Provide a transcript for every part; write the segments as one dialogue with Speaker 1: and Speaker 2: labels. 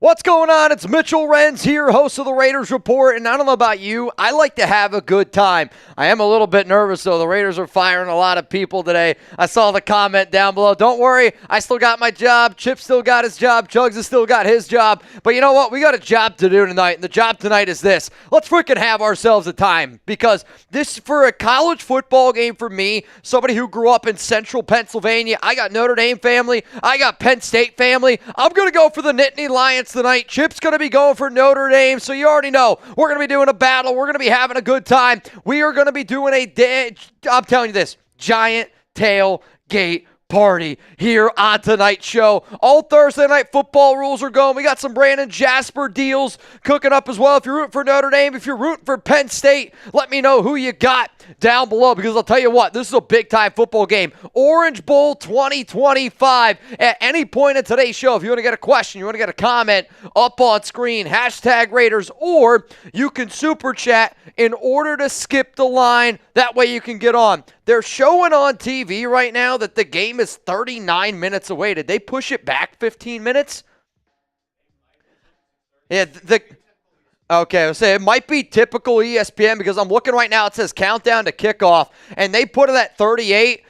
Speaker 1: What's going on? It's Mitchell Renz here, host of the Raiders Report, and I don't know about you, I like to have a good time. I am a little bit nervous, though. The Raiders are firing a lot of people today. I saw the comment down below. Don't worry, I still got my job. Chip still got his job. Chugs has still got his job. But you know what? We got a job to do tonight, and the job tonight is this. Let's freaking have ourselves a time, because this, for a college football game for me, somebody who grew up in central Pennsylvania, I got Notre Dame family, I got Penn State family. I'm going to go for the Nittany Lions tonight. Chip's going to be going for Notre Dame, so you already know we're going to be doing a battle. We're going to be having a good time. We are going to be doing I'm telling you this, giant tailgate party here on tonight's show. All Thursday night football rules are going. We got some Brandon Jasper deals cooking up as well. If you're rooting for Notre Dame, if you're rooting for Penn State, let me know who you got down below, because I'll tell you what, this is a big-time football game. Orange Bowl 2025. At any point in today's show, if you want to get a question, you want to get a comment up on screen, hashtag Raiders, or you can super chat in order to skip the line. That way you can get on. They're showing on TV right now that the game is 39 minutes away. Did they push it back 15 minutes? Yeah, okay, I was saying it might be typical ESPN, because I'm looking right now, it says countdown to kickoff, and they put it at 38.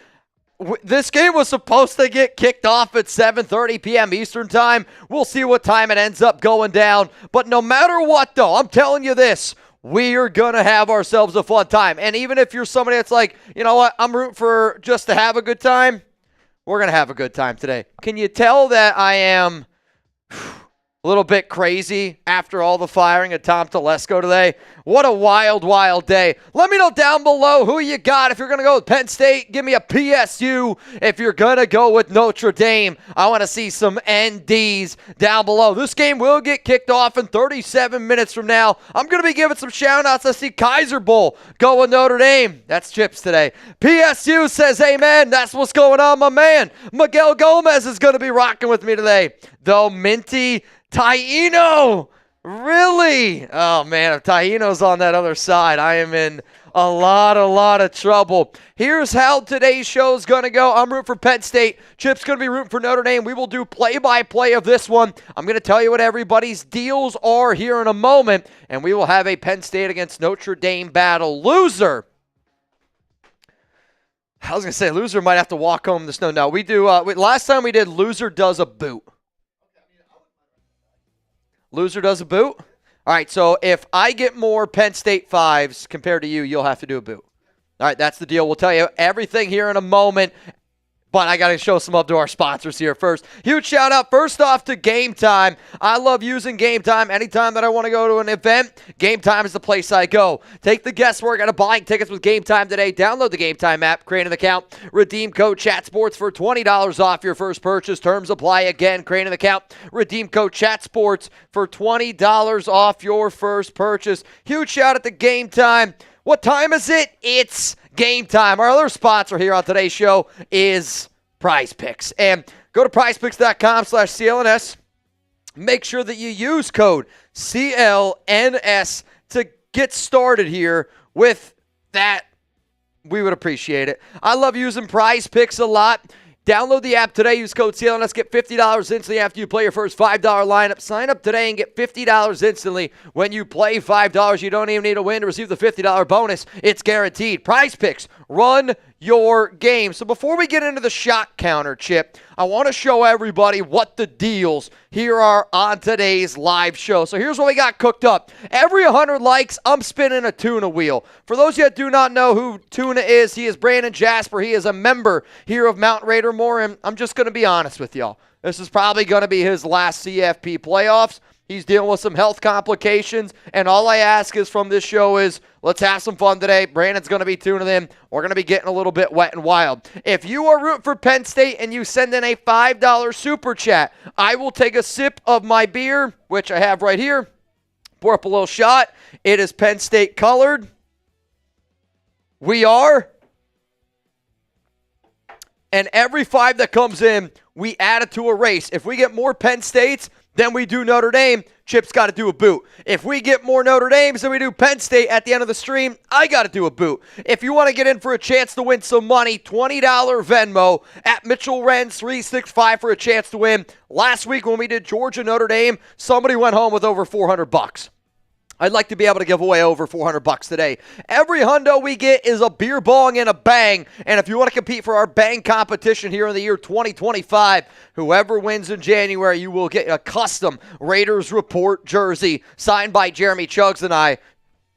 Speaker 1: This game was supposed to get kicked off at 7:30 p.m. Eastern time. We'll see what time it ends up going down. But no matter what, though, I'm telling you this, we are going to have ourselves a fun time. And even if you're somebody that's like, you know what, I'm rooting for just to have a good time, we're going to have a good time today. Can you tell that I am a little bit crazy after all the firing of Tom Telesco today? What a wild, wild day. Let me know down below who you got. If you're going to go with Penn State, give me a PSU. If you're going to go with Notre Dame, I want to see some NDs down below. This game will get kicked off in 37 minutes from now. I'm going to be giving some shout-outs. I see Kaiser Bowl go with Notre Dame. That's Chips today. PSU says amen. That's what's going on, my man. Miguel Gomez is going to be rocking with me today. Though Minty Taino. Really? Oh, man, if Taino's on that other side, I am in a lot of trouble. Here's how today's show is going to go. I'm rooting for Penn State. Chip's going to be rooting for Notre Dame. We will do play-by-play of this one. I'm going to tell you what everybody's deals are here in a moment, and we will have a Penn State against Notre Dame battle. Loser. I was going to say loser might have to walk home in the snow. No, we do. Last time we did loser does a boot. Loser does a boot? All right, so if I get more Penn State 5s compared to you, you'll have to do a boot. All right, that's the deal. We'll tell you everything here in a moment, but I got to show some love to our sponsors here first. Huge shout out first off to Game Time. I love using Game Time. Anytime that I want to go to an event, Game Time is the place I go. Take the guesswork out of buying tickets with Game Time today. Download the Game Time app, create an account, redeem code ChatSports for $20 off your first purchase. Terms apply. Again, create an account, redeem code ChatSports for $20 off your first purchase. Huge shout out to Game Time. What time is it? It's Game Time. Our other sponsor here on today's show is Prize Picks. And go to prizepicks.com/CLNS. Make sure that you use code CLNS to get started here with that. We would appreciate it. I love using Prize Picks a lot. Download the app today. Use code CLNS. Get $50 instantly after you play your first $5 lineup. Sign up today and get $50 instantly when you play $5. You don't even need a win to receive the $50 bonus. It's guaranteed. Prize Picks. Run your game. So before we get into the shot counter, Chip, I want to show everybody what the deals here are on today's live show. So here's what we got cooked up. Every 100 likes, I'm spinning a tuna wheel. For those of you that do not know who Tuna is, he is Brandon Jasper. He is a member here of Mount Raider More, and I'm just going to be honest with y'all. This is probably going to be his last CFP playoffs. He's dealing with some health complications, and all I ask is from this show is let's have some fun today. Brandon's going to be tuning in. We're going to be getting a little bit wet and wild. If you are rooting for Penn State and you send in a $5 super chat, I will take a sip of my beer, which I have right here. Pour up a little shot. It is Penn State colored. We are. And every 5 that comes in, we add it to a race. If we get more Penn States, than we do Notre Dame, Chip's got to do a boot. If we get more Notre Dames than we do Penn State at the end of the stream, I got to do a boot. If you want to get in for a chance to win some money, $20 Venmo at Mitchell Renz 365 for a chance to win. Last week when we did Georgia Notre Dame, somebody went home with over $400. I'd like to be able to give away over $400 today. Every hundo we get is a beer bong and a bang. And if you want to compete for our bang competition here in the year 2025, whoever wins in January, you will get a custom Raiders Report jersey signed by Jeremy Chugs and I.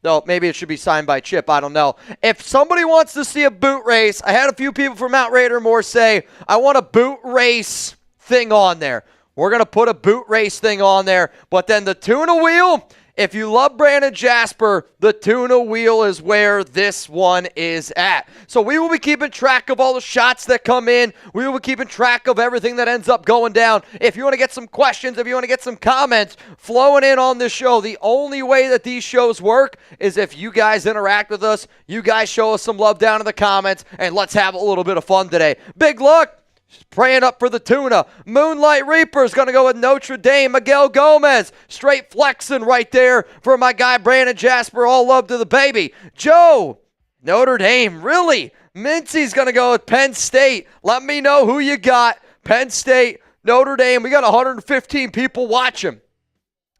Speaker 1: No, maybe it should be signed by Chip. I don't know. If somebody wants to see a boot race, I had a few people from Mount Raidermore say, I want a boot race thing on there. We're going to put a boot race thing on there. But then the tuna wheel, if you love Brandon Jasper, the tuna wheel is where this one is at. So we will be keeping track of all the shots that come in. We will be keeping track of everything that ends up going down. If you want to get some questions, if you want to get some comments flowing in on this show, the only way that these shows work is if you guys interact with us, you guys show us some love down in the comments, and let's have a little bit of fun today. Big luck. Just praying up for the tuna. Moonlight Reaper's going to go with Notre Dame. Miguel Gomez, straight flexing right there for my guy Brandon Jasper. All love to the baby. Joe, Notre Dame, really? Mincy's going to go with Penn State. Let me know who you got. Penn State, Notre Dame. We got 115 people watching.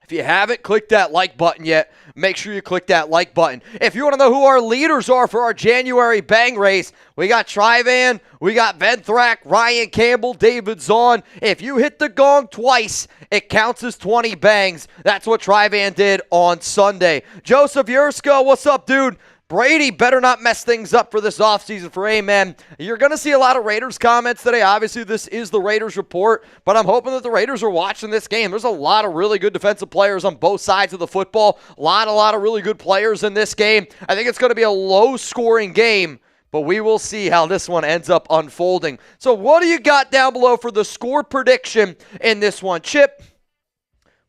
Speaker 1: If you haven't clicked that like button yet, make sure you click that like button. If you want to know who our leaders are for our January bang race, we got Trivan, we got Venthrak, Ryan Campbell, David Zahn. If you hit the gong twice, it counts as 20 bangs. That's what Trivan did on Sunday. Joseph Yursko, what's up, dude? Brady better not mess things up for this offseason for Amen. You're going to see a lot of Raiders comments today. Obviously, this is the Raiders report, but I'm hoping that the Raiders are watching this game. There's a lot of really good defensive players on both sides of the football. A lot of really good players in this game. I think it's going to be a low-scoring game, but we will see how this one ends up unfolding. So what do you got down below for the score prediction in this one? Chip,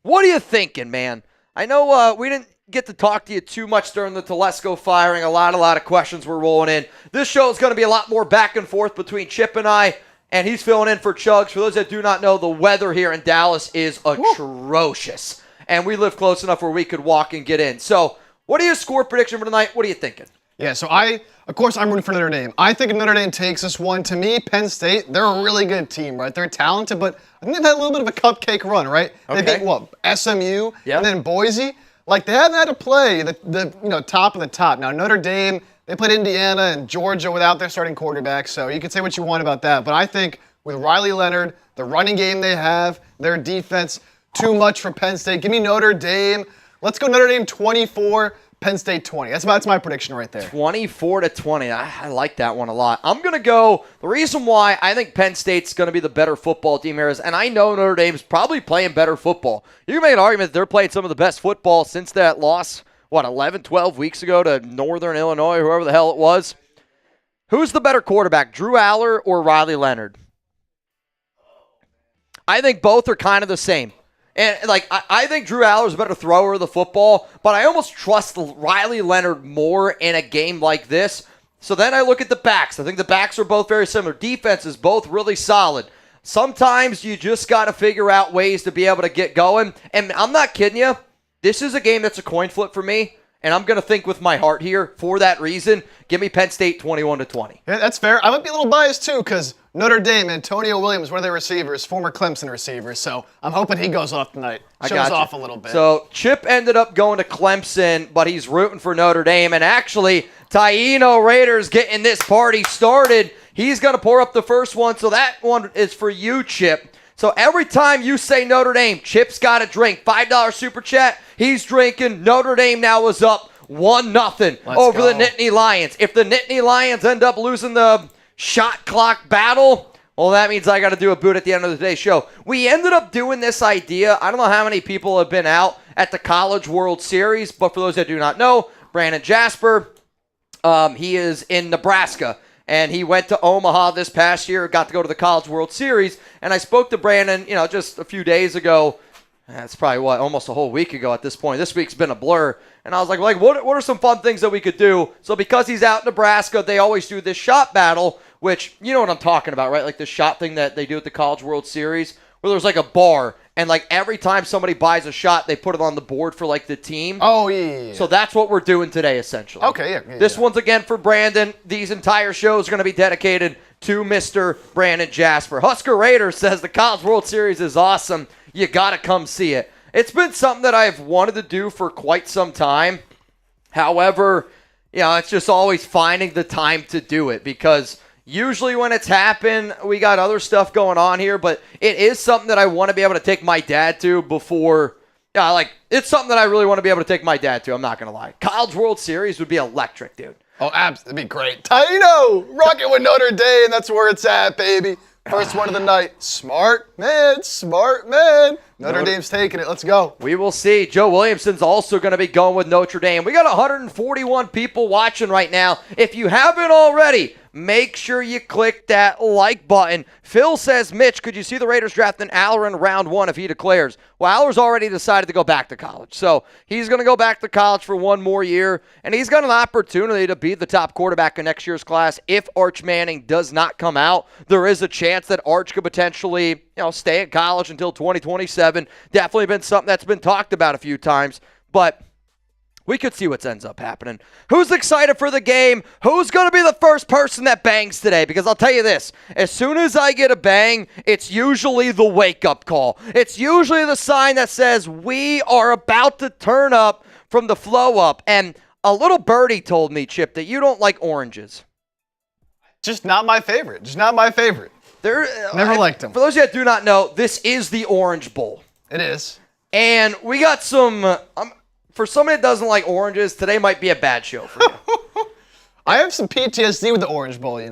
Speaker 1: what are you thinking, man? I know we didn't get to talk to you too much during the Telesco firing. A lot of questions were rolling in. This show is going to be a lot more back and forth between Chip and I, and he's filling in for Chugs. For those that do not know, the weather here in Dallas is atrocious, and we live close enough where we could walk and get in. So what are your score prediction for tonight? What are you thinking?
Speaker 2: Yeah, so of course, I'm rooting for Notre Dame. I think if Notre Dame takes this one, to me, Penn State, they're a really good team, right? They're talented, but I think they've had a little bit of a cupcake run, right?
Speaker 1: Okay.
Speaker 2: They beat, SMU, and then Boise. Like, they haven't had to play the top of the top. Now, Notre Dame, they played Indiana and Georgia without their starting quarterback, so you can say what you want about that. But I think with Riley Leonard, the running game they have, their defense, too much for Penn State. Give me Notre Dame. Let's go Notre Dame 24, Penn State 20. That's my prediction right there.
Speaker 1: 24-20. I like that one a lot. I'm going to go, the reason why I think Penn State's going to be the better football team here is, and I know Notre Dame's probably playing better football. You can make an argument that they're playing some of the best football since that loss, 11, 12 weeks ago to Northern Illinois, whoever the hell it was. Who's the better quarterback, Drew Allar or Riley Leonard? I think both are kind of the same. And, I think Drew Allar's a better thrower of the football, but I almost trust Riley Leonard more in a game like this. So then I look at the backs. I think the backs are both very similar. Defense is both really solid. Sometimes you just got to figure out ways to be able to get going. And I'm not kidding you. This is a game that's a coin flip for me. And I'm going to think with my heart here for that reason. Give me Penn State 21-20.
Speaker 2: Yeah, that's fair. I might be a little biased too because Notre Dame, Antonio Williams, one of their receivers, former Clemson receiver. So I'm hoping he goes off tonight. Shows off a little bit.
Speaker 1: So Chip ended up going to Clemson, but he's rooting for Notre Dame. And actually, Taino Raiders getting this party started. He's going to pour up the first one. So that one is for you, Chip. So every time you say Notre Dame, Chip's got a drink. $5 super chat. He's drinking. Notre Dame now is up 1-0 over the Nittany Lions. If the Nittany Lions end up losing the shot clock battle, well, that means I got to do a boot at the end of the day show. We ended up doing this idea. I don't know how many people have been out at the College World Series, but for those that do not know, Brandon Jasper, he is in Nebraska. And he went to Omaha this past year, got to go to the College World Series. And I spoke to Brandon, just a few days ago. That's probably, almost a whole week ago at this point. This week's been a blur. And I was like, what are some fun things that we could do? So because he's out in Nebraska, they always do this shot battle, which, you know what I'm talking about, right? Like the shot thing that they do at the College World Series, where there's like a bar, And, like, every time somebody buys a shot, they put it on the board for, like, the team.
Speaker 2: Oh, yeah.
Speaker 1: So that's what we're doing today, essentially.
Speaker 2: Okay, yeah.
Speaker 1: This one's, again, for Brandon. These entire shows are going to be dedicated to Mr. Brandon Jasper. Husker Raiders says the College World Series is awesome. You got to come see it. It's been something that I've wanted to do for quite some time. However, it's just always finding the time to do it because usually when it's happened, we got other stuff going on here, but it is something that I want to be able to take my dad to before. It's something that I really want to be able to take my dad to. I'm not going to lie. College World Series would be electric, dude.
Speaker 2: Oh, absolutely. That'd be great. Taino, rocking with Notre Dame. That's where it's at, baby. First one of the night. Smart man. Notre Dame's taking it. Let's go.
Speaker 1: We will see. Joe Williamson's also going to be going with Notre Dame. We got 141 people watching right now. If you haven't already, make sure you click that like button. Phil says, Mitch, could you see the Raiders drafting Allar in round 1 if he declares? Well, Allar's already decided to go back to college. So he's going to go back to college for one more year, and he's got an opportunity to be the top quarterback in next year's class. If Arch Manning does not come out, there is a chance that Arch could potentially stay in college until 2027. Definitely been something that's been talked about a few times, but we could see what ends up happening. Who's excited for the game? Who's going to be the first person that bangs today? Because I'll tell you this, as soon as I get a bang, it's usually the wake-up call. It's usually the sign that says we are about to turn up from the flow up. And a little birdie told me, Chip, that you don't like oranges.
Speaker 2: Just not my favorite. Never liked them.
Speaker 1: For those of you that do not know, this is the Orange Bowl.
Speaker 2: It is.
Speaker 1: And we got some... for somebody that doesn't like oranges, today might be a bad show for you.
Speaker 2: I have some PTSD with the Orange Bowl,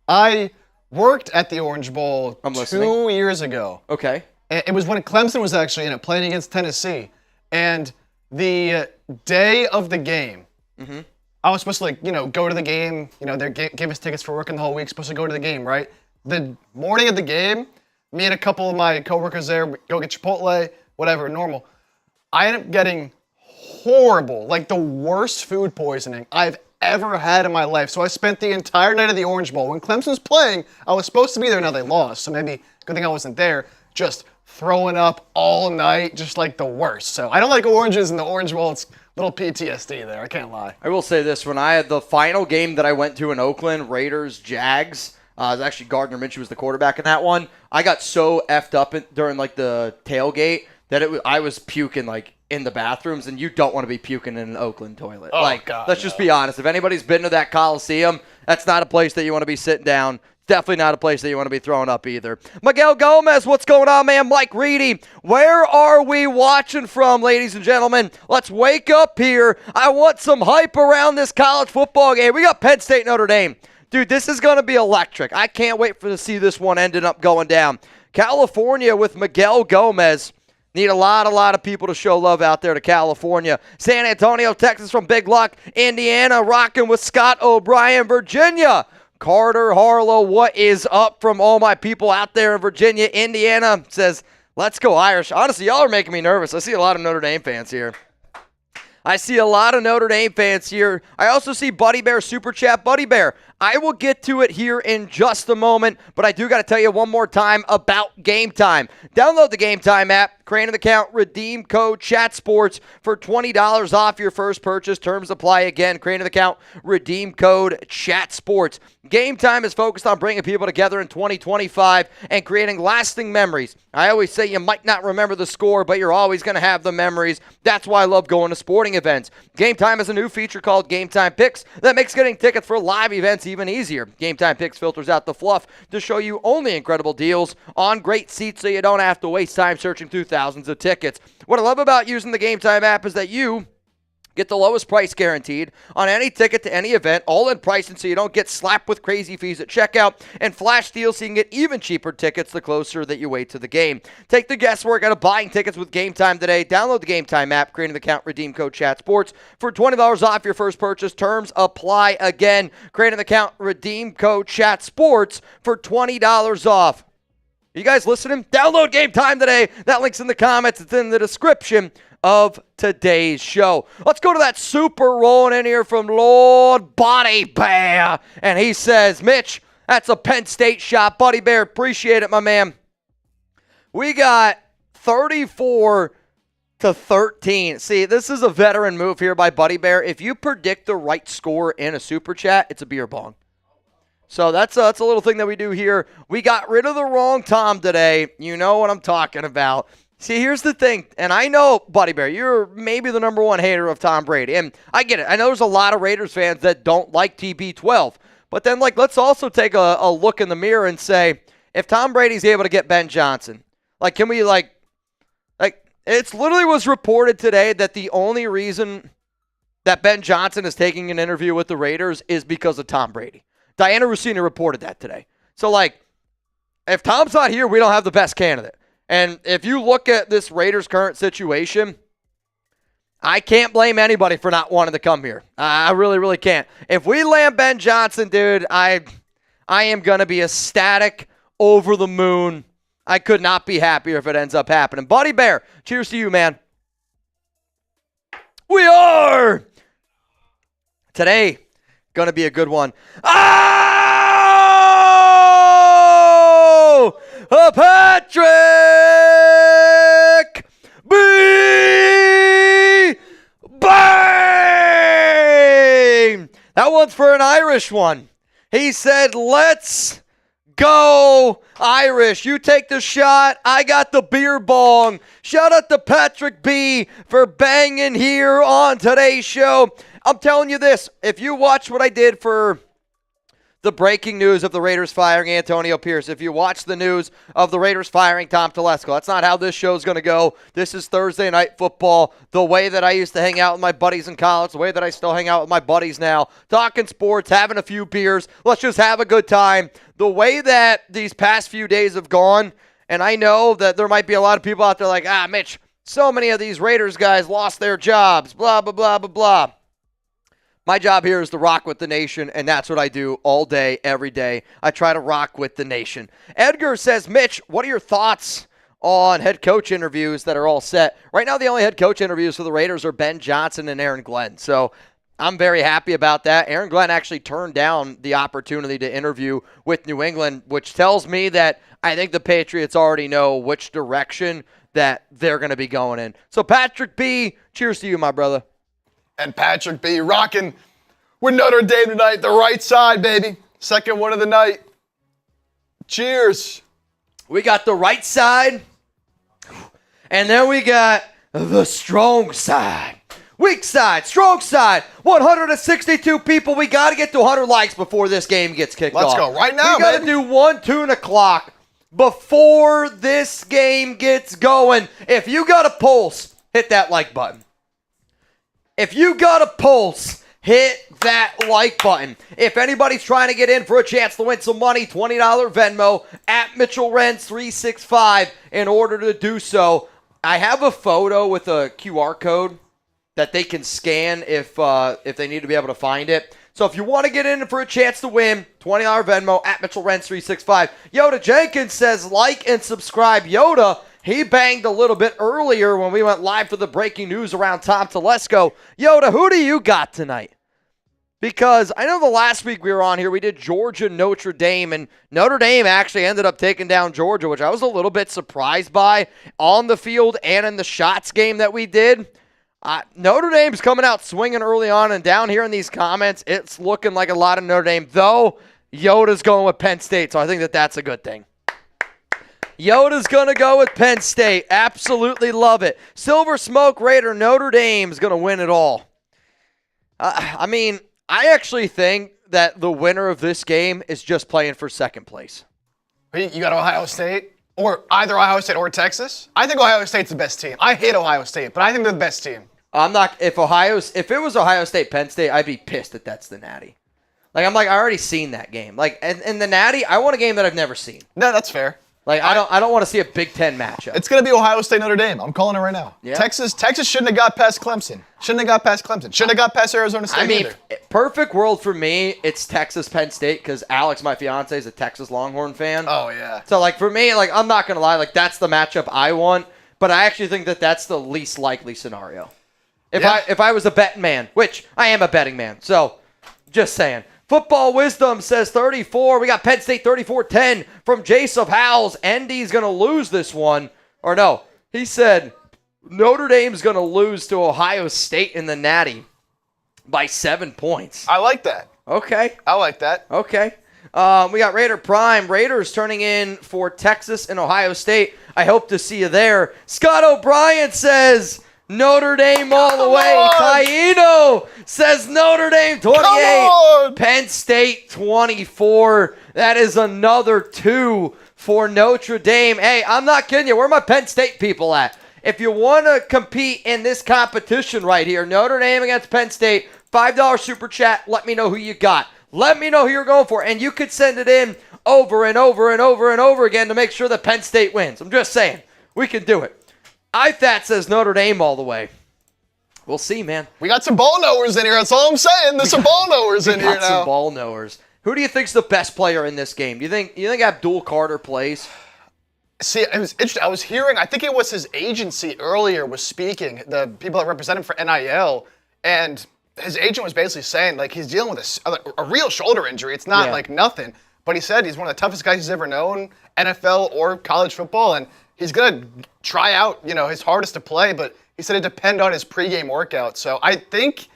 Speaker 2: I worked at the Orange Bowl 2 years ago.
Speaker 1: Okay.
Speaker 2: It was when Clemson was actually in it, playing against Tennessee. And the day of the game, I was supposed to, go to the game. They gave us tickets for working the whole week, supposed to go to the game, right? The morning of the game, me and a couple of my coworkers there, go get Chipotle, whatever, normal. I ended up getting horrible, the worst food poisoning I've ever had in my life. So I spent the entire night of the Orange Bowl. When Clemson's playing, I was supposed to be there. Now they lost, so maybe good thing I wasn't there. Just throwing up all night, just the worst. So I don't like oranges in the Orange Bowl. It's a little PTSD there. I can't lie.
Speaker 1: I will say this. When I had the final game that I went to in Oakland, Raiders-Jags, it was actually Gardner Minshew was the quarterback in that one. I got so effed up during the tailgate that I was puking in the bathrooms, and you don't want to be puking in an Oakland toilet.
Speaker 2: Oh, God,
Speaker 1: let's just be honest. If anybody's been to that Coliseum, that's not a place that you want to be sitting down. Definitely not a place that you want to be throwing up either. Miguel Gomez, what's going on, man? Mike Reedy, where are we watching from, ladies and gentlemen? Let's wake up here. I want some hype around this college football game. We got Penn State, Notre Dame. Dude, this is going to be electric. I can't wait to see this one ending up going down. California with Miguel Gomez. Need a lot of people to show love out there to California. San Antonio, Texas from Big Luck. Indiana rocking with Scott O'Brien. Virginia, Carter Harlow. What is up from all my people out there in Virginia? Indiana says, let's go Irish. Honestly, y'all are making me nervous. I see a lot of Notre Dame fans here. I also see Buddy Bear Super Chat. Buddy Bear, I will get to it here in just a moment, but I do got to tell you one more time about Game Time. Download the Game Time app, create an account, redeem code CHATSPORTS for $20 off your first purchase. Terms apply again. Create an account, redeem code CHATSPORTS. Game Time is focused on bringing people together in 2025 and creating lasting memories. I always say you might not remember the score, but you're always going to have the memories. That's why I love going to sporting events. Game Time has a new feature called Game Time Picks that makes getting tickets for live events even easier. Game Time Picks filters out the fluff to show you only incredible deals on great seats so you don't have to waste time searching through thousands of tickets. What I love about using the Game Time app is that you get the lowest price guaranteed on any ticket to any event, all in pricing so you don't get slapped with crazy fees at checkout, and flash deals so you can get even cheaper tickets the closer that you wait to the game. Take the guesswork out of buying tickets with Game Time today. Download the Game Time app, create an account, redeem code CHATSPORTS for $20 off your first purchase. Terms apply again. Create an account, redeem code CHATSPORTS for $20 off. You guys listening? Download Game Time today. That link's in the comments. It's in the description of today's show. Let's go to that super rolling in here from Lord Body Bear. And he says, Mitch, that's a Penn State shot. Buddy Bear, appreciate it, my man. We got 34-13. See, this is a veteran move here by Buddy Bear. If you predict the right score in a super chat, it's a beer bong. So that's a little thing that we do here. We got rid of the wrong Tom today. You know what I'm talking about. See, here's the thing, and I know, Buddy Bear, you're maybe the number one hater of Tom Brady, and I get it. I know there's a lot of Raiders fans that don't like TB12, but then, let's also take a look in the mirror and say, if Tom Brady's able to get Ben Johnson, can we, it's literally was reported today that the only reason that Ben Johnson is taking an interview with the Raiders is because of Tom Brady. Diana Rossini reported that today. So, if Tom's not here, we don't have the best candidate. And if you look at this Raiders' current situation, I can't blame anybody for not wanting to come here. I really, really can't. If we land Ben Johnson, dude, I am going to be ecstatic, over the moon. I could not be happier if it ends up happening. Buddy Bear, cheers to you, man. We are today going to be a good one. Oh! Patrick B. Bang! That one's for an Irish one. He said, let's go Irish. You take the shot. I got the beer bong. Shout out to Patrick B for banging here on today's show. I'm telling you this. If you watch what I did for the breaking news of the Raiders firing Antonio Pierce, if you watch the news of the Raiders firing Tom Telesco, that's not how this show's going to go. This is Thursday Night Football, the way that I used to hang out with my buddies in college, the way that I still hang out with my buddies now, talking sports, having a few beers. Let's just have a good time. The way that these past few days have gone, and I know that there might be a lot of people out there like, Mitch, so many of these Raiders guys lost their jobs, blah, blah, blah, blah, blah. My job here is to rock with the nation, and that's what I do all day, every day. I try to rock with the nation. Edgar says, Mitch, what are your thoughts on head coach interviews that are all set? Right now, the only head coach interviews for the Raiders are Ben Johnson and Aaron Glenn. So I'm very happy about that. Aaron Glenn actually turned down the opportunity to interview with New England, which tells me that I think the Patriots already know which direction that they're going to be going in. So Patrick B., cheers to you, my brother.
Speaker 2: And Patrick B. rocking with Notre Dame tonight, the right side, baby. Second one of the night. Cheers.
Speaker 1: We got the right side, and then we got the strong side. Weak side, strong side, 162 people. We got to get to 100 likes before this game gets kicked off.
Speaker 2: Let's go right now,
Speaker 1: we got to do 1 tune o'clock before this game gets going. If you got a pulse, hit that like button. If you got a pulse, hit that like button. If anybody's trying to get in for a chance to win some money, $20 Venmo at Mitchell Renz 365 in order to do so. I have a photo with a QR code that they can scan if they need to be able to find it. So if you want to get in for a chance to win, $20 Venmo at Mitchell Renz 365. Yoda Jenkins says like and subscribe. Yoda, he banged a little bit earlier when we went live for the breaking news around Tom Telesco. Yoda, who do you got tonight? Because I know the last week we were on here, we did Georgia, Notre Dame, and Notre Dame actually ended up taking down Georgia, which I was a little bit surprised by on the field and in the shots game that we did. Notre Dame's coming out swinging early on, and down here in these comments, it's looking like a lot of Notre Dame, though Yoda's going with Penn State, so I think that that's a good thing. Yoda's going to go with Penn State. Absolutely love it. Silver Smoke Raider, Notre Dame's going to win it all. I actually think that the winner of this game is just playing for second place.
Speaker 2: You got Ohio State? Or either Ohio State or Texas? I think Ohio State's the best team. I hate Ohio State, but I think they're the best team.
Speaker 1: I'm not. If it was Ohio State, Penn State, I'd be pissed that that's the Natty. I already seen that game. And the Natty, I want a game that I've never seen.
Speaker 2: No, that's fair.
Speaker 1: I don't want to see a Big Ten matchup.
Speaker 2: It's going to be Ohio State, Notre Dame. I'm calling it right now.
Speaker 1: Yeah.
Speaker 2: Texas shouldn't have got past Clemson. Shouldn't have got past Arizona State either.
Speaker 1: Perfect world for me, it's Texas, Penn State, because Alex, my fiance, is a Texas Longhorn fan.
Speaker 2: Oh, yeah.
Speaker 1: So, for me, I'm not going to lie, that's the matchup I want, but I actually think that that's the least likely scenario. If I was a betting man, which I am a betting man, so just saying. Football Wisdom says 34. We got Penn State 34-10 from Jace of Howells. Endy's going to lose this one. Or no, He said Notre Dame's going to lose to Ohio State in the Natty by 7 points.
Speaker 2: I like that.
Speaker 1: Okay.
Speaker 2: I like that.
Speaker 1: Okay. We got Raider Prime. Raiders turning in for Texas and Ohio State. I hope to see you there. Scott O'Brien says Notre Dame all the way. Taino says Notre Dame 28. Penn State 24. That is another 2 for Notre Dame. Hey, I'm not kidding you. Where are my Penn State people at? If you want to compete in this competition right here, Notre Dame against Penn State, $5 super chat. Let me know who you got. Let me know who you're going for. And you could send it in over and over and over and over again to make sure that Penn State wins. I'm just saying. We can do it. IFAT says Notre Dame all the way. We'll see, man.
Speaker 2: We got some ball knowers in here. That's all I'm saying. There's some ball knowers in here now.
Speaker 1: Some ball knowers. Who do you think's the best player in this game? Do you think Abdul Carter plays?
Speaker 2: See, it was interesting. I was hearing, I think it was his agency earlier was speaking, the people that represent him for NIL, and his agent was basically saying, like, he's dealing with a real shoulder injury. It's not like nothing. But he said he's one of the toughest guys he's ever known, NFL or college football, and he's going to try out, his hardest to play, but he said it depends on his pregame workout. So I think,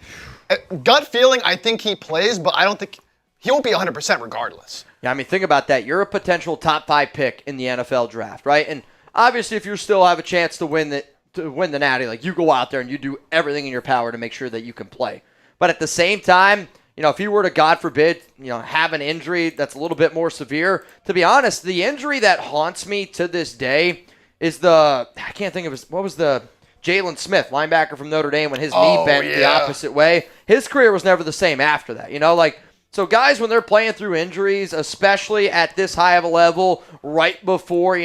Speaker 2: gut feeling, I think he plays, but I don't think, he won't be 100% regardless.
Speaker 1: Yeah, I mean, think about that. You're a potential top 5 pick in the NFL draft, right? And obviously, if you still have a chance to win the Natty, like, you go out there and you do everything in your power to make sure that you can play. But at the same time, if you were to, God forbid, have an injury that's a little bit more severe, to be honest, the injury that haunts me to this day is I can't think of what was the Jalen Smith, linebacker from Notre Dame, when his knee bent the opposite way. His career was never the same after that, So guys, when they're playing through injuries, especially at this high of a level, right before,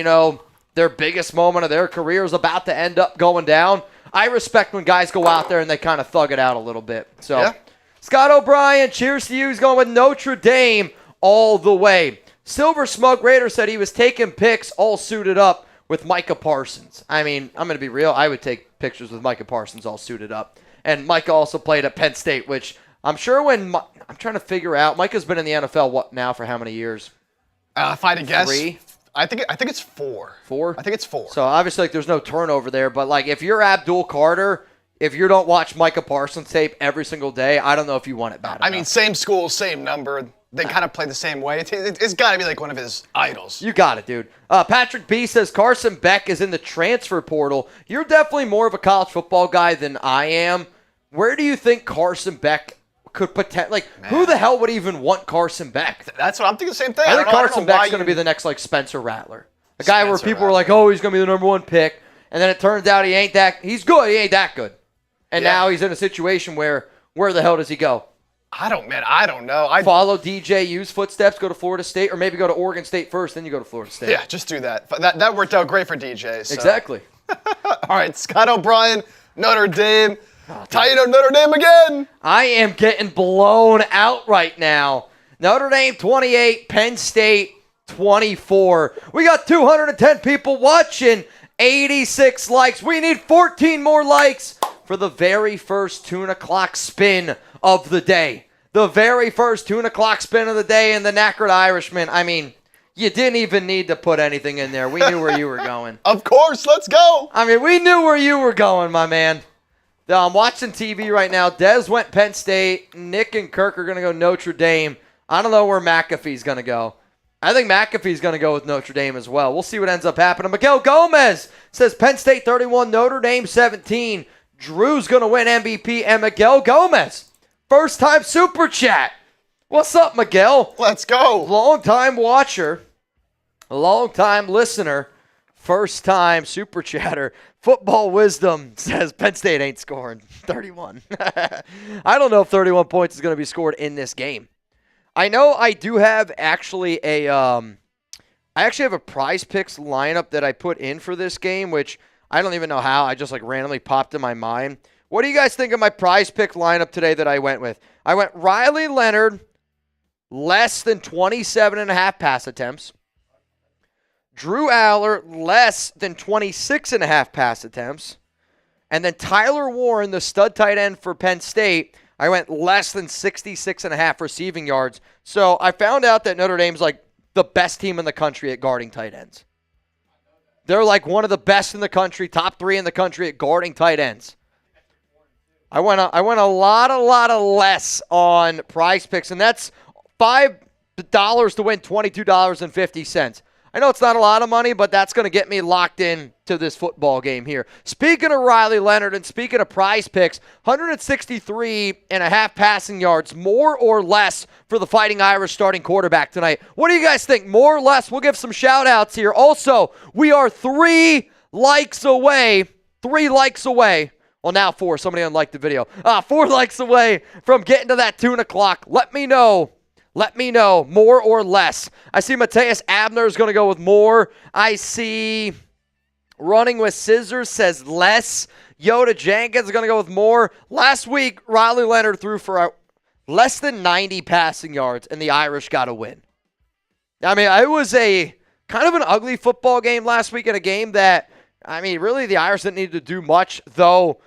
Speaker 1: their biggest moment of their career is about to end up going down, I respect when guys go out there and they kind of thug it out a little bit. So, Scott O'Brien, cheers to you. He's going with Notre Dame all the way. Silver Smoke Raider said he was taking pics all suited up with Micah Parsons. I mean, I'm going to be real. I would take pictures with Micah Parsons all suited up. And Micah also played at Penn State, which I'm sure I'm trying to figure out. Micah's been in the NFL now for how many years?
Speaker 2: If I had to guess,
Speaker 1: 3?
Speaker 2: I think it's 4.
Speaker 1: 4?
Speaker 2: I think it's 4.
Speaker 1: So obviously, there's no turnover there. But if you're Abdul Carter, if you don't watch Micah Parsons tape every single day, I don't know if you want it bad enough.
Speaker 2: I mean, same school, same number. They kind of play the same way. It's got to be like one of his idols.
Speaker 1: You got it, dude. Patrick B says Carson Beck is in the transfer portal. You're definitely more of a college football guy than I am. Where do you think Carson Beck could potentially, who the hell would even want Carson Beck?
Speaker 2: That's what I'm thinking. The same thing.
Speaker 1: I think Carson Beck's going to be the next Spencer Rattler, a guy where people were like, "Oh, he's going to be the number 1 pick," and then it turns out he's good. He ain't that good, and now he's in a situation where the hell does he go?
Speaker 2: I don't know. I
Speaker 1: follow DJU's footsteps, go to Florida State, or maybe go to Oregon State first, then you go to Florida State.
Speaker 2: Yeah, just do that. That worked out great for DJ. So.
Speaker 1: Exactly.
Speaker 2: All right, Scott O'Brien, Notre Dame. Taino, Notre Dame again.
Speaker 1: I am getting blown out right now. Notre Dame 28, Penn State 24. We got 210 people watching, 86 likes. We need 14 more likes for the very first tune o'clock spin of the day. The very first tune o'clock spin of the day in the Knackered Irishman. I mean, you didn't even need to put anything in there. We knew where you were going.
Speaker 2: Of course, let's go.
Speaker 1: I mean, we knew where you were going, my man. I'm watching TV right now. Dez went Penn State. Nick and Kirk are going to go Notre Dame. I don't know where McAfee's going to go. I think McAfee's going to go with Notre Dame as well. We'll see what ends up happening. Miguel Gomez says Penn State 31, Notre Dame 17. Drew's going to win MVP. And Miguel Gomez, first-time Super Chat. What's up, Miguel?
Speaker 2: Let's go.
Speaker 1: Long-time watcher, long-time listener, first-time Super Chatter. Football Wisdom says Penn State ain't scoring 31. I don't know if 31 points is going to be scored in this game. I know I do have actually I actually have a Prize Picks lineup that I put in for this game, which I don't even know how. I just randomly popped in my mind. What do you guys think of my Prize Pick lineup today that I went with? I went Riley Leonard, less than 27.5 pass attempts. Drew Allar, less than 26.5 pass attempts. And then Tyler Warren, the stud tight end for Penn State, I went less than 66.5 receiving yards. So I found out that Notre Dame's the best team in the country at guarding tight ends. They're like one of the best in the country, top 3 in the country at guarding tight ends. I went a lot of less on Prize Picks, and that's $5 to win $22.50. I know it's not a lot of money, but that's going to get me locked in to this football game here. Speaking of Riley Leonard and speaking of Prize Picks, 163.5 passing yards, more or less for the Fighting Irish starting quarterback tonight. What do you guys think? More or less? We'll give some shout-outs here. Also, we are 3 likes away. 3 likes away. Well, now 4. Somebody unliked the video. 4 likes away from getting to that 2 o'clock. Let me know. Let me know, more or less. I see Mateus Abner is going to go with more. I see Running with Scissors says less. Yoda Jenkins is going to go with more. Last week, Riley Leonard threw for less than 90 passing yards, and the Irish got a win. I mean, it was a kind of an ugly football game last week, in a game that, I mean, really the Irish didn't need to do much, though,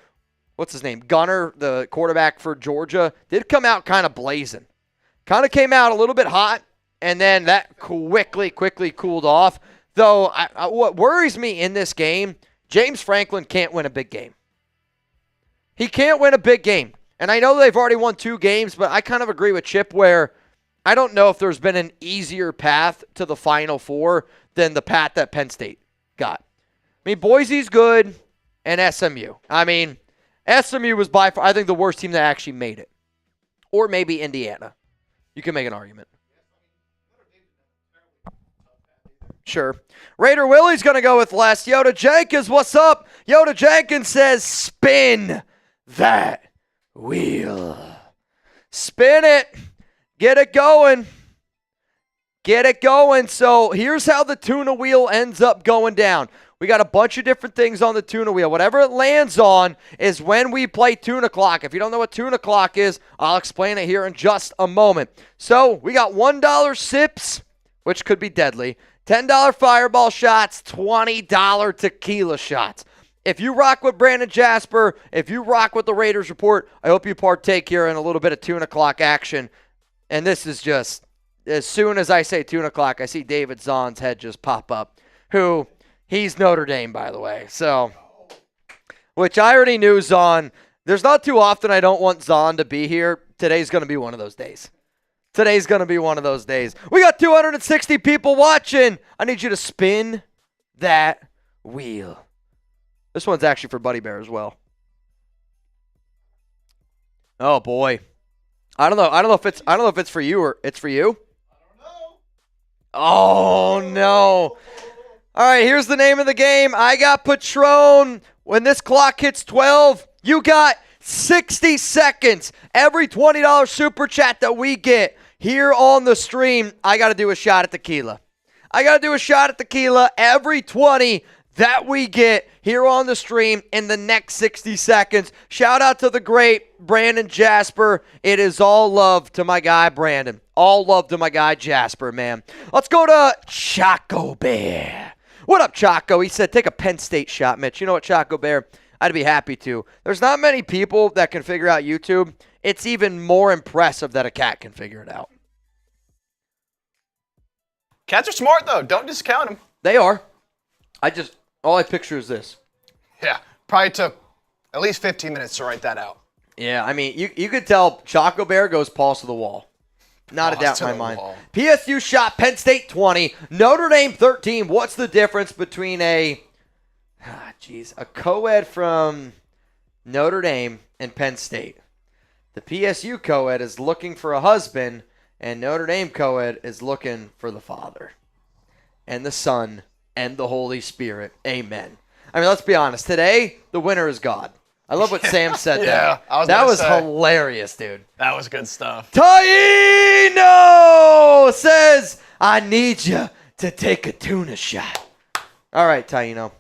Speaker 1: what's his name? Gunner, the quarterback for Georgia, did come out kind of blazing. Kind of came out a little bit hot, and then that quickly cooled off. Though, what worries me in this game, James Franklin can't win a big game. He can't win a big game. And I know they've already won 2 games, but I kind of agree with Chip where I don't know if there's been an easier path to the Final Four than the path that Penn State got. I mean, Boise's good, and SMU. I mean, SMU was by far, I think, the worst team that actually made it. Or maybe Indiana. You can make an argument. Sure. Raider Willie's going to go with less. Yoda Jenkins, what's up? Yoda Jenkins says, spin that wheel. Spin it. Get it going. Get it going. So here's how the tuna wheel ends up going down. We got a bunch of different things on the tuna wheel. Whatever it lands on is when we play tuna clock. If you don't know what tuna clock is, I'll explain it here in just a moment. So we got $1 sips, which could be deadly, $10 fireball shots, $20 tequila shots. If you rock with Brandon Jasper, if you rock with the Raiders Report, I hope you partake here in a little bit of tuna clock action. And this is just, as soon as I say tuna clock, I see David Zahn's head just pop up, who... He's Notre Dame, by the way. So, which I already knew Zahn. There's not too often I don't want Zahn to be here. Today's going to be one of those days. Today's going to be one of those days. We got 260 people watching. I need you to spin that wheel. This one's actually for Buddy Bear as well. Oh boy. I don't know if it's for you or it's for you.
Speaker 2: I don't know.
Speaker 1: Oh no. All right, here's the name of the game. I got Patron. When this clock hits 12, you got 60 seconds. Every $20 super chat that we get here on the stream, I got to do a shot at tequila. I got to do a shot at tequila every 20 that we get here on the stream in the next 60 seconds. Shout out to the great Brandon Jasper. It is all love to my guy, Brandon. All love to my guy, Jasper, man. Let's go to Choco Bear. What up, Choco? He said, take a Penn State shot, Mitch. You know what, Choco Bear? I'd be happy to. There's not many people that can figure out YouTube. It's even more impressive that a cat can figure it out.
Speaker 2: Cats are smart, though. Don't discount them.
Speaker 1: They are. All I picture is this.
Speaker 2: Yeah, probably took at least 15 minutes to write that out.
Speaker 1: Yeah, I mean, you could tell Choco Bear goes pause to the wall. Not a doubt in my mind. PSU shot, Penn State 20, Notre Dame 13. What's the difference between a co-ed from Notre Dame and Penn State? The PSU co-ed is looking for a husband, and Notre Dame co-ed is looking for the Father and the Son and the Holy Spirit. Amen. I mean, let's be honest. Today, the winner is God. I love what Sam said there. That was hilarious, dude.
Speaker 2: That was good stuff.
Speaker 1: Taino says, I need you to take a tuna shot. All right, Taino.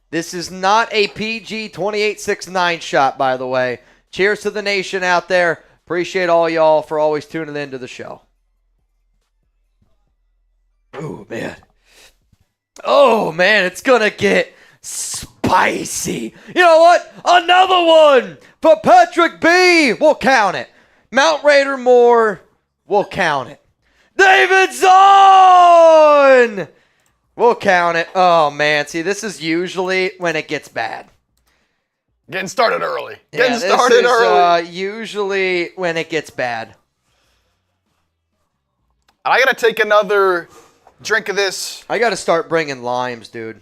Speaker 1: This is not a PG 2869 shot, by the way. Cheers to the nation out there. Appreciate all y'all for always tuning in to the show. Oh, man, it's going to get spicy. You know what? Another one for Patrick B. We'll count it. Mount Raider Moore, we'll count it. David's on! We'll count it. Oh, man. See, this is usually when it gets bad.
Speaker 2: Getting started early.
Speaker 1: This is usually when it gets bad.
Speaker 2: I got to take another drink of this.
Speaker 1: I got to start bringing limes, dude.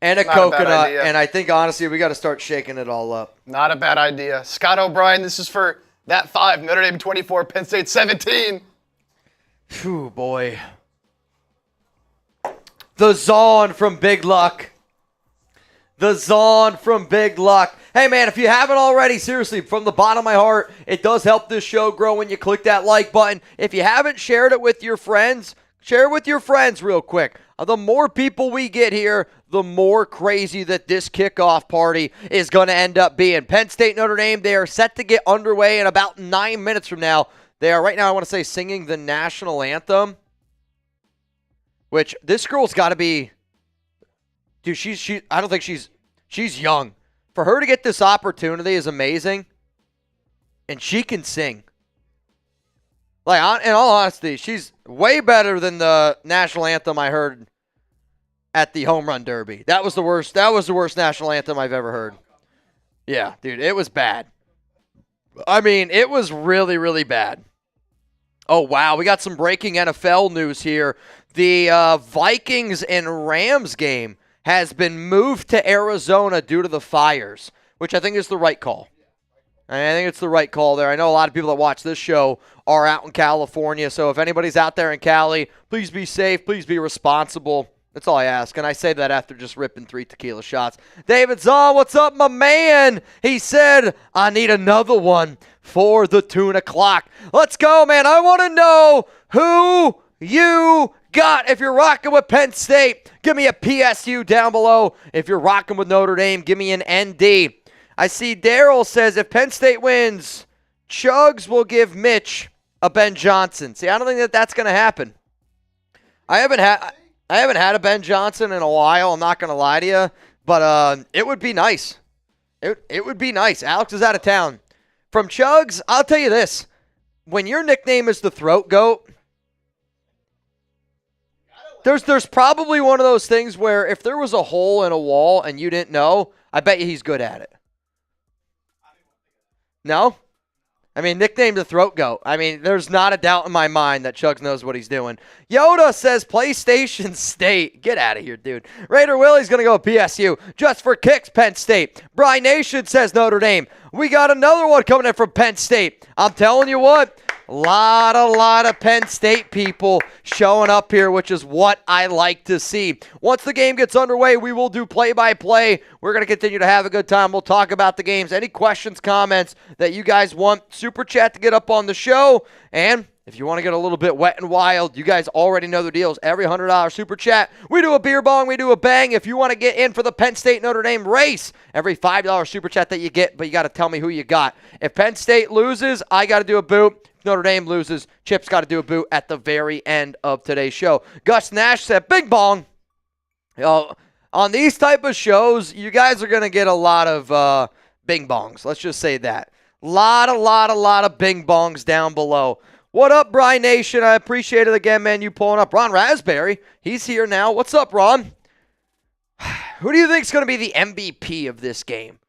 Speaker 1: And a coconut. And I think, honestly, we got to start shaking it all up.
Speaker 2: Not a bad idea. Scott O'Brien, this is for that 5. Notre Dame 24, Penn State 17.
Speaker 1: Phew, boy. The Zon from Big Luck. The Zon from Big Luck. Hey, man, if you haven't already, seriously, from the bottom of my heart, it does help this show grow when you click that like button. If you haven't shared it with your friends, share it with your friends real quick. The more people we get here, the more crazy that this kickoff party is going to end up being. Penn State, Notre Dame, they are set to get underway in about 9 minutes from now. They are right now, I want to say, singing the national anthem, which this girl's got to be, dude, I don't think she's young. For her to get this opportunity is amazing, and she can sing. Like, in all honesty, she's way better than the national anthem I heard at the Home Run Derby. That was the worst national anthem I've ever heard. Yeah, dude, it was bad. I mean, it was really, really bad. Oh, wow, we got some breaking NFL news here. The Vikings and Rams game has been moved to Arizona due to the fires, which I think is the right call. I think it's the right call there. I know a lot of people that watch this show are out in California, so if anybody's out there in Cali, please be safe, please be responsible. That's all I ask, and I say that after just ripping 3 tequila shots. David Zahn, what's up, my man? He said, I need another one for the tuna clock. Let's go, man. I want to know who you got. If you're rocking with Penn State, give me a PSU down below. If you're rocking with Notre Dame, give me an ND. I see Daryl says if Penn State wins, Chugs will give Mitch a Ben Johnson. See, I don't think that's going to happen. I haven't had a Ben Johnson in a while. I'm not going to lie to you, but it would be nice. It would be nice. Alex is out of town. From Chugs, I'll tell you this: when your nickname is the Throat Goat, there's probably one of those things where if there was a hole in a wall and you didn't know, I bet you he's good at it. No? I mean, nicknamed the Throat Goat. I mean, there's not a doubt in my mind that Chugs knows what he's doing. Yoda says PlayStation State. Get out of here, dude. Raider Willie's going to go with PSU. Just for kicks, Penn State. Bry Nation says Notre Dame. We got another one coming in from Penn State. I'm telling you what, a lot of Penn State people showing up here, which is what I like to see. Once the game gets underway, we will do play-by-play. We're going to continue to have a good time. We'll talk about the games. Any questions, comments that you guys want, super chat to get up on the show. And if you want to get a little bit wet and wild, you guys already know the deals. Every $100 super chat, we do a beer bong, we do a bang. If you want to get in for the Penn State Notre Dame race, every $5 super chat that you get, but you got to tell me who you got. If Penn State loses, I got to do a boot. Notre Dame loses, Chip's got to do a boot at the very end of today's show. Gus Nash said, bing bong. On these type of shows, you guys are going to get a lot of bing bongs. Let's just say that. Lot of bing bongs down below. What up, Bry Nation? I appreciate it again, man, you pulling up. Ron Raspberry, he's here now. What's up, Ron? Who do you think is going to be the MVP of this game?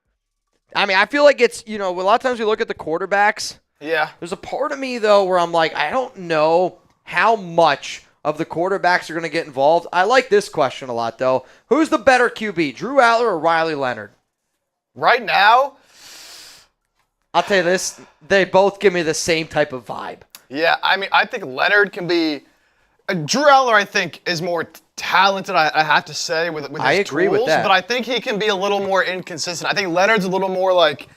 Speaker 1: I mean, I feel like it's, a lot of times we look at the quarterbacks.
Speaker 2: Yeah.
Speaker 1: There's a part of me, though, where I'm like, I don't know how much of the quarterbacks are going to get involved. I like this question a lot, though. Who's the better QB, Drew Allar or Riley Leonard?
Speaker 2: Right now?
Speaker 1: I'll tell you this. They both give me the same type of vibe.
Speaker 2: Yeah, I mean, I think Leonard can be Drew Allar, I think, is more talented, I have to say, with his
Speaker 1: I agree
Speaker 2: tools,
Speaker 1: with that.
Speaker 2: But I think he can be a little more inconsistent. I think Leonard's a little more like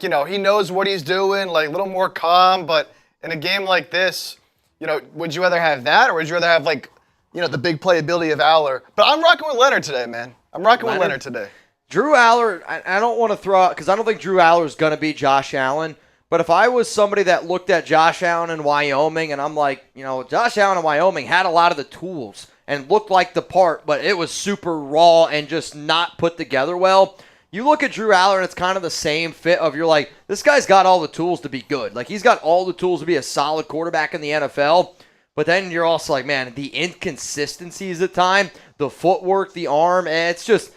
Speaker 2: he knows what he's doing, like a little more calm. But in a game like this, would you rather have that or would you rather have the big playability of Allar? But I'm rocking with Leonard today, man. I'm rocking with Leonard today.
Speaker 1: Drew Allar, I don't want to throw out, because I don't think Drew Allar is going to be Josh Allen. But if I was somebody that looked at Josh Allen in Wyoming and I'm like, Josh Allen in Wyoming had a lot of the tools and looked like the part, but it was super raw and just not put together well. You look at Drew Allar and it's kind of the same fit of you're like, this guy's got all the tools to be good. Like, he's got all the tools to be a solid quarterback in the NFL. But then you're also like, man, the inconsistencies at time, the footwork, the arm, and it's just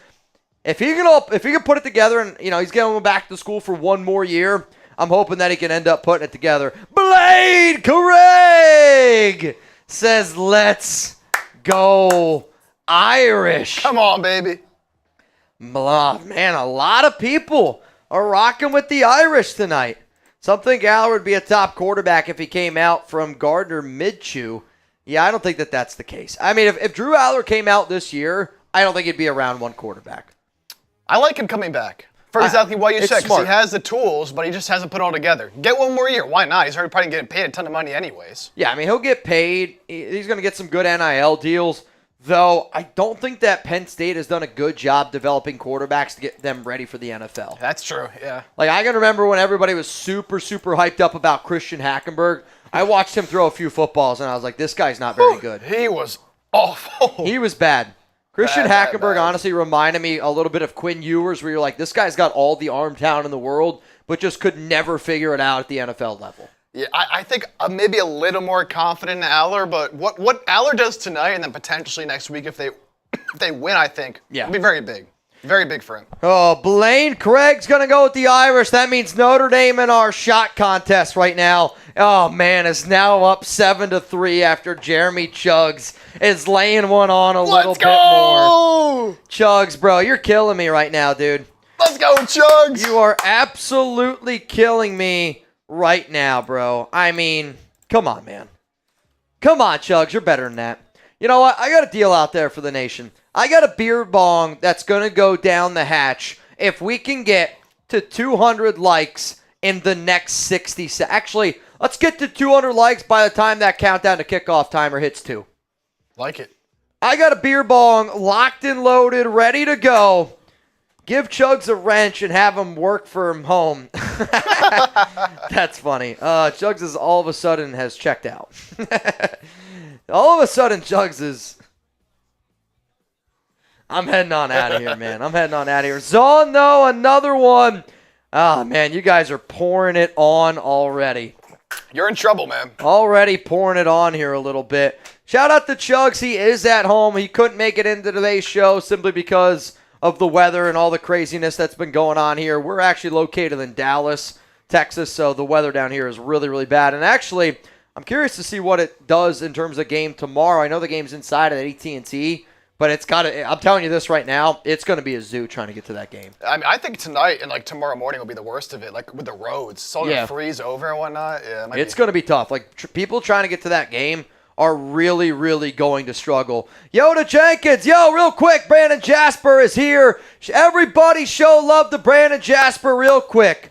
Speaker 1: if he can put it together, and he's going back to school for one more year, I'm hoping that he can end up putting it together. Blade Craig says, "Let's go Irish."
Speaker 2: Come on, baby.
Speaker 1: Man, a lot of people are rocking with the Irish tonight. Some think Allar would be a top quarterback if he came out from Gardner Minshew. Yeah, I don't think that that's the case. I mean, if Drew Allar came out this year, I don't think he'd be a round one quarterback.
Speaker 2: I like him coming back for exactly what you said, because
Speaker 1: smart.
Speaker 2: he has the tools, but he just hasn't put it all together. Get one more year. Why not? He's already probably getting paid a ton of money anyways.
Speaker 1: Yeah, I mean, he'll get paid. He's going to get some good NIL deals. Though, I don't think that Penn State has done a good job developing quarterbacks to get them ready for the NFL.
Speaker 2: That's true, yeah.
Speaker 1: Like, I can remember when everybody was super, super hyped up about Christian Hackenberg. I watched him throw a few footballs, and I was like, this guy's not very good.
Speaker 2: He was awful.
Speaker 1: He was bad. Christian Hackenberg honestly reminded me a little bit of Quinn Ewers, where you're like, this guy's got all the arm talent in the world, but just could never figure it out at the NFL level.
Speaker 2: Yeah, I think maybe a little more confident in Allar, but what Allar does tonight and then potentially next week if they win, I think, will be very big. Very big for him.
Speaker 1: Oh, Blaine Craig's going to go with the Irish. That means Notre Dame in our shot contest right now. Oh, man, is now up 7-3 after Jeremy Chuggs is laying one on a little bit more. Chuggs, bro, you're killing me right now, dude.
Speaker 2: Let's go, Chuggs.
Speaker 1: You are absolutely killing me right now, bro. I mean, come on, man. Come on, Chuggs. You're better than that. You know what? I got a deal out there for the nation. I got a beer bong that's going to go down the hatch if we can get to 200 likes in the next 60 seconds. Actually, let's get to 200 likes by the time that countdown to kickoff timer hits 2.
Speaker 2: Like it.
Speaker 1: I got a beer bong locked and loaded, ready to go. Give Chuggs a wrench and have him work from home. That's funny. Chuggs is all of a sudden has checked out. All of a sudden, Chuggs is... I'm heading on out of here, man. I'm heading on out of here. Zon, though, another one. Oh, man, you guys are pouring it on already.
Speaker 2: You're in trouble, man.
Speaker 1: Already pouring it on here a little bit. Shout out to Chuggs. He is at home. He couldn't make it into today's show simply because of the weather and all the craziness that's been going on here. We're actually located in Dallas, Texas, so the weather down here is really, really bad. And actually, I'm curious to see what it does in terms of game tomorrow. I know the game's inside at AT&T, but it's got to, I'm telling you this right now, it's going to be a zoo trying to get to that game.
Speaker 2: I mean, I think tonight and like tomorrow morning will be the worst of it, like with the roads. It's all going to freeze over and whatnot. Yeah,
Speaker 1: it's going to be tough. Like people trying to get to that game are really, really going to struggle. Yoda Jenkins, real quick, Brandon Jasper is here. Everybody show love to Brandon Jasper real quick.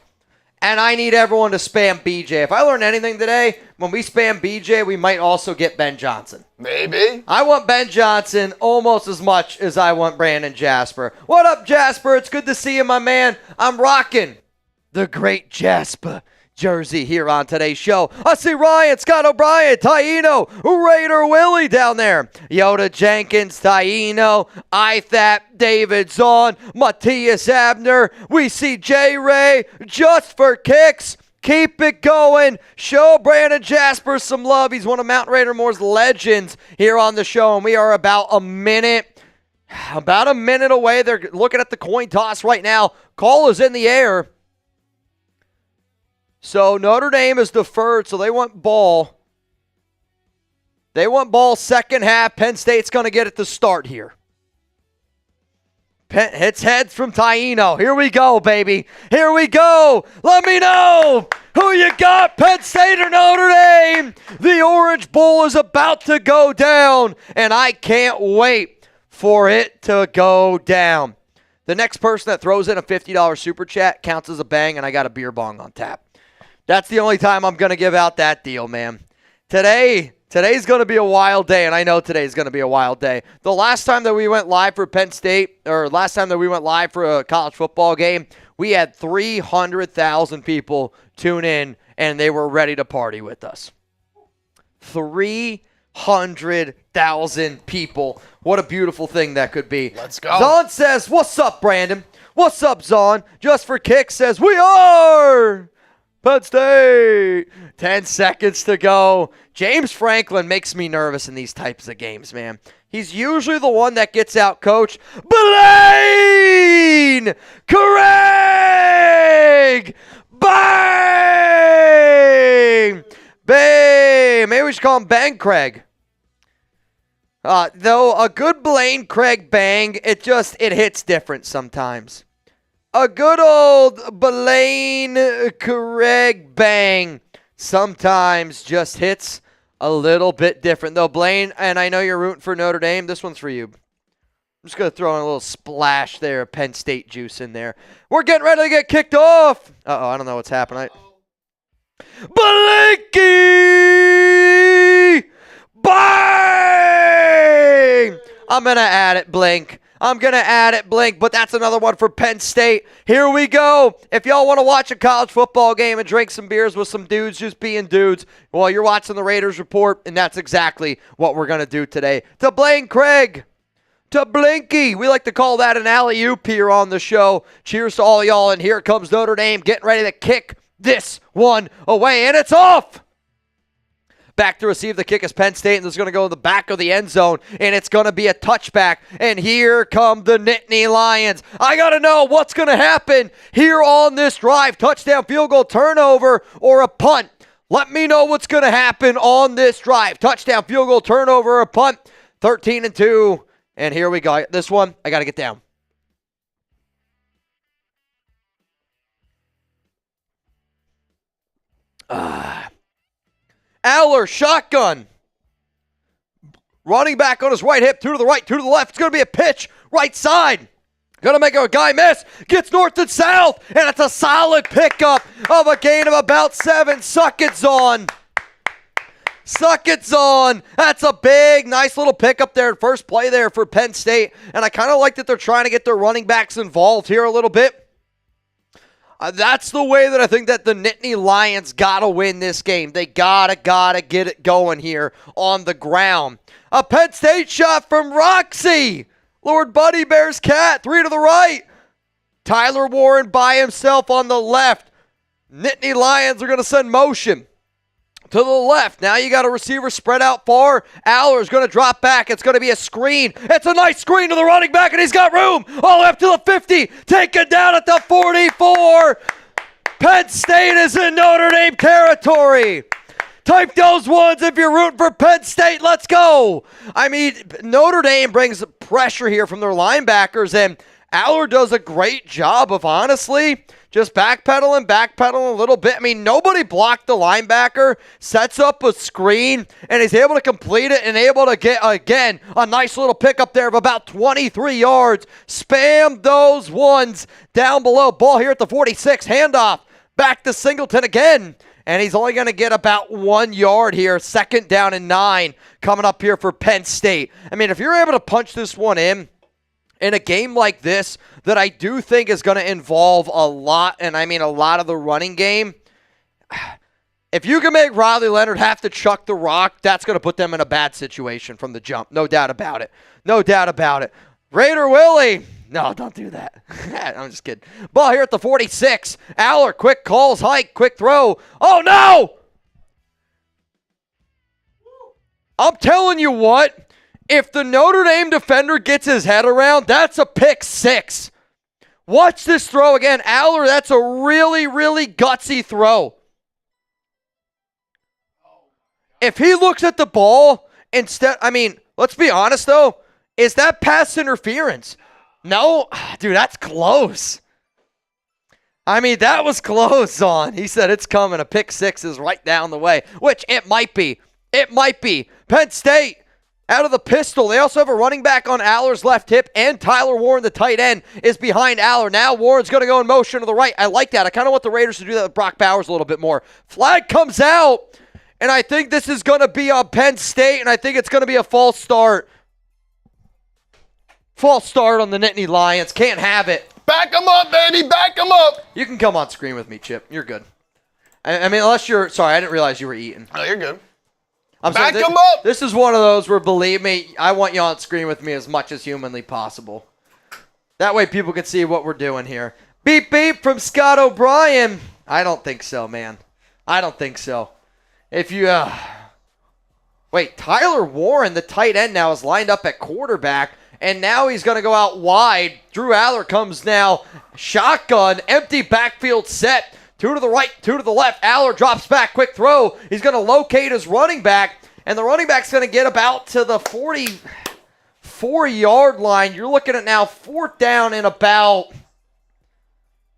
Speaker 1: And I need everyone to spam BJ. If I learned anything today, when we spam BJ, we might also get Ben Johnson.
Speaker 2: Maybe.
Speaker 1: I want Ben Johnson almost as much as I want Brandon Jasper. What up, Jasper? It's good to see you, my man. I'm rocking the great Jasper jersey here on today's show. I see Ryan, Scott O'Brien, Taino, Raider Willie down there. Yoda Jenkins, Taino, Ithap, David Zahn, Matthias Abner. We see J Ray, Just for Kicks. Keep it going. Show Brandon Jasper some love. He's one of Mount Raider Moore's legends here on the show, and we are about a minute away. They're looking at the coin toss right now. Call is in the air. So Notre Dame is deferred, so they want ball. They want ball second half. Penn State's going to get it to start here. Hits heads from Taino. Here we go, baby. Here we go. Let me know who you got, Penn State or Notre Dame. The Orange Bowl is about to go down, and I can't wait for it to go down. The next person that throws in a $50 super chat counts as a bang, and I got a beer bong on tap. That's the only time I'm going to give out that deal, man. Today's going to be a wild day, and I know today's going to be a wild day. The last time that we went live for Penn State, or last time that we went live for a college football game, we had 300,000 people tune in, and they were ready to party with us. 300,000 people. What a beautiful thing that could be.
Speaker 2: Let's go.
Speaker 1: Zahn says, what's up, Brandon? What's up, Zahn? Just for Kicks says, we are Penn State. 10 seconds to go. James Franklin makes me nervous in these types of games, man. He's usually the one that gets out coached. Blaine Craig! Bang! Bang! Maybe we should call him Bang Craig. Though a good Blaine Craig bang, it hits different sometimes. A good old Blaine Craig bang sometimes just hits a little bit different. Though, Blaine, and I know you're rooting for Notre Dame, this one's for you. I'm just going to throw in a little splash there of Penn State juice in there. We're getting ready to get kicked off. Uh-oh, I don't know what's happening. Blinky! Bang! I'm going to add it, Blink. But that's another one for Penn State. Here we go. If y'all want to watch a college football game and drink some beers with some dudes just being dudes, well, you're watching the Raiders Report, and that's exactly what we're going to do today. To Blaine Craig, to Blinky. We like to call that an alley-oop here on the show. Cheers to all y'all, and here comes Notre Dame getting ready to kick this one away, and it's off. Back to receive the kick is Penn State, and this is going to go in the back of the end zone, and it's going to be a touchback. And here come the Nittany Lions. I got to know what's going to happen here on this drive. Touchdown, field goal, turnover, or a punt. Let me know what's going to happen on this drive. Touchdown, field goal, turnover, or a punt. 13-2, and here we go. This one, I got to get down. Allar, shotgun. Running back on his right hip, 2 to the right, 2 to the left. It's going to be a pitch, right side. Going to make a guy miss. Gets north and south, and it's a solid pickup of a gain of about 7. Suck it, Zon. Suck it, Zon. That's a big, nice little pickup there. First play there for Penn State. And I kind of like that they're trying to get their running backs involved here a little bit. That's the way that I think that the Nittany Lions got to win this game. They gotta get it going here on the ground. A Penn State shot from Roxy. Lord Buddy Bear's cat, 3 to the right. Tyler Warren by himself on the left. Nittany Lions are going to send motion to the left. Now you got a receiver spread out far. Allar is going to drop back. It's going to be a screen. It's a nice screen to the running back, and he's got room all the way up to the 50. Taken down at the 44. Penn State is in Notre Dame territory. Type those ones if you're rooting for Penn State. Let's go. I mean, Notre Dame brings pressure here from their linebackers, and Allar does a great job of, honestly, just backpedaling a little bit. I mean, nobody blocked the linebacker, sets up a screen, and he's able to complete it and able to get, again, a nice little pickup there of about 23 yards. Spam those ones down below. Ball here at the 46. Handoff back to Singleton again. And he's only going to get about 1 yard here. 2nd down and 9 coming up here for Penn State. I mean, if you're able to punch this one in a game like this that I do think is going to involve a lot, and I mean a lot of the running game, if you can make Riley Leonard have to chuck the rock, that's going to put them in a bad situation from the jump. No doubt about it. No doubt about it. Raider Willie. No, don't do that. I'm just kidding. Ball here at the 46. Allar, quick calls, hike, quick throw. Oh, no! I'm telling you what. If the Notre Dame defender gets his head around, that's a pick 6. Watch this throw again. Allar, that's a really, really gutsy throw. If he looks at the ball instead, I mean, let's be honest though, is that pass interference? No, dude, that's close. I mean, that was close on. He said it's coming. A pick 6 is right down the way, which it might be. It might be. Penn State out of the pistol. They also have a running back on Allar's left hip, and Tyler Warren, the tight end, is behind Allar. Now Warren's going to go in motion to the right. I like that. I kind of want the Raiders to do that with Brock Bowers a little bit more. Flag comes out, and I think this is going to be on Penn State, and I think it's going to be a false start. False start on the Nittany Lions. Can't have it.
Speaker 2: Back them up, baby. Back them up.
Speaker 1: You can come on screen with me, Chip. You're good. I mean, unless you're... Sorry, I didn't realize you were eating.
Speaker 2: Oh, you're good.
Speaker 1: Back them up. This is one of those where, believe me, I want you on screen with me as much as humanly possible. That way people can see what we're doing here. Beep, beep from Scott O'Brien. I don't think so, man. I don't think so. If you wait, Tyler Warren, the tight end now, is lined up at quarterback, and now he's going to go out wide. Drew Allar comes now, shotgun, empty backfield set. 2 to the right, 2 to the left. Allar drops back, quick throw. He's going to locate his running back, and the running back's going to get about to the 44-yard line. You're looking at now 4th down and about,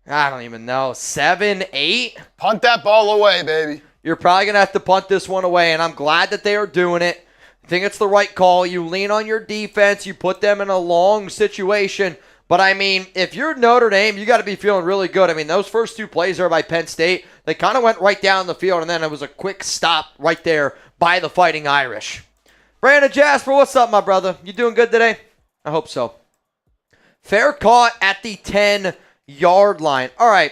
Speaker 1: I don't even know, 7, 8?
Speaker 2: Punt that ball away, baby.
Speaker 1: You're probably going to have to punt this one away, and I'm glad that they are doing it. I think it's the right call. You lean on your defense. You put them in a long situation. But, I mean, if you're Notre Dame, you got to be feeling really good. I mean, those first 2 plays there by Penn State, they kind of went right down the field, and then it was a quick stop right there by the Fighting Irish. Brandon Jasper, what's up, my brother? You doing good today? I hope so. Fair caught at the 10-yard line. All right.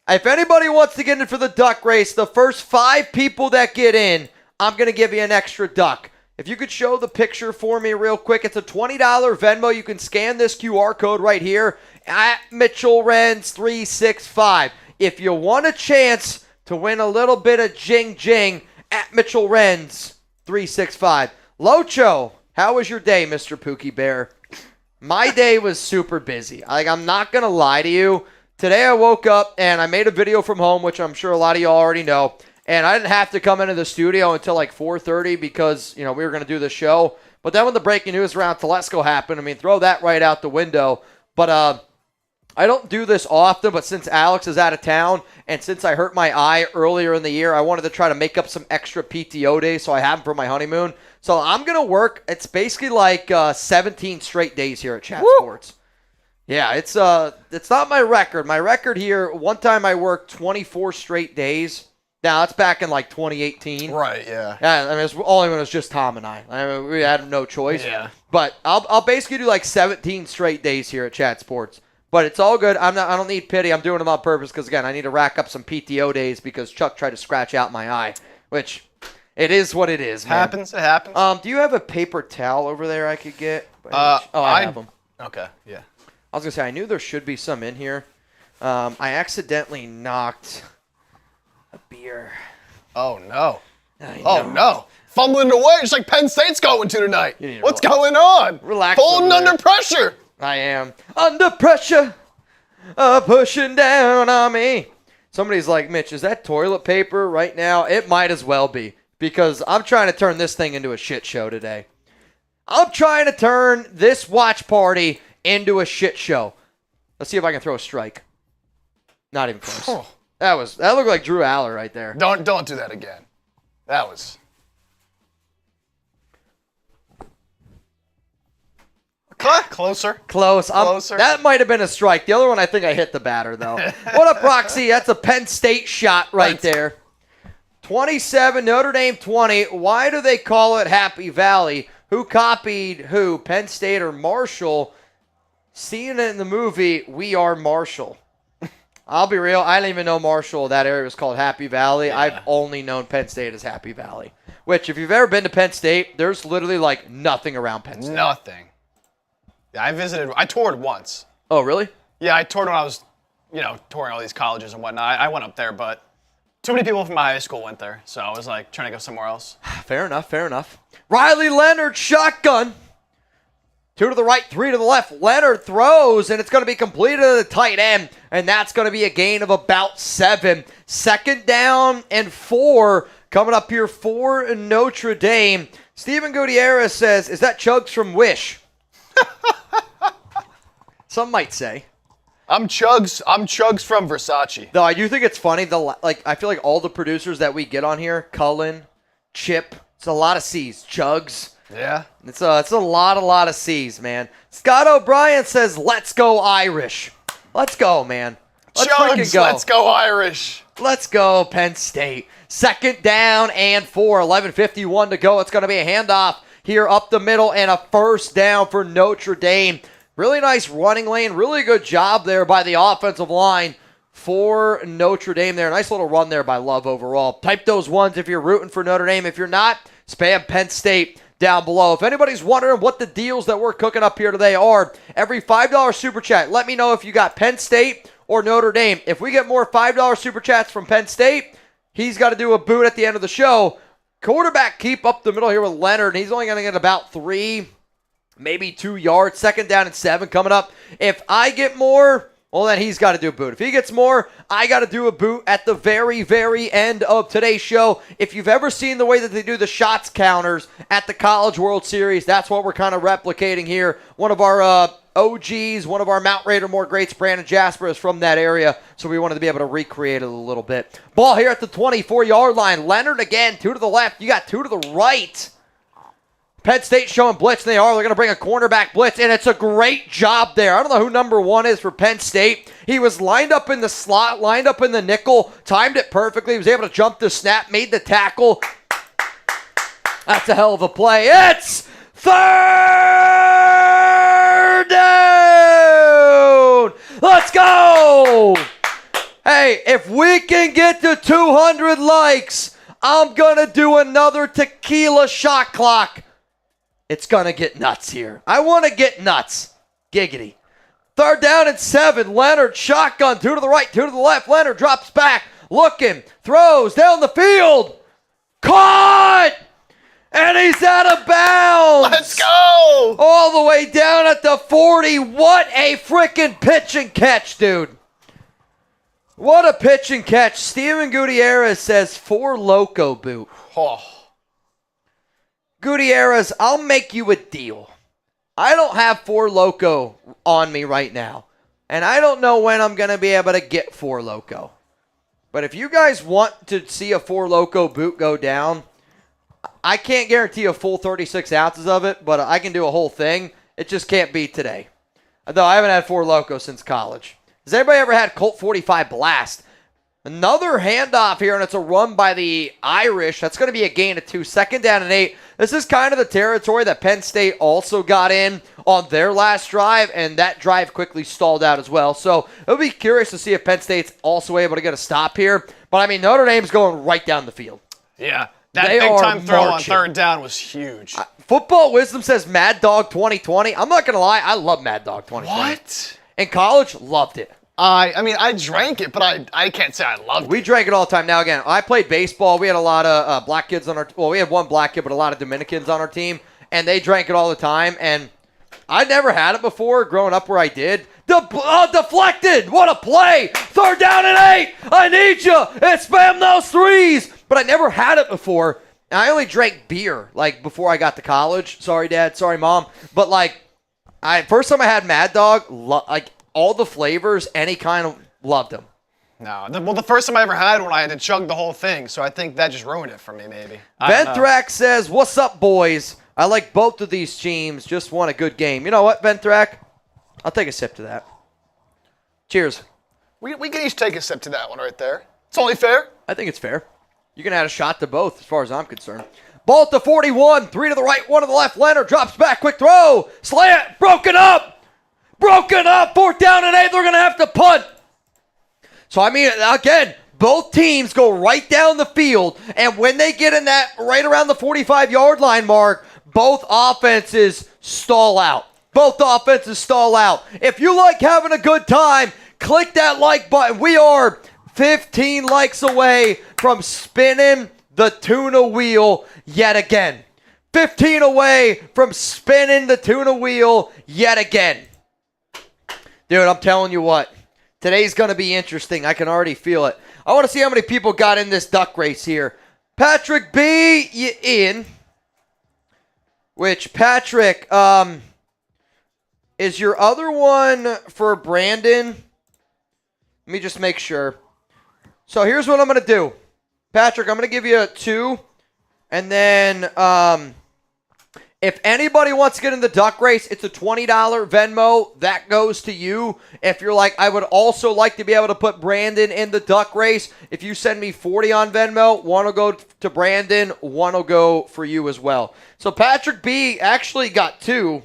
Speaker 1: If anybody wants to get in for the duck race, the first 5 people that get in, I'm going to give you an extra duck. If you could show the picture for me real quick, it's a $20 Venmo. You can scan this QR code right here at Mitchell Renz 365. If you want a chance to win a little bit of jing at Mitchell Renz 365. Locho, how was your day, Mr. Pookie Bear? My day was super busy. I'm not going to lie to you. Today I woke up and I made a video from home, which I'm sure a lot of y'all already know. And I didn't have to come into the studio until like 4:30 because, we were going to do the show. But then when the breaking news around Telesco happened, throw that right out the window. But I don't do this often, but since Alex is out of town and since I hurt my eye earlier in the year, I wanted to try to make up some extra PTO days so I have them for my honeymoon. So I'm going to work. It's basically like 17 straight days here at Chat Sports. Yeah, it's not my record. My record here, one time I worked 24 straight days. Now, that's back in like 2018.
Speaker 2: Right, yeah.
Speaker 1: Yeah, it was only when it was just Tom and I. We had no choice.
Speaker 2: Yeah.
Speaker 1: But I'll basically do like 17 straight days here at Chat Sports. But it's all good. I don't need pity. I'm doing them on purpose because, again, I need to rack up some PTO days because Chuck tried to scratch out my eye, which it is what it is, man.
Speaker 2: It happens.
Speaker 1: Do you have a paper towel over there I could get? I have them.
Speaker 2: Okay, yeah.
Speaker 1: I was going to say, I knew there should be some in here. I accidentally knocked a beer.
Speaker 2: Oh, no. Oh, no. Fumbling away just like Penn State's going to tonight. What's going on?
Speaker 1: Relax.
Speaker 2: Folding under pressure.
Speaker 1: I am. Under pressure. Pushing down on me. Somebody's like, Mitch, is that toilet paper right now? It might as well be because I'm trying to turn this thing into a shit show today. I'm trying to turn this watch party into a shit show. Let's see if I can throw a strike. Not even close.
Speaker 2: Oh.
Speaker 1: That looked like Drew Allar right there.
Speaker 2: Don't do that again. That was closer.
Speaker 1: Closer. That might have been a strike. The other one, I think I hit the batter though. What up, Roxy? That's a Penn State shot right there. 27, Notre Dame 20. Why do they call it Happy Valley? Who copied who? Penn State or Marshall? Seeing it in the movie, We Are Marshall. I'll be real. I didn't even know Marshall, that area was called Happy Valley. Yeah. I've only known Penn State as Happy Valley. Which, if you've ever been to Penn State, there's literally like nothing around Penn State.
Speaker 2: Nothing. Yeah, I toured once.
Speaker 1: Oh, really?
Speaker 2: Yeah, I toured when I was, touring all these colleges and whatnot. I went up there, but too many people from my high school went there. So I was like trying to go somewhere else.
Speaker 1: Fair enough. Riley Leonard, shotgun. 2 to the right, 3 to the left. Leonard throws, and it's going to be completed to the tight end, and that's going to be a gain of about 7. 2nd down and 4 coming up here for Notre Dame. Steven Gutierrez says, is that Chugs from Wish? Some might say.
Speaker 2: I'm Chugs from Versace.
Speaker 1: Though I do think it's funny. I feel like all the producers that we get on here, Cullen, Chip, it's a lot of C's. Chugs.
Speaker 2: Yeah.
Speaker 1: It's a lot of C's, man. Scott O'Brien says, let's go Irish. Let's go, man. Let's freaking go.
Speaker 2: Let's go Irish.
Speaker 1: Let's go Penn State. 2nd down and 4. 11:51 to go. It's going to be a handoff here up the middle and a 1st down for Notre Dame. Really nice running lane. Really good job there by the offensive line for Notre Dame there. Nice little run there by Love overall. Type those ones if you're rooting for Notre Dame. If you're not, spam Penn State down below. If anybody's wondering what the deals that we're cooking up here today are, every $5 super chat, let me know if you got Penn State or Notre Dame. If we get more $5 super chats from Penn State, he's got to do a boot at the end of the show. Quarterback keep up the middle here with Leonard. He's only going to get about 3, maybe 2 yards. 2nd down and 7 coming up. If I get more, well, then he's got to do a boot. If he gets more, I got to do a boot at the very, very end of today's show. If you've ever seen the way that they do the shots counters at the College World Series, that's what we're kind of replicating here. One of our OGs, one of our Mount Raider greats, Brandon Jasper, is from that area, so we wanted to be able to recreate it a little bit. Ball here at the 24-yard line. Leonard again, 2 to the left. You got 2 to the right. Penn State showing blitz, and they're going to bring a cornerback blitz, and it's a great job there. I don't know who number 1 is for Penn State. He was lined up in the slot, lined up in the nickel, timed it perfectly. He was able to jump the snap, made the tackle. That's a hell of a play. It's 3rd down. Let's go. Hey, if we can get to 200 likes, I'm going to do another tequila shot clock. It's going to get nuts here. I want to get nuts. Giggity. 3rd down and 7. Leonard, shotgun. 2 to the right, 2 to the left. Leonard drops back. Looking. Throws down the field. Caught! And he's out of bounds.
Speaker 2: Let's go!
Speaker 1: All the way down at the 40. What a freaking pitch and catch, dude. What a pitch and catch. Steven Gutierrez says 4 loco boot.
Speaker 2: Oh.
Speaker 1: Gutierrez, I'll make you a deal. I don't have 4 loco on me right now. And I don't know when I'm going to be able to get 4 loco. But if you guys want to see a 4 loco boot go down, I can't guarantee a full 36 ounces of it, but I can do a whole thing. It just can't be today. Though I haven't had 4 loco since college. Has anybody ever had Colt 45 Blast? Another handoff here, and it's a run by the Irish. That's going to be a gain of 2. 2nd down and 8. This is kind of the territory that Penn State also got in on their last drive, and that drive quickly stalled out as well. So it'll be curious to see if Penn State's also able to get a stop here. But, I mean, Notre Dame's going right down the field.
Speaker 2: Yeah, that big-time throw on 3rd down was huge.
Speaker 1: Football Wisdom says Mad Dog 2020. I'm not going to lie. I love Mad Dog 2020.
Speaker 2: What?
Speaker 1: In college, loved it.
Speaker 2: I mean, I drank it, but I can't say I loved it.
Speaker 1: We drank it all the time. Now, again, I played baseball. We had a lot of black kids on our – well, we had one black kid, but a lot of Dominicans on our team, and they drank it all the time. And I never had it before growing up where I did. Deflected. What a play. 3rd down and 8. I need you. And spam those 3s. But I never had it before. And I only drank beer, like, before I got to college. Sorry, Dad. Sorry, Mom. But, like, first time I had Mad Dog, all the flavors, any kind of, loved them.
Speaker 2: No. Well, the first time I ever had one, I had to chug the whole thing, so I think that just ruined it for me, maybe.
Speaker 1: Venthrak says, what's up, boys? I like both of these teams. Just won a good game. You know what, Venthrak? I'll take a sip to that. Cheers.
Speaker 2: We can each take a sip to that one right there. It's only fair.
Speaker 1: I think it's fair. You can add a shot to both as far as I'm concerned. Ball to 41. 3 to the right, 1 to the left. Leonard drops back. Quick throw. Slant. Broken up. 4th down and 8. They're going to have to punt. So, I mean, again, both teams go right down the field. And when they get in that right around the 45-yard line mark, both offenses stall out. If you like having a good time, click that like button. We are 15 likes away from spinning the tuna wheel yet again. 15 away from spinning the tuna wheel yet again. Dude, I'm telling you what. Today's going to be interesting. I can already feel it. I want to see how many people got in this duck race here. Patrick B, you in. Which, Patrick, is your other one for Brandon? Let me just make sure. So here's what I'm going to do. Patrick, I'm going to give you a 2. And then if anybody wants to get in the duck race, it's a $20 Venmo. That goes to you. If you're like, I would also like to be able to put Brandon in the duck race, if you send me 40 on Venmo, one will go to Brandon, one will go for you as well. So Patrick B actually got 2.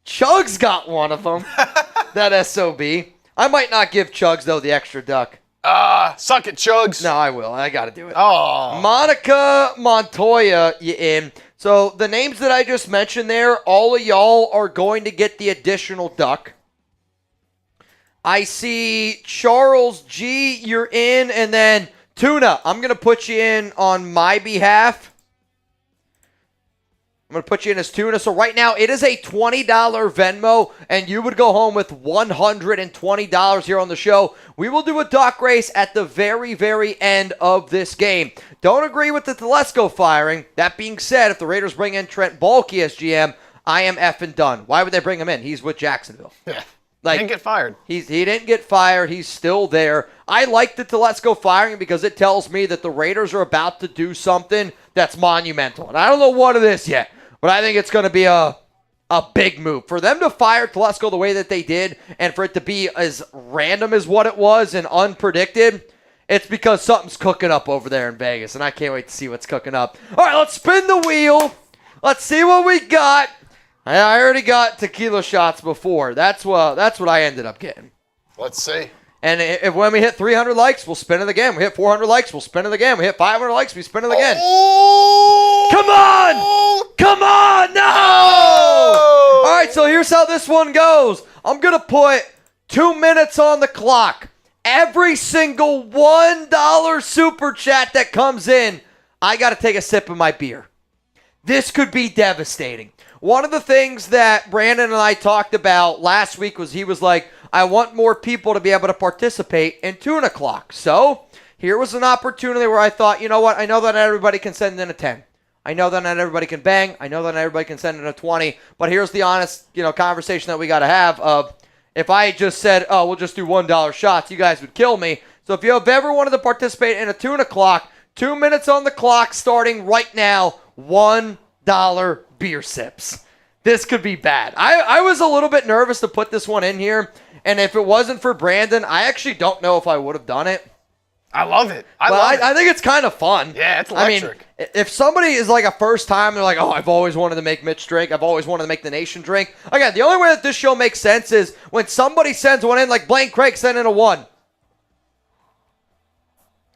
Speaker 1: Chugs got one of them. That SOB. I might not give Chugs, though, the extra duck.
Speaker 2: Suck it, Chugs.
Speaker 1: No, I will. I got to do it.
Speaker 2: Oh.
Speaker 1: Monica Montoya, you in. So the names that I just mentioned there, all of y'all are going to get the additional duck. I see Charles G, you're in, and then Tuna, I'm going to put you in on my behalf. I'm going to put you in as Tuna. So right now, it is a $20 Venmo, and you would go home with $120 here on the show. We will do a duck race at the very, very end of this game. Don't agree with the Telesco firing. That being said, if the Raiders bring in Trent Baalke as GM, I am effing done. Why would they bring him in? He's with Jacksonville.
Speaker 2: Yeah. He didn't get fired.
Speaker 1: He didn't get fired. He's still there. I like the Telesco firing because it tells me that the Raiders are about to do something that's monumental. And I don't know what it is yet, but I think it's going to be a big move. For them to fire Telesco the way that they did and for it to be as random as what it was and unpredicted, it's because something's cooking up over there in Vegas, and I can't wait to see what's cooking up. All right, let's spin the wheel. Let's see what we got. I already got tequila shots before. That's what I ended up getting.
Speaker 2: Let's see.
Speaker 1: And when we hit 300 likes, we'll spin it again. We hit 400 likes, we'll spin it again. We hit 500 likes, we spin it again.
Speaker 2: Oh!
Speaker 1: Come on! Come on! No!
Speaker 2: Oh!
Speaker 1: All right, so here's how this one goes. I'm going to put 2 minutes on the clock. Every single $1 super chat that comes in, I got to take a sip of my beer. This could be devastating. One of the things that Brandon and I talked about last week was he was like, I want more people to be able to participate in Tuna Clock. So here was an opportunity where I thought, you know what? I know that not everybody can send in a 10. I know that not everybody can bang. I know that not everybody can send in a 20. But here's the honest, conversation that we got to have of if I just said, oh, we'll just do $1 shots, you guys would kill me. So if you have ever wanted to participate in a Tuna Clock, 2 minutes on the clock starting right now, $1 beer sips. This could be bad. I was a little bit nervous to put this one in here, and if it wasn't for Brandon, I actually don't know if I would have done it.
Speaker 2: I love it.
Speaker 1: I think it's kind of fun.
Speaker 2: Yeah, it's electric.
Speaker 1: I mean, if somebody is like a first time, they're like, oh, I've always wanted to make Mitch drink. I've always wanted to make the nation drink. Again, the only way that this show makes sense is when somebody sends one in, like Blaine Craig sent in a 1.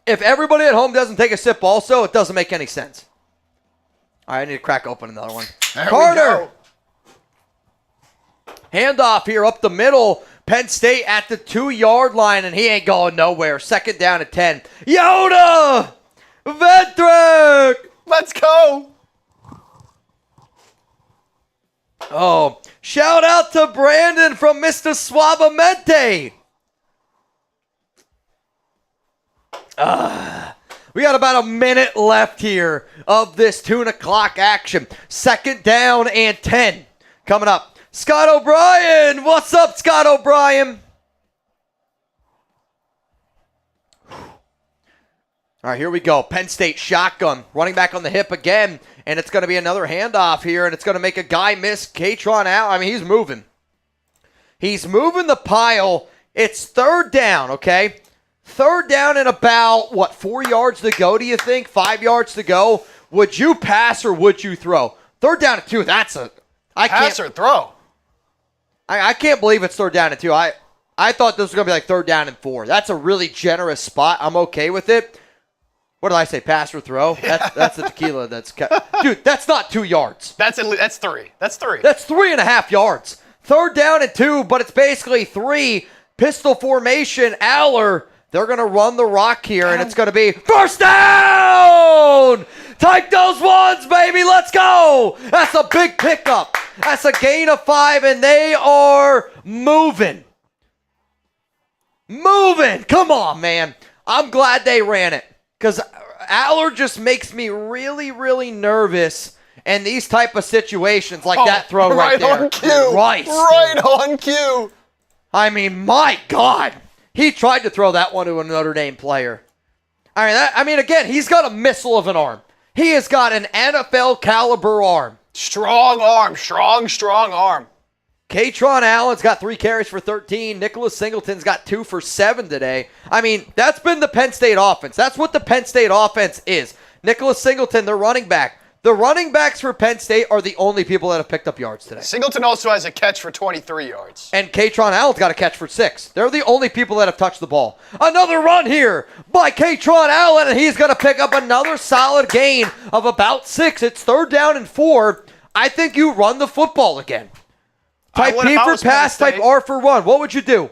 Speaker 1: If everybody at home doesn't take a sip also, it doesn't make any sense. All right, I need to crack open another one.
Speaker 2: There
Speaker 1: Carter. Handoff here up the middle. Penn State at the 2-yard line, and he ain't going nowhere. Second down at 10. Yoda! Ventrick!
Speaker 2: Let's go!
Speaker 1: Oh, shout out to Brandon from Mr. Suavemente. We got about a minute left here of this Tuna Clock action. Second down and 10 coming up. Scott O'Brien. What's up, Scott O'Brien? All right, here we go. Penn State shotgun. Running back on the hip again. And it's going to be another handoff here. And it's going to make a guy miss. Katron out. I mean, he's moving. He's moving the pile. It's third down, okay? Third down and about, 4 yards to go, do you think? 5 yards to go. Would you pass or would you throw? Third down and 2, that's a...
Speaker 2: Pass or throw?
Speaker 1: I can't believe it's third down and 2. I thought this was going to be like third down and 4. That's a really generous spot. I'm okay with it. What did I say, pass or throw? That's the tequila that's... Dude, that's not 2 yards.
Speaker 2: That's 3. That's 3.
Speaker 1: That's 3.5 yards. Third down and 2, but it's basically 3. Pistol formation, Allar... They're going to run the rock here, and it's going to be first down! Take those ones, baby. Let's go. That's a big pickup. That's a gain of 5, and they are moving. Come on, man. I'm glad they ran it because Allar just makes me really, really nervous in these type of situations like that throw right there.
Speaker 2: Right on cue. Right on cue.
Speaker 1: I mean, my God. He tried to throw that one to a Notre Dame player. Again, he's got a missile of an arm. He has got an NFL caliber arm.
Speaker 2: Strong arm. Strong arm.
Speaker 1: Katron Allen's got 3 carries for 13. Nicholas Singleton's got 2 for 7 today. I mean, that's been the Penn State offense. That's what the Penn State offense is. Nicholas Singleton, their running back. The running backs for Penn State are the only people that have picked up yards today.
Speaker 2: Singleton also has a catch for 23 yards.
Speaker 1: And Katron Allen's got a catch for 6. They're the only people that have touched the ball. Another run here by Katron Allen, and he's going to pick up another solid gain of about 6. It's third down and 4. I think you run the football again. Type P for pass, type R for run. What would you do?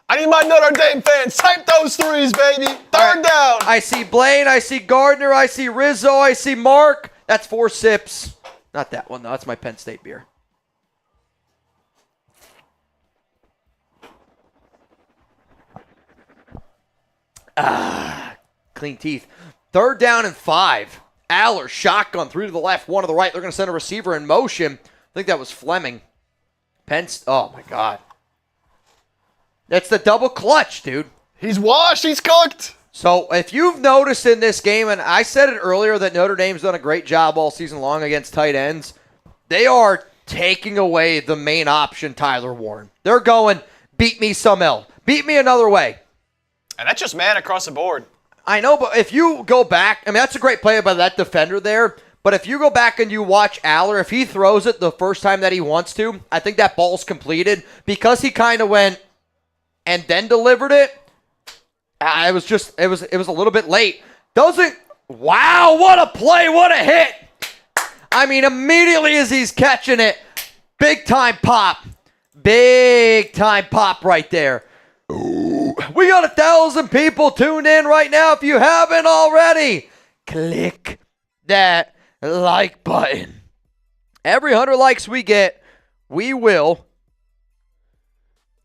Speaker 2: I need my Notre Dame fans. Type those threes, baby. Third down.
Speaker 1: I see Blaine. I see Gardner. I see Rizzo. I see Mark. That's 4 sips. Not that one, though. That's my Penn State beer. Clean teeth. 3rd down and 5. Allar, shotgun, 3 to the left, 1 to the right. They're going to send a receiver in motion. I think that was Fleming. Oh, my God. That's the double clutch, dude.
Speaker 2: He's washed. He's cooked.
Speaker 1: So if you've noticed in this game, and I said it earlier that Notre Dame's done a great job all season long against tight ends, they are taking away the main option, Tyler Warren. They're going, beat me some L. Beat me another way.
Speaker 2: And that's just man across the board.
Speaker 1: I know, but if you go back, I mean, that's a great play by that defender there. But if you go back and you watch Allar, if he throws it the first time that he wants to, I think that ball's completed because he kind of went and then delivered it. It was a little bit late. Wow, what a play, what a hit. I mean, immediately as he's catching it, big time pop. Big time pop right there. Ooh. We got 1,000 people tuned in right now. If you haven't already, click that like button. Every 100 likes we get, we will.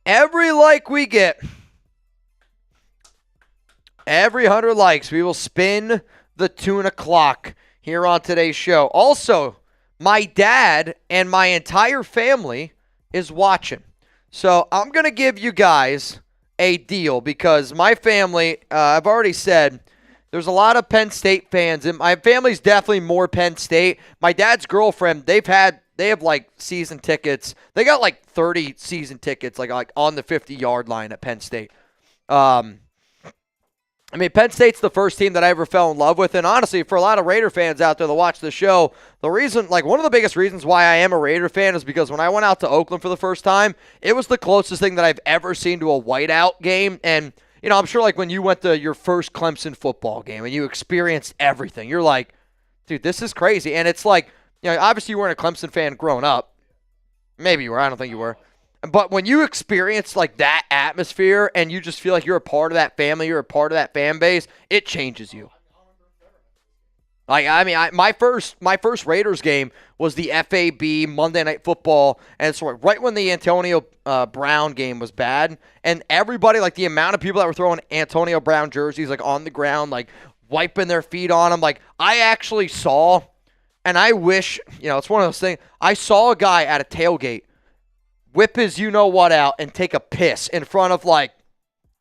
Speaker 1: Every 100 likes, we will spin the tuna clock here on today's show. Also, my dad and my entire family is watching. So I'm going to give you guys a deal because my family, I've already said, there's a lot of Penn State fans, and my family's definitely more Penn State. My dad's girlfriend, they have like season tickets. They got like 30 season tickets, like on the 50-yard line at Penn State. I mean, Penn State's the first team that I ever fell in love with, and honestly, for a lot of Raider fans out there that watch the show, the reason, like one of the biggest reasons why I am a Raider fan is because when I went out to Oakland for the first time, it was the closest thing that I've ever seen to a whiteout game, and you know, I'm sure like when you went to your first Clemson football game and you experienced everything, you're like, dude, this is crazy, and it's like, you know, obviously you weren't a Clemson fan growing up. Maybe you were. I don't think you were. But when you experience like that atmosphere and you just feel like you're a part of that family, you're a part of that fan base, it changes you. Like, I mean, my first Raiders game was the FAB Monday Night Football, and so right when the Antonio Brown game was bad, and everybody, like the amount of people that were throwing Antonio Brown jerseys like on the ground, like wiping their feet on them, like I actually saw, and I wish, you know, it's one of those things, I saw a guy at a tailgate whip his you-know-what out and take a piss in front of like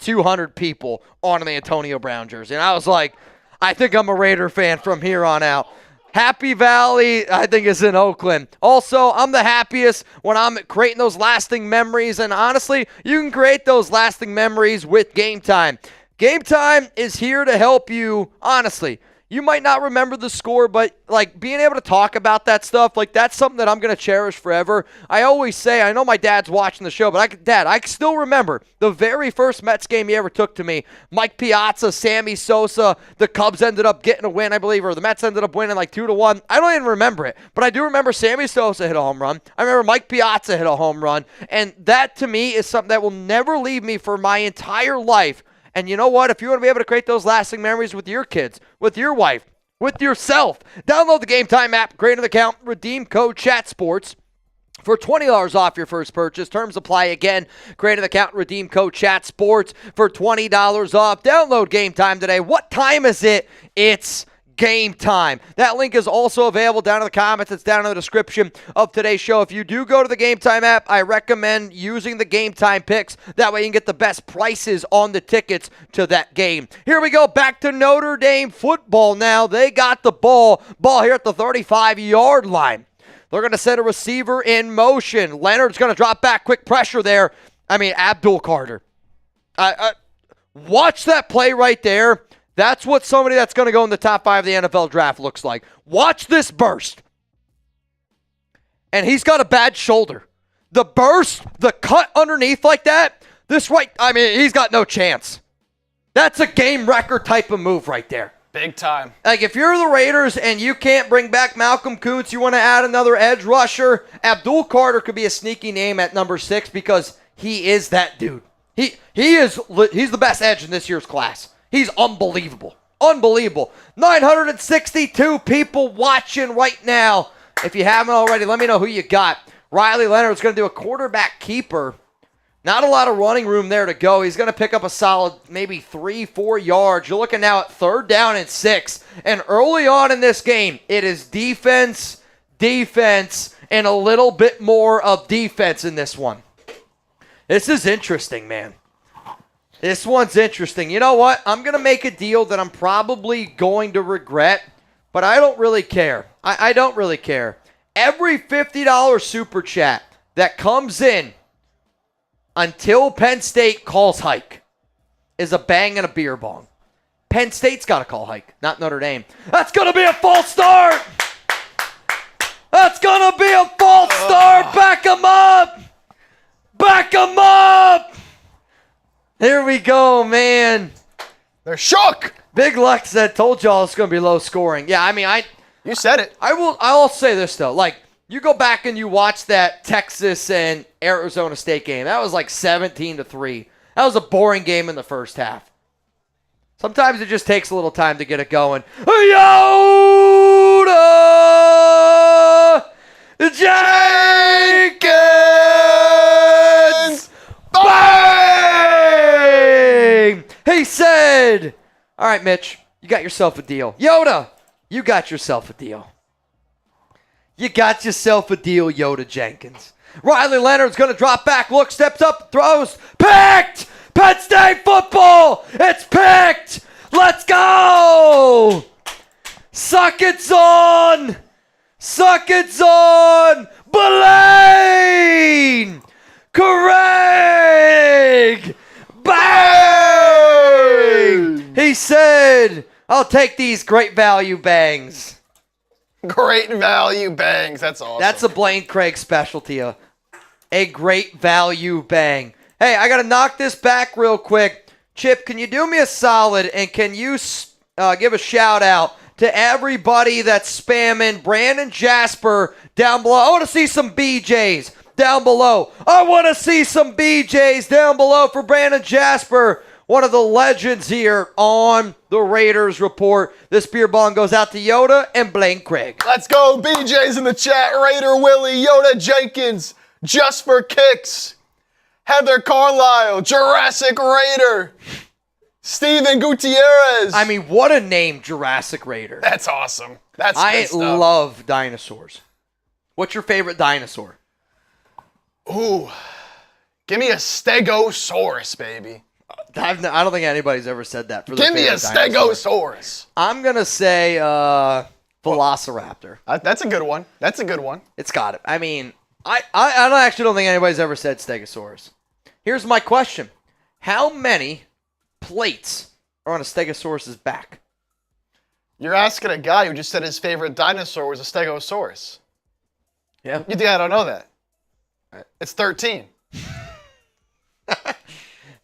Speaker 1: 200 people on an Antonio Brown jersey. And I was like, I think I'm a Raider fan from here on out. Happy Valley, I think, is in Oakland. Also, I'm the happiest when I'm creating those lasting memories. And honestly, you can create those lasting memories with Game Time. Game Time is here to help you, honestly. You might not remember the score, but like being able to talk about that stuff, like that's something that I'm going to cherish forever. I always say, I know my dad's watching the show, but Dad, I still remember the very first Mets game he ever took to me. Mike Piazza, Sammy Sosa, the Cubs ended up getting a win, I believe, or the Mets ended up winning like 2-1. I don't even remember it, but I do remember Sammy Sosa hit a home run. I remember Mike Piazza hit a home run, and that to me is something that will never leave me for my entire life. And you know what? If you want to be able to create those lasting memories with your kids, with your wife, with yourself, download the Game Time app, create an account, redeem code CHATSPORTS for $20 off your first purchase. Terms apply again. Create an account, redeem code CHATSPORTS for $20 off. Download Game Time today. What time is it? It's Game Time. That link is also available down in the comments. It's down in the description of today's show. If you do go to the Game Time app, I recommend using the Game Time picks. That way you can get the best prices on the tickets to that game. Here we go. Back to Notre Dame football now. They got the ball here at the 35-yard line. They're going to set a receiver in motion. Leonard's going to drop back. Quick pressure there. I mean, Abdul Carter. Watch that play right there. That's what somebody that's going to go in the top 5 of the NFL draft looks like. Watch this burst. And he's got a bad shoulder. The burst, the cut underneath like that, he's got no chance. That's a game record type of move right there.
Speaker 2: Big time.
Speaker 1: Like, if you're the Raiders and you can't bring back Malcolm Kuntz, you want to add another edge rusher, Abdul Carter could be a sneaky name at number 6 because he is that dude. He's the best edge in this year's class. He's unbelievable. Unbelievable. 962 people watching right now. If you haven't already, let me know who you got. Riley Leonard's going to do a quarterback keeper. Not a lot of running room there to go. He's going to pick up a solid maybe 3-4 yards. You're looking now at 3rd down and 6. And early on in this game, it is defense, and a little bit more of defense in this one. This is interesting, man. This one's interesting. You know what? I'm going to make a deal that I'm probably going to regret, but I don't really care. I don't really care. Every $50 super chat that comes in until Penn State calls hike is a bang and a beer bong. Penn State's got to call hike, not Notre Dame. That's going to be a false start. That's going to be a false start. Back them up. Back them up. Here we go, man.
Speaker 2: They're shook.
Speaker 1: Big Lex said, told y'all it's going to be low scoring. Yeah, I mean,
Speaker 2: you said it.
Speaker 1: I'll say this, though. Like, you go back and you watch that Texas and Arizona State game. That was like 17-3. That was a boring game in the first half. Sometimes it just takes a little time to get it going. Yoda Jenkins! Bang! He said, all right, Mitch, you got yourself a deal. Yoda, you got yourself a deal. You got yourself a deal, Yoda Jenkins. Riley Leonard's going to drop back, look, steps up, throws, picked! Penn State football! It's picked! Let's go! Suck it's on! Suck it's on! Blaine! Craig! Bang! He said, I'll take these great value bangs.
Speaker 2: Great value bangs. That's awesome.
Speaker 1: That's a Blaine Craig specialty. A great value bang. Hey, I got to knock this back real quick. Chip, can you do me a solid and can you give a shout out to everybody that's spamming Brandon Jasper down below? I want to see some BJs down below. I want to see some BJs down below for Brandon Jasper, one of the legends here on the Raiders Report. This beer bong goes out to Yoda and Blaine Craig.
Speaker 2: Let's go, BJs in the chat. Raider Willie, Yoda Jenkins, Just for Kicks, Heather Carlisle, Jurassic Raider, Steven Gutierrez.
Speaker 1: I mean, what a name, Jurassic Raider.
Speaker 2: That's awesome. That's
Speaker 1: I
Speaker 2: good stuff.
Speaker 1: love dinosaurs. What's your favorite dinosaur?
Speaker 2: Ooh, give me a Stegosaurus, baby.
Speaker 1: I don't think anybody's ever said that.
Speaker 2: Give me a Stegosaurus.
Speaker 1: I'm going to say Velociraptor.
Speaker 2: That's a good one. That's a good one.
Speaker 1: It's got it. I mean, I actually don't think anybody's ever said Stegosaurus. Here's my question. How many plates are on a Stegosaurus's back?
Speaker 2: You're asking a guy who just said his favorite dinosaur was a Stegosaurus.
Speaker 1: Yeah.
Speaker 2: You think I don't know that? It's 13.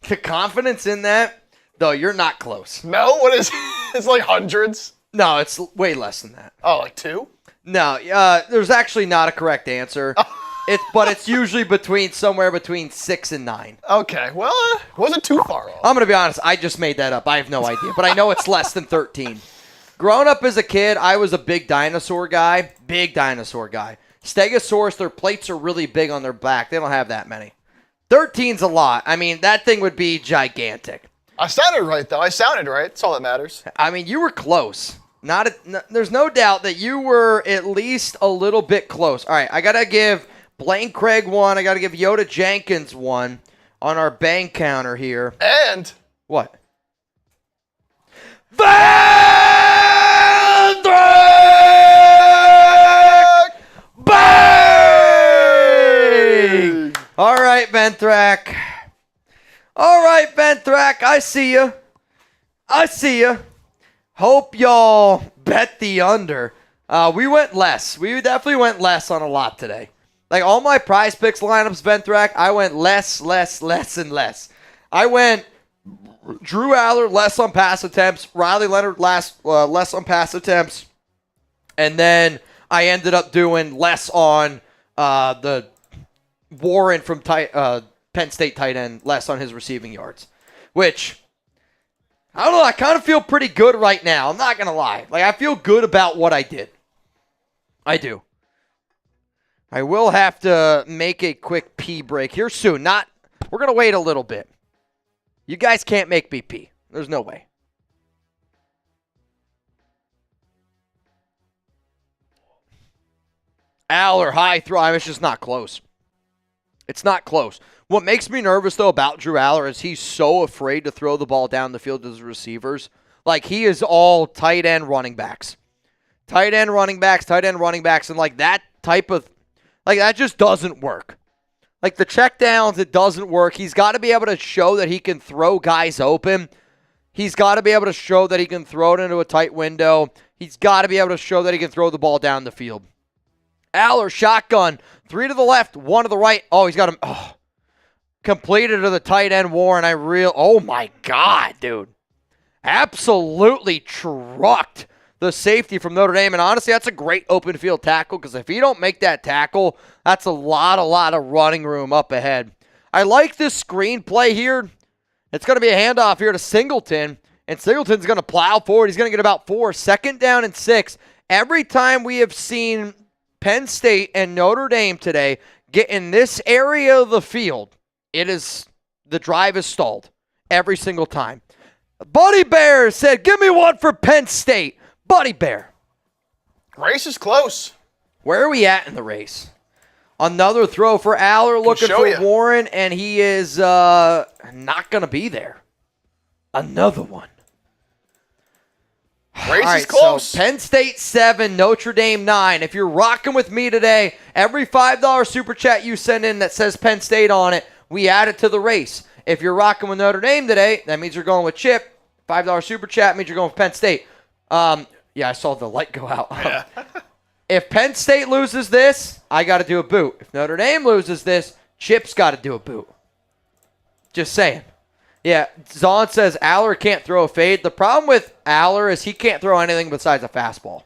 Speaker 1: The confidence in that, though, you're not close.
Speaker 2: No? What is it's like hundreds?
Speaker 1: No, it's way less than that.
Speaker 2: Oh, like 2?
Speaker 1: No, there's actually not a correct answer. But it's usually somewhere between 6 and 9.
Speaker 2: Okay, well, wasn't too far off.
Speaker 1: I'm going to be honest, I just made that up. I have no idea, but I know it's less than 13. Growing up as a kid, I was a big dinosaur guy. Stegosaurus, their plates are really big on their back. They don't have that many. 13's a lot. I mean, that thing would be gigantic.
Speaker 2: I sounded right, though. I sounded right. That's all that matters.
Speaker 1: I mean, you were close. There's no doubt that you were at least a little bit close. All right, I got to give Blaine Craig one. I got to give Yoda Jenkins one on our bang counter here.
Speaker 2: And?
Speaker 1: What? Van Thrak! Bang! All right, Venthrak. I see you. Hope y'all bet the under. We went less. We definitely went less on a lot today. Like all my prize picks lineups, Venthrak, I went less, and less. I went Drew Allar, less on pass attempts. Riley Leonard, less on pass attempts. And then I ended up doing less on the Warren from Penn Penn State tight end less on his receiving yards, which, I don't know, I kind of feel pretty good right now. I'm not going to lie. Like, I feel good about what I did. I do. I will have to make a quick pee break here soon. We're going to wait a little bit. You guys can't make me pee. There's no way. Allar, high throw. I mean, it's just not close. It's not close. What makes me nervous, though, about Drew Allar is he's so afraid to throw the ball down the field to his receivers. Like, he is all tight end running backs. Tight end running backs, and, like, that type of, like, that just doesn't work. Like, the checkdowns, it doesn't work. He's got to be able to show that he can throw guys open. He's got to be able to show that he can throw it into a tight window. He's got to be able to show that he can throw the ball down the field. Allar, shotgun, 3 to the left, 1 to the right. Oh, he's got him. Oh, completed to the tight end, Warren. Oh, my God, dude. Absolutely trucked the safety from Notre Dame. And honestly, that's a great open field tackle because if you don't make that tackle, that's a lot of running room up ahead. I like this screen play here. It's going to be a handoff here to Singleton, and Singleton's going to plow forward. He's going to get about 4. 2nd down and 6. Every time we have seen Penn State and Notre Dame today get in this area of the field, the drive is stalled every single time. Buddy Bear said, give me one for Penn State. Buddy Bear.
Speaker 2: Race is close.
Speaker 1: Where are we at in the race? Another throw for Allar, looking for Warren, and he is not going to be there. Another one.
Speaker 2: Race is close.
Speaker 1: So Penn State 7, Notre Dame 9. If you're rocking with me today, every $5 super chat you send in that says Penn State on it, we add it to the race. If you're rocking with Notre Dame today, that means you're going with Chip. $5 super chat means you're going with Penn State. Yeah, I saw the light go out. Yeah. If Penn State loses this, I got to do a boot. If Notre Dame loses this, Chip's got to do a boot. Just saying. Yeah, Zahn says Allar can't throw a fade. The problem with Allar is he can't throw anything besides a fastball.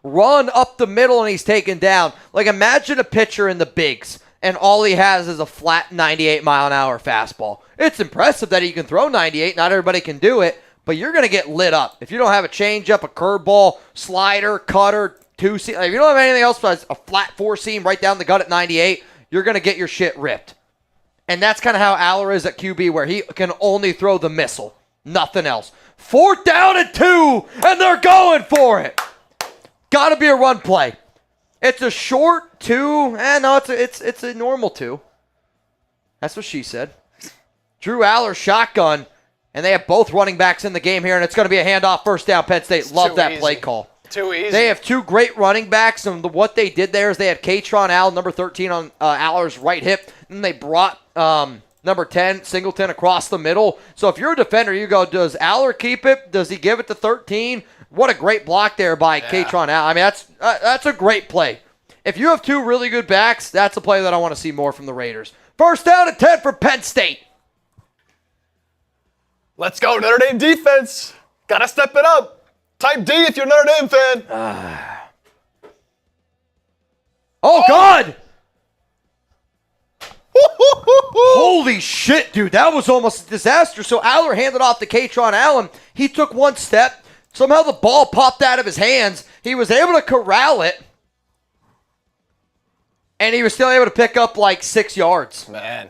Speaker 1: Run up the middle and he's taken down. Like, imagine a pitcher in the bigs and all he has is a flat 98-mile-an-hour fastball. It's impressive that he can throw 98. Not everybody can do it, but you're going to get lit up. If you don't have a changeup, a curveball, slider, cutter, two-seam, if you don't have anything else besides a flat four-seam right down the gut at 98, you're going to get your shit ripped. And that's kind of how Allar is at QB, where he can only throw the missile. Nothing else. 4th down and 2, and they're going for it. Got to be a run play. It's a short 2. No, it's a normal 2. That's what she said. Drew Allar shotgun, and they have both running backs in the game here, and it's going to be a handoff, 1st down, Penn State. Love that play call.
Speaker 2: Too easy.
Speaker 1: They have 2 great running backs, and what they did there is they had Katron Allen, number 13, on Allar's right hip, and they brought number 10, Singleton, across the middle. So if you're a defender, you go, does Allar keep it? Does he give it to 13? What a great block there by Katron Allen. I mean, that's a great play. If you have 2 really good backs, that's a play that I want to see more from the Raiders. 1st down and 10 for Penn State.
Speaker 2: Let's go, Notre Dame defense. Got to step it up. Type D if you're a Notre Dame fan.
Speaker 1: Oh, God! Holy shit, dude. That was almost a disaster. So Allar handed off to Katron Allen. He took 1 step. Somehow the ball popped out of his hands. He was able to corral it. And he was still able to pick up like 6 yards.
Speaker 2: Man,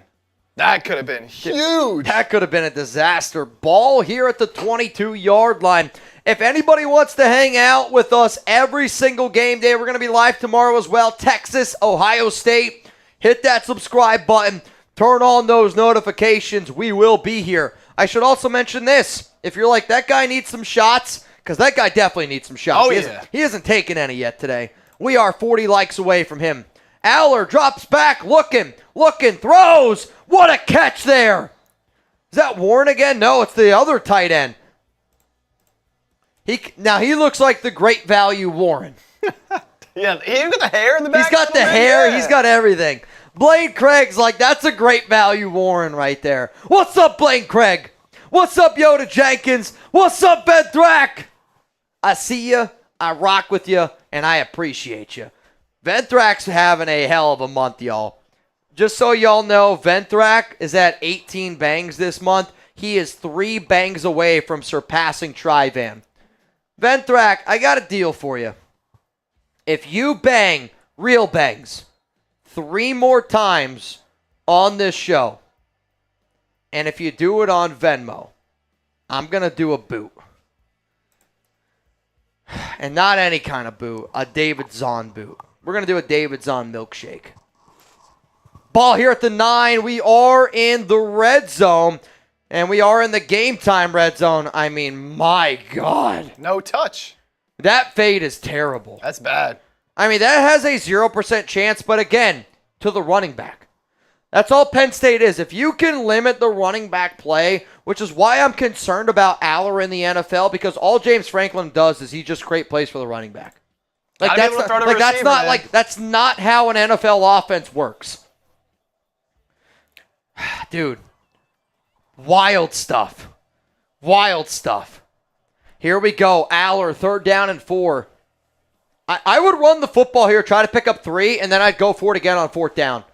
Speaker 2: that could have been huge.
Speaker 1: That could have been a disaster. Ball here at the 22-yard line. If anybody wants to hang out with us every single game day, we're going to be live tomorrow as well. Texas, Ohio State. Hit that subscribe button. Turn on those notifications. We will be here. I should also mention this. If you're like, that guy needs some shots, because that guy definitely needs some shots. He hasn't taken any yet today. We are 40 likes away from him. Allar drops back, looking, throws. What a catch there. Is that Warren again? No, it's the other tight end. Now he looks like the great value Warren.
Speaker 2: Yeah, he even got the hair in the back.
Speaker 1: He's got the hair. Yeah. He's got everything. Blaine Craig's like, that's a great value Warren right there. What's up, Blaine Craig? What's up, Yoda Jenkins? What's up, Ben Thrack? I see you, I rock with you, and I appreciate you. Ben Thrack's having a hell of a month, y'all. just so y'all know, Venthrak is at 18 bangs this month. He is 3 bangs away from surpassing Trivan. Venthrak, I got a deal for you. If you bang real bangs 3 more times on this show, and if you do it on Venmo, I'm going to do a boot. And not any kind of boot, a David Zahn boot. We're going to do a David Zahn milkshake. Ball here at the 9. We are in the red zone, and we are in the game time red zone. I mean, my God.
Speaker 2: No touch.
Speaker 1: That fade is terrible.
Speaker 2: That's bad.
Speaker 1: I mean, that has a 0% chance, but again, to the running back. That's all Penn State is. If you can limit the running back play, which is why I'm concerned about Allar in the NFL, because all James Franklin does is he just create plays for the running back. That's not how an NFL offense works. Dude, wild stuff. Wild stuff. Here we go. Allar, 3rd down and 4. I would run the football here, try to pick up 3, and then I'd go for it again on 4th down.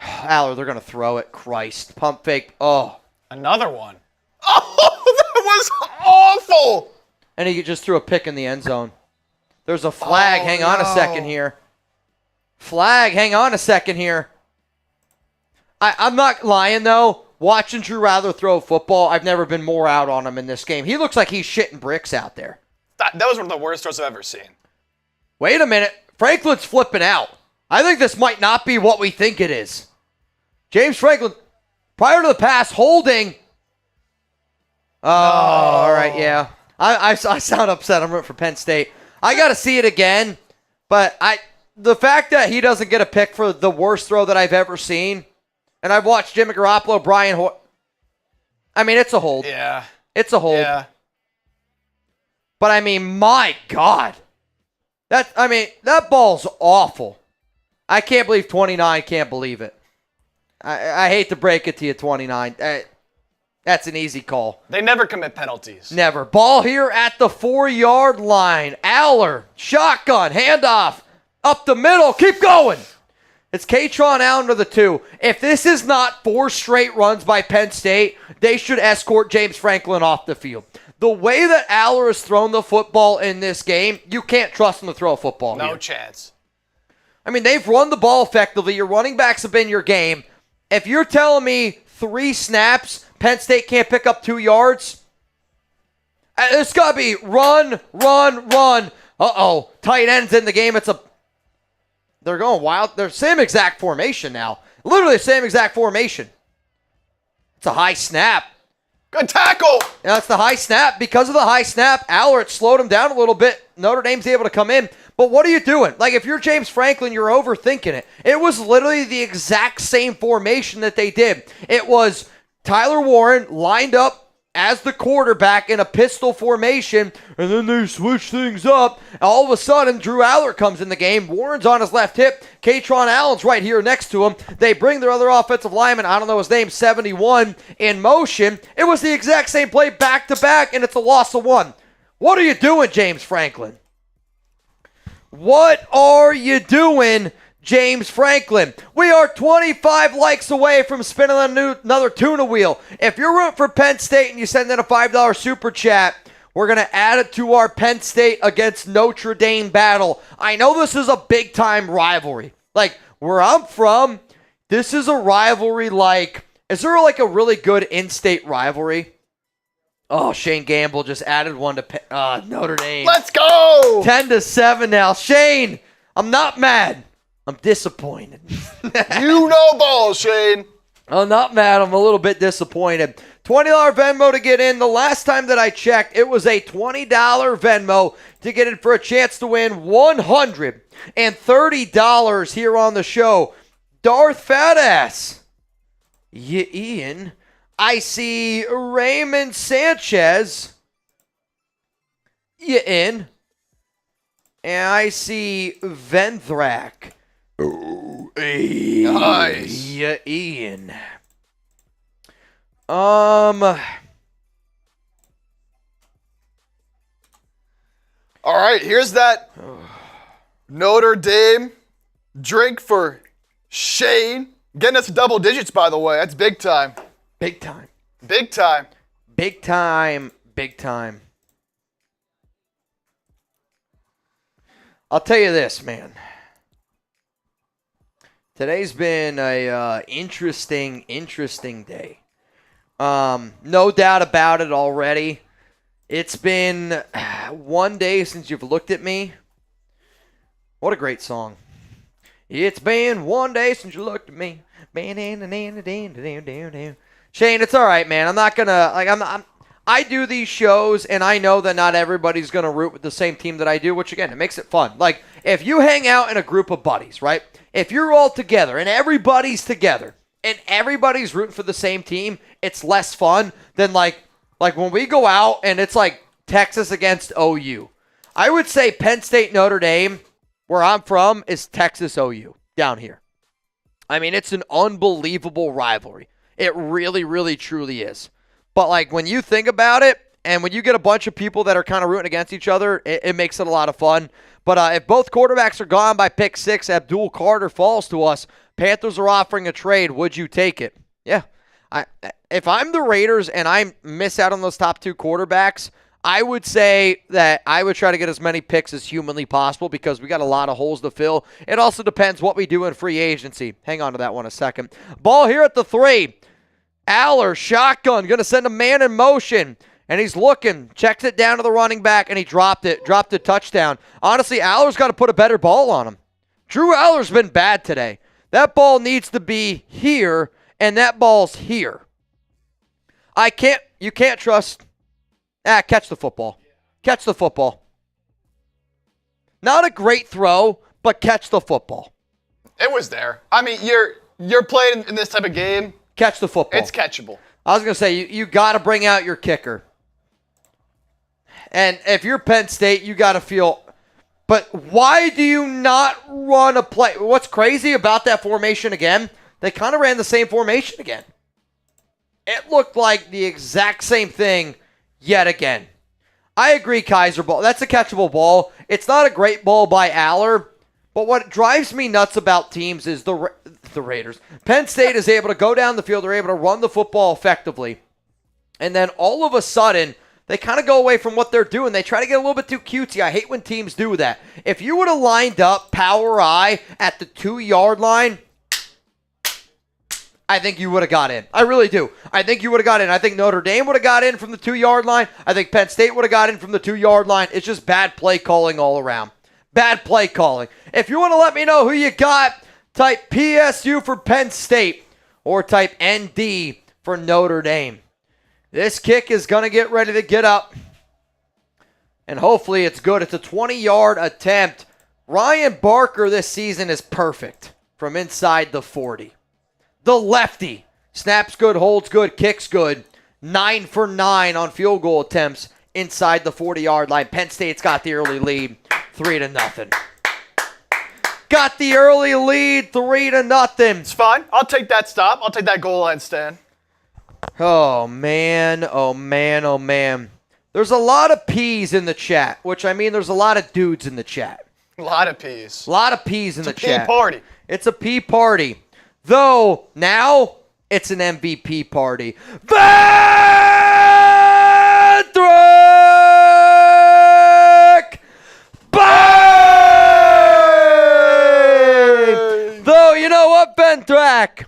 Speaker 1: Allar, they're going to throw it. Christ. Pump fake. Oh.
Speaker 2: Another one. Oh, that was awful.
Speaker 1: And he just threw a pick in the end zone. There's a flag. Hang on a second here. Flag. Hang on a second here. I'm not lying, though. Watching Drew Rather throw football, I've never been more out on him in this game. He looks like he's shitting bricks out there.
Speaker 2: That was one of the worst throws I've ever seen.
Speaker 1: Wait a minute. Franklin's flipping out. I think this might not be what we think it is. James Franklin, prior to the pass, holding. Oh, all right, yeah. I sound upset. I'm rooting for Penn State. I got to see it again, but the fact that he doesn't get a pick for the worst throw that I've ever seen, and I've watched Jimmy Garoppolo, I mean, it's a hold.
Speaker 2: Yeah.
Speaker 1: It's a hold.
Speaker 2: Yeah.
Speaker 1: But, I mean, my God. That ball's awful. I can't believe 29 can't believe it. I hate to break it to you, 29. That's an easy call.
Speaker 2: They never commit penalties.
Speaker 1: Never. Ball here at the 4-yard line. Allar, shotgun, handoff, up the middle. Keep going. It's Katron Allen to the 2. If this is not 4 straight runs by Penn State, they should escort James Franklin off the field. The way that Allar has thrown the football in this game, you can't trust him to throw a football
Speaker 2: No
Speaker 1: here.
Speaker 2: chance.
Speaker 1: I mean, they've run the ball effectively. Your running backs have been your game. If you're telling me 3 snaps, Penn State can't pick up 2 yards, it's got to be run, run, run. Uh-oh, tight end's in the game. They're going wild. They're same exact formation now. Literally the same exact formation. It's a high snap.
Speaker 2: Good tackle.
Speaker 1: That's the high snap. Because of the high snap, Allar slowed him down a little bit. Notre Dame's able to come in. But what are you doing? Like, if you're James Franklin, you're overthinking it. It was literally the exact same formation that they did. It was Tyler Warren lined up as the quarterback in a pistol formation, and then they switch things up. All of a sudden, Drew Allar comes in the game. Warren's on his left hip. Katron Allen's right here next to him. They bring their other offensive lineman, I don't know his name, 71, in motion. It was the exact same play back-to-back, and it's a loss of 1. What are you doing, James Franklin? What are you doing, James Franklin? We are 25 likes away from spinning another tuna wheel. If you're rooting for Penn State and you send in a $5 super chat, we're going to add it to our Penn State against Notre Dame battle. I know this is a big-time rivalry. Like, where I'm from, this is a rivalry like, is there like a really good in-state rivalry? Oh, Shane Gamble just added one to Notre Dame.
Speaker 2: Let's go!
Speaker 1: 10-7 now. Shane, I'm not mad. I'm disappointed.
Speaker 2: You know ball, Shane.
Speaker 1: I'm not mad. I'm a little bit disappointed. $20 Venmo to get in. The last time that I checked, it was a $20 Venmo to get in for a chance to win $130 here on the show. Darth Fatass. Yeah, Ian. I see Raymond Sanchez. You in. And I see Venthrak. Oh, hey.
Speaker 2: Nice.
Speaker 1: Yeah, Ian. All
Speaker 2: right, here's that Notre Dame drink for Shane. Getting us to double digits, by the way. That's big time.
Speaker 1: Big time.
Speaker 2: Big time.
Speaker 1: Big time. Big time. I'll tell you this, man. Today's been a interesting day. No doubt about it already. It's been one day since you've looked at me. What a great song. It's been one day since you looked at me. Shane, it's all right, man. I'm not gonna I do these shows, and I know that not everybody's gonna root with the same team that I do, which again, it makes it fun. Like if you hang out in a group of buddies, right? If you're all together and everybody's together and everybody's rooting for the same team, it's less fun than like when we go out and it's like Texas against OU. I would say Penn State, Notre Dame, where I'm from, is Texas OU down here. I mean, it's an unbelievable rivalry. It really, really, truly is. But like when you think about it, and when you get a bunch of people that are kind of rooting against each other, it makes it a lot of fun. But if both quarterbacks are gone by pick 6, Abdul Carter falls to us, Panthers are offering a trade. Would you take it? Yeah. If I'm the Raiders and I miss out on those top 2 quarterbacks, I would say that I would try to get as many picks as humanly possible because we got a lot of holes to fill. It also depends what we do in free agency. Hang on to that one a second. Ball here at the 3. Allar, shotgun, going to send a man in motion. And he's looking, checks it down to the running back, and he dropped it touchdown. Honestly, Allar's got to put a better ball on him. Drew Allar's been bad today. That ball needs to be here, and that ball's here. You can't trust. Catch the football. Catch the football. Not a great throw, but catch the football.
Speaker 2: It was there. I mean, you're playing in this type of game.
Speaker 1: Catch the football.
Speaker 2: It's catchable.
Speaker 1: I was going to say, you got to bring out your kicker. And if you're Penn State, you got to feel, but why do you not run a play? What's crazy about that formation again, they kind of ran the same formation again. It looked like the exact same thing yet again. I agree, Kaiser ball. That's a catchable ball. It's not a great ball by Allar, but what drives me nuts about teams is the Raiders. Penn State is able to go down the field. They're able to run the football effectively. And then all of a sudden, they kind of go away from what they're doing. They try to get a little bit too cutesy. I hate when teams do that. If you would have lined up power I at the 2-yard line, I think you would have got in. I really do. I think you would have got in. I think Notre Dame would have got in from the 2-yard line. I think Penn State would have got in from the 2-yard line. It's just bad play calling all around. Bad play calling. If you want to let me know who you got, type PSU for Penn State or type ND for Notre Dame. This kick is going to get ready to get up, and hopefully it's good. It's a 20-yard attempt. Ryan Barker this season is perfect from inside the 40. The lefty. Snaps good, holds good, kicks good. 9 for 9 on field goal attempts inside the 40-yard line. Penn State's got the early lead, 3-0. Got the early lead, 3-0.
Speaker 2: It's fine. I'll take that stop. I'll take that goal line stand.
Speaker 1: Oh, man. Oh, man. Oh, man. There's a lot of P's in the chat, which I mean there's a lot of dudes in the chat.
Speaker 2: A lot of P's.
Speaker 1: A lot of P's in the chat.
Speaker 2: It's a P party.
Speaker 1: It's a P party. Though, now, it's an MVP party. Vendrick! Bang! Though, you know what, Vendrick?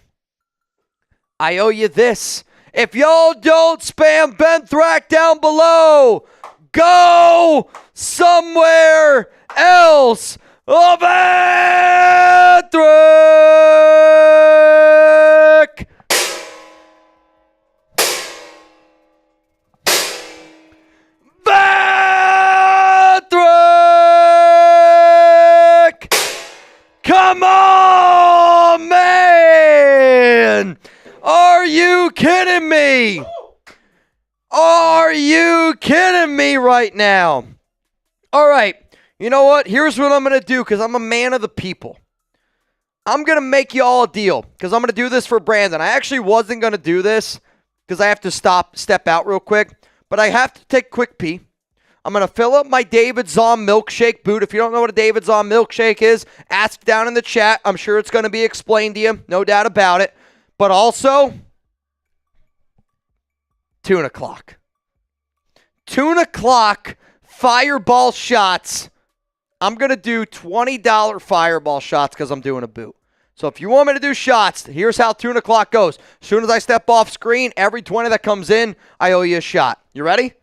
Speaker 1: I owe you this. If y'all don't spam Benthrack down below, go somewhere else. Oh, Benthrack! Benthrack! Come on, man! Are you kidding me? Are you kidding me right now? All right. You know what? Here's what I'm going to do because I'm a man of the people. I'm going to make you all a deal because I'm going to do this for Brandon. I actually wasn't going to do this because I have to step out real quick, but I have to take a quick pee. I'm going to fill up my David Zahn milkshake boot. If you don't know what a David Zahn milkshake is, ask down in the chat. I'm sure it's going to be explained to you. No doubt about it. But also, tuna clock. Tuna clock fireball shots. I'm going to do $20 fireball shots because I'm doing a boot. So if you want me to do shots, here's how tuna clock goes. As soon as I step off screen, every 20 that comes in, I owe you a shot. You ready?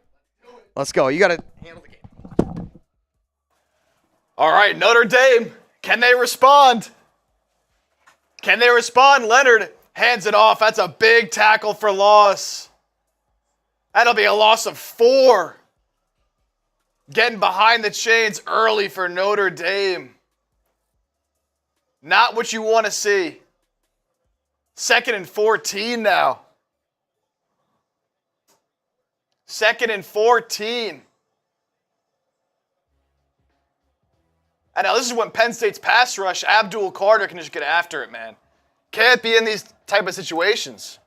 Speaker 1: Let's go. You got to handle the game.
Speaker 3: All right, Notre Dame. Can they respond? Can they respond? Leonard hands it off. That's a big tackle for loss. That'll be a loss of 4. Getting behind the chains early for Notre Dame. Not what you want to see. 2nd and 14 now. 2nd and 14. And now this is when Penn State's pass rush, Abdul Carter can just get after it, man. Can't be in these type of situations.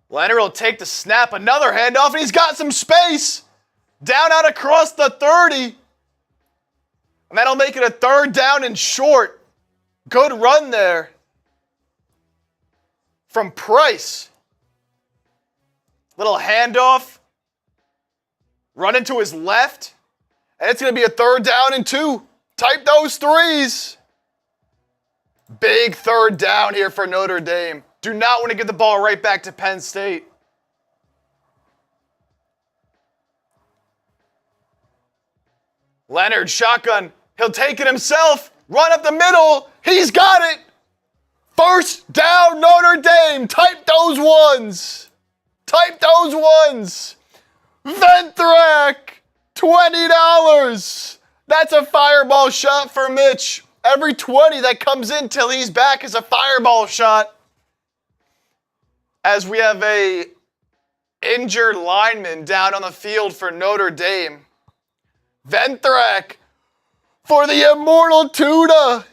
Speaker 3: Leonard will take the snap, another handoff, and he's got some space. Down out across the 30. And that'll make it a 3rd down and short. Good run there from Price. Little handoff. Run into his left. And it's going to be a 3rd down and 2. Type those 3s. Big 3rd down here for Notre Dame. Do not want to get the ball right back to Penn State. Leonard, shotgun. He'll take it himself. Run up the middle. He's got it. 1st down, Notre Dame. Type those 1s. Type those 1s. Ventrac, $20. That's a fireball shot for Mitch. Every 20 that comes in till he's back is a fireball shot. As we have a injured lineman down on the field for Notre Dame. Ventrac for the immortal tuna.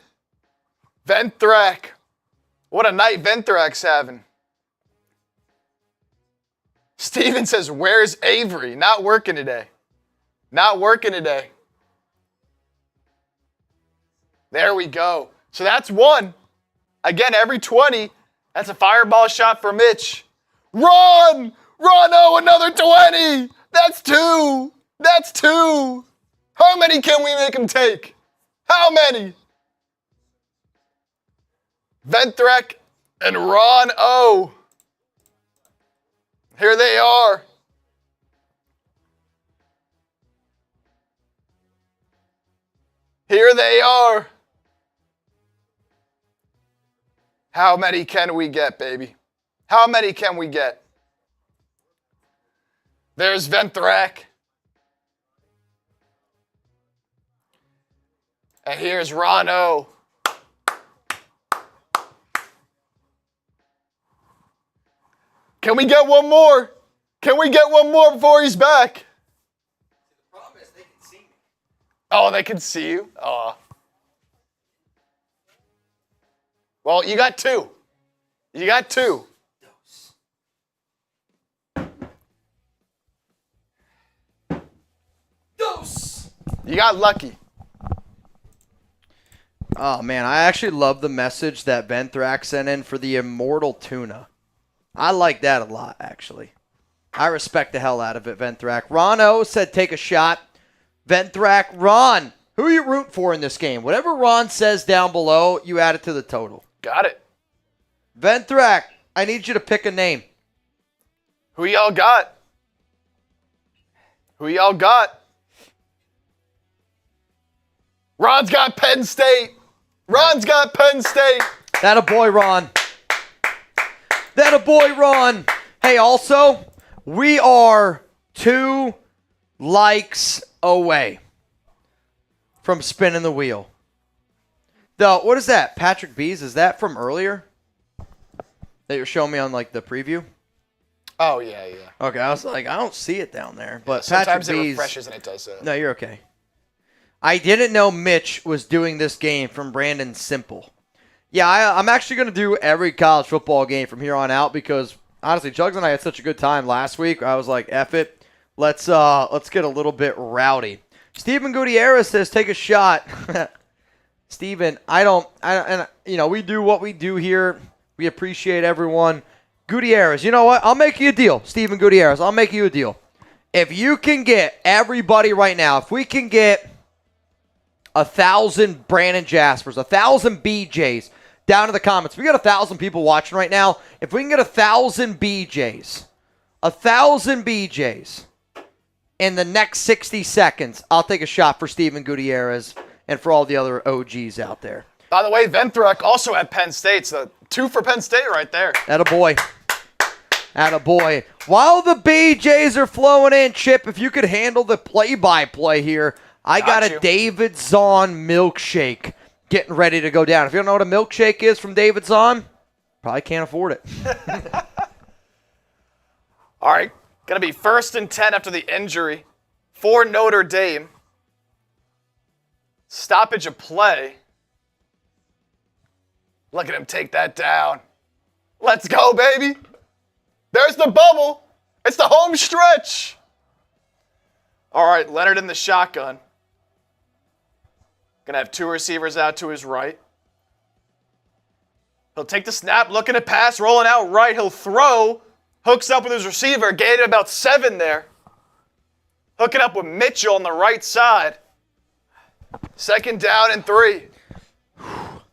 Speaker 3: Ventrac. What a night Ventrac's having. Steven says, where's Avery? Not working today. Not working today. There we go. So that's 1. Again, every 20, that's a fireball shot for Mitch. Run! Run! Oh, another 20! That's 2! That's 2! How many can we make him take? How many? Ventrac and Ron O. Here they are. Here they are. How many can we get, baby? How many can we get? There's Ventrac. And here's Ron O. Can we get one more? Can we get one more before he's back?
Speaker 1: The problem is they can see me.
Speaker 3: Oh, they can see you? Oh. Well, you got 2. You got 2.
Speaker 1: Dose.
Speaker 3: You got lucky.
Speaker 1: Oh, man, I actually love the message that Ventrac sent in for the immortal tuna. I like that a lot, actually. I respect the hell out of it, Ventrac. Ron O said take a shot. Ventrac, Ron, who are you rooting for in this game? Whatever Ron says down below, you add it to the total.
Speaker 3: Got it.
Speaker 1: Ventrac, I need you to pick a name.
Speaker 3: Who y'all got? Who y'all got? Ron's got Penn State. Ron's got Penn State.
Speaker 1: That a boy, Ron. That a boy, Ron. Hey, also, we are 2 likes away from spinning the wheel. Though, what is that? Patrick Bees? Is that from earlier? That you're showing me on like the preview?
Speaker 3: Oh, yeah.
Speaker 1: Okay, I was like, I don't see it down there. But
Speaker 3: Sometimes
Speaker 1: Patrick
Speaker 3: it
Speaker 1: Bees,
Speaker 3: refreshes and it does so.
Speaker 1: No, you're okay. I didn't know Mitch was doing this game from Brandon Simple. Yeah, I'm actually going to do every college football game from here on out because honestly, Chugs and I had such a good time last week. I was like, F it. Let's get a little bit rowdy. Steven Gutierrez says, take a shot. Steven, we do what we do here. We appreciate everyone. Gutierrez, you know what? I'll make you a deal. Steven Gutierrez, I'll make you a deal. If you can get everybody right now, if we can get 1,000 Brandon Jaspers, 1,000 BJs down in the comments. We got 1,000 people watching right now. If we can get 1,000 BJs, 1,000 BJs in the next 60 seconds, I'll take a shot for Steven Gutierrez and for all the other OGs out there.
Speaker 3: By the way, Venthrak also at Penn State, so 2 for Penn State right there.
Speaker 1: Attaboy. Attaboy. While the BJs are flowing in, Chip, if you could handle the play-by-play here, I got a David Zahn milkshake getting ready to go down. If you don't know what a milkshake is from David Zahn, probably can't afford it.
Speaker 3: All right, going to be 1st and 10 after the injury for Notre Dame. Stoppage of play. Look at him take that down. Let's go, baby. There's the bubble. It's the home stretch. All right, Leonard in the shotgun. Going to have 2 receivers out to his right. He'll take the snap, looking to pass, rolling out right. He'll throw, hooks up with his receiver, gained about 7 there. Hooking up with Mitchell on the right side. 2nd down and 3.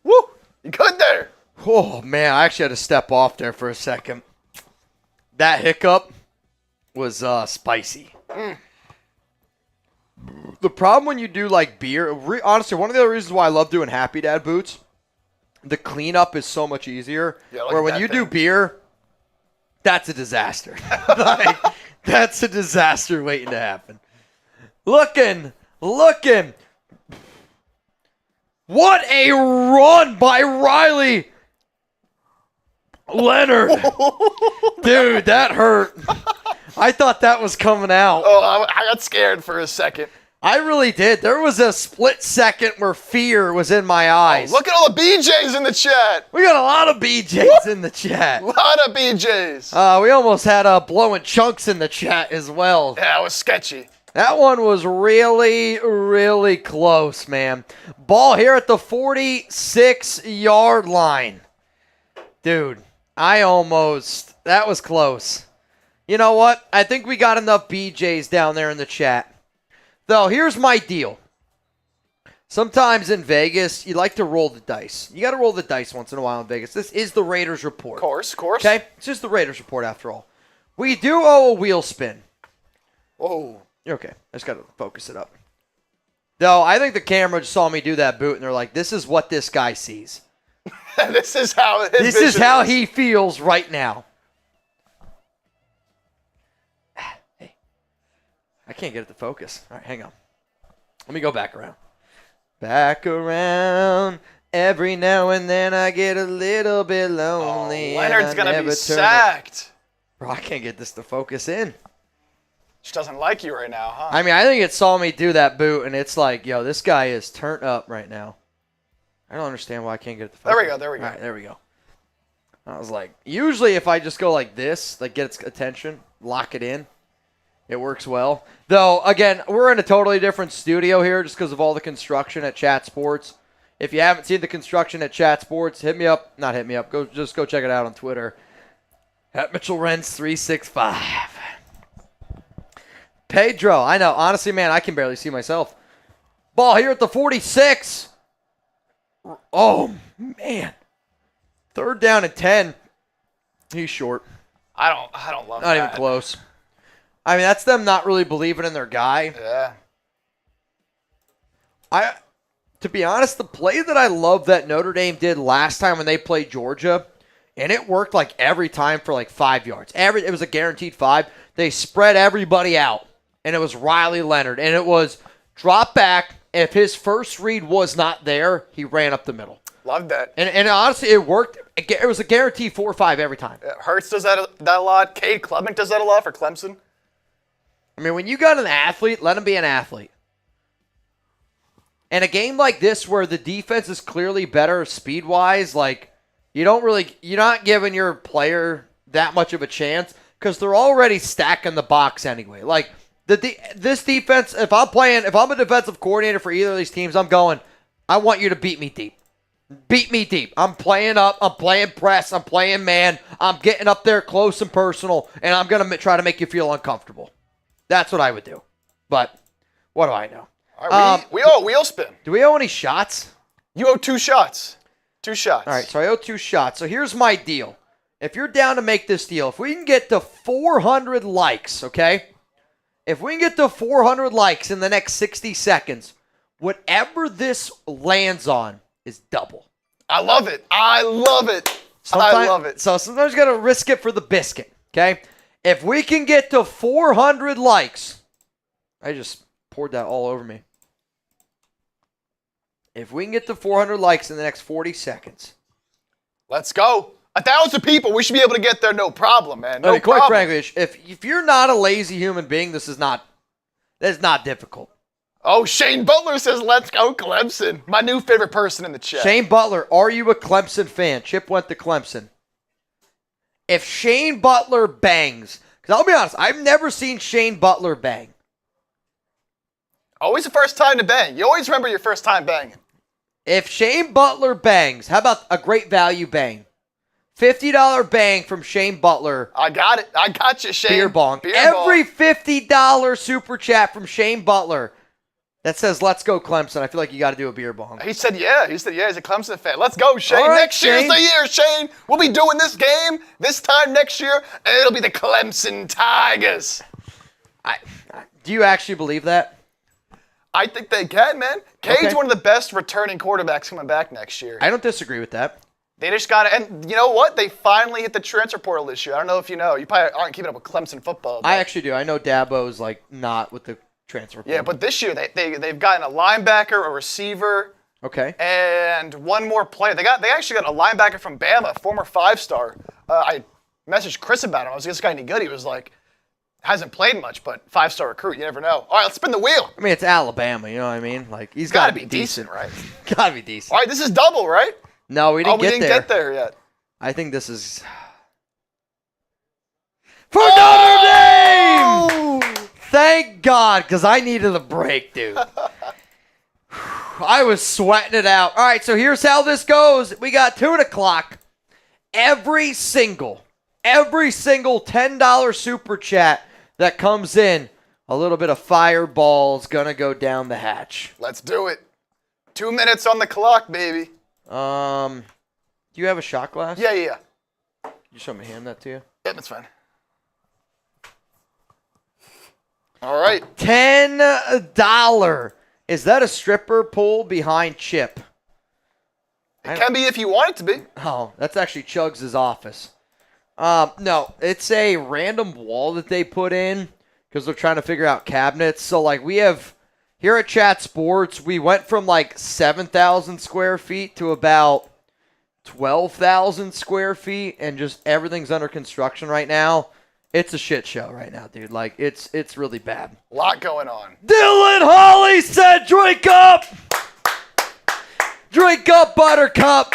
Speaker 3: Woo! You good there?
Speaker 1: Oh, man, I actually had to step off there for a second. That hiccup was spicy. The problem when you do like beer, honestly, one of the other reasons why I love doing Happy Dad boots, the cleanup is so much easier.
Speaker 3: Yeah,
Speaker 1: where when you do beer, that's a disaster. Like, that's a disaster waiting to happen. Looking. What a run by Riley Leonard. Dude, that hurt. I thought that was coming out.
Speaker 3: Oh, I got scared for a second.
Speaker 1: I really did. There was a split second where fear was in my eyes.
Speaker 3: Look at all the BJs in the chat.
Speaker 1: We got a lot of BJs in the chat.
Speaker 3: A lot of BJs.
Speaker 1: We almost had blowing chunks in the chat as well.
Speaker 3: Yeah, it was sketchy.
Speaker 1: That one was really, really close, man. Ball here at the 46-yard line. Dude, that was close. You know what? I think we got enough BJs down there in the chat. Though, here's my deal. Sometimes in Vegas, you like to roll the dice. You got to roll the dice once in a while in Vegas. This is the Raiders report.
Speaker 3: Of course.
Speaker 1: Okay? It's just the Raiders report after all. We do owe a wheel spin.
Speaker 3: Whoa.
Speaker 1: You're okay. I just got to focus it up. Though, I think the camera just saw me do that boot, and they're like, this is what this guy sees.
Speaker 3: This is how
Speaker 1: he feels right now. Hey, I can't get it to focus. All right, hang on. Let me go back around. Back around. Every now and then I get a little bit lonely.
Speaker 3: Leonard's going to be sacked.
Speaker 1: Bro, I can't get this to focus in.
Speaker 3: She doesn't like you right now, huh?
Speaker 1: I mean, I think it saw me do that boot, and it's like, yo, this guy is turned up right now. I don't understand why I can't get it to focus.
Speaker 3: There we go.
Speaker 1: All right, there we go. I was like, usually if I just go like this, like get its attention, lock it in, it works well. Though, again, we're in a totally different studio here just because of all the construction at Chat Sports. If you haven't seen the construction at Chat Sports, hit me up. Not hit me up. Go check it out on Twitter. At Mitchell Renz 365. Pedro, I know. Honestly, man, I can barely see myself. Ball here at the 46. Oh, man. 3rd down and 10. He's short.
Speaker 3: I don't love that.
Speaker 1: Not even close. I mean, that's them not really believing in their guy.
Speaker 3: Yeah.
Speaker 1: To be honest, the play that I love that Notre Dame did last time when they played Georgia, and it worked like every time for like 5 yards. It was a guaranteed 5. They spread everybody out, and it was Riley Leonard, and it was drop back. If his first read was not there, he ran up the middle.
Speaker 3: Love that.
Speaker 1: And honestly, it worked. It was a guaranteed 4 or 5 every time.
Speaker 3: Hurts does that a lot. Cade Clement does that a lot for Clemson.
Speaker 1: I mean, when you got an athlete, let him be an athlete. And a game like this where the defense is clearly better speed-wise, like, you're not giving your player that much of a chance because they're already stacking the box anyway. Like, this defense, if I'm a defensive coordinator for either of these teams, I'm going, I want you to beat me deep. Beat me deep. I'm playing up. I'm playing press. I'm playing man. I'm getting up there close and personal, and I'm going to try to make you feel uncomfortable. That's what I would do. But what do I know?
Speaker 3: All right, we owe a wheel spin.
Speaker 1: Do we owe any shots?
Speaker 3: You owe 2 shots. 2 shots.
Speaker 1: All right, so I owe 2 shots. So here's my deal. If you're down to make this deal, if we can get to 400 likes, okay? If we can get to 400 likes in the next 60 seconds, whatever this lands on is double.
Speaker 3: I love it. I love it. I love it.
Speaker 1: So sometimes you got to risk it for the biscuit, okay? If we can get to 400 likes, I just poured that all over me. If we can get to 400 likes in the next 40 seconds.
Speaker 3: Let's go. 1,000 people. We should be able to get there no problem, man. No problem.
Speaker 1: Quite frankly, if you're not a lazy human being, that's not difficult.
Speaker 3: Oh, Shane Butler says, let's go Clemson. My new favorite person in the chat.
Speaker 1: Shane Butler, are you a Clemson fan? Chip went to Clemson. If Shane Butler bangs, because I'll be honest, I've never seen Shane Butler bang.
Speaker 3: Always the first time to bang. You always remember your first time banging.
Speaker 1: If Shane Butler bangs, how about a great value bang? $50 bang from Shane Butler.
Speaker 3: I got it. I got you, Shane.
Speaker 1: Beer bong. Every $50 super chat from Shane Butler that says, let's go Clemson. I feel like you got to do a beer bong.
Speaker 3: He said, yeah. He's a Clemson fan. Let's go, Shane.
Speaker 1: All right,
Speaker 3: next year's the year, Shane. We'll be doing this game this time next year, and it'll be the Clemson Tigers.
Speaker 1: Do you actually believe that?
Speaker 3: I think they can, man. Cade's one of the best returning quarterbacks coming back next year.
Speaker 1: I don't disagree with that.
Speaker 3: They just got it. And you know what? They finally hit the transfer portal this year. I don't know if you know. You probably aren't keeping up with Clemson football.
Speaker 1: I actually do. I know Dabo's not with the transfer portal.
Speaker 3: Yeah, but this year they've gotten a linebacker, a receiver, and one more player. They actually got a linebacker from Bama, former 5-star. I messaged Chris about him. I was like, is this guy any good? He was like, hasn't played much, but 5-star recruit. You never know. All right, let's spin the wheel.
Speaker 1: I mean, it's Alabama. You know what I mean? He's
Speaker 3: got to be decent, right?
Speaker 1: Got to be decent.
Speaker 3: All right, this is double, right?
Speaker 1: No, we didn't
Speaker 3: get there yet.
Speaker 1: I think this is for Notre Dame! Thank God, because I needed a break, dude. I was sweating it out. All right, so here's how this goes. We got 2 o'clock. Every single $10 super chat that comes in, a little bit of fireball's going to go down the hatch.
Speaker 3: Let's do it. 2 minutes on the clock, baby.
Speaker 1: Do you have a shot glass?
Speaker 3: Yeah.
Speaker 1: You show me hand that to you?
Speaker 3: Yeah, that's fine. All right.
Speaker 1: $10. Is that a stripper pole behind Chip?
Speaker 3: It can be if you want it to be.
Speaker 1: Oh, that's actually Chugs' office. No, it's a random wall that they put in because they're trying to figure out cabinets. So, we have... Here at Chat Sports, we went from 7,000 square feet to about 12,000 square feet, and just everything's under construction right now. It's a shit show right now, dude. It's really bad.
Speaker 3: A lot going on.
Speaker 1: Dylan Hawley said, drink up! Drink up, Buttercup!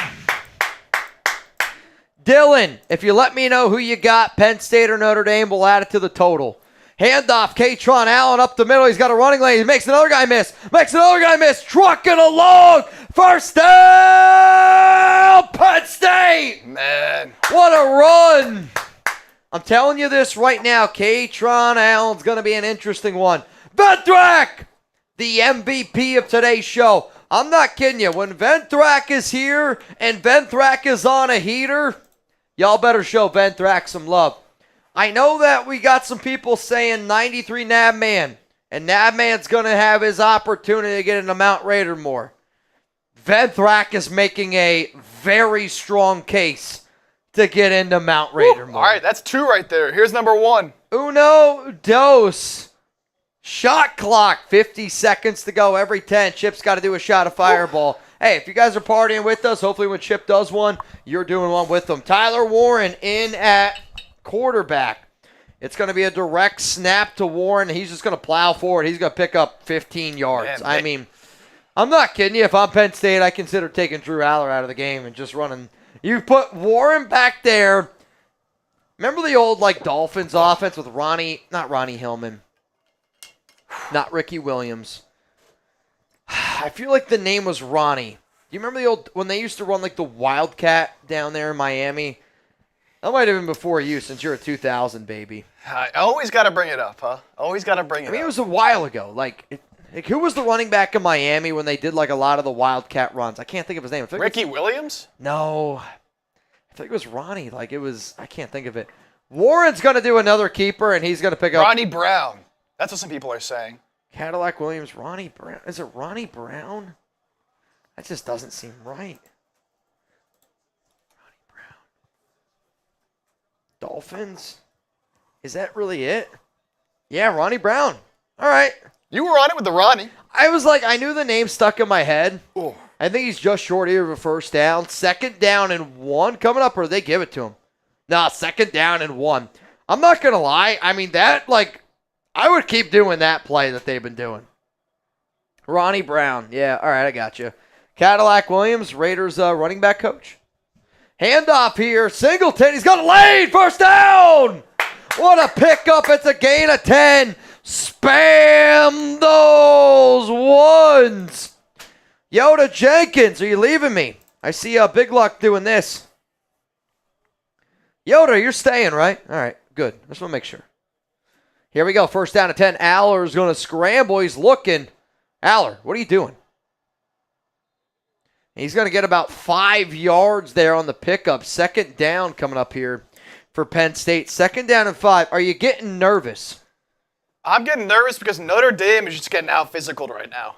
Speaker 1: Dylan, if you let me know who you got, Penn State or Notre Dame, we'll add it to the total. Handoff, Katron Allen up the middle. He's got a running lane. He makes another guy miss. Trucking along. First down, Penn State.
Speaker 3: Man.
Speaker 1: What a run. I'm telling you this right now. Katron Allen's going to be an interesting one. Ventrac, the MVP of today's show. I'm not kidding you. When Ventrac is here and Ventrac is on a heater, y'all better show Ventrac some love. I know that we got some people saying 93 Nabman, and Nabman's going to have his opportunity to get into Mount Raider more. Ventrac is making a very strong case to get into Mount Raider more.
Speaker 3: All right, that's 2 right there. Here's number 1.
Speaker 1: Uno, dos. Shot clock, 50 seconds to go. Every 10, Chip's got to do a shot of Fireball. Hey, if you guys are partying with us, hopefully when Chip does one, you're doing one with them. Tyler Warren in at quarterback. It's going to be a direct snap to Warren. He's just going to plow forward. He's going to pick up 15 yards. I mean, I'm not kidding you. If I'm Penn State, I consider taking Drew Allar out of the game and just running. You put Warren back there. Remember the old Dolphins offense with not Ronnie Hillman, not Ricky Williams. I feel like the name was Ronnie. Do you remember when they used to run the Wildcat down there in Miami? That might have been before you, since you're a 2000 baby.
Speaker 3: I always got to bring it up, huh? Always got to bring it up.
Speaker 1: I mean, it was a while ago. Who was the running back in Miami when they did a lot of the Wildcat runs? I can't think of his name.
Speaker 3: Ricky Williams?
Speaker 1: No. I think it was Ronnie. I can't think of it. Warren's going to do another keeper, and he's going to pick up.
Speaker 3: Ronnie Brown. That's what some people are saying.
Speaker 1: Cadillac Williams, Ronnie Brown. Is it Ronnie Brown? That just doesn't seem right. Ronnie Brown. Dolphins? Is that really it? Yeah, Ronnie Brown. All right.
Speaker 3: You were on it with the Ronnie.
Speaker 1: I knew the name stuck in my head.
Speaker 3: Ooh.
Speaker 1: I think he's just short here of a first down. 2nd down and 1 coming up, or they give it to him? No, 2nd down and 1. I'm not going to lie. I mean, I would keep doing that play that they've been doing. Ronnie Brown. Yeah, all right, I got you. Cadillac Williams, Raiders running back coach. Handoff here. Singleton. He's got a lane. First down. What a pickup. It's a gain of 10. Spam those ones. Yoda Jenkins, are you leaving me? I see Big Luck doing this. Yoda, you're staying, right? All right, good. I just want to make sure. Here we go. First down and 10. Allar is going to scramble. He's looking. Allar, what are you doing? He's going to get about 5 yards there on the pickup. 2nd down coming up here for Penn State. 2nd down and 5. Are you getting nervous?
Speaker 3: I'm getting nervous because Notre Dame is just getting out-physicaled right now.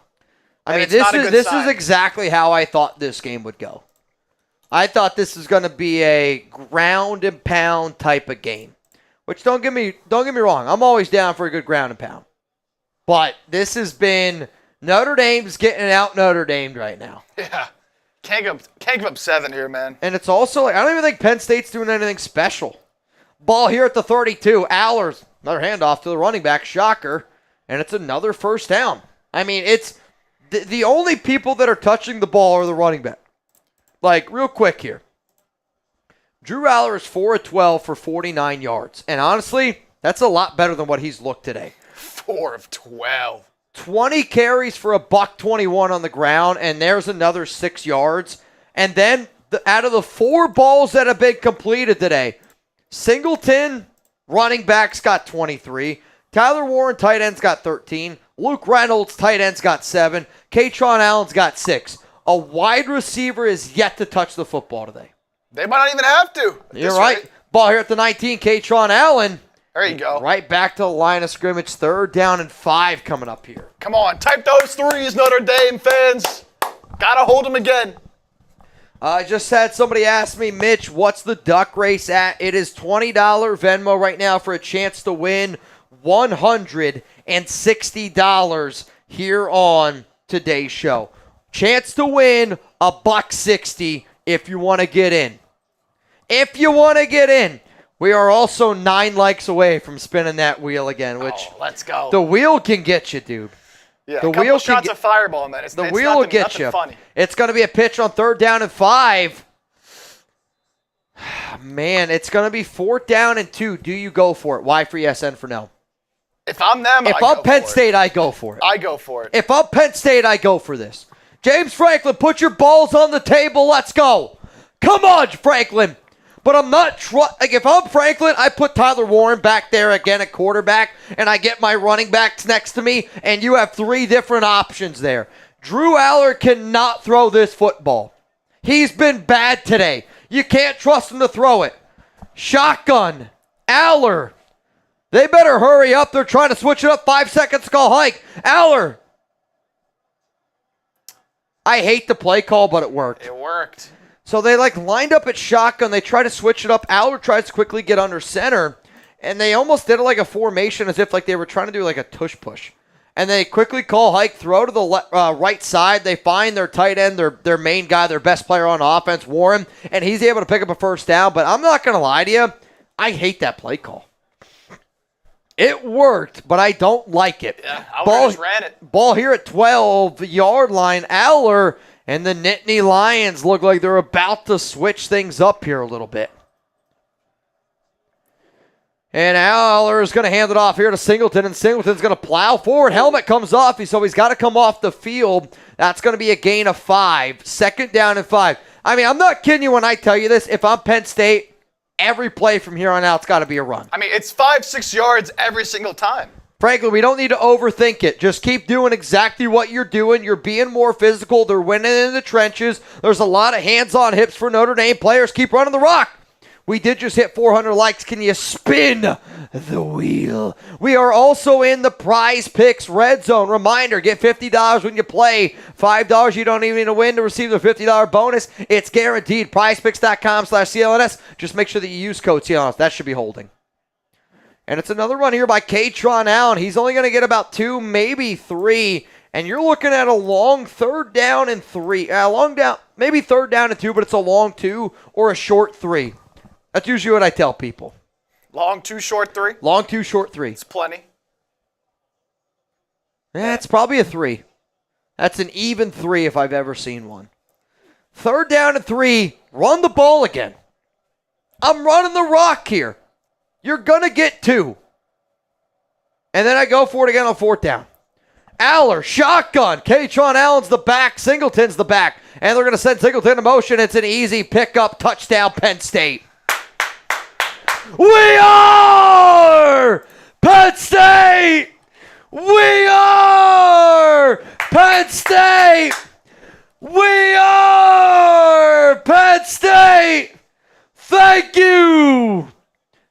Speaker 1: I mean, this is exactly how I thought this game would go. I thought this was going to be a ground and pound type of game. Which don't get me wrong, I'm always down for a good ground and pound. But this has been Notre Dame's getting out Notre Dame right now.
Speaker 3: Yeah. Can't give up 7 here, man.
Speaker 1: And it's also I don't even think Penn State's doing anything special. Ball here at the 32. Allar's another handoff to the running back. Shocker. And it's another first down. I mean, it's the only people that are touching the ball are the running back. Real quick here. Drew Allar is 4 of 12 for 49 yards. And honestly, that's a lot better than what he's looked today.
Speaker 3: 4 of 12.
Speaker 1: 20 carries for $121 on the ground, and there's another 6 yards. And then out of the 4 balls that have been completed today, Singleton, running backs, got 23. Tyler Warren, tight ends, got 13. Luke Reynolds, tight ends, got 7. Katron Allen's got 6. A wide receiver is yet to touch the football today.
Speaker 3: They might not even have to.
Speaker 1: You're right. Rate. Ball here at the 19, Katron Allen.
Speaker 3: There you go.
Speaker 1: Right back to the line of scrimmage. 3rd down and 5 coming up here.
Speaker 3: Come on, type those threes, Notre Dame fans. Gotta hold them again.
Speaker 1: I just had somebody ask me, Mitch, what's the duck race at? It is $20 Venmo right now for a chance to win $160 here on today's show. Chance to win $160 if you want to get in. If you want to get in. We are also 9 likes away from spinning that wheel again, which
Speaker 3: let's go.
Speaker 1: The wheel can get you, dude.
Speaker 3: Yeah, the wheel shots of fireball, man.
Speaker 1: The wheel will get you.
Speaker 3: Funny.
Speaker 1: It's going to be a pitch on 3rd down and 5. Man, it's going to be 4th down and 2. Do you go for it? Y for yes, N for no.
Speaker 3: If I'm them,
Speaker 1: if I'm Penn State, I go for it.
Speaker 3: I go for it.
Speaker 1: If I'm Penn State, I go for this. James Franklin, put your balls on the table. Let's go. Come on, Franklin. But I'm not if I'm Franklin, I put Tyler Warren back there again at quarterback, and I get my running backs next to me, and you have 3 different options there. Drew Allar cannot throw this football. He's been bad today. You can't trust him to throw it. Shotgun. Allar. They better hurry up. They're trying to switch it up. 5 seconds to call hike. Allar. I hate the play call, but it worked.
Speaker 3: It worked.
Speaker 1: So they lined up at shotgun. They try to switch it up. Allar tries to quickly get under center, and they almost did it like a formation as if they were trying to do a tush push. And they quickly call hike, throw to the right side. They find their tight end, their main guy, their best player on offense, Warren, and he's able to pick up a first down. But I'm not going to lie to you. I hate that play call. It worked, but I don't like it.
Speaker 3: Yeah, I just ran it.
Speaker 1: Ball here at 12-yard line. Allar and the Nittany Lions look like they're about to switch things up here a little bit. And Allar is going to hand it off here to Singleton, and Singleton's going to plow forward. Helmet comes off, so he's got to come off the field. That's going to be a gain of 5. 2nd down and 5. I mean, I'm not kidding you when I tell you this. If I'm Penn State, every play from here on out's got to be a run.
Speaker 3: I mean, it's 5-6 yards every single time.
Speaker 1: Frankly, we don't need to overthink it. Just keep doing exactly what you're doing. You're being more physical. They're winning in the trenches. There's a lot of hands-on hips for Notre Dame players. Keep running the rock. We did just hit 400 likes. Can you spin the wheel? We are also in the Prize Picks Red Zone. Reminder, get $50 when you play. $5 you don't even need to win to receive the $50 bonus. It's guaranteed. PrizePicks.com/CLNS. Just make sure that you use code CLNS. That should be holding. And it's another run here by Kaytron Allen. He's only going to get about 2, maybe 3. And you're looking at a long 3rd down and 3. Maybe 3rd down and 2, but it's a long 2 or a short 3. That's usually what I tell people.
Speaker 3: Long 2, short 3?
Speaker 1: Long 2, short 3.
Speaker 3: It's plenty.
Speaker 1: It's probably a 3. That's an even 3 if I've ever seen one. 3rd down and 3. Run the ball again. I'm running the rock here. You're going to get 2. And then I go for it again on 4th down. Allar, shotgun. Kaytron Allen's the back. Singleton's the back. And they're going to send Singleton in motion. It's an easy pickup. Touchdown, Penn State. We are Penn State! We are Penn State! We are Penn State! Thank you!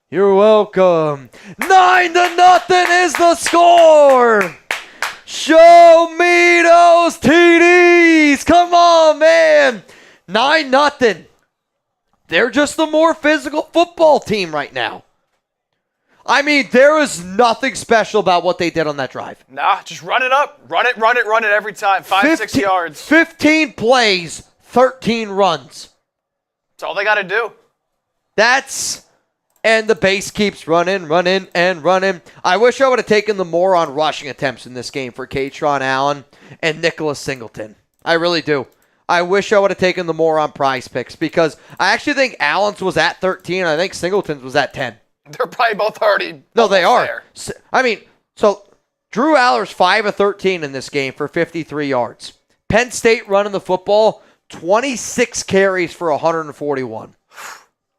Speaker 1: You're welcome. 9-0 is the score! Show me those TDs! Come on, man! 9-0. They're just the more physical football team right now. I mean, there is nothing special about what they did on that drive.
Speaker 3: Nah, just run it up. Run it every time. 5-6 yards.
Speaker 1: 15 plays, 13 runs.
Speaker 3: That's all they got to do.
Speaker 1: And the base keeps running. I wish I would have taken the more on rushing attempts in this game for Kaytron Allen and Nicholas Singleton. I really do. I wish I would have taken the more on Prize Picks because I actually think Allen's was at 13. I think Singleton's was at 10.
Speaker 3: They're probably both already.
Speaker 1: No, they are.
Speaker 3: There.
Speaker 1: I mean, so Drew Allar's 5 of 13 in this game for 53 yards. Penn State running the football, 26 carries for 141.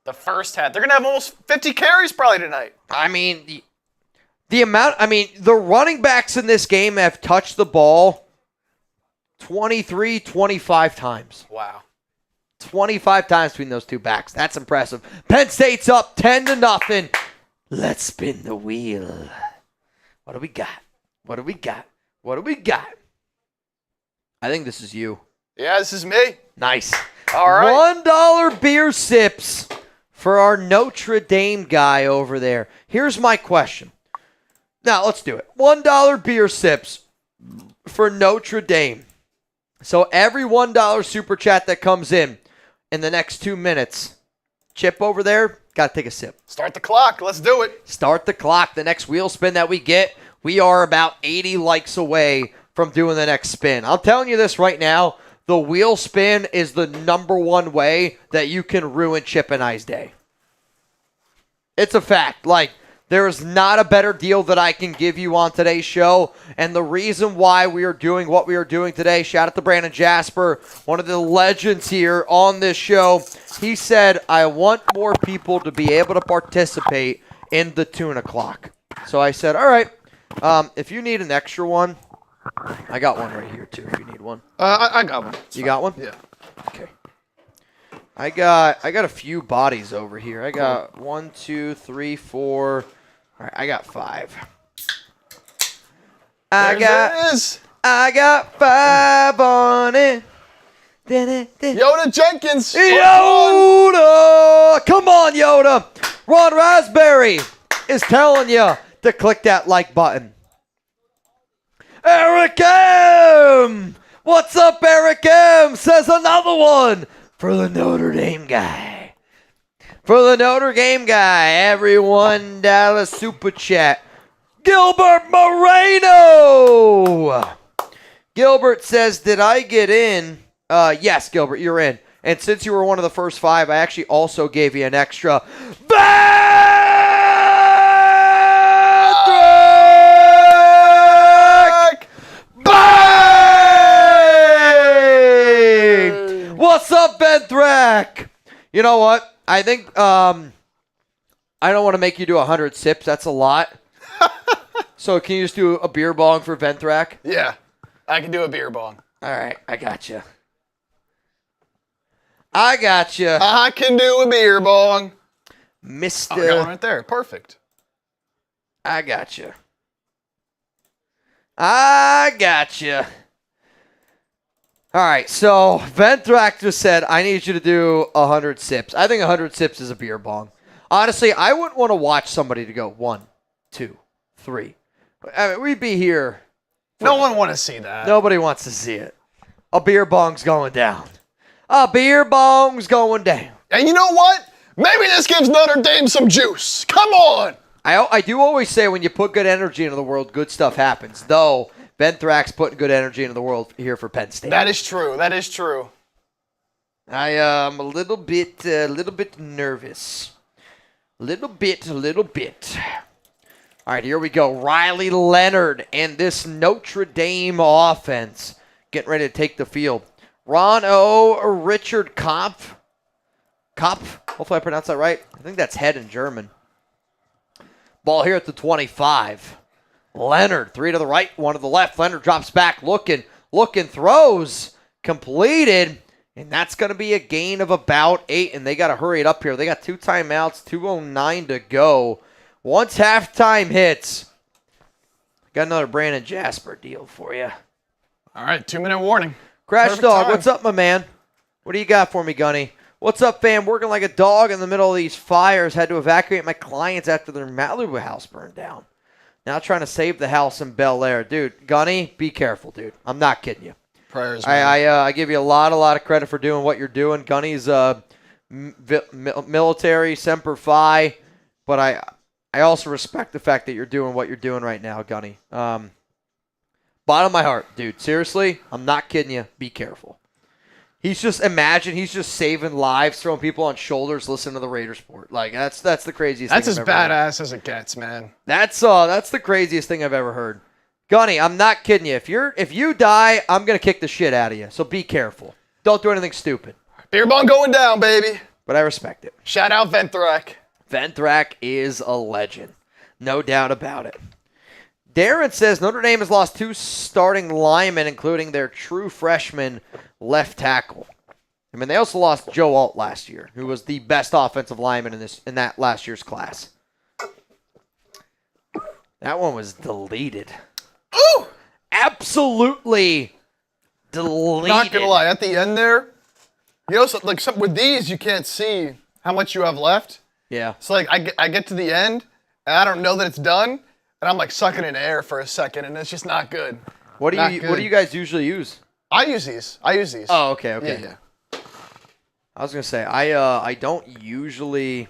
Speaker 3: The first half. They're going to have almost 50 carries probably tonight.
Speaker 1: I mean, the running backs in this game have touched the ball 25 times.
Speaker 3: Wow.
Speaker 1: 25 times between those two backs. That's impressive. Penn State's up 10-0. Let's spin the wheel. What do we got? I think this is you.
Speaker 3: Yeah, this is me.
Speaker 1: Nice.
Speaker 3: All right.
Speaker 1: $1 beer sips for our Notre Dame guy over there. Here's my question. Now, let's do it. $1 beer sips for Notre Dame. So every $1 super chat that comes in the next 2 minutes, Chip over there, got to take a sip.
Speaker 3: Start the clock. Let's do it.
Speaker 1: Start the clock. The next wheel spin that we get, we are about 80 likes away from doing the next spin. I'm telling you this right now, the wheel spin is the #1 way that you can ruin Chip and I's day. It's a fact. There is not a better deal that I can give you on today's show. And the reason why we are doing what we are doing today, shout out to Brandon Jasper, one of the legends here on this show. He said, I want more people to be able to participate in the tuna clock. So I said, all right, if you need an extra one, I got one right here too if you need one.
Speaker 2: I got one.
Speaker 1: You got one?
Speaker 2: Yeah.
Speaker 1: Okay. I got a few bodies over here. I got 1, 2, 3, 4. All right, I got 5. I got 5 on it.
Speaker 3: Yoda Jenkins.
Speaker 1: Yoda! Come on, Yoda. Ron Raspberry is telling you to click that like button. Eric M! What's up, Eric M? Says another one for the Notre Dame guy. For the Notre Dame guy, every $1 super chat. Gilbert Moreno! Gilbert says, did I get in? Yes, Gilbert, you're in. And since you were one of the first 5, I actually also gave you an extra $5 What's up, Ben Thrack? You know what? I think I don't want to make you do 100 sips. That's a lot. So can you just do a beer bong for Venthrak?
Speaker 2: Yeah, I can do a beer bong.
Speaker 1: All right, I got you. I
Speaker 2: can do a beer bong.
Speaker 1: Mr.
Speaker 2: Oh, I got one right there. Perfect.
Speaker 1: I got you. All right, so Venthrak just said, I need you to do 100 sips. I think 100 sips is a beer bong. Honestly, I wouldn't want to watch somebody to go 1, 2, 3. I mean, we'd be here.
Speaker 2: No one want to see that.
Speaker 1: Nobody wants to see it. A beer bong's going down. A beer bong's going down.
Speaker 2: And you know what? Maybe this gives Notre Dame some juice. Come on.
Speaker 1: I do always say when you put good energy into the world, good stuff happens. Though, Ben Thrack's putting good energy into the world here for Penn State.
Speaker 2: That is true.
Speaker 1: I am a little bit nervous. Little bit. All right, here we go. Riley Leonard and this Notre Dame offense getting ready to take the field. Ron O. Richard Kopf. Hopefully I pronounced that right. I think that's head in German. Ball here at the 25. Leonard, 3 to the right, 1 to the left. Leonard drops back, looking, throws, completed, and that's going to be a gain of about 8, and they got to hurry it up here. They got 2 timeouts, 2:09 to go. Once halftime hits, got another Brandon Jasper deal for you.
Speaker 2: All right, 2-minute warning.
Speaker 1: Crash
Speaker 2: Perfect
Speaker 1: Dog,
Speaker 2: time.
Speaker 1: what's up, my man? What do you got for me, Gunny? What's up, fam? Working like a dog in the middle of these fires. Had to evacuate my clients after their Malibu house burned down. Now trying to save the house in Bel Air. Dude, Gunny, be careful, dude. I'm not kidding you.
Speaker 2: Prayers, man.
Speaker 1: I give you a lot of credit for doing what you're doing. Gunny's military, Semper Fi, but I also respect the fact that you're doing what you're doing right now, Gunny. Bottom of my heart, dude. Seriously, I'm not kidding you. Be careful. He's just saving lives, throwing people on shoulders, listening to the Raiders Sport. Like that's the craziest.
Speaker 2: That's
Speaker 1: thing
Speaker 2: as
Speaker 1: I've ever
Speaker 2: badass as it gets, man.
Speaker 1: That's the craziest thing I've ever heard. Gunny, I'm not kidding you. If you die, I'm gonna kick the shit out of you. So be careful. Don't do anything stupid.
Speaker 2: Beer bong going down, baby.
Speaker 1: But I respect it.
Speaker 2: Shout out Venthrak.
Speaker 1: Venthrak is a legend, no doubt about it. Darren says Notre Dame has lost 2 starting linemen, including their true freshman left tackle. I mean, they also lost Joe Alt last year, who was the best offensive lineman in that last year's class. That one was deleted.
Speaker 2: Ooh!
Speaker 1: Absolutely deleted.
Speaker 2: Not gonna lie, at the end there, you know, with these you can't see how much you have left.
Speaker 1: Yeah.
Speaker 2: So like I get to the end and I don't know that it's done. And I'm like sucking in air for a second, and it's just not good.
Speaker 1: What do you guys usually use?
Speaker 2: I use these.
Speaker 1: Oh, okay.
Speaker 2: Yeah.
Speaker 1: I was gonna say I don't usually.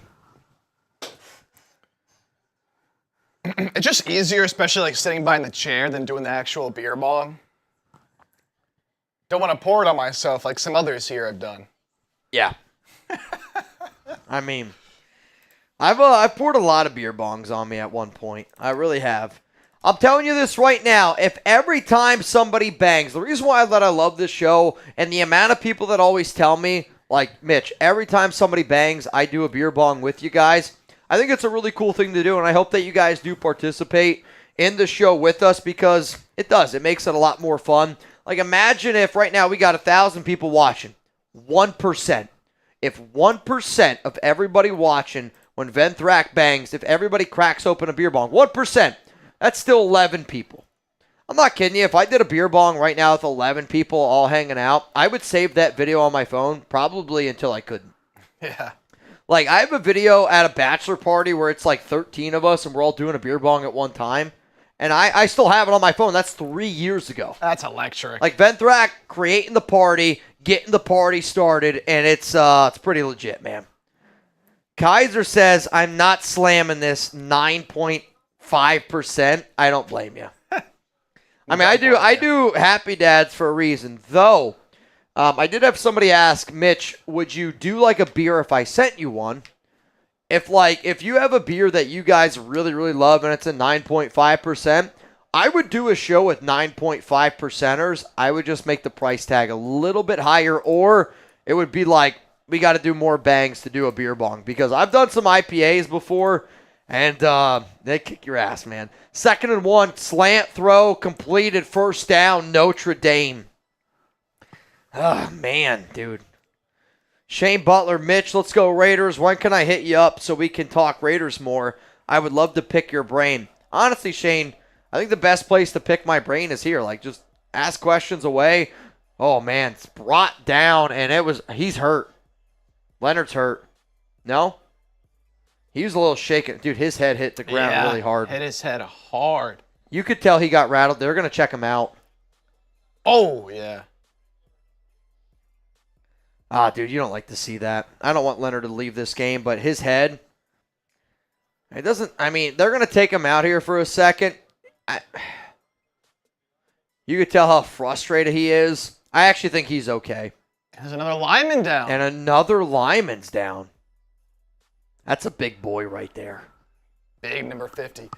Speaker 2: It's just easier, especially like sitting behind the chair, than doing the actual beer bong. Don't want to pour it on myself like some others here have done.
Speaker 1: Yeah. I mean. I've poured a lot of beer bongs on me at one point. I really have. I'm telling you this right now. If every time somebody bangs, the reason why I love this show and the amount of people that always tell me, like, Mitch, every time somebody bangs, I do a beer bong with you guys. I think it's a really cool thing to do, and I hope that you guys do participate in the show with us because it does. It makes it a lot more fun. Like, imagine if right now we got 1,000 people watching. 1%. If 1% of everybody watching when Venthrak bangs, if everybody cracks open a beer bong, 1%, that's still 11 people. I'm not kidding you. If I did a beer bong right now with 11 people all hanging out, I would save that video on my phone probably until I couldn't.
Speaker 2: Yeah.
Speaker 1: Like, I have a video at a bachelor party where it's like 13 of us and we're all doing a beer bong at one time. And I still have it on my phone. That's 3 years ago.
Speaker 2: That's electric.
Speaker 1: Like, Venthrak creating the party, getting the party started, and it's pretty legit, man. Kaiser says, I'm not slamming this 9.5%. I don't blame you. I mean, I do Happy Dads for a reason. Though, I did have somebody ask, Mitch, would you do like a beer if I sent you one? If you have a beer that you guys really, really love and it's a 9.5%, I would do a show with 9.5%ers. I would just make the price tag a little bit higher, or it would be like we got to do more bangs to do a beer bong because I've done some IPAs before, and they kick your ass, man. 2nd and 1, slant throw, completed, first down, Notre Dame. Oh, man, dude. Shane Butler, Mitch, let's go Raiders. When can I hit you up so we can talk Raiders more? I would love to pick your brain. Honestly, Shane, I think the best place to pick my brain is here. Like, just ask questions away. Oh, man, it's brought down, and he's hurt. Leonard's hurt. No? He was a little shaken. Dude, his head hit the ground really hard.
Speaker 2: Hit his head hard.
Speaker 1: You could tell he got rattled. They're going to check him out.
Speaker 2: Oh, yeah.
Speaker 1: Ah, dude, you don't like to see that. I don't want Leonard to leave this game, but his head, they're going to take him out here for a second. You could tell how frustrated he is. I actually think he's okay.
Speaker 2: There's another lineman down.
Speaker 1: And another lineman's down. That's a big boy right there.
Speaker 2: Big number 50.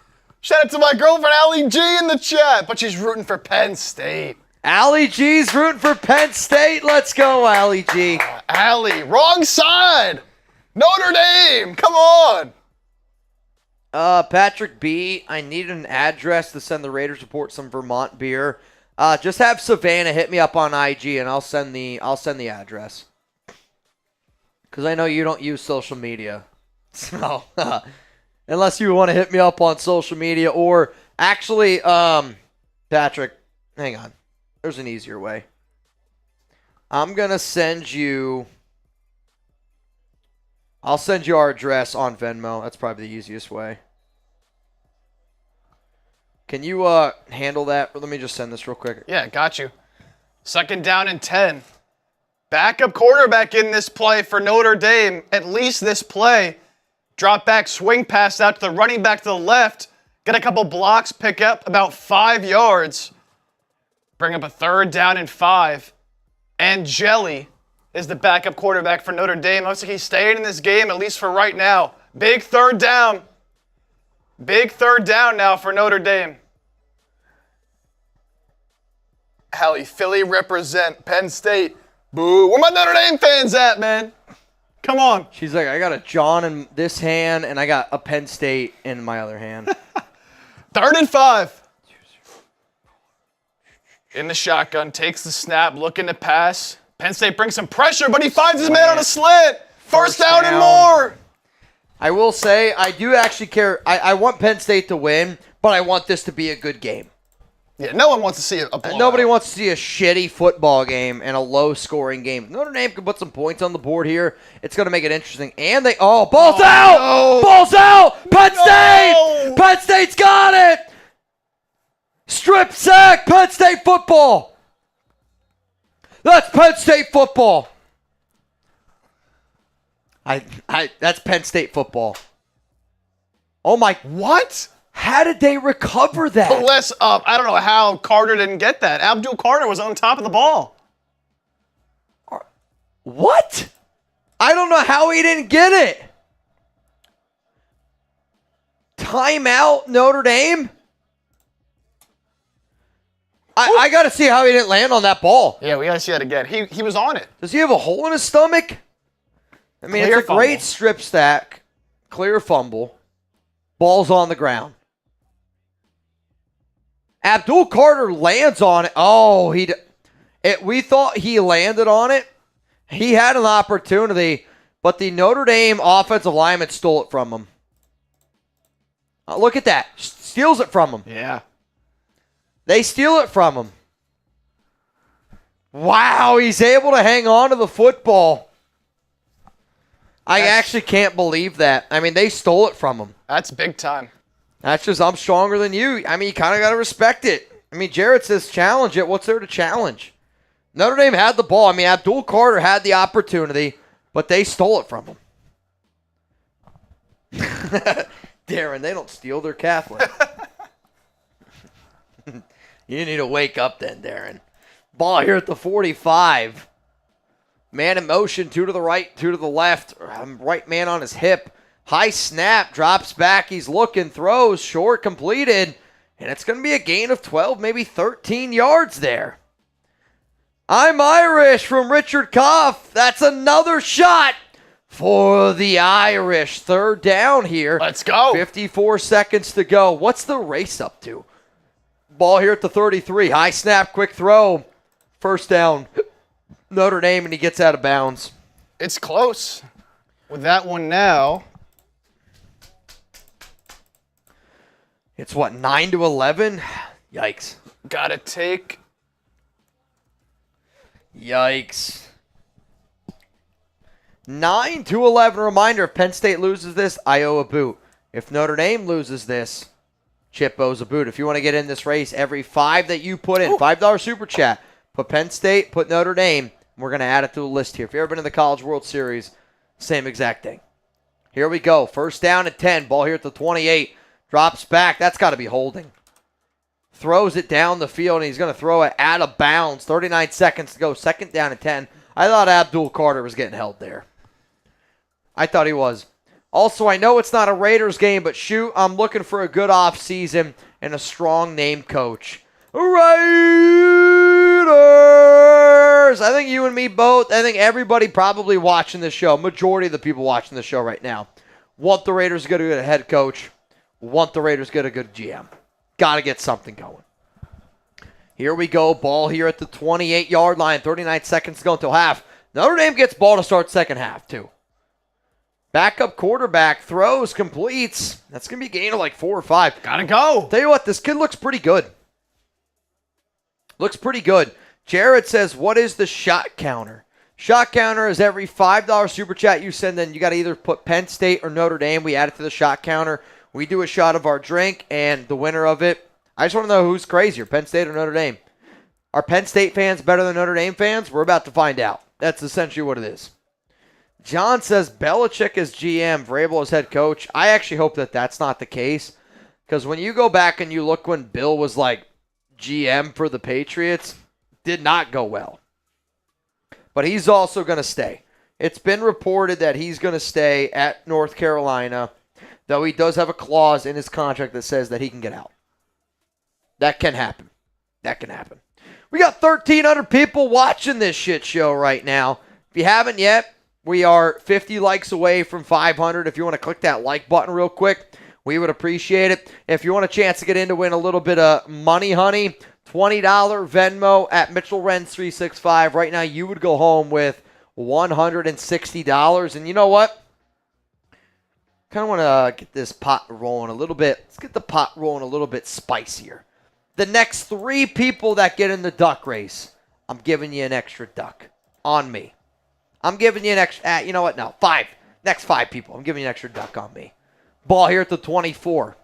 Speaker 2: Shout out to my girlfriend, Allie G, in the chat, but she's rooting for Penn State.
Speaker 1: Allie G's rooting for Penn State. Let's go, Allie G.
Speaker 2: Allie, wrong side. Notre Dame, come on.
Speaker 1: Patrick B, I need an address to send the Raiders report some Vermont beer. Just have Savannah hit me up on IG, and I'll send the address. Because I know you don't use social media. So, unless you want to hit me up on social media, or actually, Patrick, hang on. There's an easier way. I'm going to send you... I'll send you our address on Venmo. That's probably the easiest way. Can you handle that? Let me just send this real quick.
Speaker 2: Yeah, got you. 2nd down and 10. Backup quarterback in this play for Notre Dame. At least this play. Drop back, swing pass out to the running back to the left. Get a couple blocks, pick up about 5 yards. Bring up a 3rd down and 5. And Jelly is the backup quarterback for Notre Dame. Looks like he's staying in this game, at least for right now. Big 3rd down. Big 3rd down now for Notre Dame. Hallie, Philly represent Penn State. Boo. Where my Notre Dame fans at, man? Come on.
Speaker 1: She's like, I got a John in this hand, and I got a Penn State in my other hand.
Speaker 2: 3rd and 5. In the shotgun, takes the snap, looking to pass. Penn State brings some pressure, but he finds his man on a slant. First down and more.
Speaker 1: I will say, I do actually care. I want Penn State to win, but I want this to be a good game.
Speaker 2: Yeah, no one wants to see a blowout.
Speaker 1: Nobody wants to see a shitty football game and a low-scoring game. Notre Dame can put some points on the board here. It's going to make it interesting. And ball's out!
Speaker 2: No.
Speaker 1: Ball's out! Penn State! Penn State's got it! Strip sack, Penn State football. That's Penn State football. That's Penn State football. Oh my!
Speaker 2: What?
Speaker 1: How did they recover that?
Speaker 2: Less up. I don't know how Carter didn't get that. Abdul Carter was on top of the ball.
Speaker 1: What? I don't know how he didn't get it. Timeout, Notre Dame. I got to see how he didn't land on that ball.
Speaker 2: Yeah, we got to see that again. He was on it.
Speaker 1: Does he have a hole in his stomach? I mean,
Speaker 2: Clear
Speaker 1: it's a great
Speaker 2: fumble.
Speaker 1: strip stack. Clear fumble. Ball's on the ground. Abdul Carter lands on it. Oh, we thought he landed on it. He had an opportunity, but the Notre Dame offensive lineman stole it from him. Look at that. Steals it from him.
Speaker 2: Yeah.
Speaker 1: They steal it from him. Wow, he's able to hang on to the football. I actually can't believe that. I mean, they stole it from him.
Speaker 2: That's big time.
Speaker 1: That's just, I'm stronger than you. I mean, you kind of got to respect it. I mean, Jarrett says challenge it. What's there to challenge? Notre Dame had the ball. I mean, Abdul Carter had the opportunity, but they stole it from him. Darren, they don't steal, they're Catholic. You need to wake up then, Darren. Ball here at the 45. Man in motion, 2 to the right, 2 to the left. Right man on his hip. High snap, drops back. He's looking, throws, short, completed. And it's going to be a gain of 12, maybe 13 yards there. I'm Irish from Richard Koff. That's another shot for the Irish. Third down here.
Speaker 2: Let's go.
Speaker 1: 54 seconds to go. What's the race up to? Ball here at the 33. High snap, quick throw. First down. Notre Dame, and he gets out of bounds.
Speaker 2: It's close. With that one now.
Speaker 1: It's what, 9-11? Yikes.
Speaker 2: Gotta take.
Speaker 1: Yikes. 9-11. Reminder, if Penn State loses this, I owe a boot. If Notre Dame loses this, Chip owes a boot. If you want to get in this race, every $5 that you put in, $5 super chat, put Penn State, put Notre Dame. We're going to add it to the list here. If you've ever been in the College World Series, same exact thing. Here we go. First down at 10. Ball here at the 28. Drops back. That's got to be holding. Throws it down the field, and he's going to throw it out of bounds. 39 seconds to go. Second down at 10. I thought Abdul Carter was getting held there. I thought he was. Also, I know it's not a Raiders game, but shoot, I'm looking for a good offseason and a strong name coach. Raiders! I think you and me both, I think everybody probably watching this show, majority of the people watching this show right now, want the Raiders to get a good head coach, want the Raiders to get a good GM. Got to get something going. Here we go. Ball here at the 28-yard line. 39 seconds to go until half. Notre Dame gets ball to start second half, too. Backup quarterback throws, completes. That's going to be a gain of like 4 or 5.
Speaker 2: Gotta go.
Speaker 1: Tell you what, this kid looks pretty good. Looks pretty good. Jared says, what is the shot counter? Shot counter is every $5 super chat you send in. You got to either put Penn State or Notre Dame. We add it to the shot counter. We do a shot of our drink, and the winner of it, I just want to know who's crazier, Penn State or Notre Dame. Are Penn State fans better than Notre Dame fans? We're about to find out. That's essentially what it is. John says Belichick is GM, Vrabel is head coach. I actually hope that that's not the case, because when you go back and you look when Bill was like GM for the Patriots, did not go well. But he's also going to stay. It's been reported that he's going to stay at North Carolina, though he does have a clause in his contract that says that he can get out. That can happen. That can happen. We got 1,300 people watching this shit show right now. If you haven't yet, we are 50 likes away from 500. If you want to click that like button real quick, we would appreciate it. If you want a chance to get in to win a little bit of money, honey, $20 Venmo at Mitchell Renz 365. Right now, you would go home with $160. And you know what? Kind of want to get this pot rolling a little bit. Let's get the pot rolling a little bit spicier. The next 3 people that get in the duck race, I'm giving you an extra duck on me. I'm giving you an extra, you know what? No, 5. Next 5 people. I'm giving you an extra duck on me. Ball here at the 24.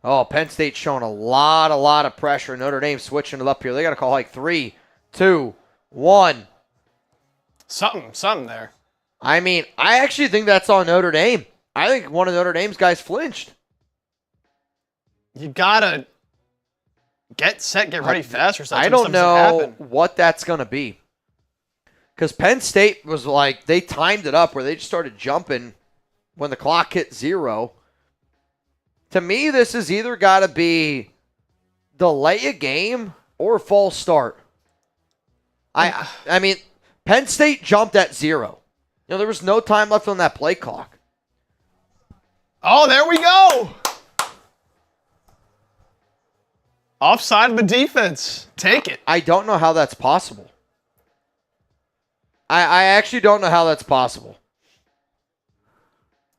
Speaker 1: Oh, Penn State's showing a lot of pressure. Notre Dame switching it up here. They got to call like 3, 2, 1.
Speaker 2: Something there.
Speaker 1: I mean, I actually think that's on Notre Dame. I think one of Notre Dame's guys flinched.
Speaker 2: You gotta get set, get ready fast or something.
Speaker 1: I don't know what that's going to be. Because Penn State was like, they timed it up where they just started jumping when the clock hit 0. To me, this has either got to be delay a game or false start. I mean, Penn State jumped at 0. You know, there was no time left on that play clock.
Speaker 2: Oh, there we go. Offside of the defense. Take it.
Speaker 1: I don't know how that's possible. I actually don't know how that's possible.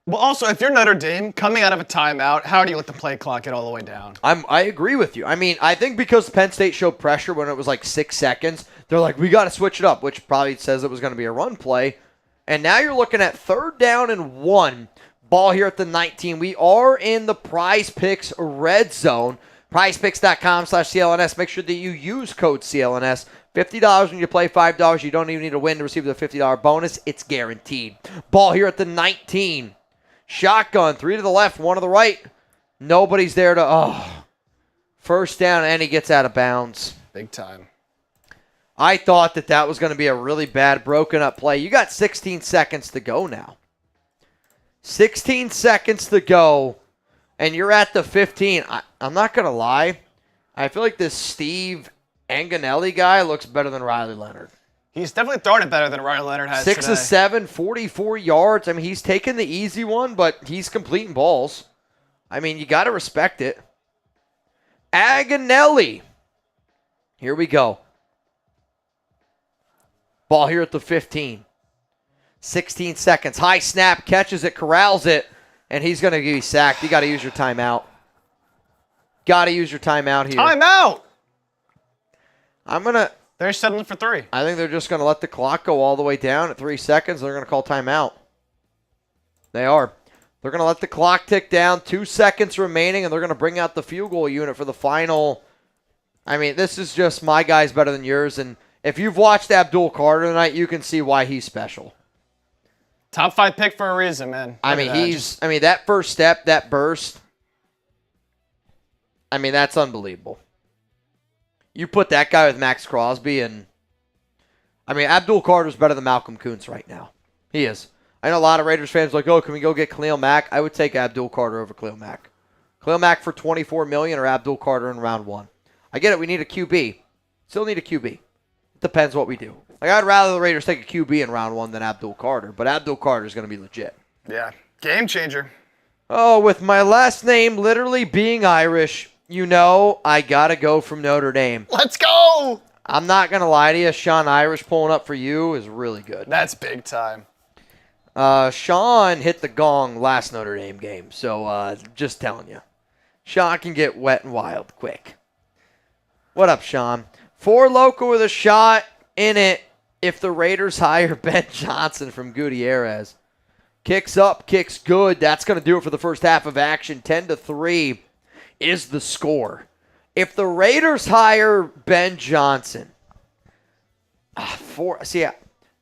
Speaker 2: Well, also, if you're Notre Dame, coming out of a timeout, how do you let the play clock get all the way down?
Speaker 1: I agree with you. I mean, I think because Penn State showed pressure when it was like 6 seconds, they're like, we got to switch it up, which probably says it was going to be a run play. And now you're looking at 3rd down and 1. Ball here at the 19. We are in the Prize Picks red zone. PrizePicks.com/CLNS. Make sure that you use code CLNS. $50 when you play, $5. You don't even need to win to receive the $50 bonus. It's guaranteed. Ball here at the 19. Shotgun, 3 to the left, 1 to the right. Nobody's there to, first down, and he gets out of bounds.
Speaker 2: Big time.
Speaker 1: I thought that was going to be a really bad broken up play. You got 16 seconds to go now. 16 seconds to go, and you're at the 15. I'm not going to lie. I feel like this Steve Anganelli guy looks better than Riley Leonard.
Speaker 2: He's definitely throwing it better than Riley Leonard has
Speaker 1: 6
Speaker 2: today.
Speaker 1: of 7, 44 yards. I mean, he's taking the easy one, but he's completing balls. I mean, you got to respect it. Anganelli. Here we go. Ball here at the 15. 16 seconds. High snap, catches it, corrals it, and he's going to be sacked. You got to use your timeout. Got to use your timeout here.
Speaker 2: Timeout! They're settling for 3.
Speaker 1: I think they're just going to let the clock go all the way down at 3 seconds. They're going to call timeout. They are. They're going to let the clock tick down. 2 seconds remaining, and they're going to bring out the field goal unit for the final. I mean, this is just my guy's better than yours, and if you've watched Abdul Carter tonight, you can see why he's special.
Speaker 2: Top 5 pick for a reason, man.
Speaker 1: I mean, that first step, that burst, I mean, that's unbelievable. You put that guy with Max Crosby, and I mean, Abdul Carter's better than Malcolm Kuntz right now. He is. I know a lot of Raiders fans are like, oh, can we go get Khalil Mack? I would take Abdul Carter over Khalil Mack. Khalil Mack for $24 million or Abdul Carter in round 1. I get it. We need a QB. Still need a QB. It depends what we do. Like, I'd rather the Raiders take a QB in round 1 than Abdul Carter, but Abdul Carter is going to be legit.
Speaker 2: Yeah. Game changer.
Speaker 1: Oh, with my last name literally being Irish, you know I got to go from Notre Dame.
Speaker 2: Let's go!
Speaker 1: I'm not going to lie to you. Sean Irish pulling up for you is really good.
Speaker 2: That's big time.
Speaker 1: Sean hit the gong last Notre Dame game, so just telling you. Sean can get wet and wild quick. What up, Sean? 4 Loco with a shot in it if the Raiders hire Ben Johnson from Gutierrez. Kicks up, kicks good. That's going to do it for the first half of action. 10-3 is the score. If the Raiders hire Ben Johnson, the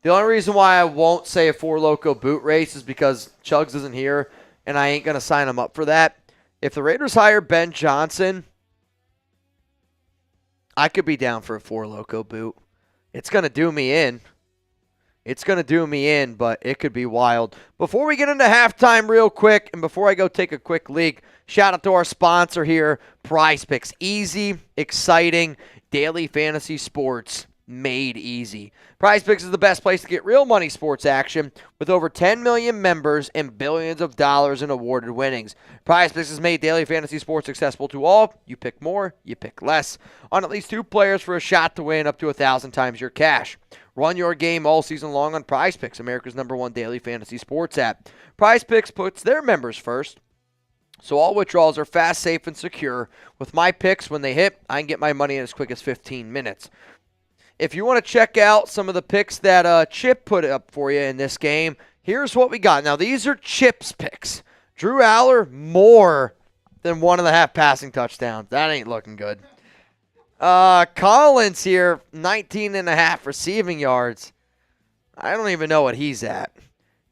Speaker 1: only reason why I won't say a 4 Loco boot race is because Chugs isn't here, and I ain't going to sign him up for that. If the Raiders hire Ben Johnson, I could be down for a 4 Loco boot. It's going to do me in. It's going to do me in, but it could be wild. Before we get into halftime real quick, and before I go take a quick leak, shout out to our sponsor here, Prize Picks. Easy, exciting, daily fantasy sports made easy. Prize Picks is the best place to get real money sports action with over 10 million members and billions of dollars in awarded winnings. Prize Picks has made daily fantasy sports accessible to all. You pick more, you pick less. On at least 2 players for a shot to win up to 1,000 times your cash. Run your game all season long on Prize Picks, America's #1 daily fantasy sports app. Prize Picks puts their members first, so all withdrawals are fast, safe, and secure. With my picks, when they hit, I can get my money in as quick as 15 minutes. If you want to check out some of the picks that Chip put up for you in this game, here's what we got. Now, these are Chip's picks. Drew Allar, more than 1.5 passing touchdowns. That ain't looking good. Collins here, 19.5 receiving yards. I don't even know what he's at.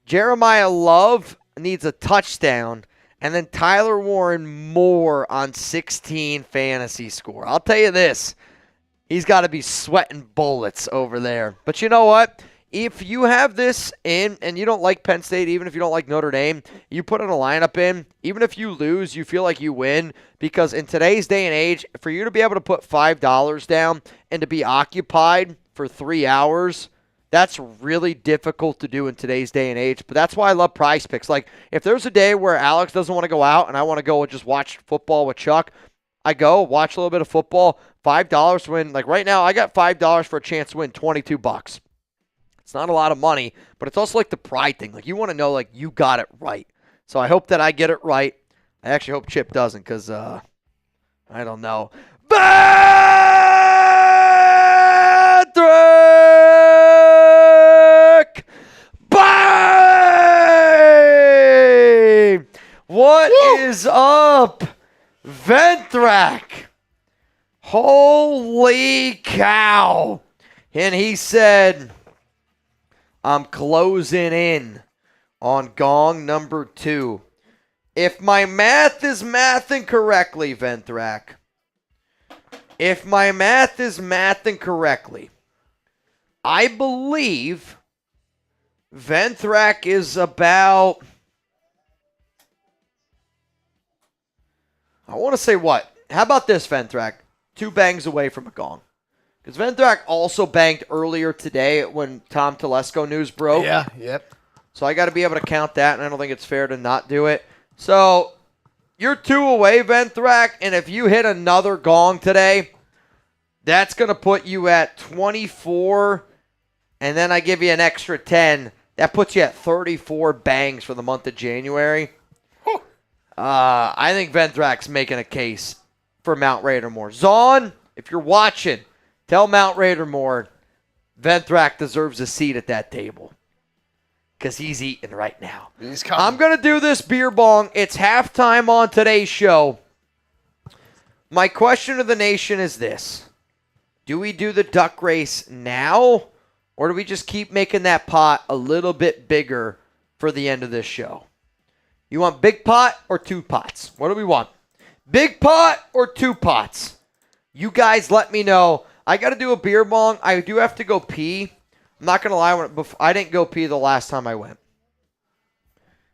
Speaker 1: Jeremiah Love needs a touchdown. And then Tyler Warren more on 16 fantasy score. I'll tell you this. He's got to be sweating bullets over there. But you know what? If you have this in and you don't like Penn State, even if you don't like Notre Dame, you put in a lineup in, even if you lose, you feel like you win. Because in today's day and age, for you to be able to put $5 down and to be occupied for 3 hours, that's really difficult to do in today's day and age. But that's why I love Prize Picks. Like, if there's a day where Alex doesn't want to go out and I want to go and just watch football with Chuck, I go watch a little bit of football, $5 to win. Like right now, I got $5 for a chance to win $22. It's not a lot of money, but it's also like the pride thing. Like you want to know, like you got it right. So I hope that I get it right. I actually hope Chip doesn't, because I don't know. Patrick! Bang! What is up, Ventrac? Holy cow. And he said, I'm closing in on gong number 2. If my math is mathing correctly, Ventrac, I believe Ventrac is about, I want to say what? How about this, Ventrac? 2 bangs away from a gong. Because Ventrac also banked earlier today when Tom Telesco news broke.
Speaker 2: Yeah, yep.
Speaker 1: So I got to be able to count that, and I don't think it's fair to not do it. So you're 2 away, Ventrac, and if you hit another gong today, that's going to put you at 24, and then I give you an extra 10. That puts you at 34 bangs for the month of January. I think Ventrac's making a case for Mount Raidermore. Zahn, if you're watching, tell Mount Raidermore Ventrac deserves a seat at that table because he's eating right now.
Speaker 2: He's coming.
Speaker 1: I'm going to do this beer bong. It's halftime on today's show. My question to the nation is this. Do we do the duck race now, or do we just keep making that pot a little bit bigger for the end of this show? You want big pot or 2 pots? What do we want? Big pot or 2 pots? You guys let me know. I got to do a beer bong. I do have to go pee. I'm not going to lie. I didn't go pee the last time I went.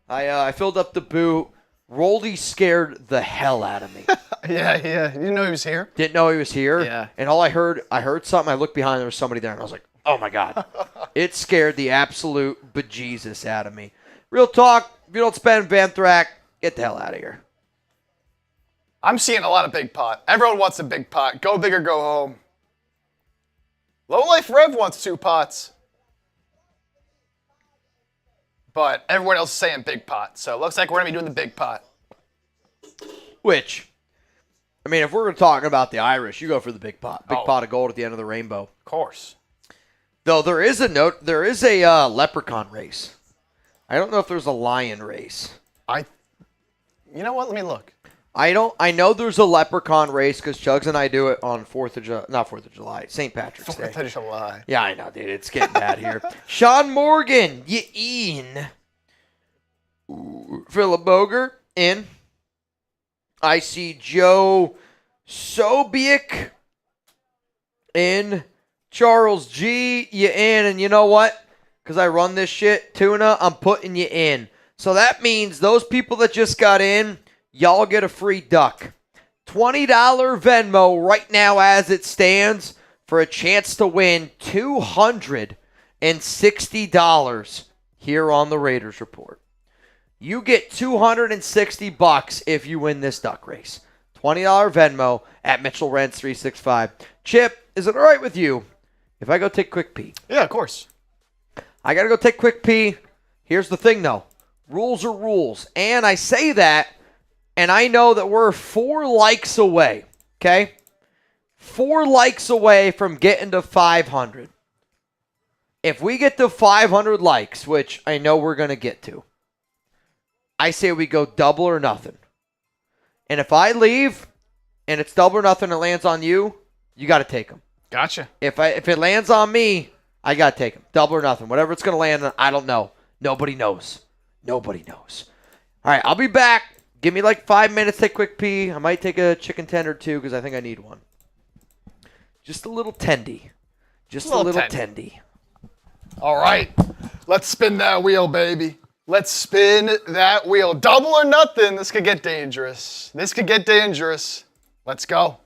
Speaker 1: I filled up the boot. Roldy scared the hell out of me.
Speaker 2: Yeah. You didn't know he was here?
Speaker 1: Didn't know he was here.
Speaker 2: Yeah.
Speaker 1: And all I heard something. I looked behind. There was somebody there. And I was like, oh, my God. It scared the absolute bejesus out of me. Real talk. If you don't spend Ventrac, get the hell out of here.
Speaker 3: I'm seeing a lot of big pot. Everyone wants a big pot. Go big or go home. Low Life Rev wants 2 pots. But everyone else is saying big pot. So it looks like we're going to be doing the big pot.
Speaker 1: Which, I mean, if we're talking about the Irish, you go for the big pot. Big
Speaker 3: Oh.
Speaker 1: pot of gold at the end of the rainbow.
Speaker 3: Of course.
Speaker 1: Though there is a leprechaun race. I don't know if there's a lion race.
Speaker 2: You know what? Let me look.
Speaker 1: I know there's a leprechaun race because Chugs and I do it on not 4th of July, St. Patrick's Day.
Speaker 2: 4th of July.
Speaker 1: Yeah, I know, dude. It's getting bad here. Sean Morgan, you in. Philip Boger, in. I see Joe Sobiek, in. Charles G, you in. And you know what? Because I run this shit, Tuna, I'm putting you in. So that means those people that just got in, y'all get a free duck. $20 Venmo right now as it stands for a chance to win $260 here on the Raiders Report. You get $260 if you win this duck race. $20 Venmo at Mitchell Renz 365. Chip, is it all right with you if I go take a quick pee?
Speaker 2: Yeah, of course.
Speaker 1: I got to go take a quick pee. Here's the thing, though. Rules are rules. And I say that, and I know that we're 4 likes away, okay? 4 likes away from getting to 500. If we get to 500 likes, which I know we're going to get to, I say we go double or nothing. And if I leave and it's double or nothing, it lands on you, you got to take them.
Speaker 2: Gotcha.
Speaker 1: If it lands on me, I got to take them. Double or nothing. Whatever it's going to land on, I don't know. Nobody knows. Nobody knows. All right, I'll be back. Give me like 5 minutes, take a quick pee. I might take a chicken tender too because I think I need one. Just a little tendy. Just a little tendy.
Speaker 3: All right. Let's spin that wheel, baby. Let's spin that wheel. Double or nothing. This could get dangerous. Let's go.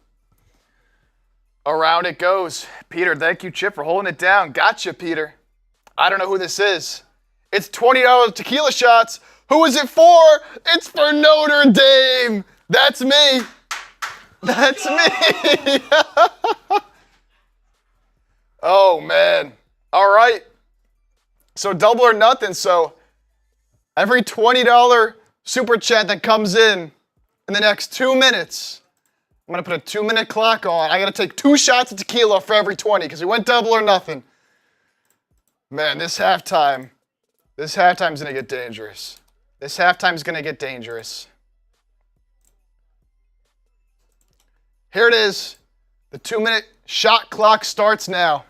Speaker 3: Around it goes. Peter, thank you, Chip, for holding it down. Gotcha, Peter. I don't know who this is. It's $20 tequila shots. Who is it for? It's for Notre Dame. That's me. That's me. Oh, man. All right. So double or nothing. So every $20 super chat that comes in the next 2 minutes, I'm going to put a 2-minute clock on. I got to take 2 shots of tequila for every 20 because we went double or nothing. Man, this halftime's going to get dangerous. Here it is. The 2-minute shot clock starts now.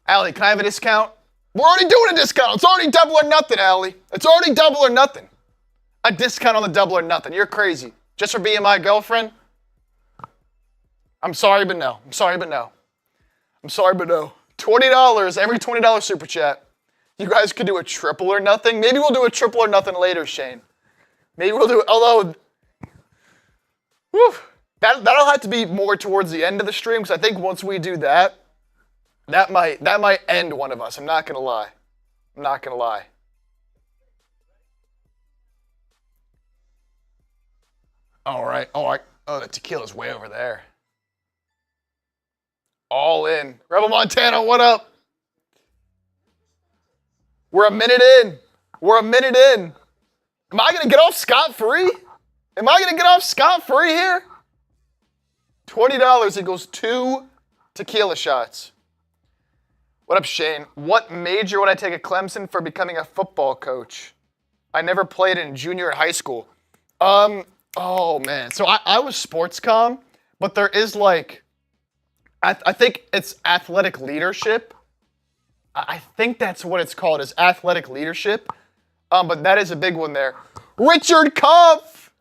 Speaker 3: Allie, can I have a discount? We're already doing a discount. It's already double or nothing, Allie. It's already double or nothing. A discount on the double or nothing. You're crazy. Just for being my girlfriend? I'm sorry, but no. $20, every $20 super chat. You guys could do a triple or nothing. Maybe we'll do a triple or nothing later, Shane. Maybe we'll do it, although, That'll have to be more towards the end of the stream, because I think once we do that, that might end one of us. I'm not gonna lie. All right. Oh, the tequila's way over there. All in. Rebel Montana, what up? We're a minute in. Am I gonna get off scot-free? Here? $20 equals 2 tequila shots. What up, Shane? What major would I take at Clemson for becoming a football coach? I never played in junior high school. Oh man. So I was sports comm, but there is like, I think it's athletic leadership. I think that's what it's called, is athletic leadership. But that is a big one there. Richard Cuff,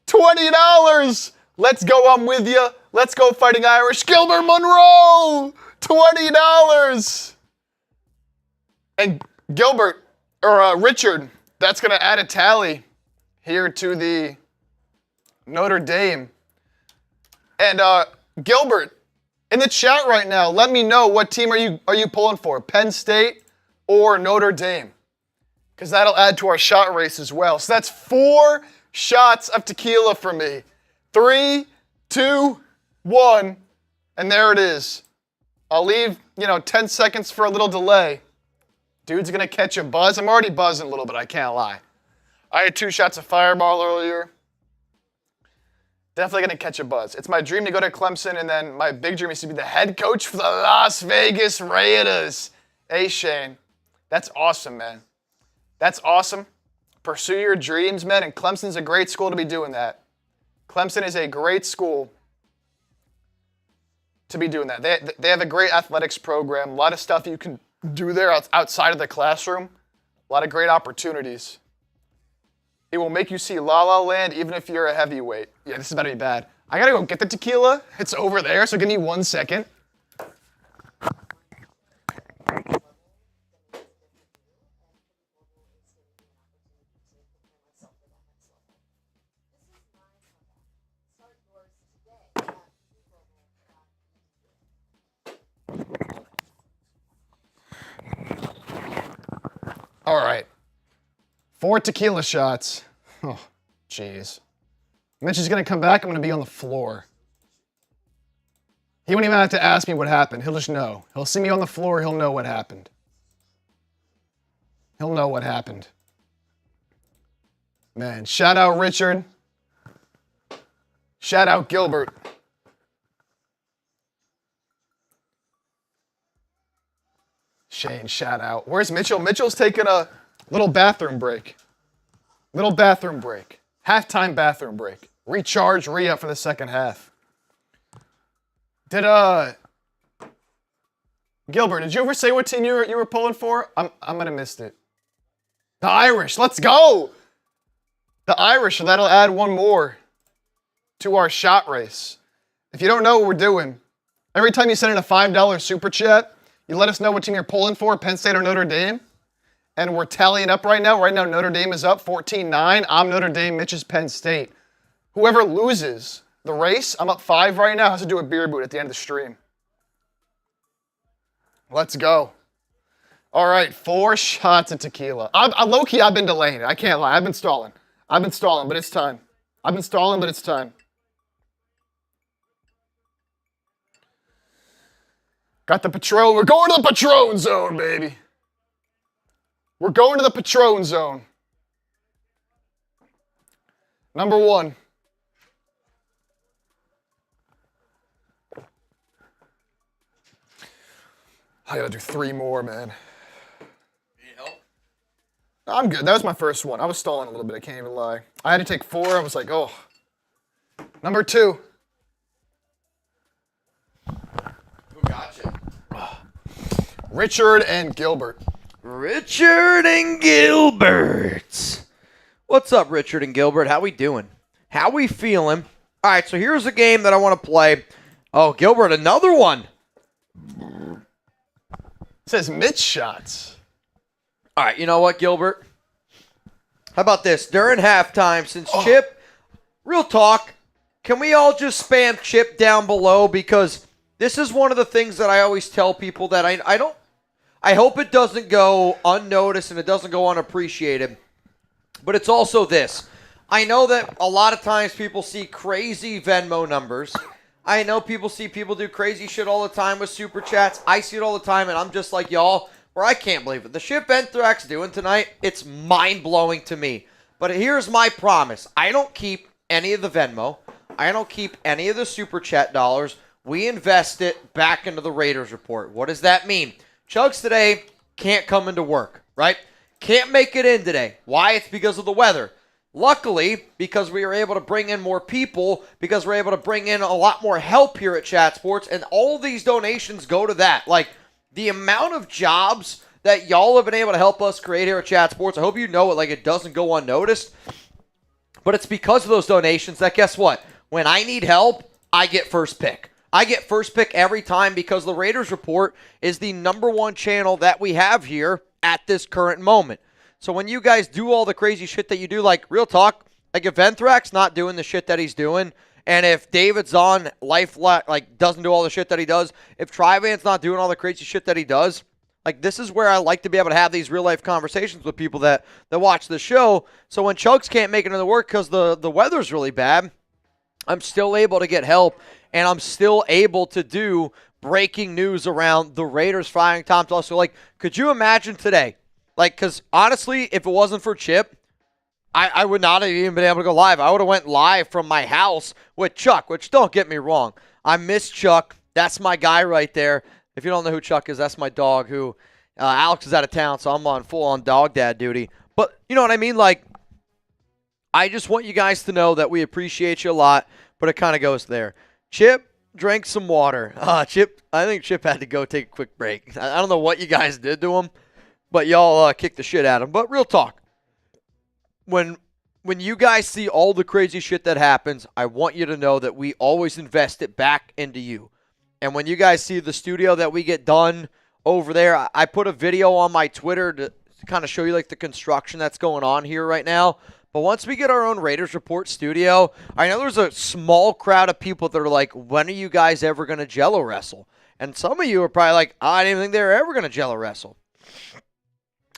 Speaker 3: $20. Let's go, I'm with you. Let's go, Fighting Irish. Gilbert Monroe, $20. And Gilbert, or Richard, that's going to add a tally here to the Notre Dame. And Gilbert, in the chat right now, let me know, what team are you pulling for, Penn State or Notre Dame? Because that'll add to our shot race as well. So that's 4 shots of tequila for me. 3, 2, 1, and there it is. I'll leave, 10 seconds for a little delay. Dude's gonna catch a buzz. I'm already buzzing a little bit, I can't lie. I had 2 shots of Fireball earlier. Definitely gonna catch a buzz. It's my dream to go to Clemson, and then my big dream is to be the head coach for the Las Vegas Raiders. Hey, Shane. That's awesome, man. That's awesome. Pursue your dreams, man, and Clemson's a great school to be doing that. Clemson is a great school to be doing that. They have a great athletics program, a lot of stuff you can do there outside of the classroom, a lot of great opportunities. It will make you see La La Land even if you're a heavyweight. Yeah, this is about to be bad. I gotta go get the tequila. It's over there, so give me 1 second. All right. 4 tequila shots. Oh, jeez. Mitch is going to come back. I'm going to be on the floor. He won't even have to ask me what happened. He'll just know. He'll see me on the floor. He'll know what happened. Man, shout out Richard. Shout out Gilbert. Shane, shout out. Where's Mitchell? Mitchell's taking a little bathroom break. Halftime bathroom break. Recharge, re-up for the second half. Gilbert, did you ever say what team you were pulling for? I'm gonna missed it. The Irish, let's go! The Irish, that'll add 1 more to our shot race. If you don't know what we're doing, every time you send in a $5 super chat, you let us know what team you're pulling for, Penn State or Notre Dame. And we're tallying up right now. Right now, Notre Dame is up 14-9. I'm Notre Dame, Mitch is Penn State. Whoever loses the race, I'm up 5 right now, has to do a beer boot at the end of the stream. Let's go. All right, 4 shots of tequila. Low-key, I've been delaying it. I can't lie. I've been stalling, but it's time. Got the Patron. We're going to the Patron zone, baby. We're going to the Patron zone. Number 1. I gotta do 3 more, man. Need help? I'm good. That was my first one. I was stalling a little bit. I can't even lie. I had to take 4. I was like, oh. Number 2.
Speaker 1: Who got you?
Speaker 3: Richard and Gilbert.
Speaker 1: Richard and Gilbert. What's up, Richard and Gilbert? How we doing? How we feeling? All right, so here's a game that I want to play. Oh, Gilbert, another one.
Speaker 3: It says Mitch shots.
Speaker 1: All right, you know what, Gilbert? How about this? During halftime, since Chip, real talk, can we all just spam Chip down below? Because this is one of the things that I always tell people that I hope it doesn't go unnoticed and it doesn't go unappreciated. But it's also this. I know that a lot of times people see crazy Venmo numbers. I know people see people do crazy shit all the time with Super Chats. I see it all the time, and I'm just like y'all, where I can't believe it. The shit Venthrax doing tonight, it's mind-blowing to me. But here's my promise. I don't keep any of the Venmo. I don't keep any of the Super Chat dollars. We invest it back into the Raiders report. What does that mean? Chugs today can't come into work, right? Can't make it in today. Why? It's because of the weather. Luckily, because we were able to bring in more people, because we're able to bring in a lot more help here at Chat Sports, and all these donations go to that. Like, the amount of jobs that y'all have been able to help us create here at Chat Sports, I hope you know it, like it doesn't go unnoticed. But it's because of those donations that, guess what? When I need help, I get first pick. I get first pick every time because the Raiders Report is the #1 channel that we have here at this current moment. So when you guys do all the crazy shit that you do, like, real talk, like if Venthrax not doing the shit that he's doing, and if David's on doesn't do all the shit that he does, if Trivan's not doing all the crazy shit that he does, like, this is where I like to be able to have these real-life conversations with people that watch the show. So when Chugs can't make it into work because the weather's really bad, I'm still able to get help, and I'm still able to do breaking news around the Raiders firing Tom Telesco. Like, could you imagine today? Like, because honestly, if it wasn't for Chip, I would not have even been able to go live. I would have went live from my house with Chuck, which, don't get me wrong, I miss Chuck. That's my guy right there. If you don't know who Chuck is, that's my dog who Alex is out of town, so I'm on full-on dog dad duty. But you know what I mean? Like, I just want you guys to know that we appreciate you a lot, but it kind of goes there. Chip drank some water. I think Chip had to go take a quick break. I don't know what you guys did to him, but y'all kicked the shit out of him. But real talk, when you guys see all the crazy shit that happens, I want you to know that we always invest it back into you. And when you guys see the studio that we get done over there, I put a video on my Twitter to kind of show you like the construction that's going on here right now. But once we get our own Raiders Report studio, I know there's a small crowd of people that are like, when are you guys ever going to Jello wrestle? And some of you are probably like, I didn't even think they were ever going to Jello wrestle.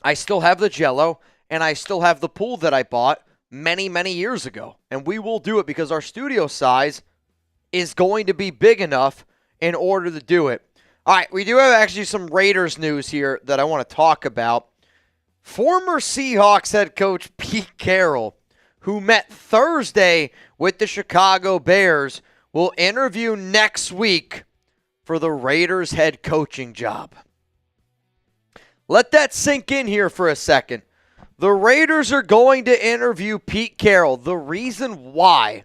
Speaker 1: I still have the Jello, and I still have the pool that I bought many, many years ago. And we will do it because our studio size is going to be big enough in order to do it. All right, we do have actually some Raiders news here that I want to talk about. Former Seahawks head coach Pete Carroll, who met Thursday with the Chicago Bears, will interview next week for the Raiders head coaching job. Let that sink in here for a second. The Raiders are going to interview Pete Carroll. The reason why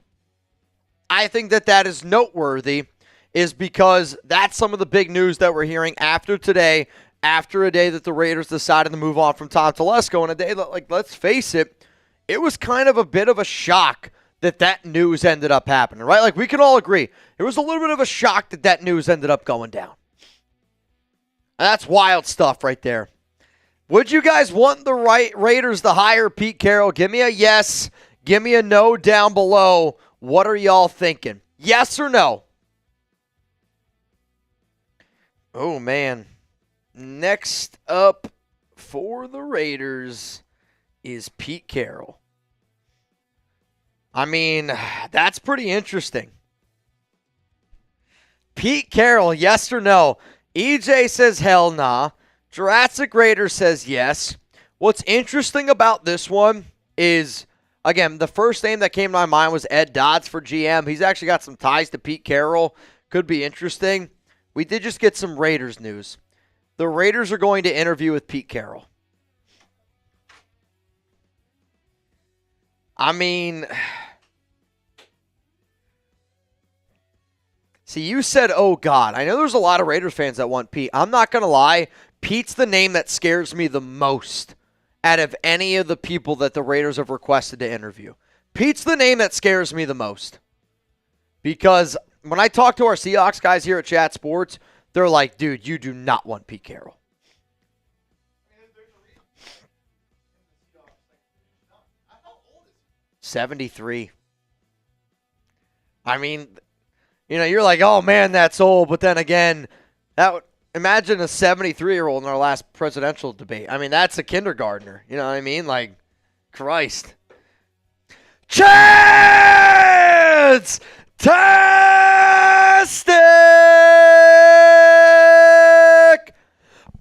Speaker 1: I think that is noteworthy is because that's some of the big news that we're hearing after today, after a day that the Raiders decided to move on from Tom Telesco, and a day that, like, let's face it, it was kind of a bit of a shock that news ended up happening, right? Like, we can all agree. It was a little bit of a shock that news ended up going down. And that's wild stuff right there. Would you guys want the Raiders to hire Pete Carroll? Give me a yes. Give me a no down below. What are y'all thinking? Yes or no? Oh, man. Next up for the Raiders is Pete Carroll. I mean, that's pretty interesting. Pete Carroll, yes or no? EJ says hell nah. Jurassic Raider says yes. What's interesting about this one is, again, the first name that came to my mind was Ed Dodds for GM. He's actually got some ties to Pete Carroll. Could be interesting. We did just get some Raiders news. The Raiders are going to interview with Pete Carroll. I mean, see, you said, oh, God. I know there's a lot of Raiders fans that want Pete. I'm not going to lie. Pete's the name that scares me the most out of any of the people that the Raiders have requested to interview. Pete's the name that scares me the most. Because when I talk to our Seahawks guys here at Chat Sports, they're like, dude, you do not want Pete Carroll. 73. I mean, you're like, oh, man, that's old. But then again, imagine a 73-year-old in our last presidential debate. I mean, that's a kindergartner. You know what I mean? Like, Christ. Chance! Tastic!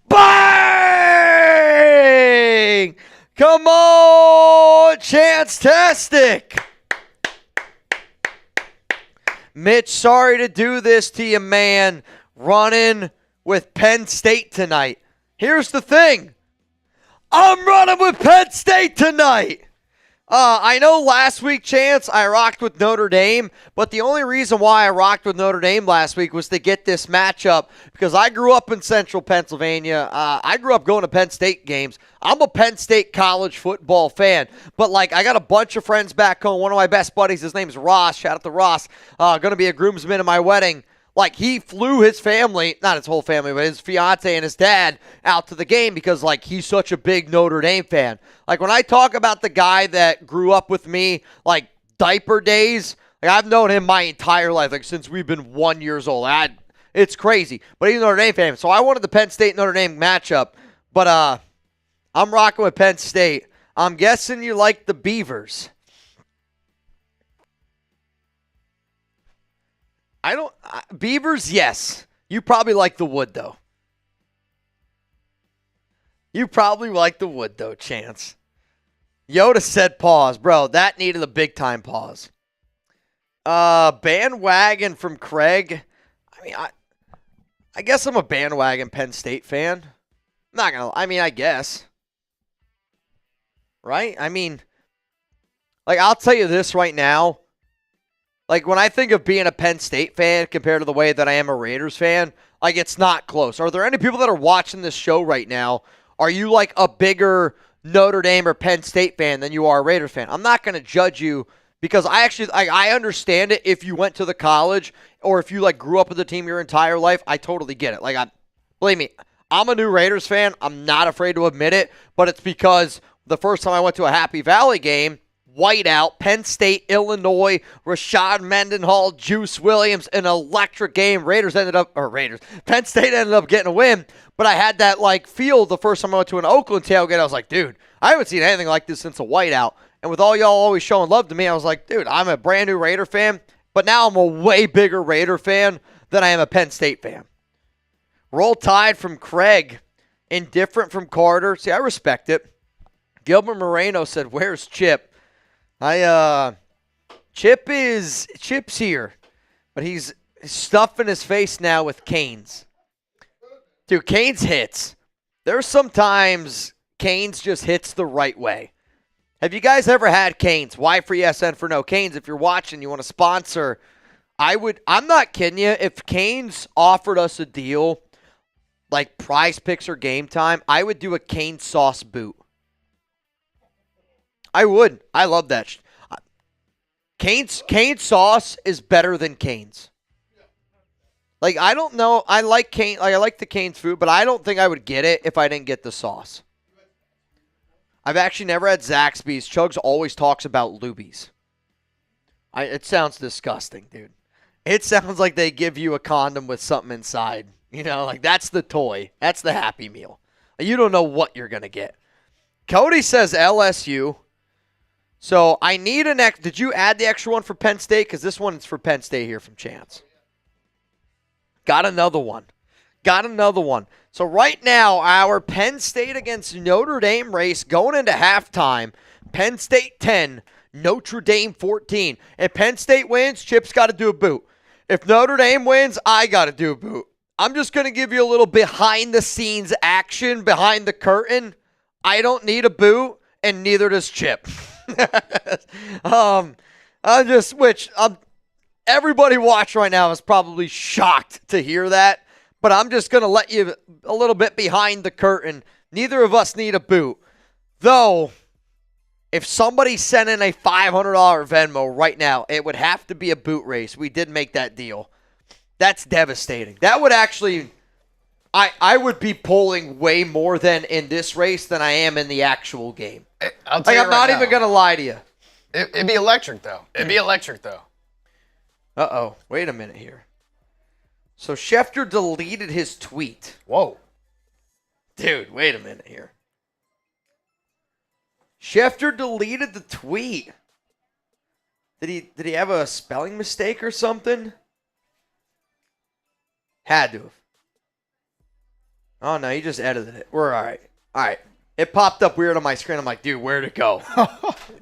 Speaker 1: Bang! Come on, Chance-tastic! Mitch, sorry to do this to you, man. Running with Penn State tonight. Here's the thing. I'm running with Penn State tonight. I know last week, Chance, I rocked with Notre Dame, but the only reason why I rocked with Notre Dame last week was to get this matchup because I grew up in central Pennsylvania. I grew up going to Penn State games. I'm a Penn State college football fan, but I got a bunch of friends back home. One of my best buddies, his name's Ross. Shout out to Ross. Going to be a groomsman at my wedding. He flew his family, not his whole family, but his fiance and his dad out to the game because, he's such a big Notre Dame fan. When I talk about the guy that grew up with me, diaper days, I've known him my entire life, since we've been 1 year old. It's crazy. But he's a Notre Dame fan. So I wanted the Penn State-Notre Dame matchup. But I'm rocking with Penn State. I'm guessing you like the Beavers. Beavers, yes. You probably like the wood, though. Chance. Yoda said pause. Bro, that needed a big-time pause. Bandwagon from Craig. I guess I'm a bandwagon Penn State fan. Not gonna. I guess. Right? I'll tell you this right now. When I think of being a Penn State fan compared to the way that I am a Raiders fan, it's not close. Are there any people that are watching this show right now? Are you a bigger Notre Dame or Penn State fan than you are a Raiders fan? I'm not going to judge you because I understand it if you went to the college or if you grew up with the team your entire life. I totally get it. Believe me, I'm a new Raiders fan. I'm not afraid to admit it, but it's because the first time I went to a Happy Valley game, whiteout, Penn State, Illinois, Rashad Mendenhall, Juice Williams, an electric game. Penn State ended up getting a win, but I had that feel the first time I went to an Oakland tailgate. I was like, dude, I haven't seen anything like this since a whiteout. And with all y'all always showing love to me, I was like, dude, I'm a brand new Raider fan, but now I'm a way bigger Raider fan than I am a Penn State fan. Roll Tide from Craig. Indifferent from Carter. See, I respect it. Gilbert Moreno said, where's Chip? Chip's here, but he's stuffing his face now with Canes. Dude, Canes hits. There's sometimes Canes just hits the right way. Have you guys ever had Canes? Y for yes, N for no. Canes, if you're watching, you want to sponsor, I'm not kidding you. If Canes offered us a deal like Prize Picks or Game Time, I would do a Canes sauce boot. I would. I love that. Cane's sauce is better than Cane's. I don't know. I like Cane. I like the Cane's food, but I don't think I would get it if I didn't get the sauce. I've actually never had Zaxby's. Chugs always talks about Luby's. It sounds disgusting, dude. It sounds like they give you a condom with something inside. That's the toy. That's the Happy Meal. You don't know what you're gonna get. Cody says LSU. So I need an extra. Did you add the extra one for Penn State? Because this one's for Penn State here from Chance. Got another one. So right now, our Penn State against Notre Dame race going into halftime. Penn State 10, Notre Dame 14. If Penn State wins, Chip's got to do a boot. If Notre Dame wins, I got to do a boot. I'm just going to give you a little behind-the-scenes action, behind the curtain. I don't need a boot, and neither does Chip. Everybody watching right now is probably shocked to hear that, but I'm just going to let you a little bit behind the curtain. Neither of us need a boot. Though, if somebody sent in a $500 Venmo right now, it would have to be a boot race. We did make that deal. That's devastating. That would actually, I would be pulling way more than in this race than I am in the actual game.
Speaker 2: I'll tell you
Speaker 1: I'm not even going to lie to you.
Speaker 2: It'd be electric, though.
Speaker 1: Uh-oh. Wait a minute here. So Schefter deleted his tweet.
Speaker 2: Whoa.
Speaker 1: Dude, wait a minute here. Schefter deleted the tweet. Did he have a spelling mistake or something? Had to have. Oh, no, he just edited it. We're all right. All right. It popped up weird on my screen. I'm like, dude, where'd it go?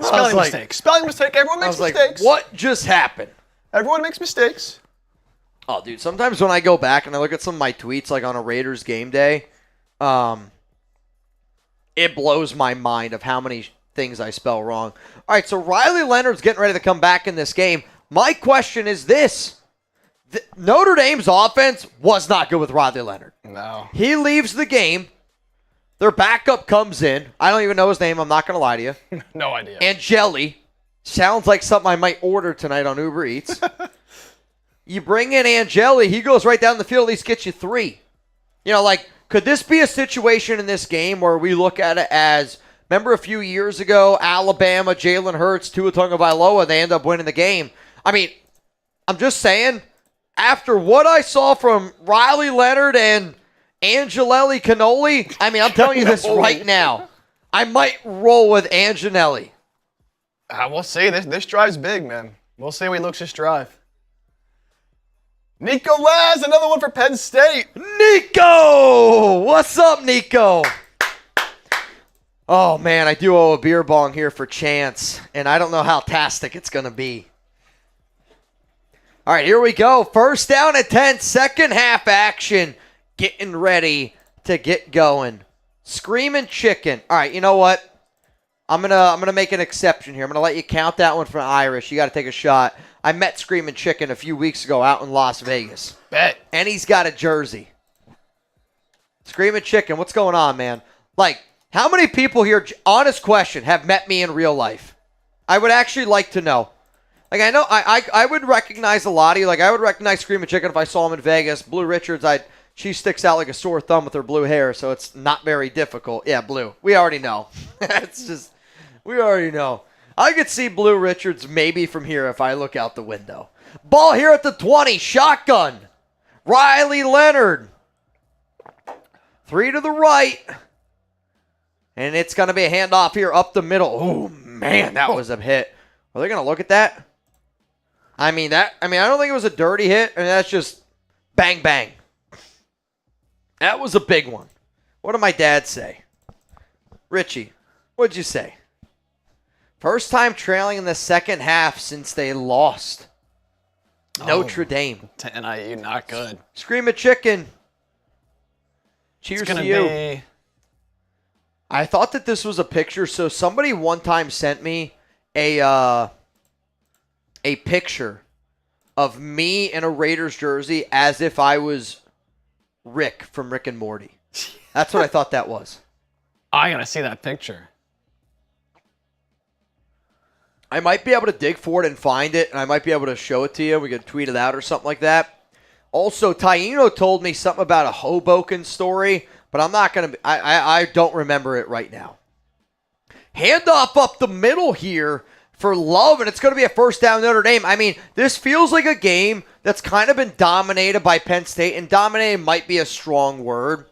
Speaker 2: Spelling mistake. Spelling mistake. Everyone makes mistakes.
Speaker 1: Like, what just happened?
Speaker 2: Everyone makes mistakes.
Speaker 1: Oh, dude, sometimes when I go back and I look at some of my tweets, like on a Raiders game day, it blows my mind of how many things I spell wrong. All right, so Riley Leonard's getting ready to come back in this game. My question is this. Notre Dame's offense was not good with Riley Leonard.
Speaker 2: No.
Speaker 1: He leaves the game. Their backup comes in. I don't even know his name. I'm not going to lie to you.
Speaker 2: No idea.
Speaker 1: Angeli. Sounds like something I might order tonight on Uber Eats. You bring in Angeli. He goes right down the field. At least gets you 3. You know, like, could this be a situation in this game where we look at it as, remember a few years ago, Alabama, Jalen Hurts, Tua Tagovailoa, they end up winning the game. I mean, I'm just saying, after what I saw from Riley Leonard and Angelelli Cannoli, I mean, I'm telling you this right now. I might roll with Angelelli.
Speaker 2: We'll see. This drive's big, man. We'll see how he looks this drive. Nico Laz, another one for Penn State.
Speaker 1: Nico! What's up, Nico? Oh, man, I do owe a beer bong here for Chance, and I don't know how tastic it's going to be. All right, here we go. First down at 10, second half action. Getting ready to get going. Screaming chicken. All right, you know what? I'm gonna make an exception here. I'm gonna let you count that one for Irish. You got to take a shot. I met Screaming Chicken a few weeks ago out in Las Vegas.
Speaker 2: Bet.
Speaker 1: And he's got a jersey. Screaming Chicken, what's going on, man? Like, how many people here, honest question, have met me in real life? I would actually like to know. Like, I know I would recognize a lot of you. Like, I would recognize Screaming Chicken if I saw him in Vegas. Blue Richards, she sticks out like a sore thumb with her blue hair, so it's not very difficult. Yeah, Blue. We already know. We already know. I could see Blue Richards maybe from here if I look out the window. Ball here at the 20. Shotgun. Riley Leonard. 3 to the right. And it's going to be a handoff here up the middle. Oh, man, that was a hit. Are they going to look at that? I don't think it was a dirty hit. I mean, that's just bang, bang. That was a big one. What did my dad say? Richie, what'd you say? First time trailing in the second half since they lost. Notre Dame.
Speaker 2: To NIU, not good.
Speaker 1: Screaming Chicken. Cheers to you. I thought that this was a picture. So somebody one time sent me a picture of me in a Raiders jersey as if I was Rick from Rick and Morty. That's what I thought that was.
Speaker 2: I gotta see that picture.
Speaker 1: I might be able to dig for it and find it, and I might be able to show it to you. We could tweet it out or something like that. Also, Taino told me something about a Hoboken story, but I'm not going to – I don't remember it right now. Handoff up the middle here for Love, and it's going to be a first down Notre Dame. I mean, this feels like a game that's kind of been dominated by Penn State, and dominated might be a strong word.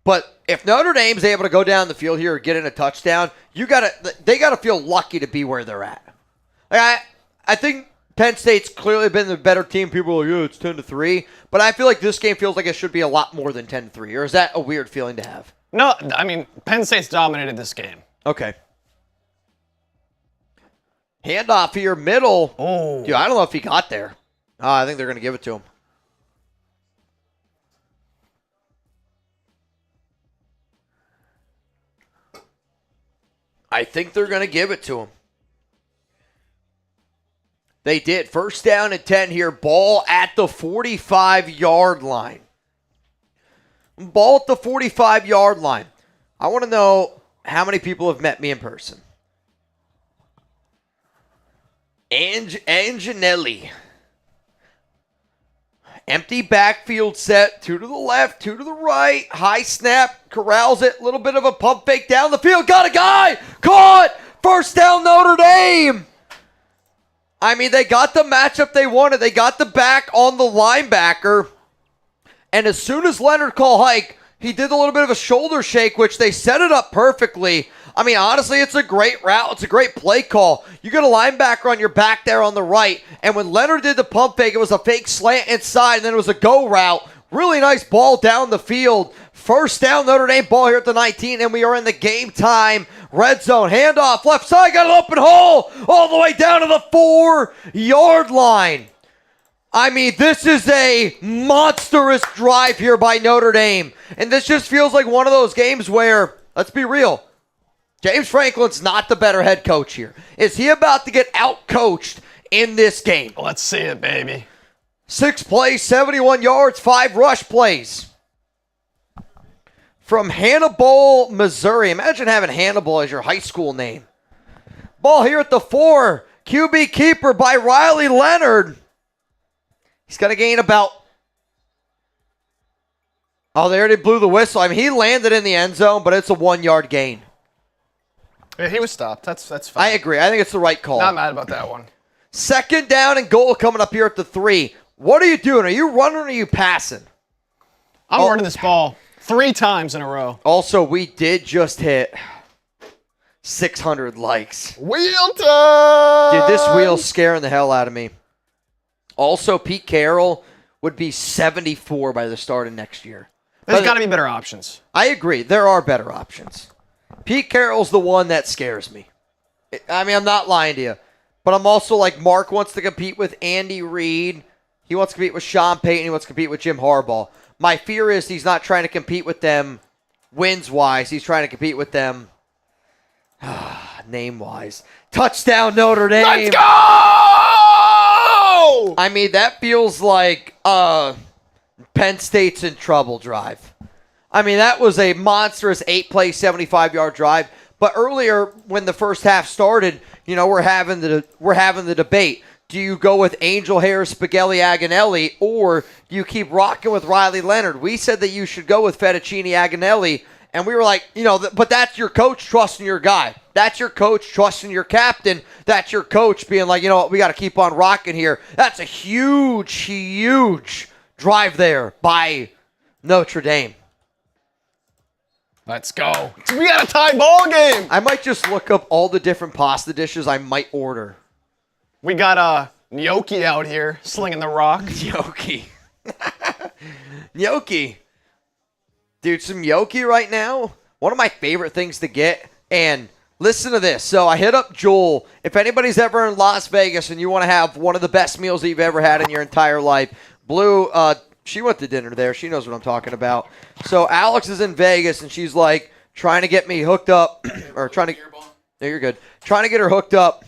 Speaker 1: But if Notre Dame's able to go down the field here and get in a touchdown, they got to feel lucky to be where they're at. I think Penn State's clearly been the better team. People are like, it's 10-3. But I feel like this game feels like it should be a lot more than 10-3. Or is that a weird feeling to have?
Speaker 2: No, I mean, Penn State's dominated this game.
Speaker 1: Okay. Handoff here, middle.
Speaker 2: Oh.
Speaker 1: Dude, I don't know if he got there. I think they're going to give it to him. I think they're going to give it to him. They did. First down and 10 here. Ball at the 45-yard line. Ball at the 45-yard line. I want to know how many people have met me in person. Anginelli. Empty backfield set. 2 to the left, 2 to the right. High snap. Corrals it. Little bit of a pump fake down the field. Got a guy. Caught. First down Notre Dame. I mean, they got the matchup they wanted. They got the back on the linebacker. And as soon as Leonard called hike, he did a little bit of a shoulder shake, which they set it up perfectly. I mean, honestly, it's a great route. It's a great play call. You got a linebacker on your back there on the right. And when Leonard did the pump fake, it was a fake slant inside, and then it was a go route. Really nice ball down the field. First down, Notre Dame ball here at the 19, and we are in the game time red zone. Handoff, left side, got an open hole all the way down to the 4-yard line. I mean, this is a monstrous drive here by Notre Dame. And this just feels like one of those games where, let's be real, James Franklin's not the better head coach here. Is he about to get out-coached in this game?
Speaker 2: Let's see it, baby.
Speaker 1: 6 plays, 71 yards, 5 rush plays. From Hannibal, Missouri. Imagine having Hannibal as your high school name. Ball here at the 4. QB keeper by Riley Leonard. He's going to gain about... Oh, they already blew the whistle. I mean, he landed in the end zone, but it's a 1-yard gain.
Speaker 2: Yeah, he was stopped. That's fine.
Speaker 1: I agree. I think it's the right call.
Speaker 2: Not mad about that one.
Speaker 1: 2nd down and goal coming up here at the 3. What are you doing? Are you running or are you passing?
Speaker 2: I'm running this ball 3 times in a row.
Speaker 1: Also, we did just hit 600 likes.
Speaker 2: Wheel time!
Speaker 1: Dude, this wheel's scaring the hell out of me. Also, Pete Carroll would be 74 by the start of next year.
Speaker 2: There's got to be better options.
Speaker 1: I agree. There are better options. Pete Carroll's the one that scares me. I mean, I'm not lying to you. But I'm also like, Mark wants to compete with Andy Reid. He wants to compete with Sean Payton. He wants to compete with Jim Harbaugh. My fear is he's not trying to compete with them wins-wise. He's trying to compete with them name-wise. Touchdown, Notre Dame.
Speaker 2: Let's go!
Speaker 1: I mean, that feels like Penn State's in trouble drive. I mean, that was a monstrous 8-play, 75-yard drive. But earlier, when the first half started, you know, we're having the debate. Do you go with Angel Hair, Spaghetti Aganelli, or do you keep rocking with Riley Leonard? We said that you should go with Fettuccine Aganelli, and we were like, you know, but that's your coach trusting your guy. That's your coach trusting your captain. That's your coach being like, you know what, we got to keep on rocking here. That's a huge, huge drive there by Notre Dame.
Speaker 2: Let's go. We got a tie ball game.
Speaker 1: I might just look up all the different pasta dishes I might order.
Speaker 2: We got gnocchi out here slinging the rock.
Speaker 1: Gnocchi. Gnocchi. Dude, some gnocchi right now. One of my favorite things to get. And listen to this. So I hit up Joel. If anybody's ever in Las Vegas and you want to have one of the best meals that you've ever had in your entire life, Blue, she went to dinner there. She knows what I'm talking about. So Alex is in Vegas, and she's like trying to get me hooked up. Or trying to... No, you're good. Trying to get her hooked up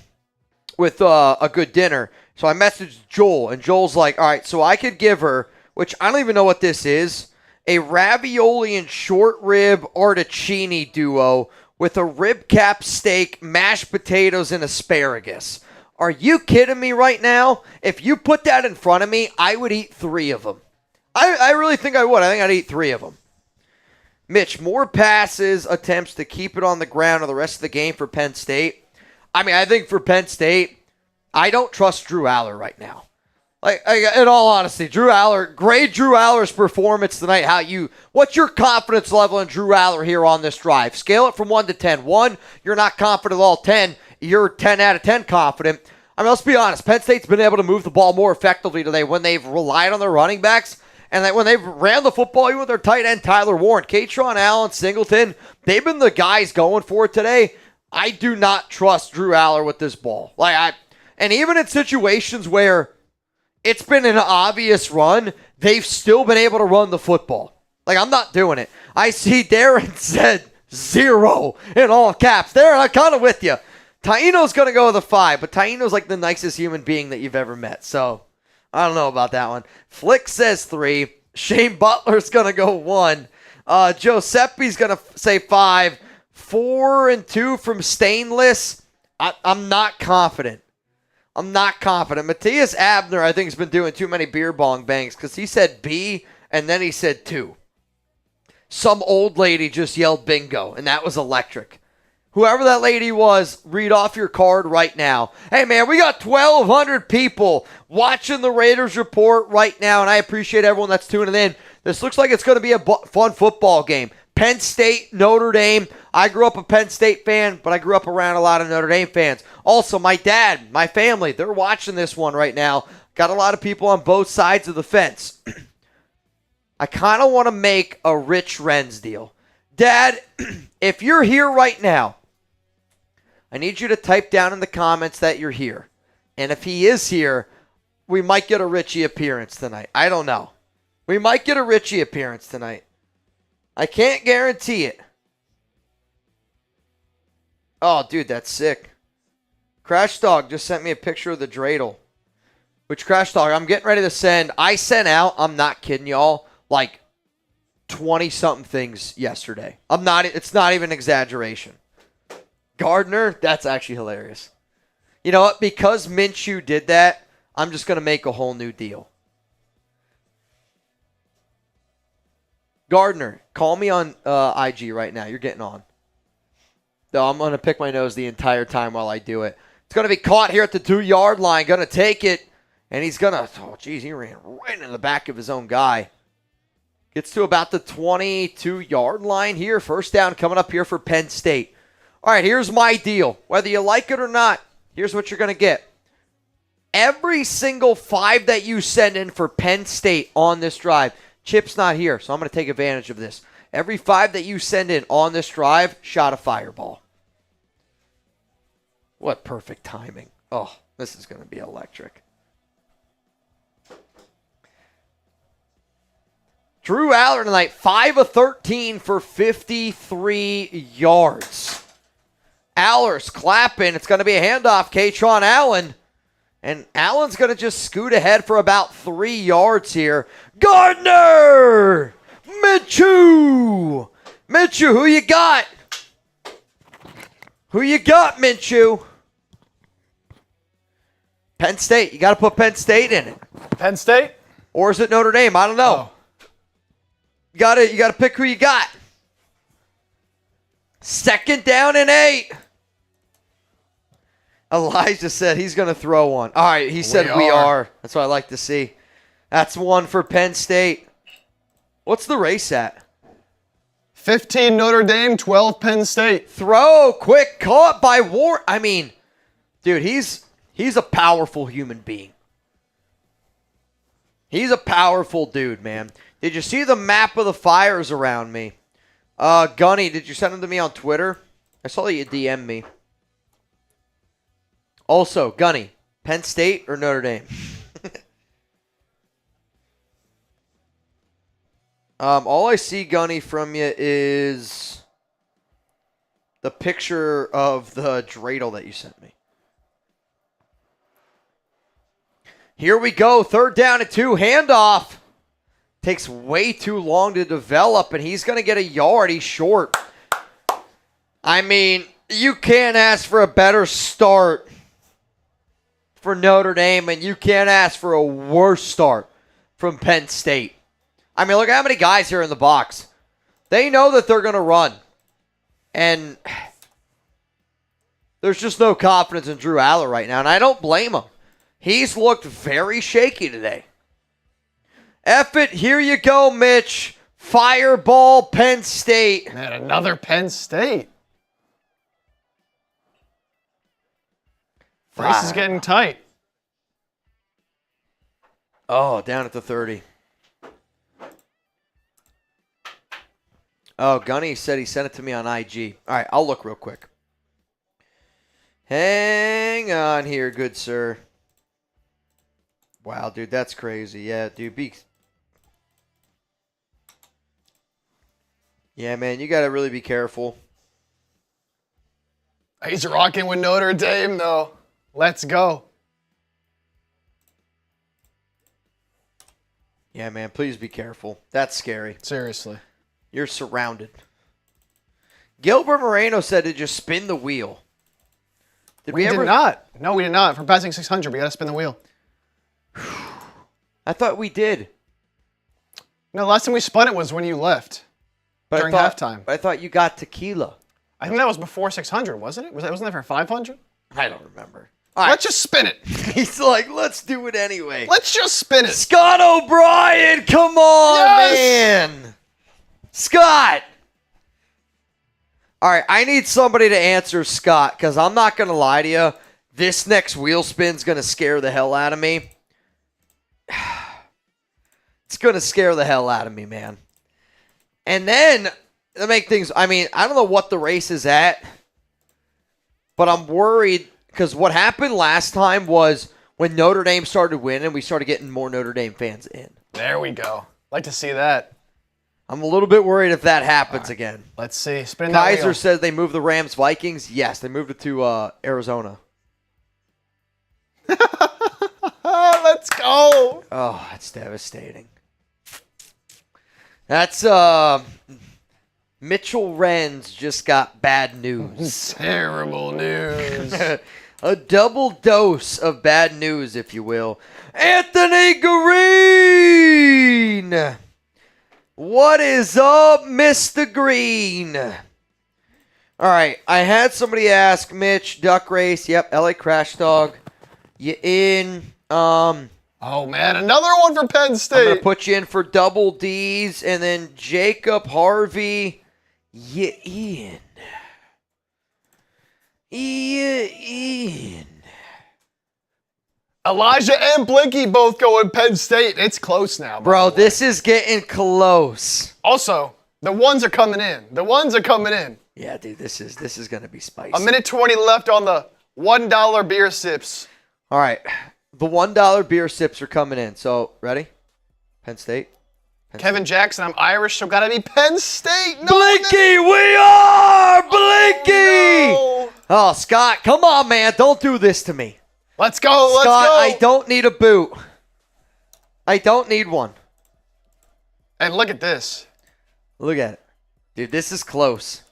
Speaker 1: with a good dinner. So I messaged Joel, and Joel's like, all right, so I could give her, which I don't even know what this is, a ravioli and short rib artocchini duo with a rib cap steak, mashed potatoes, and asparagus. Are you kidding me right now? If you put that in front of me, I would eat 3 of them. I really think I would. I think I'd eat 3 of them. Mitch, more passes, attempts to keep it on the ground or the rest of the game for Penn State. I mean, I think for Penn State, I don't trust Drew Allar right now. Like, in all honesty, grade Drew Allar's performance tonight. What's your confidence level in Drew Allar here on this drive? Scale it from 1 to 10. 1, you're not confident at all. 10, you're 10 out of 10 confident. I mean, let's be honest. Penn State's been able to move the ball more effectively today when they've relied on their running backs. And when they've ran the football, even with their tight end, Tyler Warren, Katron Allen, Singleton, they've been the guys going for it today. I do not trust Drew Allar with this ball. And even in situations where it's been an obvious run, they've still been able to run the football. Like, I'm not doing it. I see Darren said 0 in all caps. Darren, I'm kind of with you. Taino's going to go with a 5, but Taino's like the nicest human being that you've ever met. So, I don't know about that one. Flick says 3. Shane Butler's going to go 1. Giuseppe's going to say 5. 4 and 2 from Stainless. I'm not confident. Matthias Abner, I think, has been doing too many beer bong bangs because he said B and then he said 2. Some old lady just yelled bingo, and that was electric. whoever that lady was, read off your card right now. Hey, man, we got 1,200 people watching the Raiders Report right now, and I appreciate everyone that's tuning in. This looks like it's going to be a fun football game. Penn State, Notre Dame. I grew up a Penn State fan, but I grew up around a lot of Notre Dame fans. Also, my dad, my family, they're watching this one right now. Got a lot of people on both sides of the fence. I kind of want to make a Rich Renz deal. Dad, if you're here right now, I need you to type down in the comments that you're here. And if he is here, we might get a Richie appearance tonight. I don't know. We might get a Richie appearance tonight. I can't guarantee it. Oh, dude, that's sick. Crash Dog just sent me a picture of the dreidel. Which, Crash Dog, I'm getting ready to send. I sent out, I'm not kidding y'all, like 20-something things yesterday. It's not even exaggeration. Gardner, that's actually hilarious. You know what? Because Minshew did that, I'm just going to make a whole new deal. Gardner, call me on IG right now. You're getting on. Though I'm going to pick my nose the entire time while I do it. It's going to be caught here at the 2-yard line. Going to take it. And he's going to, oh, geez, he ran right in the back of his own guy. Gets to about the 22-yard line here. First down coming up here for Penn State. All right, here's my deal. Whether you like it or not, here's what you're going to get. Every single 5 that you send in for Penn State on this drive, Chip's not here, so I'm going to take advantage of this. Every 5 that you send in on this drive, shot a fireball. What perfect timing. Oh, this is going to be electric. Drew Allar tonight, 5 of 13 for 53 yards. Allar's clapping. It's going to be a handoff, Kaytron Allen. And Allen's going to just scoot ahead for about 3 yards here. Gardner! Minshew! Minshew, who you got? Who you got, Minshew? Penn State. You got to put Penn State in it.
Speaker 3: Penn State?
Speaker 1: Or is it Notre Dame? I don't know.
Speaker 3: Oh.
Speaker 1: You got to pick who you got. 2nd down and 8. Elijah said he's going to throw one. All right, he said we are. That's what I like to see. That's one for Penn State. What's the race at?
Speaker 2: 15 Notre Dame, 12 Penn State.
Speaker 1: Throw, quick, caught by Ward. I mean, dude, he's a powerful human being. He's a powerful dude, man. Did you see the map of the fires around me? Gunny, did you send them to me on Twitter? I saw that you DM'd me. Also, Gunny, Penn State or Notre Dame? All I see, Gunny, from you is the picture of the dreidel that you sent me. Here we go. 3rd down and 2. Handoff. Takes way too long to develop, and he's going to get a yard. He's short. I mean, you can't ask for a better start for Notre Dame, and you can't ask for a worse start from Penn State. I mean, look at how many guys here in the box. They know that they're going to run. And there's just no confidence in Drew Allar right now, and I don't blame him. He's looked very shaky today. F it, here you go, Mitch. Fireball, Penn State.
Speaker 2: Man, another Penn State. Race is getting tight.
Speaker 1: Oh, down at the 30. Oh, Gunny said he sent it to me on IG. All right, I'll look real quick. Hang on here, good sir. Wow, dude, that's crazy. Yeah, dude, yeah, man, you got to really be careful.
Speaker 2: He's rocking with Notre Dame, though. Let's go.
Speaker 1: Yeah, man, please be careful. That's scary.
Speaker 2: Seriously.
Speaker 1: You're surrounded. Gilbert Moreno said to just spin the wheel.
Speaker 2: We did not. No, we did not. For passing 600, we got to spin the wheel.
Speaker 1: I thought we did.
Speaker 2: No, the last time we spun it was when you left. During halftime.
Speaker 1: I thought you got tequila.
Speaker 2: I think that was before 600, wasn't it? Wasn't that for 500?
Speaker 1: I don't remember. All right.
Speaker 2: Let's just spin it.
Speaker 1: He's like, let's do it anyway.
Speaker 2: Let's just spin it.
Speaker 1: Scott O'Brien, come on, man. Scott. All right, I need somebody to answer Scott because I'm not going to lie to you. This next wheel spin's going to scare the hell out of me. It's going to scare the hell out of me, man. And then, to make things, I don't know what the race is at, but I'm worried because what happened last time was when Notre Dame started winning, we started getting more Notre Dame fans in.
Speaker 2: There we go. Like to see that.
Speaker 1: I'm a little bit worried if that happens again.
Speaker 2: Let's see. Spin that
Speaker 1: Kaiser
Speaker 2: wheel.
Speaker 1: says they moved the Rams Vikings. Yes, they moved it to Arizona.
Speaker 2: Let's go.
Speaker 1: Oh, that's devastating. That's Mitchell Renz just got bad news.
Speaker 2: Terrible news.
Speaker 1: A double dose of bad news, if you will. Anthony Green! What is up, Mr. Green? All right, I had somebody ask Mitch, duck race. Yep, LA Crash Dog. You in?
Speaker 2: Oh, man, another one for Penn State.
Speaker 1: I'm going to put you in for double D's. And then Jacob Harvey, you in.
Speaker 2: Elijah and Blinky both going Penn State. It's close now.
Speaker 1: Bro, this is getting close.
Speaker 2: Also, the ones are coming in.
Speaker 1: Yeah, dude, this is going to be spicy.
Speaker 2: A minute 20 left on the $1 beer sips.
Speaker 1: All right. The $1 beer sips are coming in. So, ready? Penn State.
Speaker 2: Kevin Jackson, I'm Irish, so gotta be Penn State. No,
Speaker 1: Blinky, we are! Blinky! Oh, Scott, come on, man. Don't do this to me.
Speaker 2: Let's go,
Speaker 1: Scott, I don't need a boot. I don't need one.
Speaker 2: And look at this.
Speaker 1: Look at it. Dude, this is close.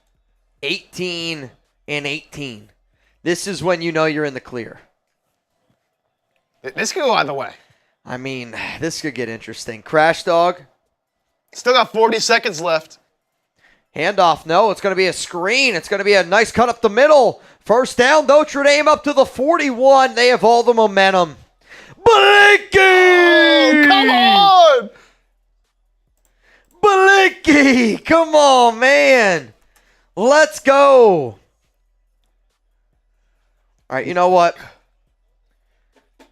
Speaker 1: 18 and 18. This is when you know you're in the clear.
Speaker 2: This could go either way.
Speaker 1: I mean, this could get interesting. Crash Dog.
Speaker 2: Still got 40 seconds left.
Speaker 1: Handoff. No, it's going to be a screen. It's going to be a nice cut up the middle. First down, Notre Dame up to the 41. They have all the momentum. Blinky!
Speaker 2: Oh, come on!
Speaker 1: Blinky! Come on, man. Let's go. All right, you know what?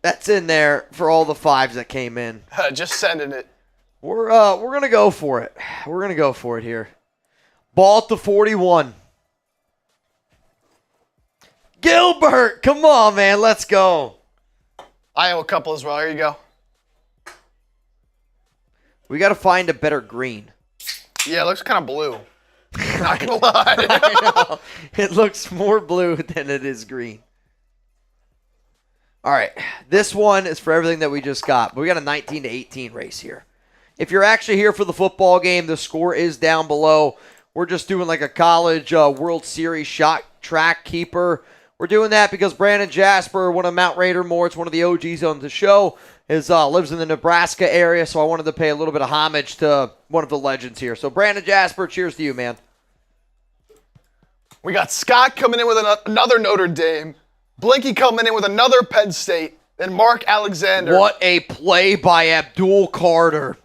Speaker 1: That's in there for all the fives that came in.
Speaker 2: Just sending it.
Speaker 1: We're gonna go for it. We're gonna go for it here. Ball at the 41. Gilbert, come on, man, let's go.
Speaker 2: I owe a couple as well. Here you go.
Speaker 1: We gotta find a better green.
Speaker 2: Yeah, it looks kind of blue. Not gonna lie.
Speaker 1: I know. It looks more blue than it is green. All right, this one is for everything that we just got. But we got a 19 to 18 race here. If you're actually here for the football game, the score is down below. We're just doing like a college World Series shot track keeper. We're doing that because Brandon Jasper, one of Mount Raider Mort's, one of the OGs on the show, lives in the Nebraska area, so I wanted to pay a little bit of homage to one of the legends here. So Brandon Jasper, cheers to you, man.
Speaker 2: We got Scott coming in with another Notre Dame. Blinky coming in with another Penn State. Then Mark Alexander.
Speaker 1: What a play by Abdul Carter.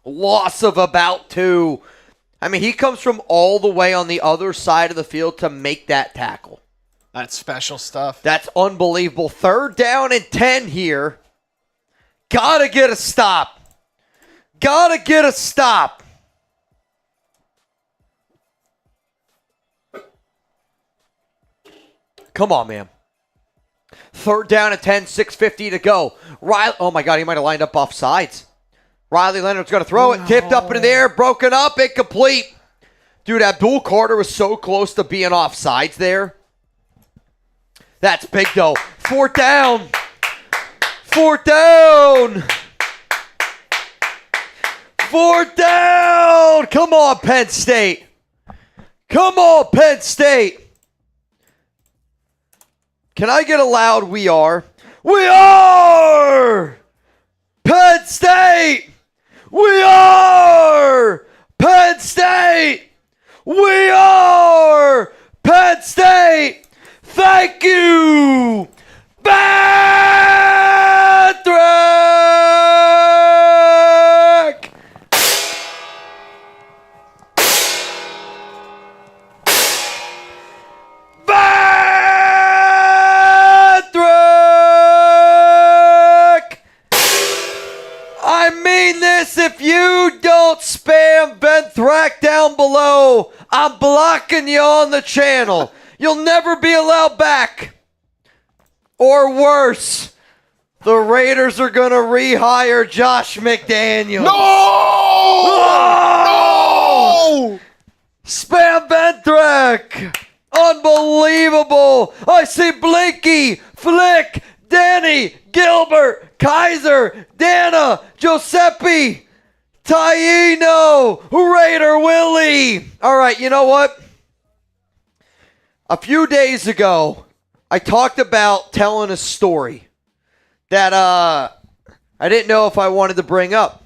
Speaker 1: Loss of about 2. I mean, he comes from all the way on the other side of the field to make that tackle.
Speaker 2: That's special stuff.
Speaker 1: That's unbelievable. 3rd down and 10 here. Gotta get a stop. Gotta get a stop. Come on, man. 3rd down and 10, 6:50 to go. Riley, oh my God, he might have lined up off sides. Riley Leonard's going to throw it. Tipped up in the air, broken up, incomplete. Dude, Abdul Carter was so close to being off sides there. That's big, though. 4th down. 4th down. 4th down. Come on, Penn State. Come on, Penn State. Can I get a loud we are? We are Penn State. We are Penn State. We are down below. I'm blocking you on the channel. You'll never be allowed back. Or worse, the Raiders are going to rehire Josh McDaniels.
Speaker 2: No!
Speaker 1: Oh!
Speaker 2: No!
Speaker 1: Spam Ventrac. Unbelievable. I see Blinky, Flick, Danny, Gilbert, Kaiser, Dana, Giuseppe, Taino, Raider Willie. All right, you know what? A few days ago, I talked about telling a story that I didn't know if I wanted to bring up.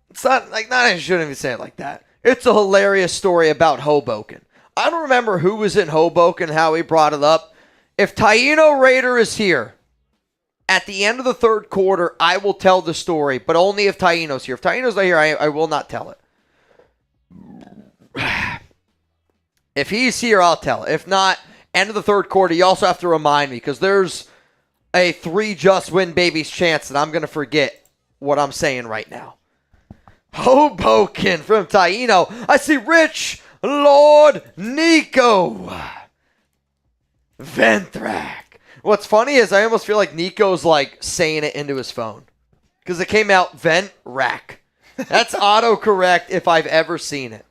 Speaker 1: It's not like, I shouldn't even say it like that. It's a hilarious story about Hoboken. I don't remember who was in Hoboken, how he brought it up. If Taino Raider is here, at the end of the third quarter, I will tell the story, but only if Taino's here. If Taino's not here, I will not tell it. If he's here, I'll tell it. If not, end of the third quarter, you also have to remind me, because there's a 3 just win babies chance that I'm going to forget what I'm saying right now. Hoboken from Taino. I see Rich, Lord, Nico, Ventrac. What's funny is I almost feel like Nico's like saying it into his phone because it came out Vent Rack. That's autocorrect if I've ever seen it.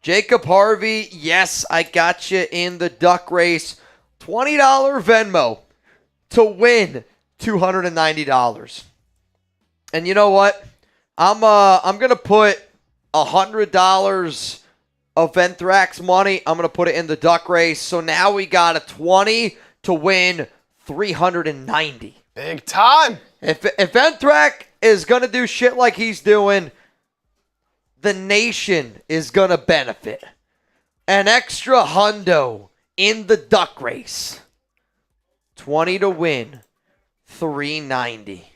Speaker 1: Jacob Harvey, yes, I got you in the duck race. $20 Venmo to win $290. And you know what? I'm gonna put $100 of Ventrac's money. I'm gonna put it in the duck race. So now we got a 20 to win 390.
Speaker 2: Big time.
Speaker 1: If Ventrac is gonna do shit like he's doing, the nation is gonna benefit. An extra hundo in the duck race. 20 to win 390.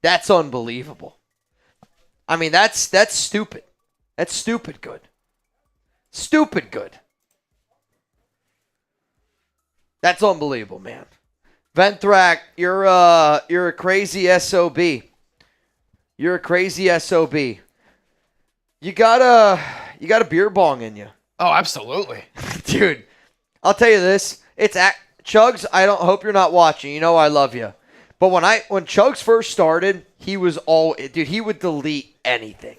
Speaker 1: That's unbelievable. I mean, that's stupid. That's stupid good. Stupid good. That's unbelievable, man. Ventrac, you're a crazy SOB. You're a crazy SOB. You got a beer bong in you.
Speaker 2: Oh, absolutely.
Speaker 1: Dude, I'll tell you this. Chugs, I don't hope you're not watching. You know I love you. But when Chugs first started, he would delete anything.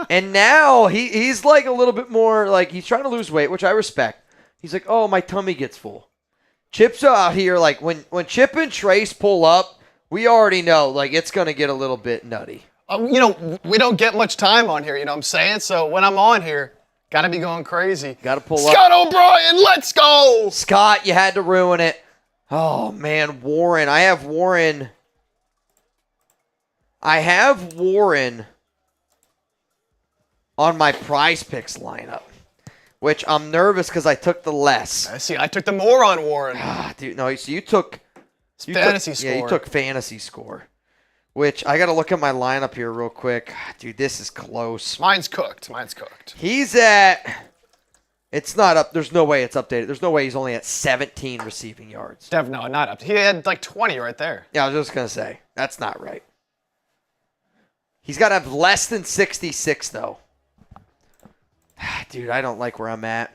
Speaker 1: And now he's like a little bit more like he's trying to lose weight, which I respect. He's like, oh, my tummy gets full. Chip's out here, like when Chip and Trace pull up, we already know like it's gonna get a little bit nutty.
Speaker 2: We don't get much time on here, you know what I'm saying? So when I'm on here, gotta be going crazy.
Speaker 1: Gotta pull up.
Speaker 2: Scott O'Brien, let's go!
Speaker 1: Scott, you had to ruin it. Oh man, Warren. I have Warren on my prize picks lineup, which I'm nervous because I took the less.
Speaker 2: I see. I took the more on Warren.
Speaker 1: Dude, no, so you took
Speaker 2: fantasy score.
Speaker 1: Yeah, you took fantasy score, which I got to look at my lineup here real quick. Dude, this is close.
Speaker 2: Mine's cooked.
Speaker 1: He's at. It's not up. There's no way it's updated. There's no way he's only at 17 receiving yards.
Speaker 2: No, not up. He had like 20 right there.
Speaker 1: Yeah, I was just going to say. That's not right. He's got to have less than 66, though. Dude, I don't like where I'm at.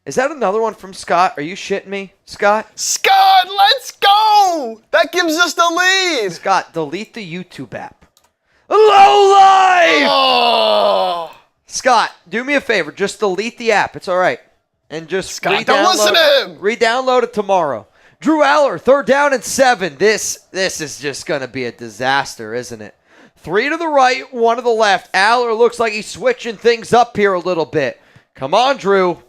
Speaker 1: Is that another one from Scott? Are you shitting me, Scott?
Speaker 2: Scott, let's go! That gives us the lead.
Speaker 1: Scott, delete the YouTube app. Low life!
Speaker 2: Oh!
Speaker 1: Scott, do me a favor. Just delete the app. It's all right. And just
Speaker 2: Scott, don't listen to him.
Speaker 1: Re-download it tomorrow. Drew Allar, 3rd down and 7. This is just going to be a disaster, isn't it? 3 to the right, 1 to the left. Allar looks like he's switching things up here a little bit. Come on, Drew.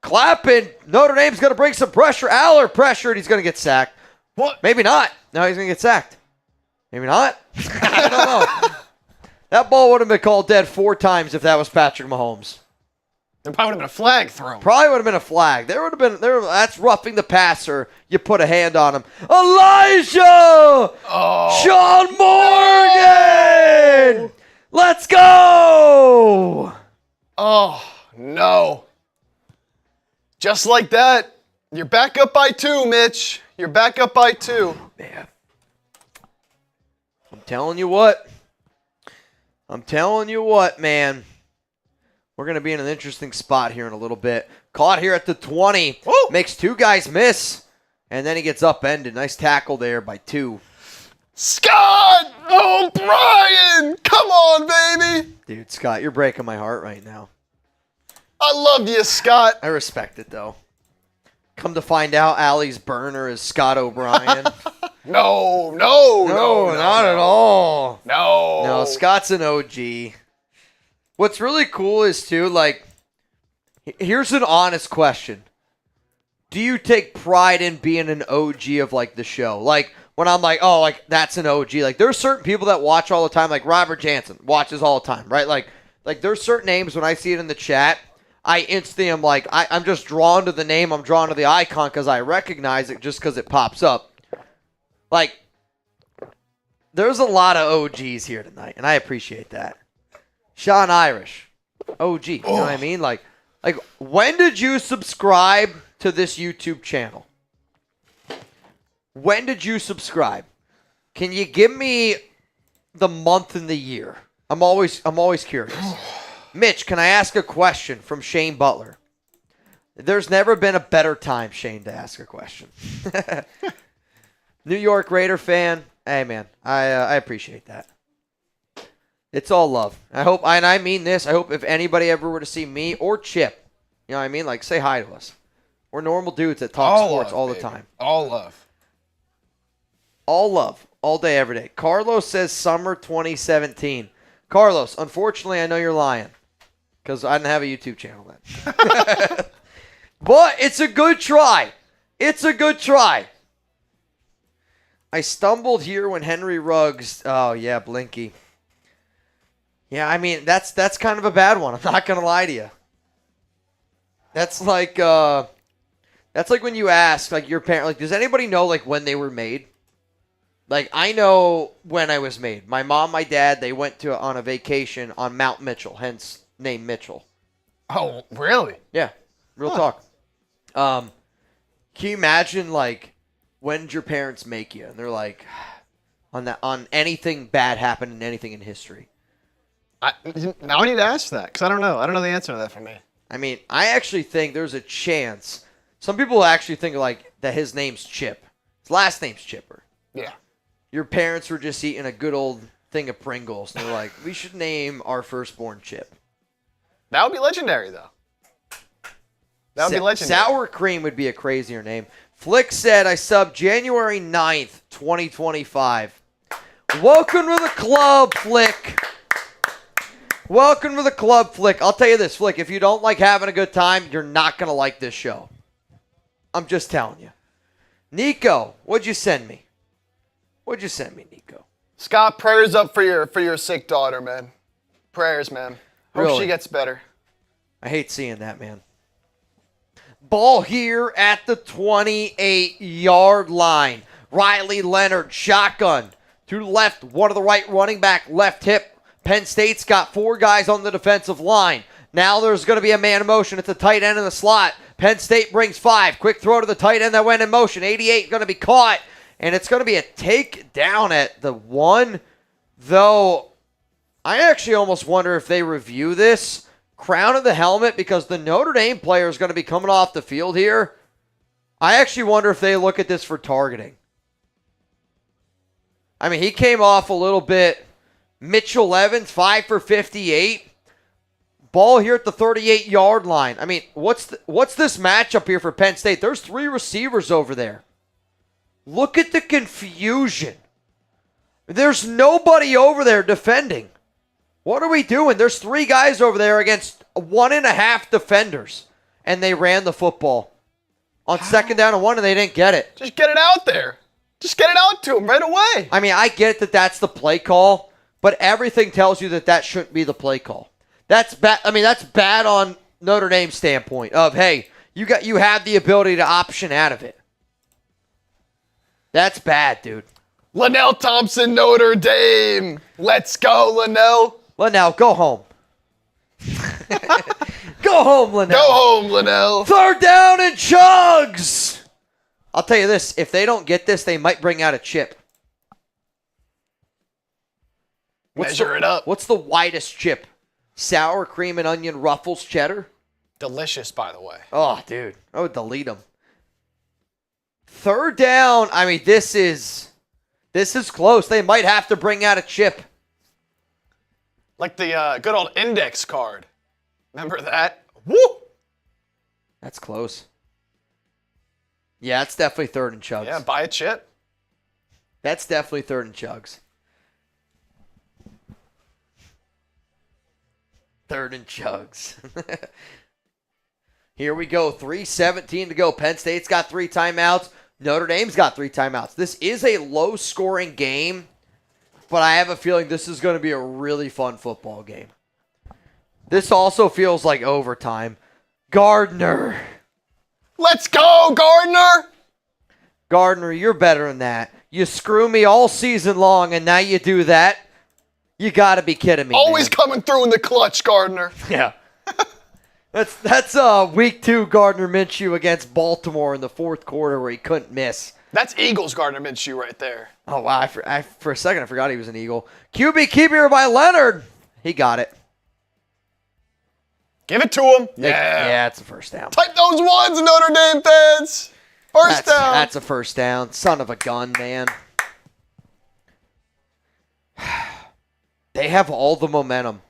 Speaker 1: Clapping. Notre Dame's going to bring some pressure. Allar pressured. He's going to get sacked.
Speaker 2: What?
Speaker 1: Maybe not. No, he's going to get sacked. Maybe not. I don't know. That ball would have been called dead 4 times if that was Patrick Mahomes.
Speaker 2: There probably would have been a flag thrown.
Speaker 1: Probably would have been a flag. There would have been. That's roughing the passer. You put a hand on him. Elijah!
Speaker 2: Oh.
Speaker 1: Sean Morgan! No. Let's go!
Speaker 2: Oh, no. Just like that, you're back up by 2, Mitch. You're back up by 2.
Speaker 1: Man. I'm telling you what. I'm telling you what, man. We're going to be in an interesting spot here in a little bit. Caught here at the 20.
Speaker 3: Woo!
Speaker 1: Makes two guys miss. And then he gets upended. Nice tackle there by 2.
Speaker 2: Scott! Oh, Brian! Come on, baby!
Speaker 1: Dude, Scott, you're breaking my heart right now.
Speaker 2: I love you, Scott.
Speaker 1: I respect it, though. Come to find out, Allie's burner is Scott O'Brien.
Speaker 2: No,
Speaker 1: not at all.
Speaker 2: No.
Speaker 1: Scott's an OG. What's really cool is, too, like, here's an honest question. Do you take pride in being an OG of, like, the show? Like, when I'm like, oh, like, that's an OG. Like, there's certain people that watch all the time. Like, Robert Jansen watches all the time, right? Like there's certain names when I see it in the chat, I instantly am like, I'm just drawn to the name. I'm drawn to the icon because I recognize it just because it pops up. Like, there's a lot of OGs here tonight, and I appreciate that. Sean Irish, OG. You know what I mean? Like, when did you subscribe to this YouTube channel? When did you subscribe? Can you give me the month and the year? I'm always curious. Mitch, can I ask a question from Shane Butler? There's never been a better time, Shane, to ask a question. New York Raider fan. Hey, man, I appreciate that. It's all love. I hope, and I mean this, I hope if anybody ever were to see me or Chip, you know what I mean? Like, say hi to us. We're normal dudes that talk sports all the time.
Speaker 2: All love.
Speaker 1: All love. All day, every day. Carlos says summer 2017. Carlos, unfortunately, I know you're lying because I didn't have a YouTube channel then. But it's a good try. It's a good try. I stumbled here when Henry Ruggs. Oh, yeah, Blinky. Yeah, I mean, that's kind of a bad one. I'm not going to lie to you. That's like when you ask, like, your parent, like, does anybody know, like, when they were made? Like, I know when I was made. My mom, my dad, they went on a vacation on Mount Mitchell, hence name Mitchell.
Speaker 2: Oh, really?
Speaker 1: Yeah, real talk. Can you imagine, like, when did your parents make you? And they're like, on anything bad happened in anything in history.
Speaker 2: Now I need to ask that because I don't know. I don't know the answer to that for me.
Speaker 1: I mean, I actually think there's a chance. Some people actually think, like, that his name's Chip. His last name's Chipper.
Speaker 2: Yeah.
Speaker 1: Your parents were just eating a good old thing of Pringles. And they're like, we should name our firstborn Chip.
Speaker 2: That would be legendary, though. That would be legendary.
Speaker 1: Sour Cream would be a crazier name. Flick said, I subbed January 9th, 2025. Welcome to the club, Flick. Welcome to the club, Flick. I'll tell you this, Flick. If you don't like having a good time, you're not going to like this show. I'm just telling you. Nico, what'd you send me? What'd you send me, Nico?
Speaker 2: Scott, prayers up for your sick daughter, man. Prayers, man. Hope she gets better.
Speaker 1: I hate seeing that, man. Ball here at the 28-yard line. Riley Leonard, shotgun. To the left, one to the right, running back, left hip. Penn State's got 4 guys on the defensive line. Now there's going to be a man in motion at the tight end in the slot. Penn State brings 5. Quick throw to the tight end that went in motion. 88 going to be caught. And it's going to be a takedown at the 1. Though, I actually almost wonder if they review this. Crown of the helmet because the Notre Dame player is going to be coming off the field here. I actually wonder if they look at this for targeting. I mean, he came off a little bit. Mitchell Renz, 5 for 58. Ball here at the 38-yard line. I mean, what's this matchup here for Penn State? There's 3 receivers over there. Look at the confusion. There's nobody over there defending. What are we doing? There's 3 guys over there against 1.5 defenders. And they ran the football. On second down and 1, and they didn't get it.
Speaker 2: Just get it out there. Just get it out to him right away.
Speaker 1: I mean, I get that that's the play call. But everything tells you that shouldn't be the play call. That's bad. I mean, that's bad on Notre Dame's standpoint of, hey, you have the ability to option out of it. That's bad, dude.
Speaker 2: Linnell Thompson, Notre Dame. Let's go, Linnell.
Speaker 1: Linnell, go home. Go home, Linnell.
Speaker 2: Go home, Linnell.
Speaker 1: 3rd down and chugs. I'll tell you this. If they don't get this, they might bring out a chip.
Speaker 2: Measure it up.
Speaker 1: What's the widest chip? Sour cream and onion Ruffles cheddar?
Speaker 2: Delicious, by the way.
Speaker 1: Oh, dude. I would delete them. Third down. I mean, this is close. They might have to bring out a chip.
Speaker 2: Like the good old index card. Remember that? Woo!
Speaker 1: That's close. Yeah, it's definitely third and chugs.
Speaker 2: Yeah, buy a chip.
Speaker 1: That's definitely third and chugs. Third and chugs. Here we go. 3:17 to go. Penn State's got 3 timeouts. Notre Dame's got 3 timeouts. This is a low-scoring game, but I have a feeling this is going to be a really fun football game. This also feels like overtime. Gardner.
Speaker 2: Let's go, Gardner!
Speaker 1: Gardner, you're better than that. You screw me all season long, and now you do that? You got to be kidding me,
Speaker 2: Always
Speaker 1: man.
Speaker 2: coming through in the clutch, Gardner.
Speaker 1: Yeah. That's week 2 Gardner Minshew against Baltimore in the 4th quarter where he couldn't miss.
Speaker 2: That's Eagles Gardner Minshew right there.
Speaker 1: Oh, wow. For a second, I forgot he was an Eagle. QB keeper by Leonard. He got it.
Speaker 2: Give it to him.
Speaker 1: Yeah, it's a first down.
Speaker 2: Type those ones, Notre Dame fans. First down.
Speaker 1: That's a first down. Son of a gun, man. They have all the momentum.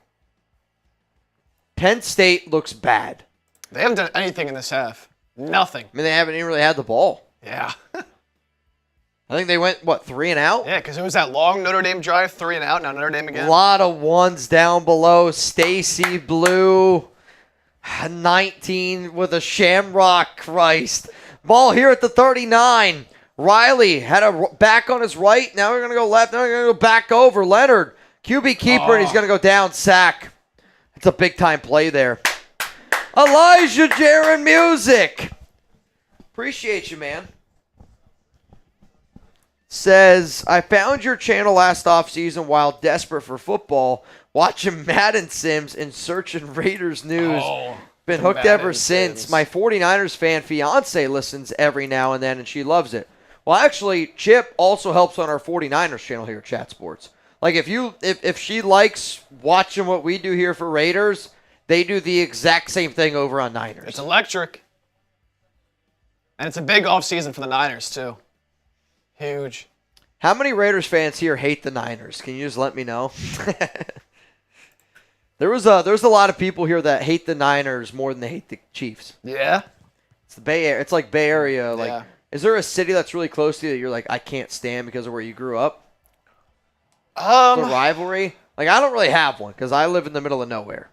Speaker 1: Penn State looks bad.
Speaker 2: They haven't done anything in this half. Nothing.
Speaker 1: I mean, they haven't even really had the ball.
Speaker 2: Yeah.
Speaker 1: I think they went, 3 and out?
Speaker 2: Yeah, because it was that long Notre Dame drive, 3 and out, now Notre Dame again.
Speaker 1: A lot of ones down below. Stacy Blue, 19 with a shamrock. Christ. Ball here at the 39. Riley had a back on his right. Now we're going to go left. Now we're going to go back over. Leonard, QB keeper, and he's going to go down, sack. It's a big-time play there. Elijah Jaron Music. Appreciate you, man. Says, I found your channel last offseason while desperate for football, watching Madden Sims and searching Raiders news. Been hooked
Speaker 2: Madden
Speaker 1: ever since.
Speaker 2: Sims.
Speaker 1: My 49ers fan fiance listens every now and then, and she loves it. Well, actually, Chip also helps on our 49ers channel here at Chat Sports. Like, if she likes watching what we do here for Raiders, they do the exact same thing over on Niners.
Speaker 2: It's electric. And it's a big offseason for the Niners, too. Huge.
Speaker 1: How many Raiders fans here hate the Niners? Can you just let me know? There's a lot of people here that hate the Niners more than they hate the Chiefs.
Speaker 2: Yeah?
Speaker 1: It's the Bay Area. It's like Bay Area. Like,
Speaker 2: Yeah.
Speaker 1: Is there a city that's really close to you that you're like, I can't stand because of where you grew up? The rivalry? Like, I don't really have one because I live in the middle of nowhere.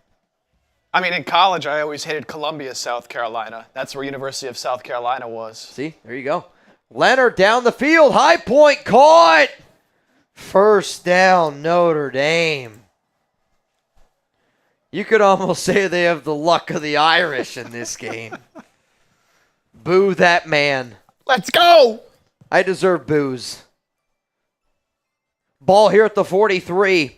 Speaker 2: I mean, in college, I always hated Columbia, South Carolina. That's where University of South Carolina was.
Speaker 1: See? There you go. Leonard down the field. High point caught. First down, Notre Dame. You could almost say they have the luck of the Irish in this game. Boo that man.
Speaker 2: Let's go!
Speaker 1: I deserve boos. Ball here at the 43.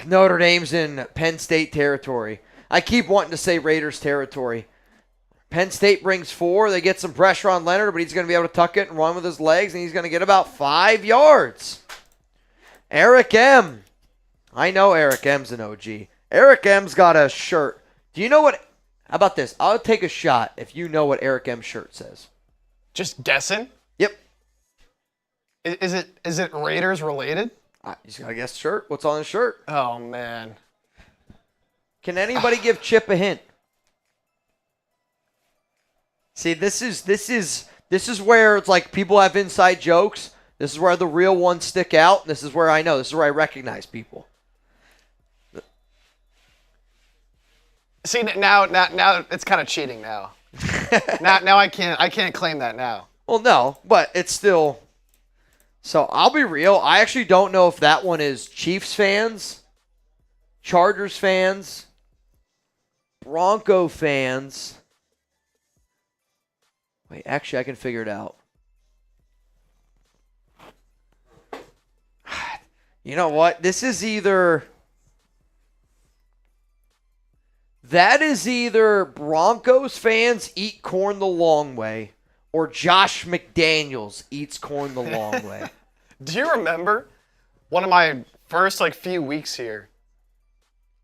Speaker 1: Notre Dame's in Penn State territory. I keep wanting to say Raiders territory. Penn State brings 4. They get some pressure on Leonard, but he's going to be able to tuck it and run with his legs, and he's going to get about 5 yards. Eric M. I know Eric M's an OG. Eric M's got a shirt. Do you know what? How about this? I'll take a shot if you know what Eric M's shirt says.
Speaker 2: Just guessing?
Speaker 1: Yep.
Speaker 2: Is it Raiders related?
Speaker 1: You just got to guess shirt. What's on his shirt?
Speaker 2: Oh, man.
Speaker 1: Can anybody give Chip a hint? See, this is where it's like people have inside jokes. This is where the real ones stick out. This is where I know. This is where I recognize people.
Speaker 2: See, now it's kind of cheating now. now I can't claim that now.
Speaker 1: Well, no, but it's still. So I'll be real. I actually don't know if that one is Chiefs fans, Chargers fans, Bronco fans. Wait, actually, I can figure it out. You know what? That is either Broncos fans eat corn the long way or Josh McDaniels eats corn the long way.
Speaker 2: Do you remember one of my first few weeks here,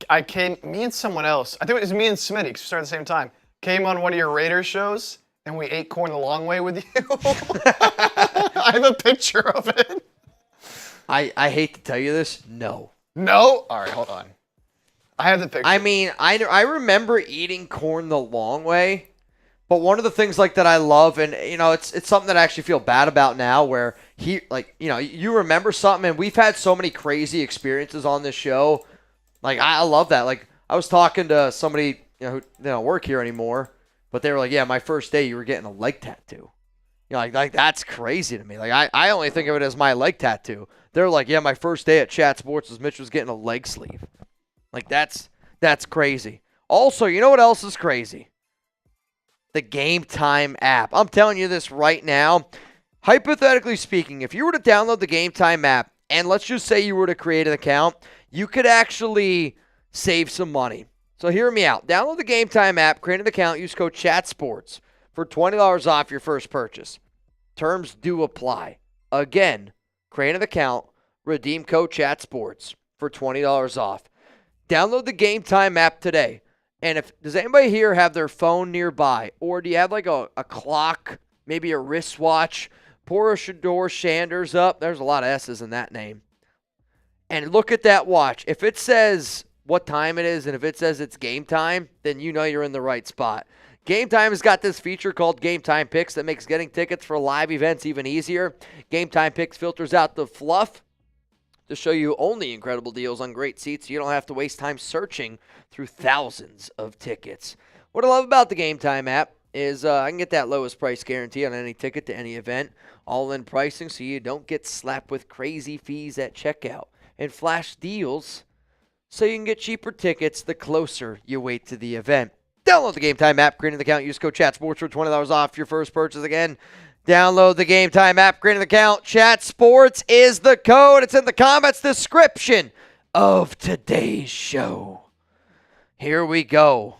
Speaker 2: me and someone else, I think it was me and Smitty, because we started at the same time, came on one of your Raiders shows, and we ate corn the long way with you. I have a picture of it.
Speaker 1: I hate to tell you this. No.
Speaker 2: No? All right, hold on. I have the picture.
Speaker 1: I mean, I remember eating corn the long way, but one of the things that I love, and it's something that I actually feel bad about now, where you remember something, and we've had so many crazy experiences on this show. I love that. I was talking to somebody who don't work here anymore, but they were like, "Yeah, my first day, you were getting a leg tattoo." That's crazy to me. I only think of it as my leg tattoo. They're like, "Yeah, my first day at Chat Sports was Mitch was getting a leg sleeve." That's crazy. Also, you know what else is crazy? The Game Time app. I'm telling you this right now. Hypothetically speaking, if you were to download the Game Time app, and let's just say you were to create an account, you could actually save some money. So hear me out. Download the Game Time app, create an account, use code CHATSPORTS for $20 off your first purchase. Terms do apply. Again, create an account, redeem code CHATSPORTS for $20 off. Download the Game Time app today. And does anybody here have their phone nearby? Or do you have a clock, maybe a wristwatch? Porashador Shanders up. There's a lot of S's in that name. And look at that watch. If it says what time it is and if it says it's game time, then you know you're in the right spot. Game Time has got this feature called Game Time Picks that makes getting tickets for live events even easier. Game Time Picks filters out the fluff to show you only incredible deals on great seats so you don't have to waste time searching through thousands of tickets. What I love about the Game Time app is I can get that lowest price guarantee on any ticket to any event, all-in pricing so you don't get slapped with crazy fees at checkout, and flash deals so you can get cheaper tickets the closer you wait to the event. Download the Game Time app, create an account, use code CHATSPORTS for $20 off your first purchase. Again, download the Game Time app, create an account. ChatSports is the code. It's in the comments description of today's show. Here we go.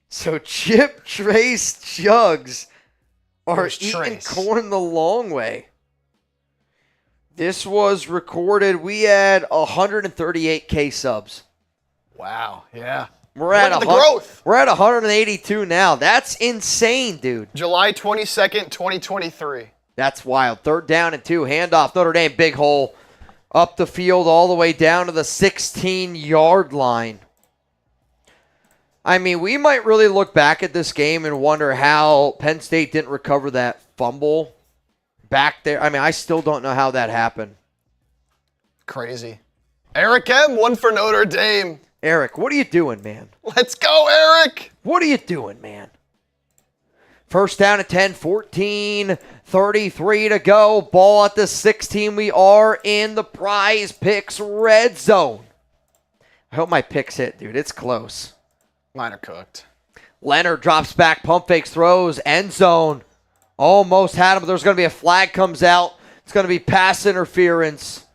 Speaker 1: So Chip Trace Jugs are eating corn the long way. This was recorded. We had 138K subs.
Speaker 2: Wow, yeah.
Speaker 1: We're at the growth. We're at 182 now. That's insane, dude.
Speaker 2: July 22nd, 2023.
Speaker 1: That's wild. 3rd down and 2. Handoff. Notre Dame, big hole. Up the field all the way down to the 16-yard line. I mean, we might really look back at this game and wonder how Penn State didn't recover that fumble back there. I mean, I still don't know how that happened.
Speaker 2: Crazy. Eric M., one for Notre Dame.
Speaker 1: Eric, what are you doing, man?
Speaker 2: Let's go, Eric.
Speaker 1: What are you doing, man? 1st down at 10, 14, 33 to go. Ball at the 16. We are in the Prize Picks red zone. I hope my picks hit, dude. It's close.
Speaker 2: Mine are cooked.
Speaker 1: Leonard drops back, pump fakes, throws, end zone. Almost had him, but there's going to be a flag comes out. It's going to be pass interference.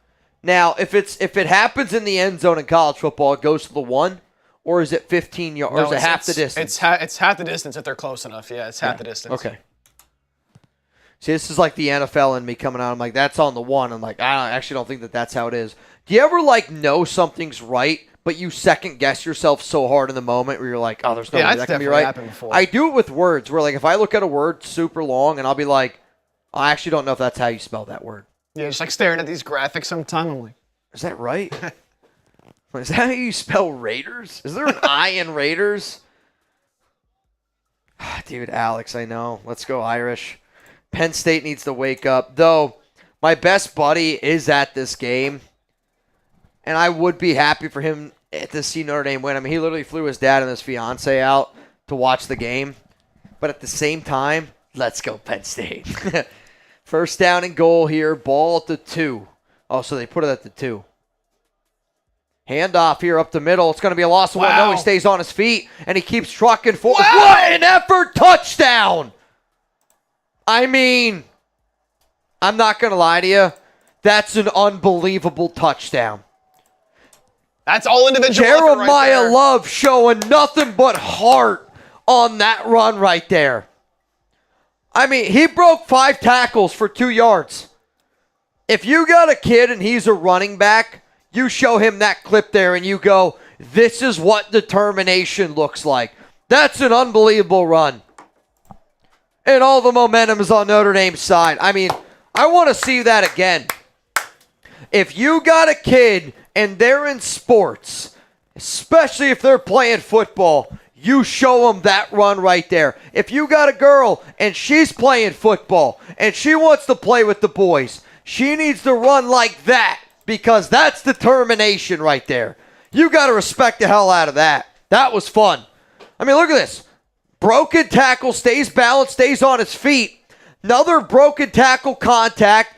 Speaker 1: Now, if it happens in the end zone in college football, it goes to the 1, or is it 15 yards, or is it half the distance?
Speaker 2: It's half the distance if they're close enough. Yeah, it's half the distance.
Speaker 1: Okay. See, this is like the NFL and me coming out. I'm like, that's on the 1. I'm like, I actually don't think that's how it is. Do you ever know something's right, but you second guess yourself so hard in the moment where you're like, oh, there's no way that can be right?
Speaker 2: Happened before.
Speaker 1: I do it with words where if I look at a word super long and I'll be like, I actually don't know if that's how you spell that word.
Speaker 2: Yeah, just staring at these graphics sometime. I'm like,
Speaker 1: is that right? Is that how you spell Raiders? Is there an I in Raiders? Dude, Alex, I know. Let's go Irish. Penn State needs to wake up. Though, my best buddy is at this game, and I would be happy for him to see Notre Dame win. I mean, he literally flew his dad and his fiance out to watch the game. But at the same time, let's go Penn State. 1st down and goal here. Ball at the 2. Oh, so they put it at the 2. Handoff here up the middle. It's going to be a loss of 1. No, he stays on his feet, and he keeps trucking forward. Wow. What an effort. Touchdown. I mean, I'm not going to lie to you. That's an unbelievable touchdown.
Speaker 2: That's all individual
Speaker 1: Jeremiah Love showing nothing but heart on that run right there. I mean, he broke 5 tackles for 2 yards. If you got a kid and he's a running back, you show him that clip there and you go, this is what determination looks like. That's an unbelievable run. And all the momentum is on Notre Dame's side. I mean, I want to see that again. If you got a kid and they're in sports, especially if they're playing football, you show them that run right there. If you got a girl and she's playing football and she wants to play with the boys, she needs to run like that because that's determination right there. You got to respect the hell out of that. That was fun. I mean, look at this. Broken tackle, stays balanced, stays on his feet. Another broken tackle contact.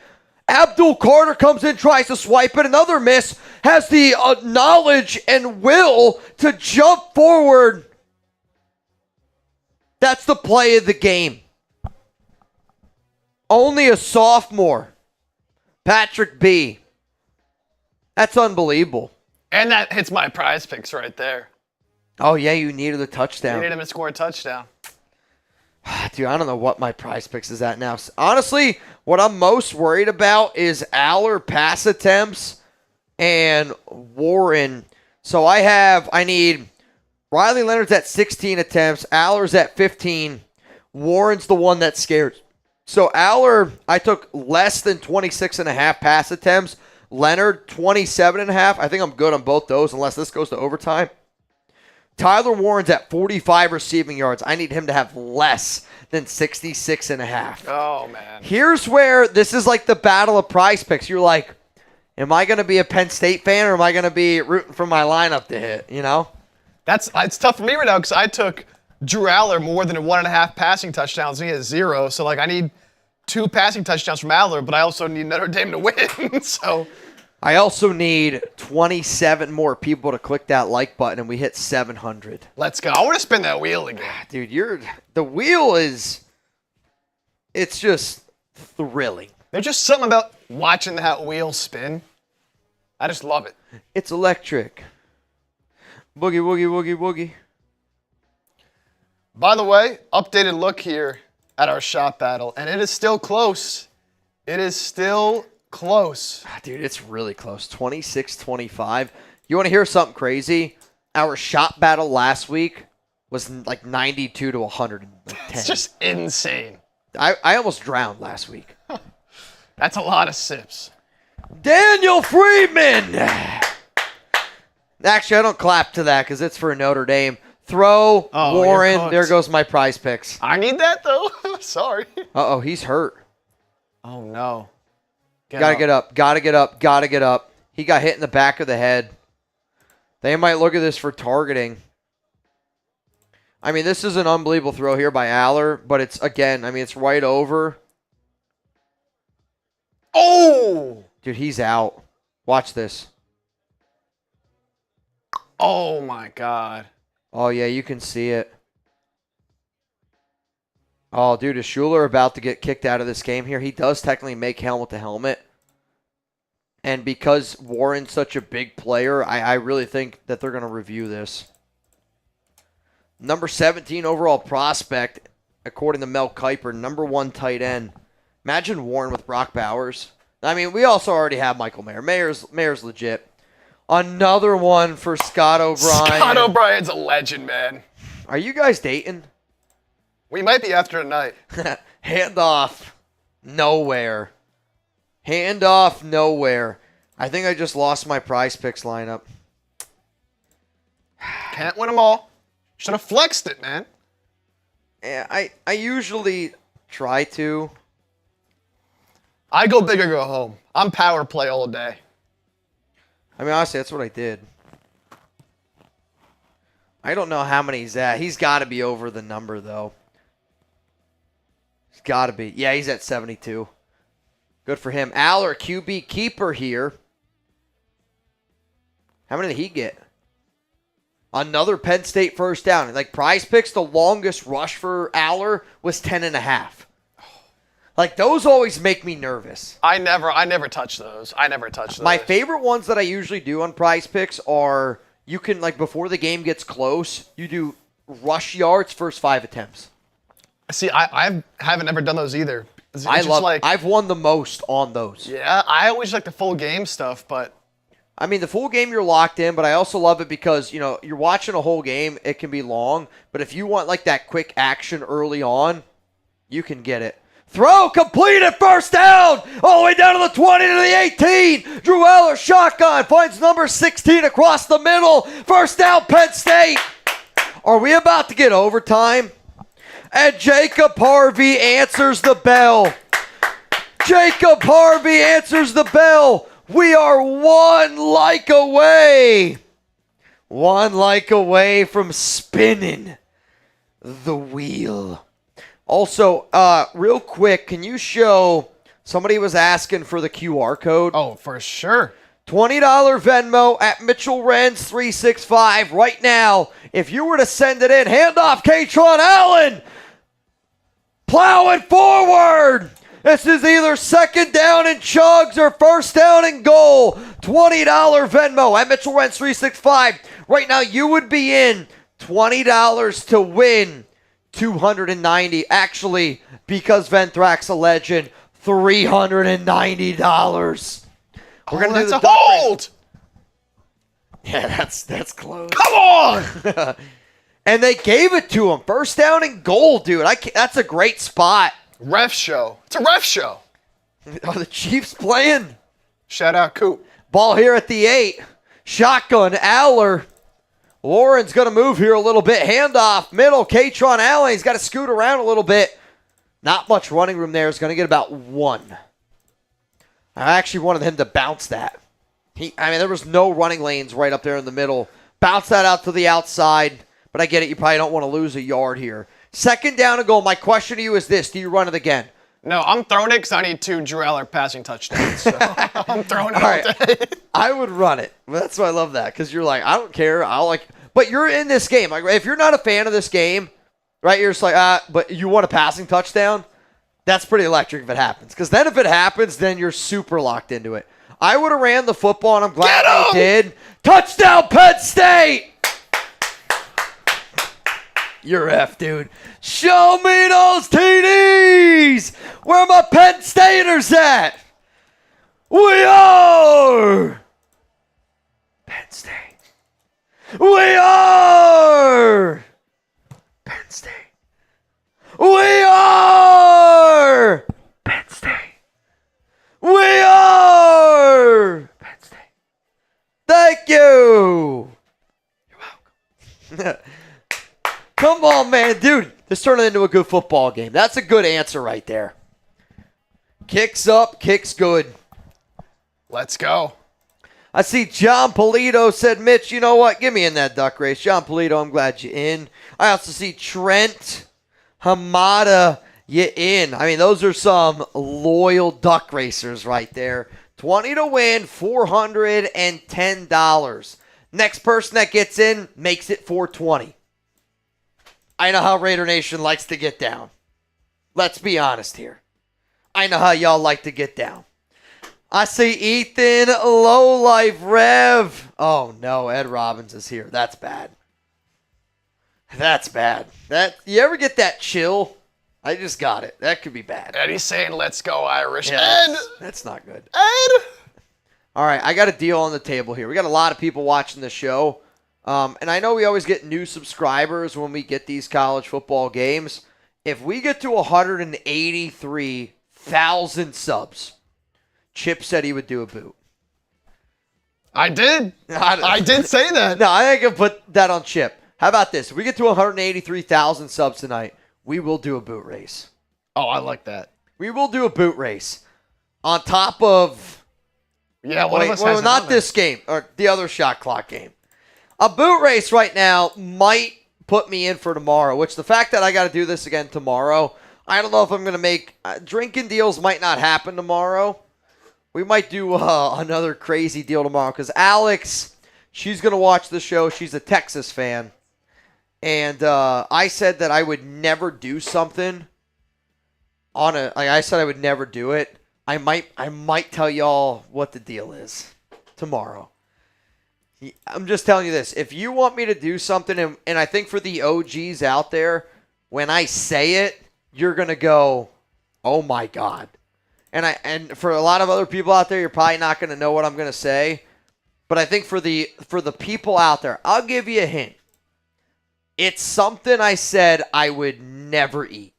Speaker 1: Abdul Carter comes in, tries to swipe it. Another miss. Has the knowledge and will to jump forward. That's the play of the game. Only a sophomore. Patrick B. That's unbelievable.
Speaker 2: And that hits my prize picks right there.
Speaker 1: Oh, yeah, you needed a touchdown.
Speaker 2: You needed him to score a touchdown.
Speaker 1: Dude, I don't know what my prize picks is at now. Honestly, what I'm most worried about is Allar pass attempts and Warren. So I need Riley Leonard's at 16 attempts. Allar's at 15. Warren's the one that scares. So Allar, I took less than 26.5 pass attempts. Leonard, 27.5. I think I'm good on both those unless this goes to overtime. Tyler Warren's at 45 receiving yards. I need him to have less than 66.5.
Speaker 2: Oh, man.
Speaker 1: Here's where this is like the battle of prize picks. You're like, am I going to be a Penn State fan or am I going to be rooting for my lineup to hit, you know?
Speaker 2: It's tough for me right now because I took Drew Allar more than 1.5 passing touchdowns and he has 0. So, like, I need 2 passing touchdowns from Allar, but I also need Notre Dame to win. So
Speaker 1: I also need 27 more people to click that like button, and we hit 700.
Speaker 2: Let's go. I want to spin that wheel again.
Speaker 1: Dude, the wheel it's just thrilling.
Speaker 2: There's just something about watching that wheel spin. I just love it.
Speaker 1: It's electric. Boogie, woogie, woogie, woogie.
Speaker 2: By the way, updated look here at our shot battle, and it is still close. It is still close.
Speaker 1: Dude, it's really close. 26-25. You want to hear something crazy? Our shot battle last week was like 92 to 110.
Speaker 2: It's just insane.
Speaker 1: I almost drowned last week.
Speaker 2: That's a lot of sips.
Speaker 1: Daniel Freeman! Actually, I don't clap to that because it's for Notre Dame. Throw, Warren. There goes my prize picks.
Speaker 2: I need that, though. Sorry.
Speaker 1: Uh-oh, he's hurt.
Speaker 2: Oh, no.
Speaker 1: Gotta get up. He got hit in the back of the head. They might look at this for targeting. I mean, this is an unbelievable throw here by Allar, but it's, again, I mean, it's right over.
Speaker 2: Oh!
Speaker 1: Dude, he's out. Watch this.
Speaker 2: Oh, my God.
Speaker 1: Oh, yeah, you can see it. Oh, dude, is Schuler about to get kicked out of this game here? He does technically make helmet to helmet. And because Warren's such a big player, I really think that they're going to review this. Number 17 overall prospect, according to Mel Kiper, number 1 tight end. Imagine Warren with Brock Bowers. I mean, we also already have Michael Mayer. Mayer's legit. Another one for Scott O'Brien.
Speaker 2: Scott O'Brien's a legend, man.
Speaker 1: Are you guys dating?
Speaker 2: We might be after tonight.
Speaker 1: Handoff. Nowhere. Handoff. Nowhere. I think I just lost my prize picks lineup.
Speaker 2: Can't win them all. Should have flexed it, man.
Speaker 1: Yeah, I usually try to.
Speaker 2: I go big or go home. I'm power play all day.
Speaker 1: I mean, honestly, that's what I did. I don't know how many he's at. He's got to be over the number, though. He's got to be. Yeah, he's at 72. Good for him. Allar, QB keeper here. How many did he get? Another Penn State first down. Like, prize picks, the longest rush for Allar was 10.5. Like, those always make me nervous.
Speaker 2: I never touch those.
Speaker 1: My favorite ones that I usually do on prize picks are, you can, like, before the game gets close, you do rush yards first 5 attempts.
Speaker 2: See, I haven't ever done those either.
Speaker 1: I've won the most on those.
Speaker 2: Yeah, I always like the full game stuff, but
Speaker 1: I mean, the full game you're locked in, but I also love it because, you're watching a whole game. It can be long, but if you want like that quick action early on, you can get it. Throw completed, first down, all the way down to the 20 to the 18. Drew Allar, shotgun, finds number 16 across the middle. First down, Penn State. Are we about to get overtime? And Jacob Harvey answers the bell. Jacob Harvey answers the bell. We are one like away. One like away from spinning the wheel. Also, real quick, can you show, somebody was asking for the QR code.
Speaker 2: Oh, for sure.
Speaker 1: $20 Venmo at Mitchell Renz 365 right now. If you were to send it in, handoff Katron Allen. Plowing forward. This is either second down and chugs or first down and goal. $20 Venmo at Mitchell Renz 365. Right now, you would be in $20 to win $290. Actually, because Venthrak's a legend, $390. We're gonna do the
Speaker 2: hold.
Speaker 1: Yeah, that's close.
Speaker 2: Come on.
Speaker 1: And they gave it to him. First down and goal, dude. That's a great spot.
Speaker 2: Ref show. It's a ref show.
Speaker 1: Are the Chiefs playing?
Speaker 2: Shout out, Coop.
Speaker 1: Ball here at the 8. Shotgun, Allar. Warren's going to move here a little bit. Handoff, middle, Katron Allen. He's got to scoot around a little bit. Not much running room there. He's going to get about 1. I actually wanted him to bounce that. There was no running lanes right up there in the middle. Bounce that out to the outside. But I get it. You probably don't want to lose a yard here. Second down and goal. My question to you is this. Do you run it again?
Speaker 2: No, I'm throwing it because I need 2 Drew Allar passing touchdowns. So I'm throwing it all day.
Speaker 1: I would run it. That's why I love that. Because you're like, I don't care. But you're in this game. Like, if you're not a fan of this game, right, you're just like, but you want a passing touchdown? That's pretty electric if it happens. Because then if it happens, then you're super locked into it. I would have ran the football, and I'm glad they did. Touchdown, Penn State! You're F, dude. Show me those TDs! Where are my Penn Staters at? We are Penn State. We are Penn State. We are Penn State. We are Penn State. Thank you. You're welcome. Come on, man. Dude, this turned into a good football game. That's a good answer right there. Kicks up, kicks good.
Speaker 2: Let's go.
Speaker 1: I see John Polito said, Mitch, you know what? Get me in that duck race. John Polito, I'm glad you're in. I also see Trent Hamada, you in. Those are some loyal duck racers right there. 20 to win, $410. Next person that gets in makes it $420. I know how Raider Nation likes to get down. Let's be honest here. I know how y'all like to get down. I see Ethan Lowlife Rev. Oh no, Ed Robbins is here. That's bad. That's bad. You ever get that chill? I just got it. That could be bad.
Speaker 2: Eddie's saying, let's go, Irish.
Speaker 1: Yeah,
Speaker 2: Ed!
Speaker 1: That's not good.
Speaker 2: Ed!
Speaker 1: All right, I got a deal on the table here. We got a lot of people watching the show. And I know we always get new subscribers when we get these college football games. If we get to 183,000 subs, Chip said he would do a boot.
Speaker 2: I did. I did say that.
Speaker 1: No, I think I put that on Chip. How about this? If we get to 183,000 subs tonight, we will do a boot race.
Speaker 2: Oh, I like that.
Speaker 1: We will do a boot race. On top of...
Speaker 2: Yeah, one of us has
Speaker 1: not this game, or the other shot clock game. A boot race right now might put me in for tomorrow, which the fact that I got to do this again tomorrow, I don't know if I'm going to make... drinking deals might not happen tomorrow. We might do another crazy deal tomorrow because Alex, she's going to watch the show. She's a Texas fan. And I said that I would never do something I said I would never do it. I might tell y'all what the deal is tomorrow. I'm just telling you this. If you want me to do something, and I think for the OGs out there, when I say it, you're going to go, oh my God. And for a lot of other people out there, you're probably not going to know what I'm going to say. But I think for the people out there, I'll give you a hint. It's something I said I would never eat.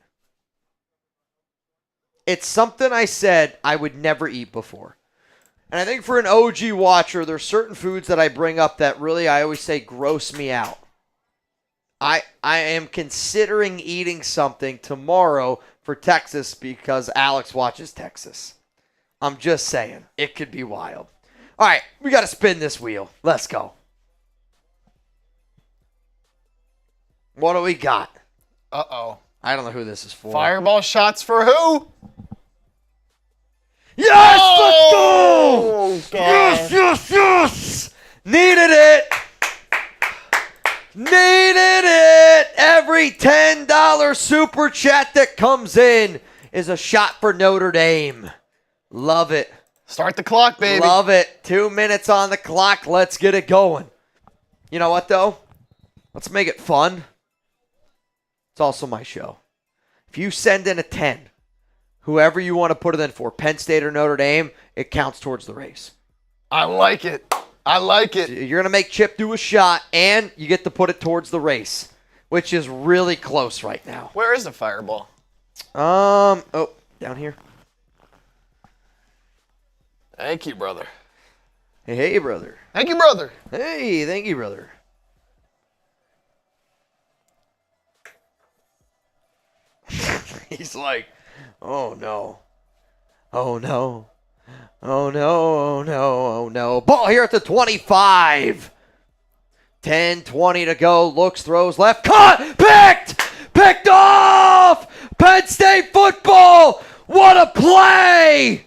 Speaker 1: It's something I said I would never eat before. And I think for an OG watcher, there's certain foods that I bring up that really I always say gross me out. I am considering eating something tomorrow for Texas because Alex watches Texas. I'm just saying. It could be wild. All right, we got to spin this wheel. Let's go. What do we got?
Speaker 2: Uh-oh.
Speaker 1: I don't know who this is for.
Speaker 2: Fireball shots for who?
Speaker 1: Yes,
Speaker 2: oh,
Speaker 1: let's go! Yes! Needed it. Needed it. Every $10 super chat that comes in is a shot for Notre Dame. Love it.
Speaker 2: Start the clock, baby.
Speaker 1: Love it. 2 minutes on the clock. Let's get it going. You know what, though? Let's make it fun. It's also my show. If you send in a 10, whoever you want to put it in for, Penn State or Notre Dame, it counts towards the race.
Speaker 2: I like it. I like it.
Speaker 1: You're going to make Chip do a shot, and you get to put it towards the race, which is really close right now.
Speaker 2: Where is the fireball?
Speaker 1: Oh, down here.
Speaker 2: Thank you, brother.
Speaker 1: Hey, brother.
Speaker 2: Thank you, brother.
Speaker 1: Hey, thank you, brother. He's like, oh, no. Oh, no. Oh, no, oh, no, oh, no. Ball here at the 25. 10-20 to go. Looks, throws left. Caught! Picked! Picked off! Penn State football! What a play!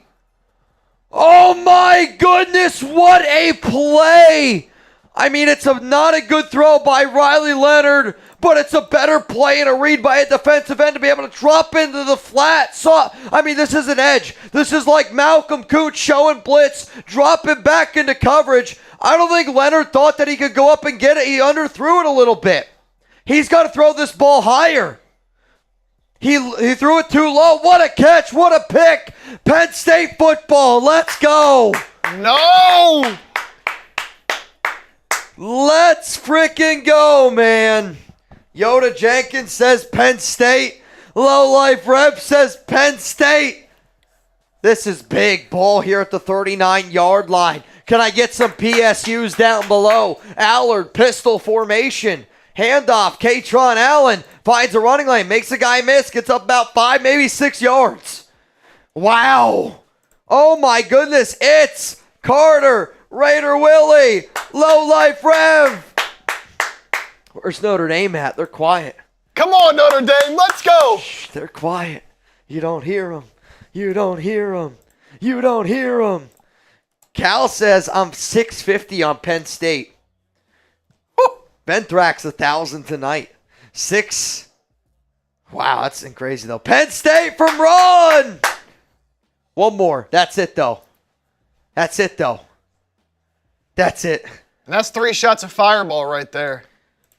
Speaker 1: Oh, my goodness, what a play! I mean, it's not a good throw by Riley Leonard, but it's a better play and a read by a defensive end to be able to drop into the flat. This is an edge. This is like Malcolm Cooch showing blitz, dropping back into coverage. I don't think Leonard thought that he could go up and get it. He underthrew it a little bit. He's got to throw this ball higher. He threw it too low. What a catch. What a pick. Penn State football. Let's go.
Speaker 2: No!
Speaker 1: Let's freaking go, man. Yoda Jenkins says Penn State. Low Life Rep says Penn State. This is big. Ball here at the 39-yard line. Can I get some PSUs down below? Allard, pistol formation. Handoff. Katron Allen finds a running lane. Makes a guy miss. Gets up about 5, maybe 6 yards. Wow. Oh, my goodness. It's Carter. Raider Willie. Low Life Rev. Where's Notre Dame at? They're quiet.
Speaker 2: Come on, Notre Dame. Let's go.
Speaker 1: Shh, they're quiet. You don't hear them. You don't hear them. You don't hear them. Cal says I'm 650 on Penn State. Ben Thrax 1,000 tonight. 6. Wow, that's crazy though. Penn State from Ron. One more. That's it though. That's it though. That's it.
Speaker 2: And that's 3 shots of fireball right there.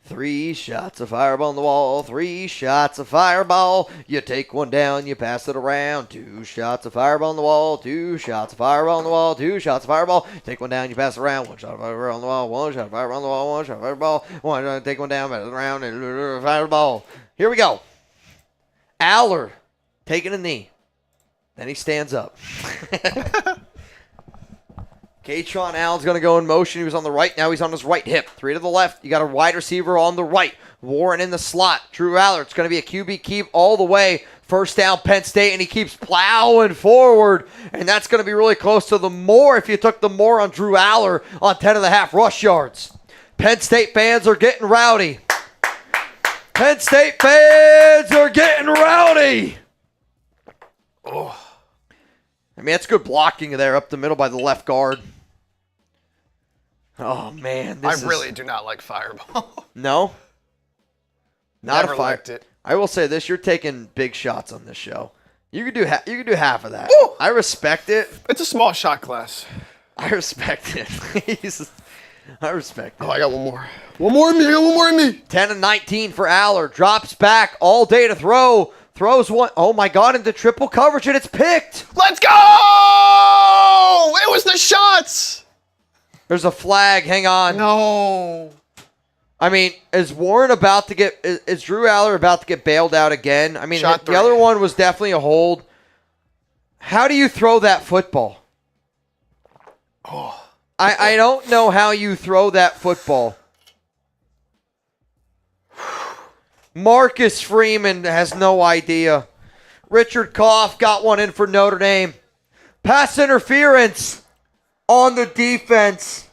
Speaker 1: 3 shots of fireball on the wall. 3 shots of fireball. You take one down, you pass it around. 2 shots of fireball on the wall. 2 shots of fireball on the wall. 2 shots of fireball. Take one down, you pass it around. 1 shot of fireball on the wall. 1 shot of fireball on the wall. 1 shot of fireball. Take one down, pass it around, and fireball. Here we go. Allar taking a knee. Then he stands up. Katron Allen's going to go in motion. He was on the right. Now he's on his right hip. 3 to the left. You got a wide receiver on the right. Warren in the slot. Drew Allard. It's going to be a QB keep all the way. First down, Penn State, and he keeps plowing forward. And that's going to be really close to the more if you took the more on Drew Allard on 10.5 rush yards. Penn State fans are getting rowdy. Penn State fans are getting rowdy. Oh. I mean, that's good blocking there up the middle by the left guard. Oh, man.
Speaker 2: I really do not like fireball.
Speaker 1: No? Not
Speaker 2: Never
Speaker 1: a fire.
Speaker 2: liked it.
Speaker 1: I will say this. You're taking big shots on this show. You could do half of that.
Speaker 2: Ooh.
Speaker 1: I respect it.
Speaker 2: It's a small shot class.
Speaker 1: I respect it. I respect it.
Speaker 2: Oh, I got one more. One more in me. I got one more in me.
Speaker 1: 10-19 for Allard. Drops back all day to throw. Throws one. Oh, my God, into triple coverage, and it's picked.
Speaker 2: Let's go! It was the shots!
Speaker 1: There's a flag. Hang on.
Speaker 2: No.
Speaker 1: I mean, is Drew Allar about to get bailed out again? I mean,
Speaker 2: Shot
Speaker 1: the
Speaker 2: three.
Speaker 1: other one was definitely a hold. How do you throw that football?
Speaker 2: Oh.
Speaker 1: I don't know how you throw that football. Marcus Freeman has no idea. Richard Koff got one in for Notre Dame. Pass interference on the defense.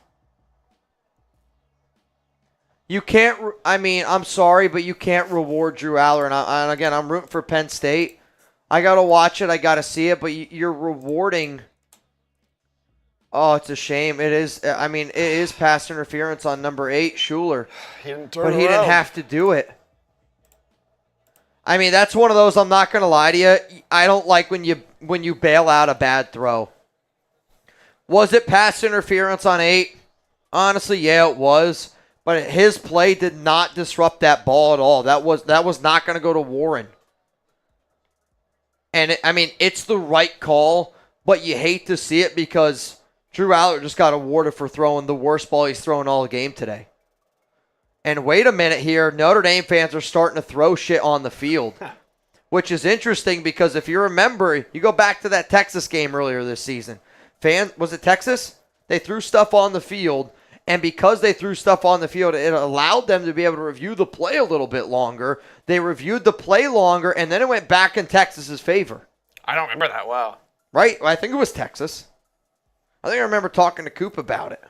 Speaker 1: You can't, I'm sorry, but you can't reward Drew Allar. And again, I'm rooting for Penn State. I got to watch it. I got to see it. But you're rewarding. Oh, it's a shame. It is. It is pass interference on number 8, Schuler.
Speaker 2: He didn't turn
Speaker 1: but he
Speaker 2: around.
Speaker 1: didn't have to do it. I mean, that's one of those, I'm not going to lie to you. I don't like when you bail out a bad throw. Was it pass interference on 8? Honestly, yeah, it was. But his play did not disrupt that ball at all. That was not going to go to Warren. And, it's the right call, but you hate to see it because Drew Allar just got awarded for throwing the worst ball he's thrown all game today. And wait a minute here, Notre Dame fans are starting to throw shit on the field, which is interesting because if you remember, you go back to that Texas game earlier this season. Was it Texas? They threw stuff on the field, and because they threw stuff on the field, it allowed them to be able to review the play a little bit longer. They reviewed the play longer, and then it went back in Texas's favor.
Speaker 2: I don't remember that. Wow.
Speaker 1: Right? I think it was Texas. I think I remember talking to Coop about it.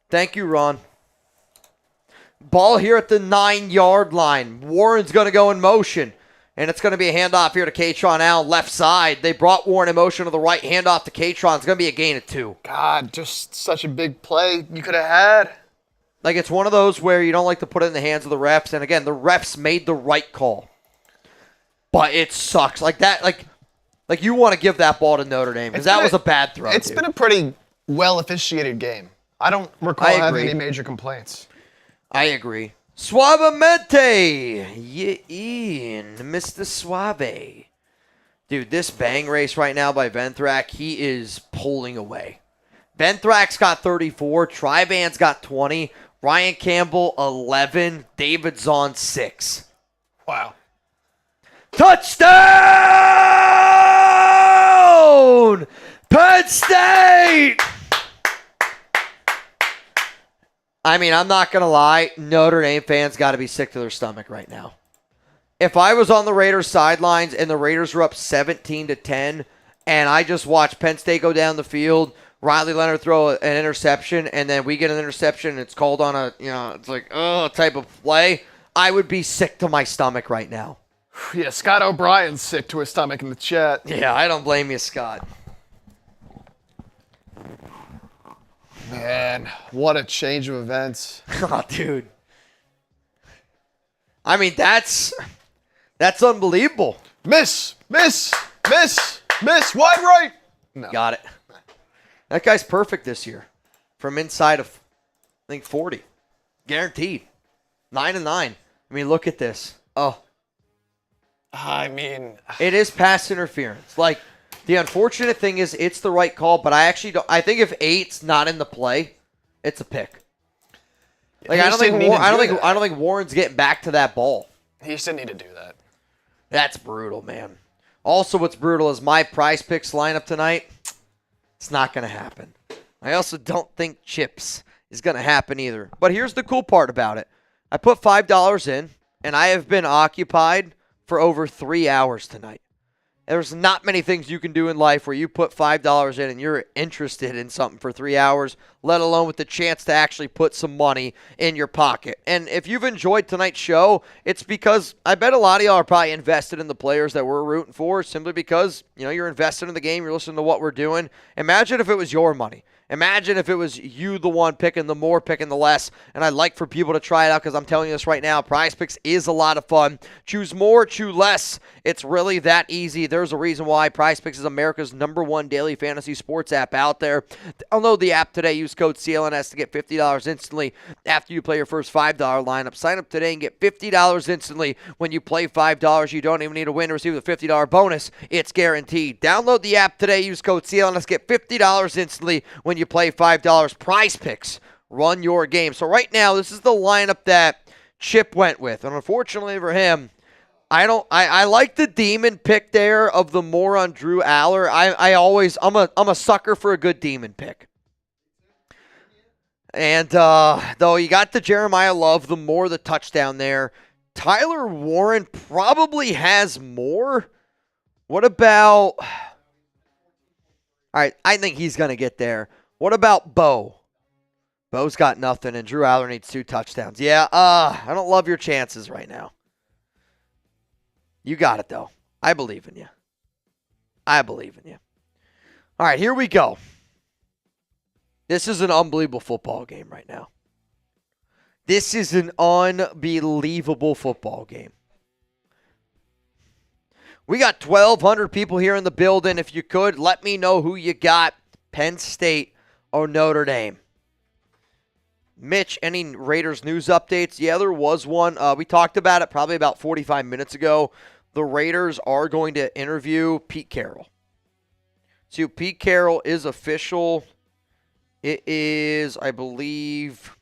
Speaker 1: Thank you, Ron. Ball here at the 9-yard line. Warren's going to go in motion. And it's going to be a handoff here to Katron Allen, left side. They brought Warren in motion to the right, handoff to Katron. It's going to be a gain of 2.
Speaker 2: God, just such a big play you could have had.
Speaker 1: Like, it's one of those where you don't like to put it in the hands of the refs. And again, the refs made the right call. But it sucks. Like that, like you want to give that ball to Notre Dame because that was a bad throw.
Speaker 2: It's been a pretty well-officiated game. I don't recall having any major complaints.
Speaker 1: I agree. Suavemente. In Mr. Suave. Dude, this bang race right now by Venthrak, he is pulling away. Venthrak's got 34. Trivan's got 20. Ryan Campbell, 11. David's on 6.
Speaker 2: Wow.
Speaker 1: Touchdown! Penn State! I'm not going to lie. Notre Dame fans got to be sick to their stomach right now. If I was on the Raiders sidelines and the Raiders were up 17-10 and I just watched Penn State go down the field, Riley Leonard throw an interception, and then we get an interception and it's called on a, it's like, type of play, I would be sick to my stomach right now.
Speaker 2: Yeah, Scott O'Brien's sick to his stomach in the chat.
Speaker 1: Yeah, I don't blame you, Scott.
Speaker 2: Man, what a change of events.
Speaker 1: Oh, dude. That's unbelievable.
Speaker 2: Miss, wide right. No.
Speaker 1: Got it. That guy's perfect this year. From inside of, I think, 40. Guaranteed. 9-9. Look at this. Oh. It is pass interference. Like, the unfortunate thing is it's the right call, but I actually don't. I think if 8's not in the play, it's a pick. Like, I don't think Warren's getting back to that ball.
Speaker 2: He just didn't need to do that.
Speaker 1: That's brutal, man. Also, what's brutal is my prize picks lineup tonight. It's not going to happen. I also don't think chips is going to happen either. But here's the cool part about it. I put $5 in, and I have been occupied for over 3 hours tonight. There's not many things you can do in life where you put $5 in and you're interested in something for 3 hours, let alone with the chance to actually put some money in your pocket. And if you've enjoyed tonight's show, it's because I bet a lot of y'all are probably invested in the players that we're rooting for simply because, you're invested in the game, you're listening to what we're doing. Imagine if it was your money. Imagine if it was you the one picking the more, picking the less. And I'd like for people to try it out because I'm telling you this right now. Prize Picks is a lot of fun. Choose more, choose less. It's really that easy. There's there's a reason why PrizePicks is America's #1 daily fantasy sports app out there. Download the app today. Use code CLNS to get $50 instantly after you play your first $5 lineup. Sign up today and get $50 instantly when you play $5. You don't even need to win to receive the $50 bonus. It's guaranteed. Download the app today. Use code CLNS. Get $50 instantly when you play $5. PrizePicks. Run your game. So right now, this is the lineup that Chip went with. And unfortunately for him, I like the demon pick there of the more on Drew Allar. I'm a sucker for a good demon pick. And though you got the Jeremiah Love, the more the touchdown there. Tyler Warren probably has more. What about... All right, I think he's going to get there. What about Bo? Bo's got nothing, and Drew Allar needs 2 touchdowns. Yeah, I don't love your chances right now. You got it, though. I believe in you. I believe in you. All right, here we go. This is an unbelievable football game right now. This is an unbelievable football game. We got 1,200 people here in the building. If you could, let me know who you got, Penn State or Notre Dame. Mitch, any Raiders news updates? Yeah, there was one. We talked about it probably about 45 minutes ago. The Raiders are going to interview Pete Carroll. So Pete Carroll is official. It is, I believe,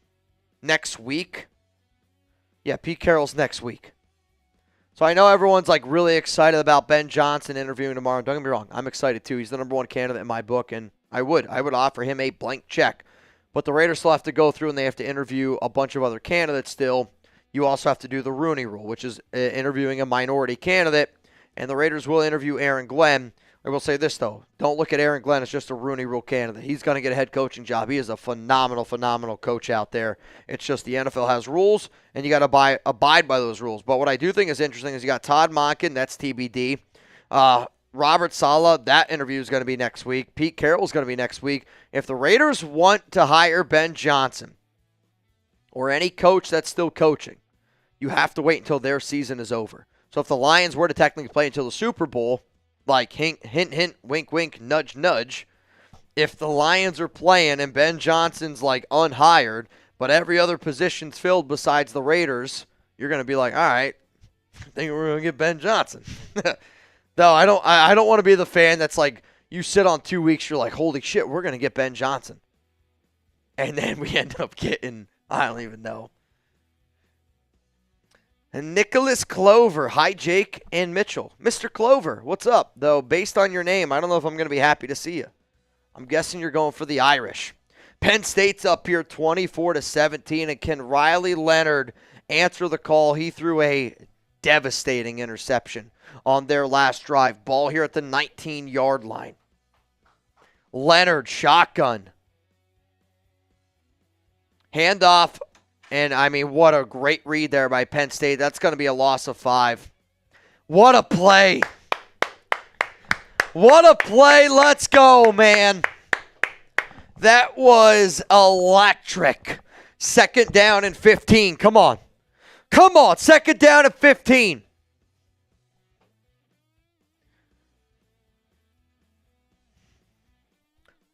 Speaker 1: next week. Yeah, Pete Carroll's next week. So I know everyone's like really excited about Ben Johnson interviewing tomorrow. Don't get me wrong, I'm excited too. He's the #1 candidate in my book, and I would offer him a blank check. But the Raiders still have to go through and they have to interview a bunch of other candidates still. You also have to do the Rooney Rule, which is interviewing a minority candidate. And the Raiders will interview Aaron Glenn. I will say this, though. Don't look at Aaron Glenn as just a Rooney Rule candidate. He's going to get a head coaching job. He is a phenomenal, phenomenal coach out there. It's just the NFL has rules, and you got to abide by those rules. But what I do think is interesting is you got Todd Monken. That's TBD. Robert Saleh, that interview is going to be next week. Pete Carroll is going to be next week. If the Raiders want to hire Ben Johnson or any coach that's still coaching, you have to wait until their season is over. So if the Lions were to technically play until the Super Bowl, like hint, hint, wink, wink, nudge, nudge, if the Lions are playing and Ben Johnson's like unhired, but every other position's filled besides the Raiders, you're going to be like, all right, I think we're going to get Ben Johnson. No, I don't want to be the fan that's like, you sit on 2 weeks, you're like, holy shit, we're going to get Ben Johnson. And then we end up getting, I don't even know. And Nicholas Clover. Hi, Jake and Mitchell. Mr. Clover, what's up? Though, based on your name, I don't know if I'm going to be happy to see you. I'm guessing you're going for the Irish. Penn State's up here 24-17, and can Riley Leonard answer the call? He threw a devastating interception on their last drive. Ball here at the 19-yard line. Leonard, shotgun. Handoff. And, I mean, what a great read there by Penn State. That's going to be a loss of 5. What a play. What a play. Let's go, man. That was electric. 2nd down and 15. Come on. Come on. 2nd down and 15.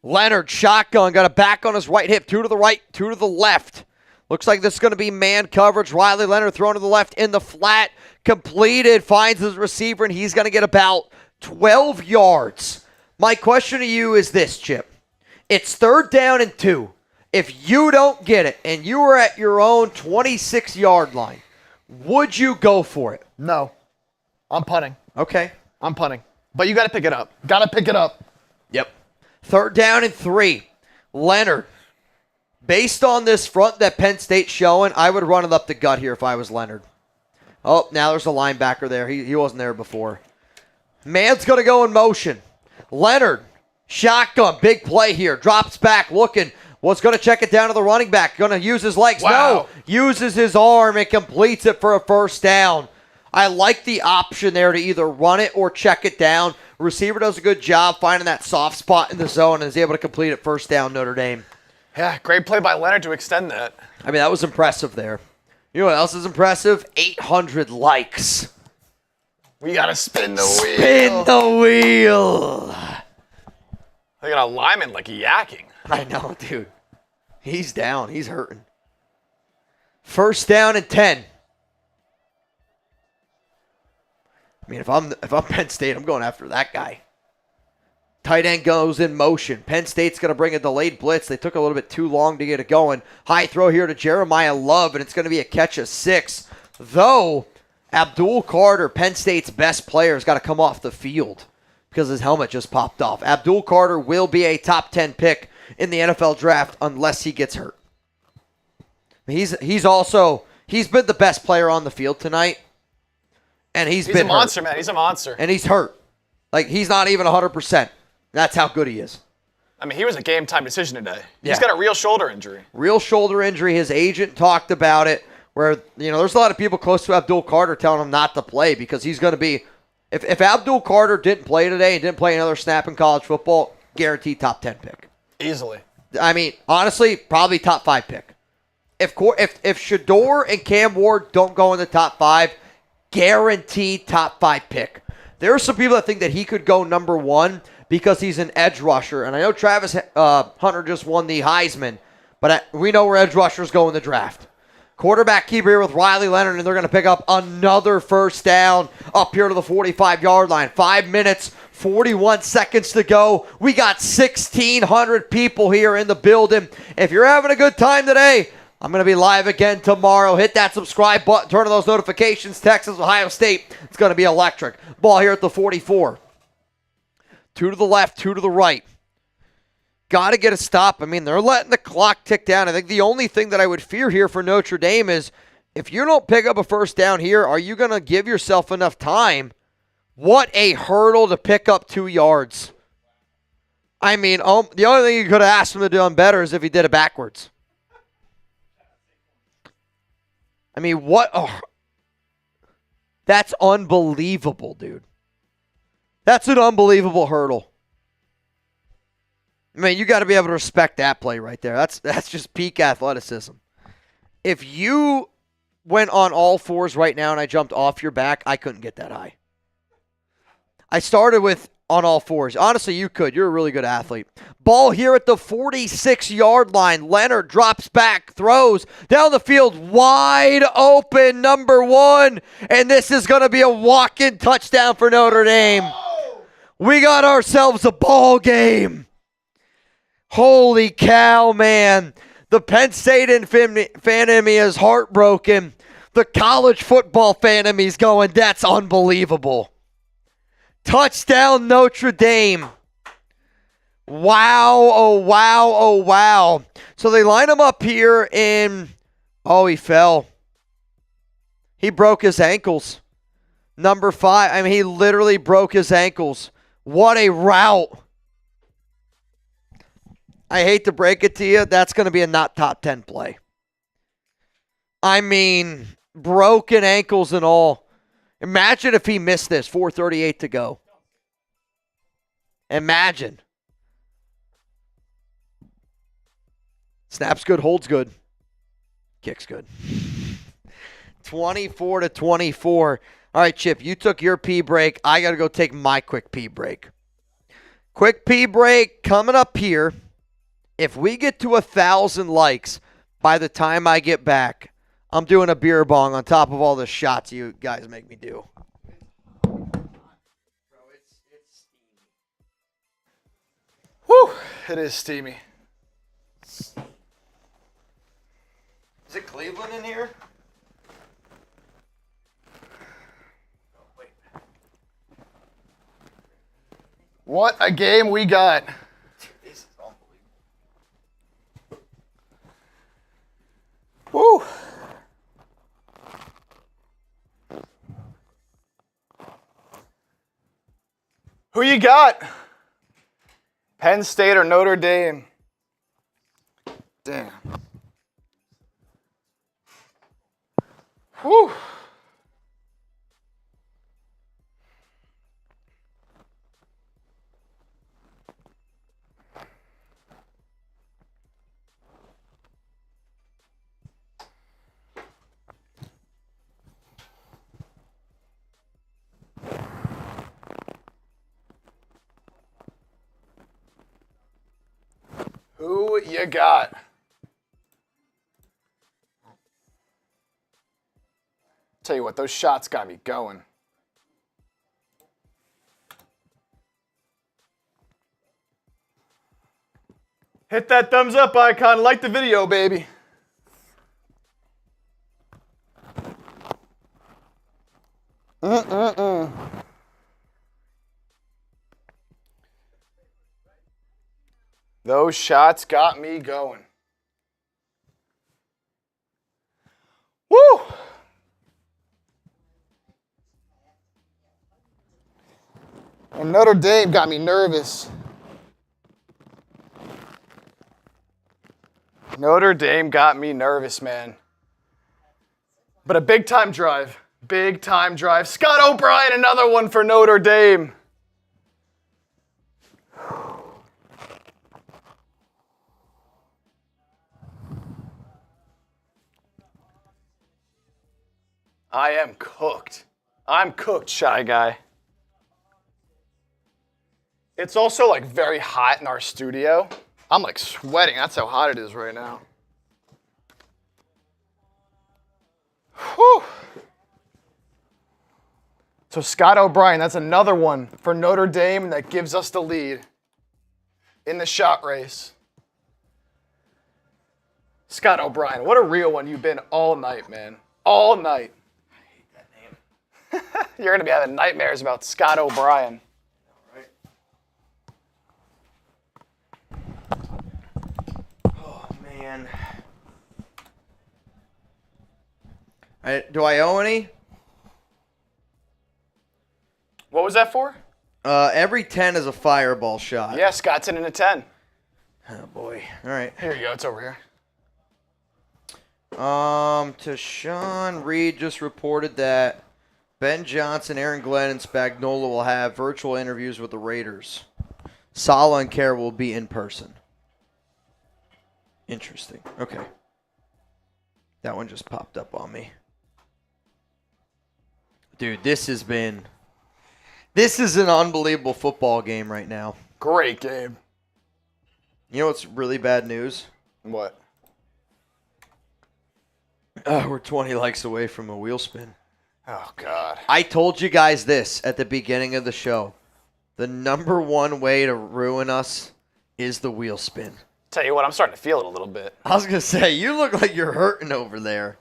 Speaker 1: Leonard, shotgun. Got a back on his right hip. 2 to the right, 2 to the left. Looks like this is going to be man coverage. Riley Leonard thrown to the left in the flat. Completed. Finds his receiver, and he's going to get about 12 yards. My question to you is this, Chip. It's 3rd down and 2. If you don't get it, and you were at your own 26-yard line, would you go for it?
Speaker 2: No. I'm punting.
Speaker 1: Okay.
Speaker 2: I'm punting. But you got to pick it up. Got to pick it up.
Speaker 1: Yep. 3rd down and 3. Leonard. Based on this front that Penn State's showing, I would run it up the gut here if I was Leonard. Oh, now there's a linebacker there. He wasn't there before. Man's going to go in motion. Leonard, shotgun, big play here. Drops back, looking. Was going to check it down to the running back. Going to use his legs.
Speaker 3: Wow.
Speaker 1: No, uses his arm and completes it for a 1st down. I like the option there to either run it or check it down. Receiver does a good job finding that soft spot in the zone and is able to complete it 1st down, Notre Dame.
Speaker 3: Yeah, great play by Leonard to extend that.
Speaker 1: I mean, that was impressive there. You know what else is impressive? 800 likes.
Speaker 2: We got to spin the wheel.
Speaker 1: Spin the wheel.
Speaker 3: They got a lineman like yakking.
Speaker 1: I know, dude. He's down. He's hurting. First down and 10. I mean, if I'm Penn State, I'm going after that guy. Tight end goes in motion. Penn State's going to bring a delayed blitz. They took a little bit too long to get it going. High throw here to Jeremiah Love, and it's going to be a catch of 6. Though, Abdul Carter, Penn State's best player, has got to come off the field because his helmet just popped off. Abdul Carter will be a top 10 pick in the NFL draft unless he gets hurt. He's been the best player on the field tonight. And he's been
Speaker 2: a monster,
Speaker 1: hurt.
Speaker 2: man. He's a monster.
Speaker 1: And he's hurt. Like, he's not even 100%. That's how good he is.
Speaker 2: I mean, he was a game-time decision today.
Speaker 1: Yeah.
Speaker 2: He's got a real shoulder injury.
Speaker 1: Real shoulder injury. His agent talked about it where, there's a lot of people close to Abdul Carter telling him not to play because he's going to be – if Abdul Carter didn't play today and didn't play another snap in college football, guaranteed top 10 pick.
Speaker 2: Easily.
Speaker 1: I mean, honestly, probably top 5 pick. If Shador and Cam Ward don't go in the top 5, guaranteed top 5 pick. There are some people that think that he could go number 1 because he's an edge rusher. And I know Travis Hunter just won the Heisman, but we know where edge rushers go in the draft. Quarterback keeper here with Riley Leonard, and they're going to pick up another first down up here to the 45-yard line. 5 minutes, 41 seconds to go. We got 1,600 people here in the building. If you're having a good time today, I'm going to be live again tomorrow. Hit that subscribe button. Turn on those notifications. Texas, Ohio State. It's going to be electric. Ball here at the 44. 2 to the left, 2 to the right. Got to get a stop. I mean, they're letting the clock tick down. I think the only thing that I would fear here for Notre Dame is if you don't pick up a first down here, are you going to give yourself enough time? What a hurdle to pick up 2 yards. I mean, the only thing you could have asked him to do better is if he did it backwards. I mean, what? Oh, that's unbelievable, dude. That's an unbelievable hurdle. I mean, you got to be able to respect that play right there. That's just peak athleticism. If you went on all fours right now and I jumped off your back, I couldn't get that high. I started with on all fours. Honestly, you could. You're a really good athlete. Ball here at the 46-yard line. Leonard drops back, throws down the field, wide open, number 1. And this is going to be a walk-in touchdown for Notre Dame. We got ourselves a ball game. Holy cow, man. The Penn State fan in me is heartbroken. The college football fan in me is going, that's unbelievable. Touchdown, Notre Dame. Wow, oh, wow, oh, wow. So they line him up here in, he fell. He broke his ankles. Number 5, I mean, he literally broke his ankles. What a route. I hate to break it to you, that's going to be a not top 10 play. I mean, broken ankles and all. Imagine if he missed this, 4:38 to go. Imagine. Snaps good, holds good. Kicks good. 24-24. All right, Chip, you took your pee break. I got to go take my quick pee break. Quick pee break coming up here. If we get to 1,000 likes by the time I get back, I'm doing a beer bong on top of all the shots you guys make me do.
Speaker 2: Whew, it is steamy.
Speaker 1: Is it Cleveland in here?
Speaker 2: What a game we got.
Speaker 1: This is unbelievable.
Speaker 2: Woo. Who you got? Penn State or Notre Dame? Damn. Whew.
Speaker 3: Who you got? Tell you what, those shots got me going. Hit that thumbs up icon. Like the video, baby. Those shots got me going. Woo! And Notre Dame got me nervous. Notre Dame got me nervous, man. But a big-time drive. Big-time drive. Scott O'Brien, another one for Notre Dame. I am cooked. I'm cooked, Shy Guy. It's also like very hot in our studio. I'm like sweating. That's how hot it is right now. Whew. So Scott O'Brien, that's another one for Notre Dame that gives us the lead in the shot race. Scott O'Brien, what a real one you've been all night, man. All night.
Speaker 1: I hate that name.
Speaker 3: You're going to be having nightmares about Scott O'Brien.
Speaker 1: Man. Do I owe any?
Speaker 3: What was that for?
Speaker 1: Every 10 is a fireball shot.
Speaker 3: Yeah, Scott's in a 10.
Speaker 1: Oh, boy. All right.
Speaker 3: Here you go. It's over here.
Speaker 1: To Sean Reed just reported that Ben Johnson, Aaron Glenn, and Spagnuolo will have virtual interviews with the Raiders. Saleh and Kerr will be in person. Interesting. Okay. That one just popped up on me. Dude, this is an unbelievable football game right now.
Speaker 3: Great game.
Speaker 1: You know what's really bad news?
Speaker 3: What?
Speaker 1: We're 20 likes away from a wheel spin.
Speaker 3: Oh, God.
Speaker 1: I told you guys this at the beginning of the show. The number one way to ruin us is the wheel spin.
Speaker 3: Tell you what, I'm starting to feel it a little bit.
Speaker 1: I was going to say, you look like you're hurting over there.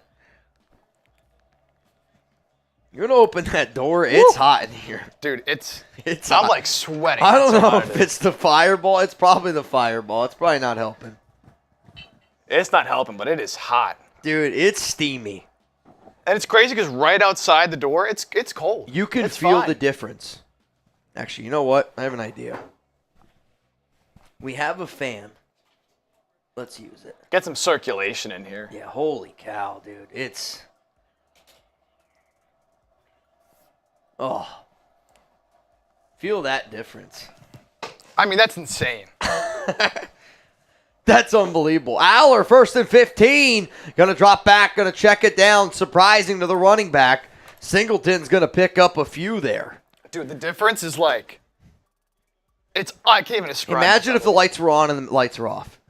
Speaker 1: You're going to open that door. It's hot in here.
Speaker 3: Dude, I'm
Speaker 1: hot.
Speaker 3: like sweating.
Speaker 1: I don't
Speaker 3: That's how
Speaker 1: know
Speaker 3: hot
Speaker 1: if
Speaker 3: it is.
Speaker 1: it's the fireball. It's probably the fireball. It's probably not helping.
Speaker 3: It's not helping, but it is hot.
Speaker 1: Dude, it's steamy.
Speaker 3: And it's crazy because right outside the door, it's cold.
Speaker 1: You can
Speaker 3: It's
Speaker 1: feel
Speaker 3: fine.
Speaker 1: the difference. Actually, you know what? I have an idea. We have a fan. Let's use it.
Speaker 3: Get some circulation in here.
Speaker 1: Yeah, holy cow, dude. It's... Oh. Feel that difference.
Speaker 3: I mean, that's insane.
Speaker 1: That's unbelievable. Allar, 1st and 15. Going to drop back, going to check it down. Surprising to the running back. Singleton's going to pick up a few there.
Speaker 3: Dude, the difference is like... I can't even describe it.
Speaker 1: Imagine if the lights were on and the lights were off.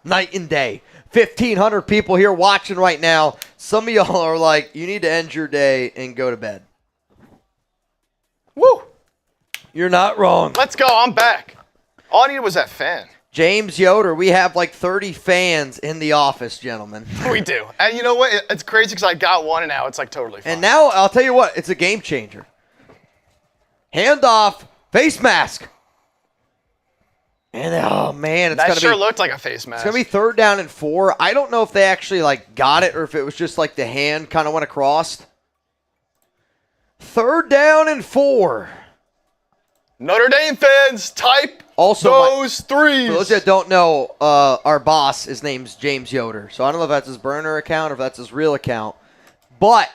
Speaker 1: Night and day. 1,500 people here watching right now. Some of y'all are like, you need to end your day and go to bed.
Speaker 3: Woo!
Speaker 1: You're not wrong.
Speaker 3: Let's go. I'm back. All I needed was that fan.
Speaker 1: James Yoder, we have like 30 fans in the office, gentlemen.
Speaker 3: We do. And you know what? It's crazy because I got one and now it's like totally fine.
Speaker 1: And now, I'll tell you what, it's a game changer. Handoff, face mask. And, oh, man, it's going
Speaker 3: that
Speaker 1: to
Speaker 3: sure
Speaker 1: be...
Speaker 3: looked like a face mask.
Speaker 1: It's going to be 3rd down and 4. I don't know if they actually, like, got it or if it was just, like, the hand kind of went across. 3rd down and 4.
Speaker 3: Notre Dame fans, type
Speaker 1: Also,
Speaker 3: those threes.
Speaker 1: For those that don't know, our boss, his name's James Yoder. So I don't know if that's his burner account or if that's his real account. But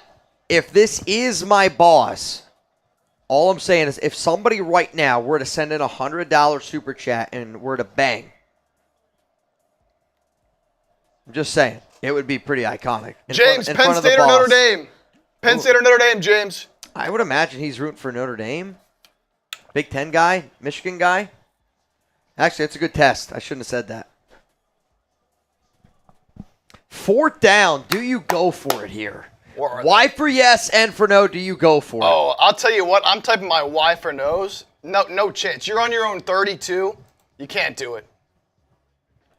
Speaker 1: if this is my boss, all I'm saying is if somebody right now were to send in a $100 super chat and were to bang, I'm just saying, it would be pretty iconic.
Speaker 3: James,
Speaker 1: in
Speaker 3: Penn
Speaker 1: front of the
Speaker 3: State or
Speaker 1: boss.
Speaker 3: Notre Dame? Penn State or Notre Dame, James?
Speaker 1: I would imagine he's rooting for Notre Dame. Big Ten guy, Michigan guy. Actually, that's a good test. I shouldn't have said that. 4th down. Do you go for it here? Why for yes and for no do you go for it?
Speaker 2: Oh, I'll tell you what. I'm typing my why for no's. No chance. You're on your own 32. You can't do it.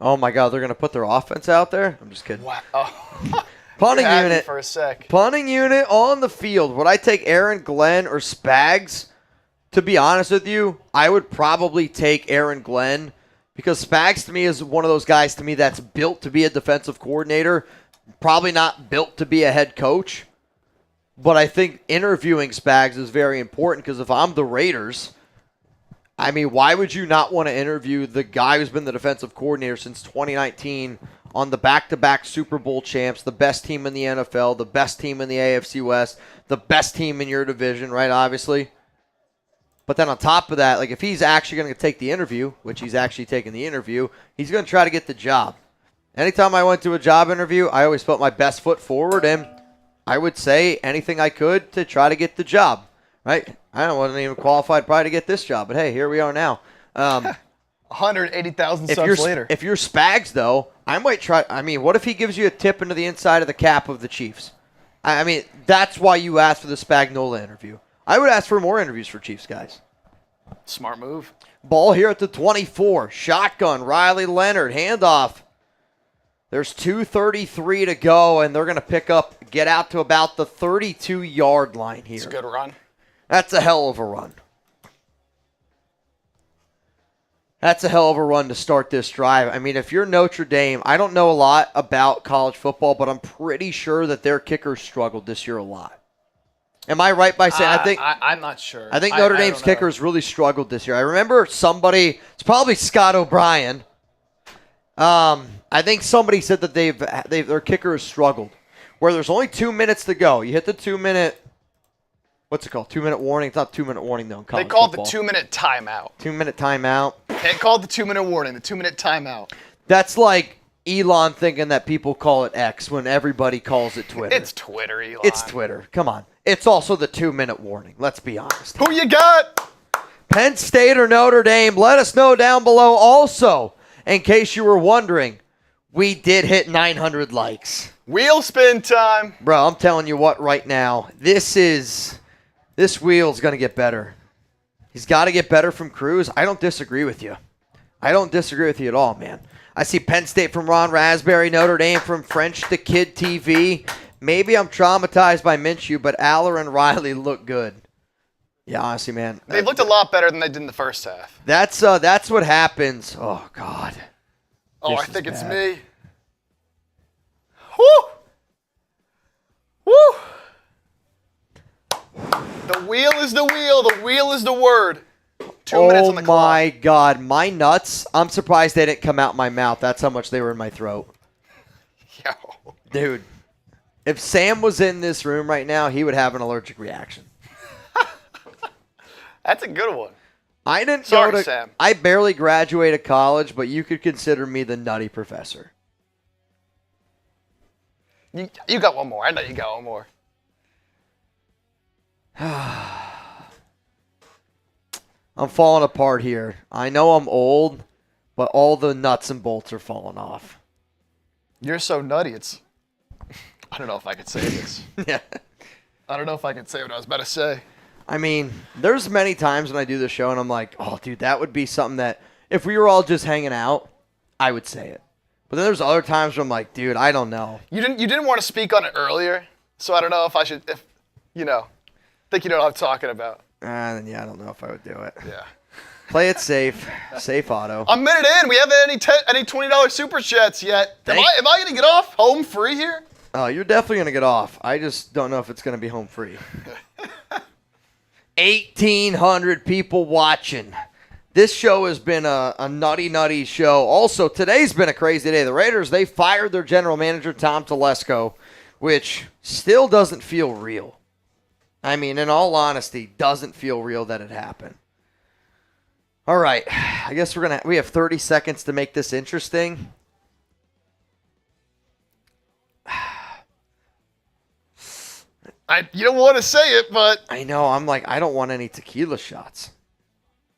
Speaker 1: Oh, my God. They're going to put their offense out there? I'm just kidding.
Speaker 2: Wow. Oh.
Speaker 1: Punting unit.
Speaker 2: For a sec.
Speaker 1: Punting unit on the field. Would I take Aaron Glenn or Spags? To be honest with you, I would probably take Aaron Glenn because Spags to me is one of those guys to me that's built to be a defensive coordinator, probably not built to be a head coach. But I think interviewing Spags is very important because if I'm the Raiders, I mean, why would you not want to interview the guy who's been the defensive coordinator since 2019 on the back-to-back Super Bowl champs, the best team in the NFL, the best team in the AFC West, the best team in your division, right, obviously? But then on top of that, like if he's actually going to take the interview, which he's actually taking the interview, he's going to try to get the job. Anytime I went to a job interview, I always put my best foot forward, and I would say anything I could to try to get the job, right? I wasn't even qualified probably to get this job, but hey, here we are now.
Speaker 2: 180,000 subs later.
Speaker 1: If you're Spags, though, I might try. I mean, what if he gives you a tip into the inside of the cap of the Chiefs? I mean, that's why you asked for the Spagnola interview. I would ask for more interviews for Chiefs guys.
Speaker 2: Smart move.
Speaker 1: Ball here at the 24. Shotgun, Riley Leonard, handoff. There's 2:33 to go, and they're going to get out to about the 32-yard line here.
Speaker 2: It's a good run.
Speaker 1: That's a hell of a run. That's a hell of a run to start this drive. I mean, if you're Notre Dame, I don't know a lot about college football, but I'm pretty sure that their kickers struggled this year a lot. Am I right by saying
Speaker 2: I'm not sure.
Speaker 1: I think Notre Dame's kickers really struggled this year. I remember somebody, it's probably Scott O'Brien. I think somebody said that their kicker has struggled. Where there's only 2 minutes to go. You hit the 2-minute, what's it called? 2-minute warning. It's not 2-minute warning though in college
Speaker 2: football. They call
Speaker 1: football.
Speaker 2: it the 2-minute timeout.
Speaker 1: 2-minute timeout.
Speaker 2: Can't call it the 2-minute warning. The 2-minute timeout.
Speaker 1: That's like Elon thinking that people call it X when everybody calls it Twitter.
Speaker 2: It's Twitter, Elon.
Speaker 1: It's Twitter. Come on. It's also the 2-minute warning. Let's be honest.
Speaker 2: Who you got?
Speaker 1: Penn State or Notre Dame? Let us know down below. Also, in case you were wondering, we did hit 900 likes.
Speaker 2: Wheel spin time.
Speaker 1: Bro, I'm telling you what right now. This wheel's going to get better. He's got to get better from Cruz. I don't disagree with you. I don't disagree with you at all, man. I see Penn State from Ron Raspberry, Notre Dame from French the Kid TV. Maybe I'm traumatized by Minshew, but Allar and Riley look good. Yeah, honestly, man.
Speaker 2: They've looked a lot better than they did in the first half.
Speaker 1: That's what happens. Oh, God.
Speaker 2: Oh,
Speaker 1: This
Speaker 2: I think
Speaker 1: is
Speaker 2: it's
Speaker 1: bad.
Speaker 2: me. Woo! Woo! The wheel is the wheel. The wheel is the word. 2 minutes on the clock.
Speaker 1: Oh, my God. My nuts, I'm surprised they didn't come out my mouth. That's how much they were in my throat.
Speaker 2: Yo.
Speaker 1: Dude, if Sam was in this room right now, he would have an allergic reaction.
Speaker 2: That's a good one.
Speaker 1: I didn't
Speaker 2: Sorry,
Speaker 1: go to,
Speaker 2: Sam.
Speaker 1: I barely graduated college, but you could consider me the nutty professor.
Speaker 2: You got one more. I know you got one more.
Speaker 1: I'm falling apart here. I know I'm old, but all the nuts and bolts are falling off.
Speaker 2: You're so nutty. It's. I don't know if I could say this.
Speaker 1: Yeah.
Speaker 2: I don't know if I can say what I was about to say.
Speaker 1: I mean, there's many times when I do the show and I'm like, oh, dude, that would be something that if we were all just hanging out, I would say it. But then there's other times where I'm like, dude, I don't know.
Speaker 2: You didn't want to speak on it earlier, so I don't know if I should. If you know, think you know what I'm talking about.
Speaker 1: Then yeah, I don't know if I would do it.
Speaker 2: Yeah.
Speaker 1: Play it safe. Safe auto.
Speaker 2: A minute in, we haven't any $20 super chats yet. Am I gonna get off home free here?
Speaker 1: Oh, you're definitely going to get off. I just don't know if it's going to be home free. 1,800 people watching. This show has been a nutty show. Also, today's been a crazy day. The Raiders, they fired their general manager, Tom Telesco, which still doesn't feel real. I mean, in all honesty, doesn't feel real that it happened. All right. I guess we have 30 seconds to make this interesting.
Speaker 2: You don't want to say it, but
Speaker 1: I know. I'm like, I don't want any tequila shots.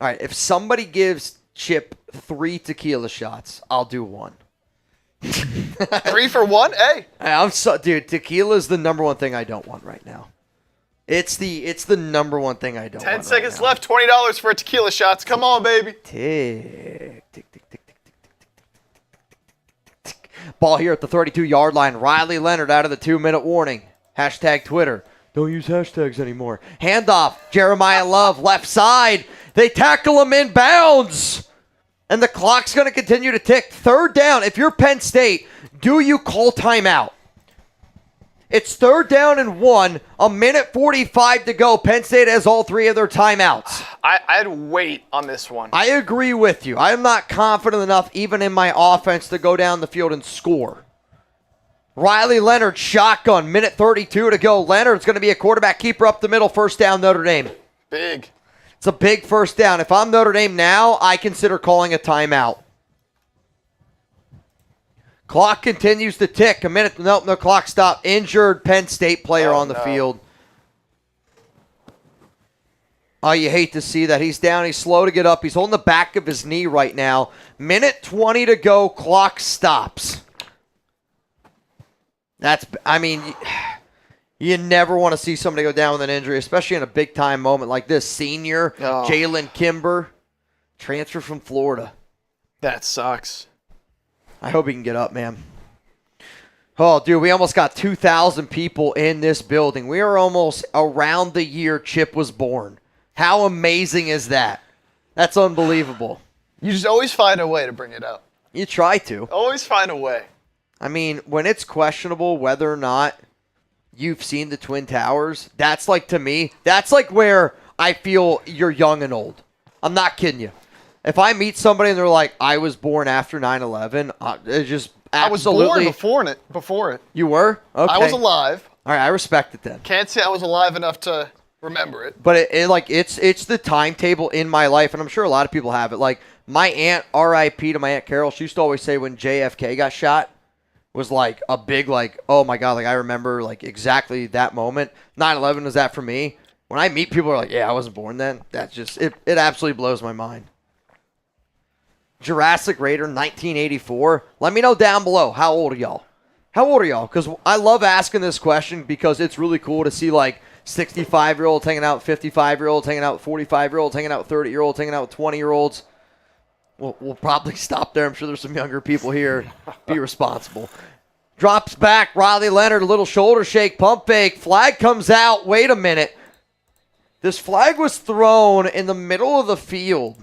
Speaker 1: All right. If somebody gives Chip 3 tequila shots. I'll do 1.
Speaker 3: 3 for 1? Hey.
Speaker 1: Dude, tequila is the number one thing I don't want right now. It's the number one thing I don't want.
Speaker 3: 10 seconds left, $20 for tequila shots. Come on, baby.
Speaker 1: Tick, tick, tick, tick, tick, tick. Ball here at the 32-yard line. Riley Leonard out of the 2-minute warning. Hashtag Twitter. Don't use hashtags anymore. Handoff. Jeremiah Love, left side. They tackle him in bounds. And the clock's going to continue to tick. 3rd down. If you're Penn State, do you call timeout? It's 3rd down and 1. 1:45 to go. Penn State has all 3 of their timeouts.
Speaker 3: I'd wait on this one.
Speaker 1: I agree with you. I am not confident enough, even in my offense, to go down the field and score. Riley Leonard, shotgun. 1:32 to go. Leonard's going to be a quarterback keeper up the middle. 1st down, Notre Dame.
Speaker 3: Big.
Speaker 1: It's a big 1st down. If I'm Notre Dame now, I consider calling a timeout. Clock continues to tick. A minute. Nope, no clock stopped. Injured Penn State player on the field. Oh, you hate to see that. He's down. He's slow to get up. He's holding the back of his knee right now. 1:20 to go. Clock stops. You never want to see somebody go down with an injury, especially in a big-time moment like this. Senior, Jalen Kimber, transfer from Florida.
Speaker 3: That sucks.
Speaker 1: I hope he can get up, man. Oh, dude, we almost got 2,000 people in this building. We are almost around the year Chip was born. How amazing is that? That's unbelievable.
Speaker 3: You just always find a way to bring it up.
Speaker 1: You try to.
Speaker 3: Always find a way.
Speaker 1: I mean, when it's questionable whether or not you've seen the Twin Towers, that's like, to me, that's like where I feel you're young and old. I'm not kidding you. If I meet somebody and they're like, I was born after 9/11, it's just absolutely.
Speaker 3: I was born before it.
Speaker 1: You were? Okay.
Speaker 3: I was alive.
Speaker 1: All right, I respect it then.
Speaker 3: Can't say I was alive enough to remember it.
Speaker 1: But it's the timetable in my life, and I'm sure a lot of people have it. Like, my aunt, R.I.P. to my Aunt Carol, she used to always say when JFK got shot, was like a big, like, oh my God, like I remember like exactly that moment. 9/11 was that for me. When I meet people who are like, yeah, I wasn't born then. That's just, it absolutely blows my mind. Jurassic Raider, 1984. Let me know down below. How old are y'all? How old are y'all? Because I love asking this question because it's really cool to see like 65-year-olds hanging out with 55-year-olds, hanging out with 45-year-olds, hanging out with 30-year-olds, hanging out with 20-year-olds. We'll probably stop there. I'm sure there's some younger people here. Be responsible. Drops back. Riley Leonard, a little shoulder shake, pump fake. Flag comes out. Wait a minute. This flag was thrown in the middle of the field.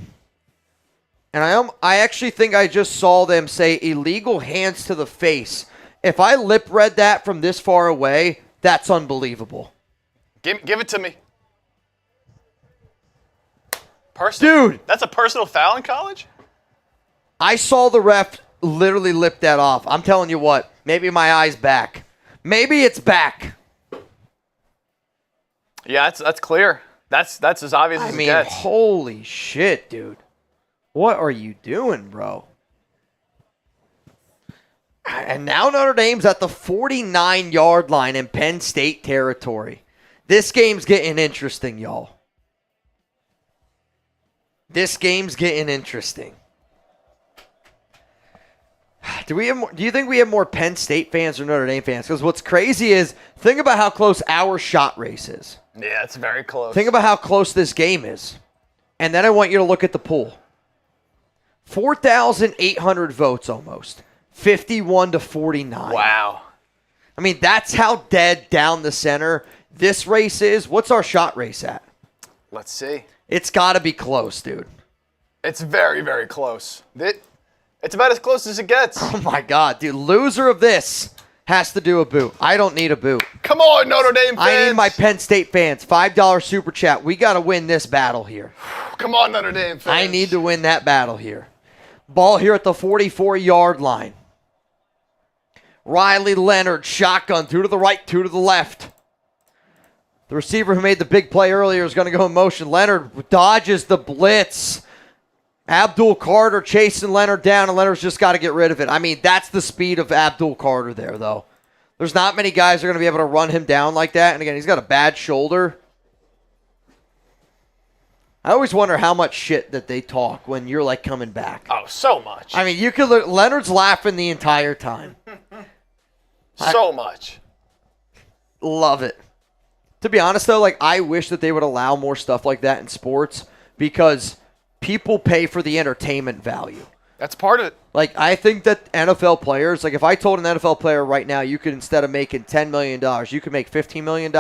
Speaker 1: And I actually think I just saw them say illegal hands to the face. If I lip read that from this far away, that's unbelievable.
Speaker 3: Give it to me. Personal,
Speaker 1: dude,
Speaker 3: that's a personal foul in college?
Speaker 1: I saw the ref literally lip that off. I'm telling you what, maybe my eye's back. Maybe it's back.
Speaker 3: Yeah, that's clear. That's as obvious as it gets.
Speaker 1: Holy shit, dude. What are you doing, bro? And now Notre Dame's at the 49-yard line in Penn State territory. This game's getting interesting, y'all. This game's getting interesting. Do you think we have more Penn State fans or Notre Dame fans? Because what's crazy is, think about how close our shot race is.
Speaker 3: Yeah, it's very close.
Speaker 1: Think about how close this game is. And then I want you to look at the poll. 4,800 votes almost. 51-49.
Speaker 3: Wow.
Speaker 1: I mean, that's how dead down the center this race is. What's our shot race at?
Speaker 3: Let's see.
Speaker 1: It's got to be close, dude.
Speaker 3: It's very, very close. It's about as close as it gets.
Speaker 1: Oh, my God, dude. Loser of this has to do a boot. I don't need a boot.
Speaker 3: Come on, Notre Dame fans.
Speaker 1: I need my Penn State fans. $5 super chat. We got to win this battle here.
Speaker 3: Come on, Notre Dame fans.
Speaker 1: I need to win that battle here. Ball here at the 44-yard line. Riley Leonard, shotgun, 2 to the right, 2 to the left. The receiver who made the big play earlier is going to go in motion. Leonard dodges the blitz. Abdul Carter chasing Leonard down, and Leonard's just got to get rid of it. I mean, that's the speed of Abdul Carter there, though. There's not many guys that are going to be able to run him down like that. And again, he's got a bad shoulder. I always wonder how much shit that they talk when you're like coming back.
Speaker 3: Oh, so much.
Speaker 1: I mean, you could look, Leonard's laughing the entire time.
Speaker 3: So much.
Speaker 1: Love it. To be honest, though, like I wish that they would allow more stuff like that in sports because people pay for the entertainment value.
Speaker 3: That's part of it.
Speaker 1: Like, I think that NFL players, like if I told an NFL player right now you could, instead of making $10 million, you could make $15 million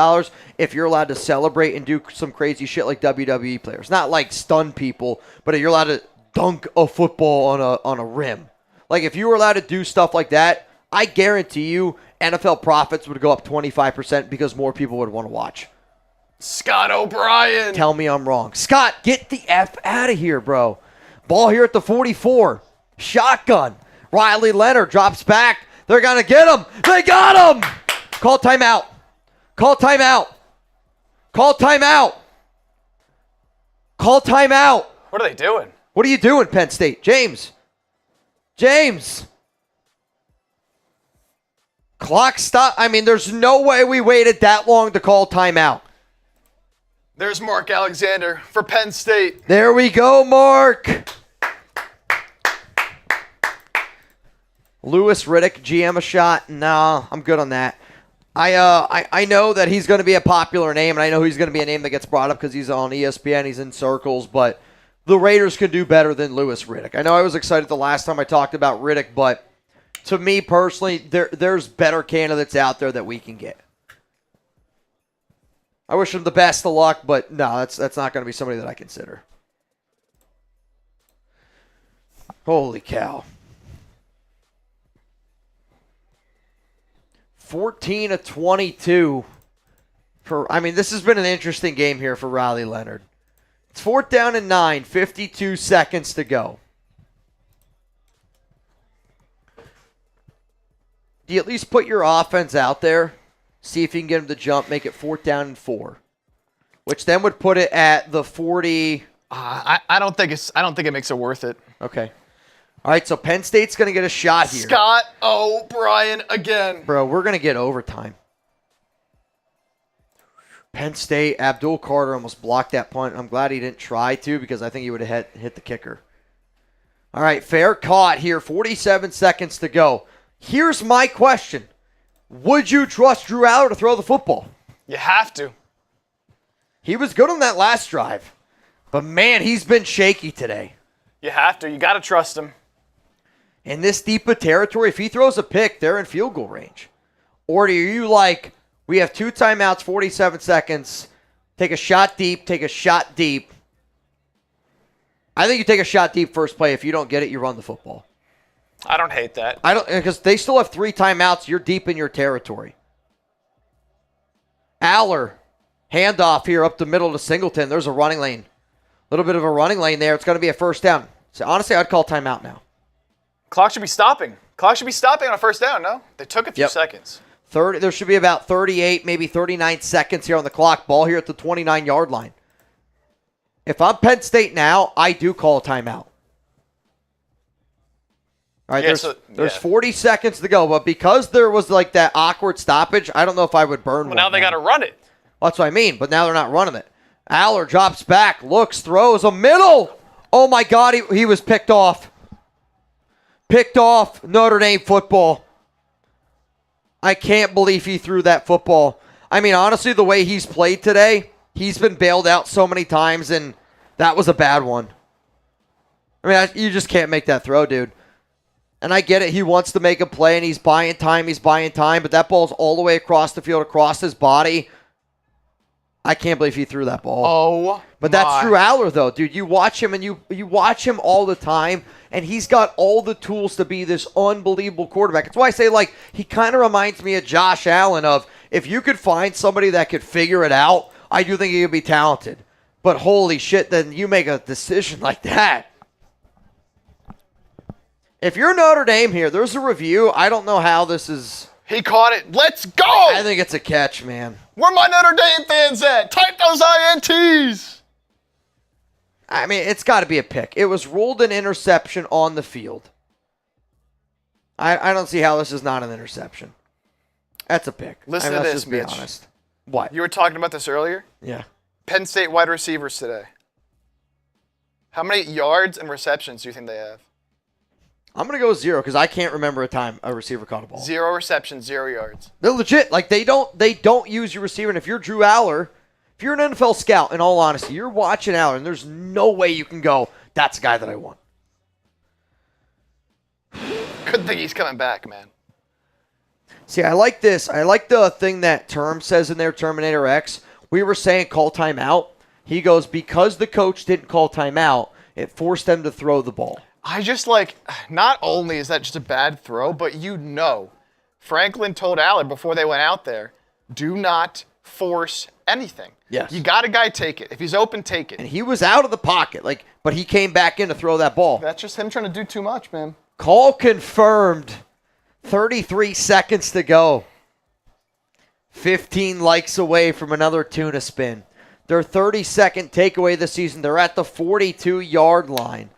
Speaker 1: if you're allowed to celebrate and do some crazy shit like WWE players. Not like stun people, but you're allowed to dunk a football on a rim. Like, if you were allowed to do stuff like that, I guarantee you NFL profits would go up 25% because more people would want to watch.
Speaker 3: Scott O'Brien.
Speaker 1: Tell me I'm wrong. Scott, get the F out of here, bro. Ball here at the 44. Shotgun. Riley Leonard drops back. They're going to get him. They got him. Call timeout. Call timeout. Call timeout. Call timeout.
Speaker 3: What are they doing?
Speaker 1: What are you doing, Penn State? James. Clock stop. I mean, there's no way we waited that long to call timeout.
Speaker 3: There's Mark Alexander for Penn State.
Speaker 1: There we go, Mark. Louis Riddick, GM a shot? No, I'm good on that. I know that he's going to be a popular name, and I know he's going to be a name that gets brought up because he's on ESPN, he's in circles, but the Raiders can do better than Louis Riddick. I know I was excited the last time I talked about Riddick, but to me personally, there's better candidates out there that we can get. I wish him the best of luck, but no, that's not going to be somebody that I consider. Holy cow. 14-22. This has been an interesting game here for Riley Leonard. It's 4th down and 9, 52 seconds to go. Do you at least put your offense out there? See if you can get him to jump, make it 4th down and 4. Which then would put it at the 40.
Speaker 3: I don't think it makes it worth it.
Speaker 1: Okay. All right, so Penn State's going to get a shot here.
Speaker 3: Scott O'Brien again.
Speaker 1: Bro, we're going to get overtime. Penn State, Abdul Carter almost blocked that punt. I'm glad he didn't try to because I think he would have hit the kicker. All right, fair caught here. 47 seconds to go. Here's my question. Would you trust Drew Allar to throw the football?
Speaker 3: You have to.
Speaker 1: He was good on that last drive. But, man, he's been shaky today.
Speaker 3: You have to. You got to trust him.
Speaker 1: In this deep of territory, if he throws a pick, they're in field goal range. Or do you like, we have 2 timeouts, 47 seconds, take a shot deep, take a shot deep. I think you take a shot deep first play. If you don't get it, you run the football.
Speaker 3: I don't hate that.
Speaker 1: I don't, because they still have 3 timeouts. You're deep in your territory. Allar, handoff here up the middle to Singleton. There's a running lane. A little bit of a running lane there. It's going to be a first down. So honestly, I'd call timeout now.
Speaker 3: Clock should be stopping. Clock should be stopping on a first down, no? They took a few seconds.
Speaker 1: There should be about 38, maybe 39 seconds here on the clock. Ball here at the 29-yard line. If I'm Penn State now, I do call a timeout. All right, there's 40 seconds to go, but because there was like that awkward stoppage, I don't know if I would burn one.
Speaker 3: Well, now they got to run it.
Speaker 1: Well, that's what I mean, but now they're not running it. Allar drops back, looks, throws, a middle. Oh, my God, he was picked off. Picked off Notre Dame football. I can't believe he threw that football. I mean, honestly, the way he's played today, he's been bailed out so many times, and that was a bad one. I mean, you just can't make that throw, dude. And I get it. He wants to make a play, and he's buying time, but that ball's all the way across the field, across his body. I can't believe he threw that ball.
Speaker 3: Oh,
Speaker 1: but that's Drew Allar, though, dude. You watch him, and you watch him all the time, and he's got all the tools to be this unbelievable quarterback. That's why I say, like, he kind of reminds me of Josh Allen of, if you could find somebody that could figure it out, I do think he could be talented. But holy shit, then you make a decision like that. If you're Notre Dame here, there's a review. I don't know how this is.
Speaker 3: He caught it. Let's go!
Speaker 1: I think it's a catch, man.
Speaker 3: Where my Notre Dame fans at? Type those INTs!
Speaker 1: I mean, it's got to be a pick. It was ruled an interception on the field. I don't see how this is not an interception. That's a pick.
Speaker 3: Listen to
Speaker 1: let's
Speaker 3: this,
Speaker 1: just be
Speaker 3: Mitch.
Speaker 1: honest. What?
Speaker 3: You were talking about this earlier?
Speaker 1: Yeah.
Speaker 3: Penn State wide receivers today. How many yards and receptions do you think they have?
Speaker 1: I'm going to go 0 because I can't remember a time a receiver caught a ball.
Speaker 3: 0 receptions, 0 yards.
Speaker 1: They're legit. Like, they don't use your receiver. And if you're Drew Allar, if you're an NFL scout, in all honesty, you're watching Allar, and there's no way you can go, that's a guy that I want.
Speaker 3: Good thing he's coming back, man.
Speaker 1: See, I like this. I like the thing that Term says in there, Terminator X. We were saying call timeout. He goes, because the coach didn't call timeout, it forced them to throw the ball.
Speaker 3: I just not only is that just a bad throw, but Franklin told Allar before they went out there, do not force anything.
Speaker 1: Yes.
Speaker 3: You got a guy, take it. If he's open, take it.
Speaker 1: And he was out of the pocket, but he came back in to throw that ball.
Speaker 3: That's just him trying to do too much, man.
Speaker 1: Call confirmed. 33 seconds to go. 15 likes away from another tuna spin. Their 32nd takeaway this season. They're at the 42-yard line.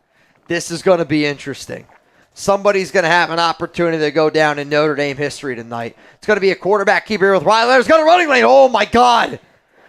Speaker 1: This is going to be interesting. Somebody's going to have an opportunity to go down in Notre Dame history tonight. It's going to be a quarterback keeper here with Riley. Leonard's got a running lane. Oh, my God.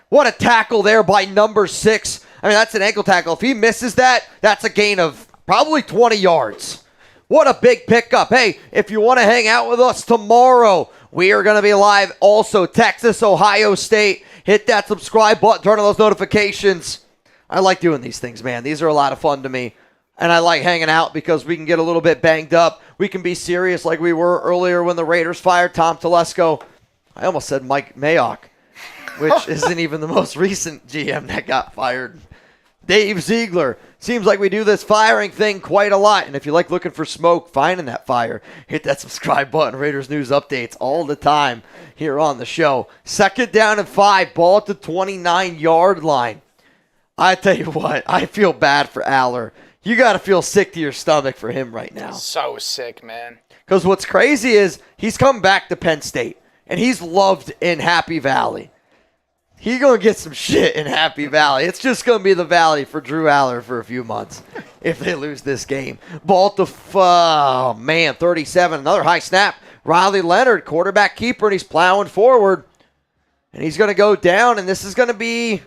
Speaker 1: What a tackle there by number 6. I mean, that's an ankle tackle. If he misses that, that's a gain of probably 20 yards. What a big pickup. Hey, if you want to hang out with us tomorrow, we are going to be live also. Texas, Ohio State. Hit that subscribe button. Turn on those notifications. I like doing these things, man. These are a lot of fun to me. And I like hanging out because we can get a little bit banged up. We can be serious like we were earlier when the Raiders fired Tom Telesco. I almost said Mike Mayock, which isn't even the most recent GM that got fired. Dave Ziegler. Seems like we do this firing thing quite a lot. And if you like looking for smoke, finding that fire, hit that subscribe button. Raiders news updates all the time here on the show. 2nd down and 5. Ball at the 29-yard line. I tell you what, I feel bad for Allar. You got to feel sick to your stomach for him right now.
Speaker 3: So sick, man.
Speaker 1: Because what's crazy is he's come back to Penn State, and he's loved in Happy Valley. He's going to get some shit in Happy Valley. It's just going to be the valley for Drew Allar for a few months if they lose this game. Ball to 37. Another high snap. Riley Leonard, quarterback keeper, and he's plowing forward. And he's going to go down, and this is going to be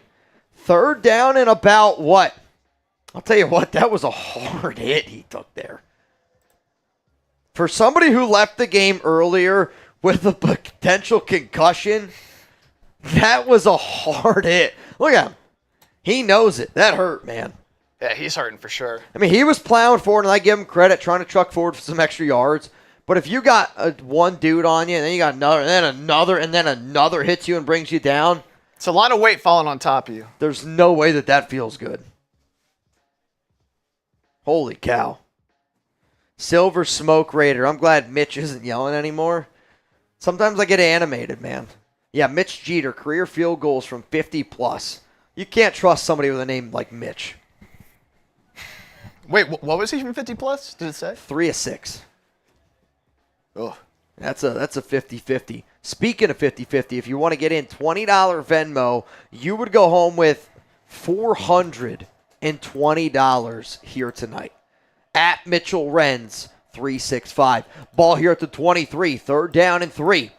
Speaker 1: 3rd down and about what? I'll tell you what, that was a hard hit he took there. For somebody who left the game earlier with a potential concussion, that was a hard hit. Look at him. He knows it. That hurt, man.
Speaker 3: Yeah, he's hurting for sure.
Speaker 1: I mean, he was plowing forward, and I give him credit, trying to truck forward for some extra yards. But if you got one dude on you, and then you got another, and then another, and then another hits you and brings you down.
Speaker 3: It's a lot of weight falling on top of you.
Speaker 1: There's no way that feels good. Holy cow. Silver Smoke Raider. I'm glad Mitch isn't yelling anymore. Sometimes I get animated, man. Yeah, Mitch Jeter, career field goals from 50+. You can't trust somebody with a name like Mitch.
Speaker 3: Wait, what was he from 50+? Did it say?
Speaker 1: 3 of 6.
Speaker 3: Oh,
Speaker 1: That's a 50-50. Speaking of 50-50, if you want to get in $20 Venmo, you would go home with $420 here tonight. At Mitchell Renz, 365. Ball here at the 23, 3rd down and 3.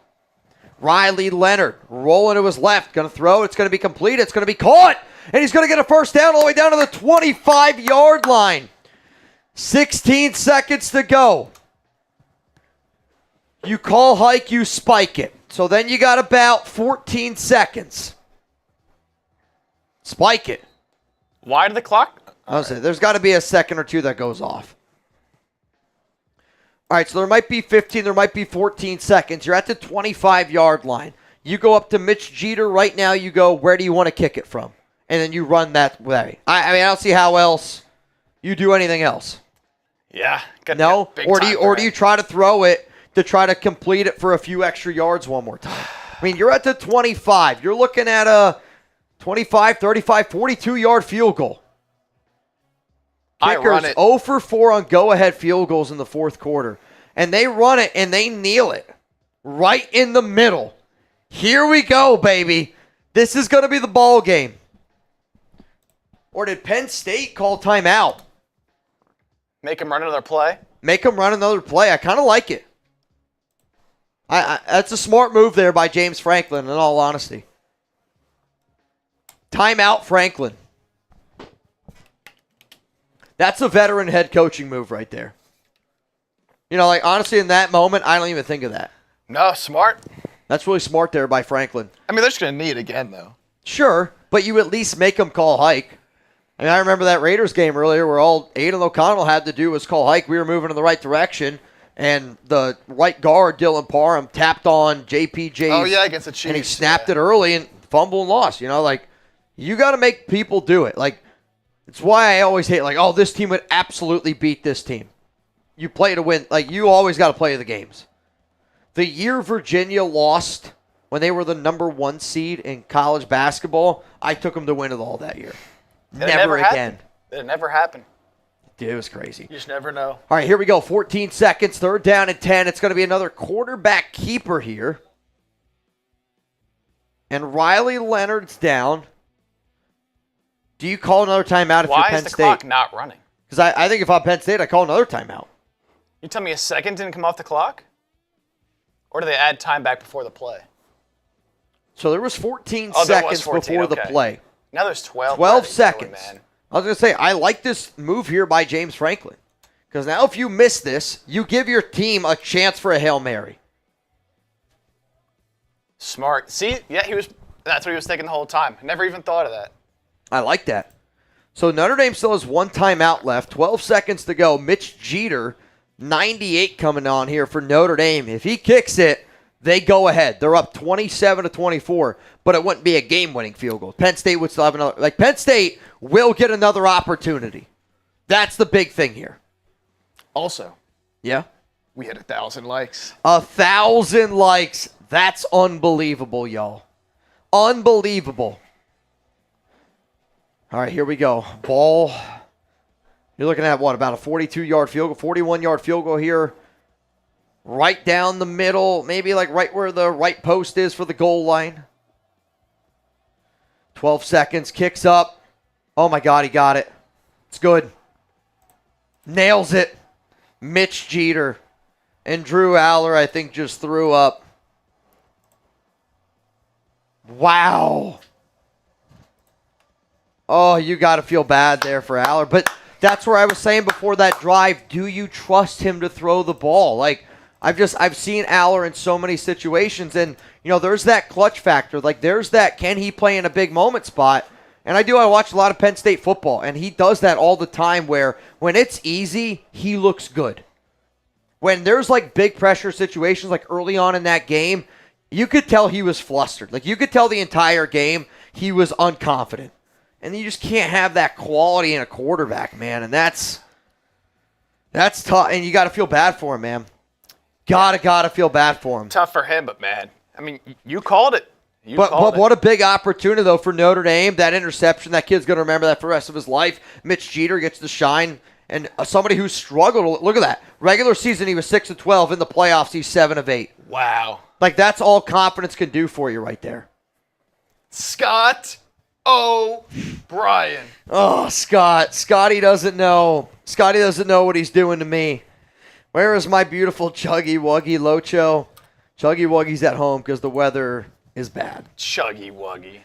Speaker 1: Riley Leonard rolling to his left, going to throw. It's going to be complete. It's going to be caught, and he's going to get a 1st down all the way down to the 25-yard line. 16 seconds to go. You call hike, you spike it. So then you got about 14 seconds. Spike it.
Speaker 3: why did the clock?
Speaker 1: I'll say there's got to be a second or two that goes off. All right, so there might be 15, there might be 14 seconds. You're at the 25-yard line. You go up to Mitch Jeter right now. You go, where do you want to kick it from? And then you run that way. I mean, I don't see how else you do anything else.
Speaker 3: Yeah.
Speaker 1: No? Or do you try to throw it to try to complete it for a few extra yards one more time? I mean, you're at the 25. You're looking at a 25, 35, 42-yard field goal. Kickers 0 for 4 on go-ahead field goals in the 4th quarter. And they run it, and they kneel it right in the middle. Here we go, baby. This is going to be the ball game. Or did Penn State call timeout?
Speaker 3: Make him run another play?
Speaker 1: Make him run another play. I kind of like it. That's a smart move there by James Franklin, in all honesty. Timeout, Franklin. That's a veteran head coaching move right there. You know, like, honestly, in that moment, I don't even think of that.
Speaker 3: No, smart.
Speaker 1: That's really smart there by Franklin.
Speaker 3: I mean, they're just going to need it again, though.
Speaker 1: Sure, but you at least make them call hike. I mean, I remember that Raiders game earlier where all Aiden O'Connell had to do was call hike. We were moving in the right direction, and the right guard, Dylan Parham, tapped on JPJ's.
Speaker 3: Against the Chiefs.
Speaker 1: And he snapped it early and fumbled and lost. You know, like, you got to make people do it. Like, it's why I always hate, like, oh, this team would absolutely beat this team. You play to win. Like, you always got to play the games. The year Virginia lost when they were the number 1 seed in college basketball, I took them to win it all that year. Never again.
Speaker 3: It never happened.
Speaker 1: Dude, it was crazy.
Speaker 3: You just never know.
Speaker 1: All right, here we go. 14 seconds, 3rd down and 10. It's going to be another quarterback keeper here. And Riley Leonard's down. Do you call another timeout if you're Penn State?
Speaker 3: Why is the clock not running?
Speaker 1: Because I think if I'm Penn State, I call another timeout.
Speaker 3: You tell me a second didn't come off the clock? Or do they add time back before the play?
Speaker 1: So there was 14 seconds before the play.
Speaker 3: Now there's 12.
Speaker 1: 12 seconds. I was going to say, I like this move here by James Franklin. Because now if you miss this, you give your team a chance for a Hail Mary.
Speaker 3: Smart. See? Yeah, that's what he was thinking the whole time. Never even thought of that.
Speaker 1: I like that. So Notre Dame still has 1 timeout left. 12 seconds to go. Mitch Jeter, 98 coming on here for Notre Dame. If he kicks it, they go ahead. They're up 27-24, but it wouldn't be a game-winning field goal. Penn State would still have another. Like, Penn State will get another opportunity. That's the big thing here.
Speaker 2: Also,
Speaker 1: yeah,
Speaker 2: we had 1,000 likes.
Speaker 1: 1,000 likes. That's unbelievable, y'all. Unbelievable. All right, here we go. Ball. You're looking at what, about a 42-yard field goal, 41-yard field goal here. Right down the middle, maybe like right where the right post is for the goal line. 12 seconds, kicks up. Oh my God, he got it. It's good. Nails it. Mitch Jeter. And Drew Allar, I think, just threw up. Wow. Oh, you got to feel bad there for Allar. But that's where I was saying before that drive, do you trust him to throw the ball? Like, I've seen Allar in so many situations, and, you know, there's that clutch factor. Like, there's that can he play in a big moment spot. And I watch a lot of Penn State football, and he does that all the time where when it's easy, he looks good. When there's, like, big pressure situations, like early on in that game, you could tell he was flustered. Like, you could tell the entire game he was unconfident. And you just can't have that quality in a quarterback, man. And that's tough. And you got to feel bad for him, man. Gotta feel bad for him.
Speaker 3: Tough for him, but, man, I mean, you called it.
Speaker 1: But what a big opportunity, though, for Notre Dame. That interception, that kid's going to remember that for the rest of his life. Mitch Jeter gets to shine. And somebody who struggled, look at that. Regular season, he was 6-12. In the playoffs, he's 7-8.
Speaker 3: Wow.
Speaker 1: Like, that's all confidence can do for you right there.
Speaker 3: Scott O'Brien.
Speaker 1: Oh, Scott. Scotty doesn't know. Scotty doesn't know what he's doing to me. Where is my beautiful Chuggy Wuggy Locho? Chuggy Wuggy's at home because the weather is bad.
Speaker 3: Chuggy Wuggy.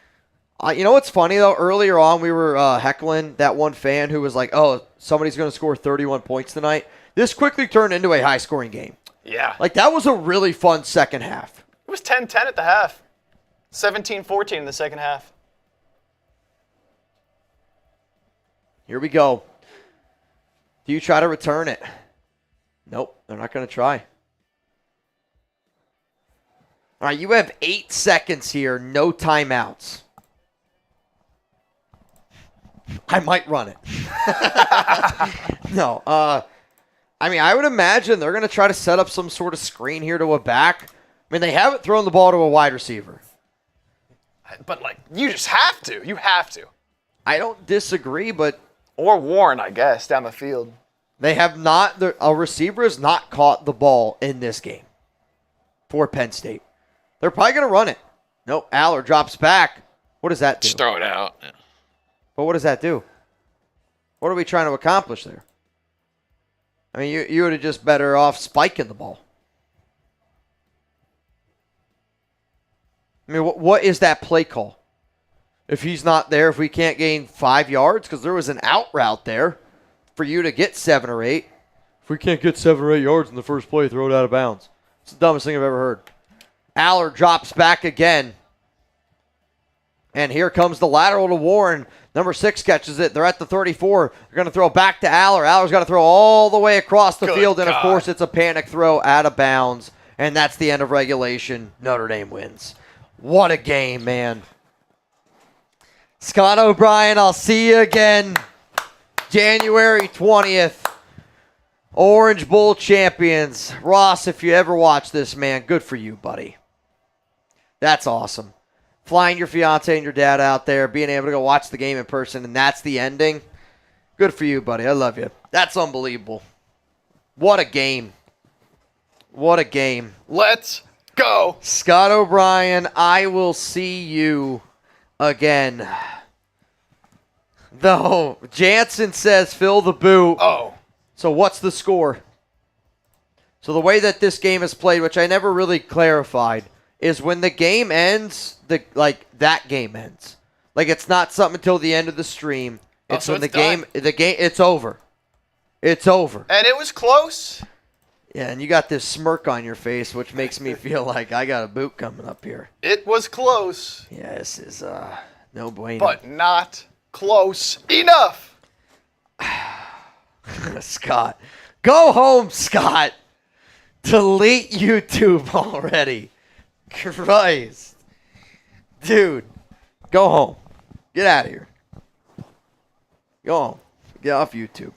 Speaker 1: You know what's funny, though? Earlier on, we were heckling that one fan who was like, oh, somebody's going to score 31 points tonight. This quickly turned into a high-scoring game.
Speaker 3: Yeah.
Speaker 1: Like, that was a really fun second half.
Speaker 3: It was 10-10 at the half. 17-14 in the second half.
Speaker 1: Here we go. Do you try to return it? Nope, they're not going to try. All right, you have 8 seconds here, no timeouts. I might run it. No, I mean, I would imagine they're going to try to set up some sort of screen here to a back. I mean, they haven't thrown the ball to a wide receiver.
Speaker 3: But, like, you just have to. You have to.
Speaker 1: I don't disagree, but...
Speaker 3: Or Warren, I guess, down the field.
Speaker 1: They have not... A receiver has not caught the ball in this game for Penn State. They're probably going to run it. Nope, Allar drops back. What does that do?
Speaker 3: Just throw it out. Yeah.
Speaker 1: But what does that do? What are we trying to accomplish there? I mean, you would have just better off spiking the ball. I mean, what is that play call? If he's not there, if we can't gain 5 yards, because there was an out route there. for you to get 7 or 8. If we can't get 7 or 8 yards in the first play, throw it out of bounds. It's the dumbest thing I've ever heard. Allar drops back again. And here comes the lateral to Warren. Number 6 catches it. They're at the 34. They're going to throw back to Allar. Allar's got to throw all the way across the field. And, of course, it's a panic throw out of bounds. And that's the end of regulation. Notre Dame wins. What a game, man. Scott O'Brien, I'll see you again. January 20th. Orange Bowl champions. Ross, if you ever watch this, man, good for you, buddy. That's awesome. Flying your fiance and your dad out there, being able to go watch the game in person, and that's the ending. Good for you, buddy. I love you. That's unbelievable. What a game. What a game.
Speaker 3: Let's go.
Speaker 1: Scott O'Brien, I will see you again. Though, Jansen says fill the boot.
Speaker 3: Oh.
Speaker 1: So what's the score? So the way that this game is played, which I never really clarified, is when the game ends, that game ends. Like it's not something until the end of the stream. It's when the game it's over. It's over.
Speaker 3: And it was close.
Speaker 1: Yeah, and you got this smirk on your face, which makes me feel like I got a boot coming up here.
Speaker 3: It was close.
Speaker 1: Yeah, this is no bueno.
Speaker 3: But not close enough.
Speaker 1: Scott. Go home, Scott. Delete YouTube already. Christ. Dude, go home. Get out of here. Go home. Get off YouTube.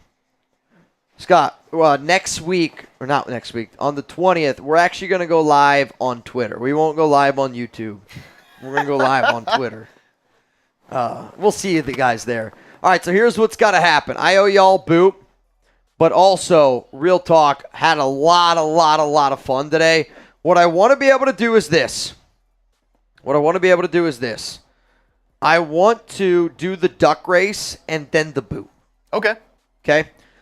Speaker 1: Scott, next week, or not next week, on the 20th, we're actually going to go live on Twitter. We won't go live on YouTube. We're going to go live on Twitter. We'll see you guys there. All right, so here's what's got to happen. I owe y'all boot, but also, real talk, had a lot of fun today. What I want to be able to do is this. I want to do the duck race and then the boot. Okay?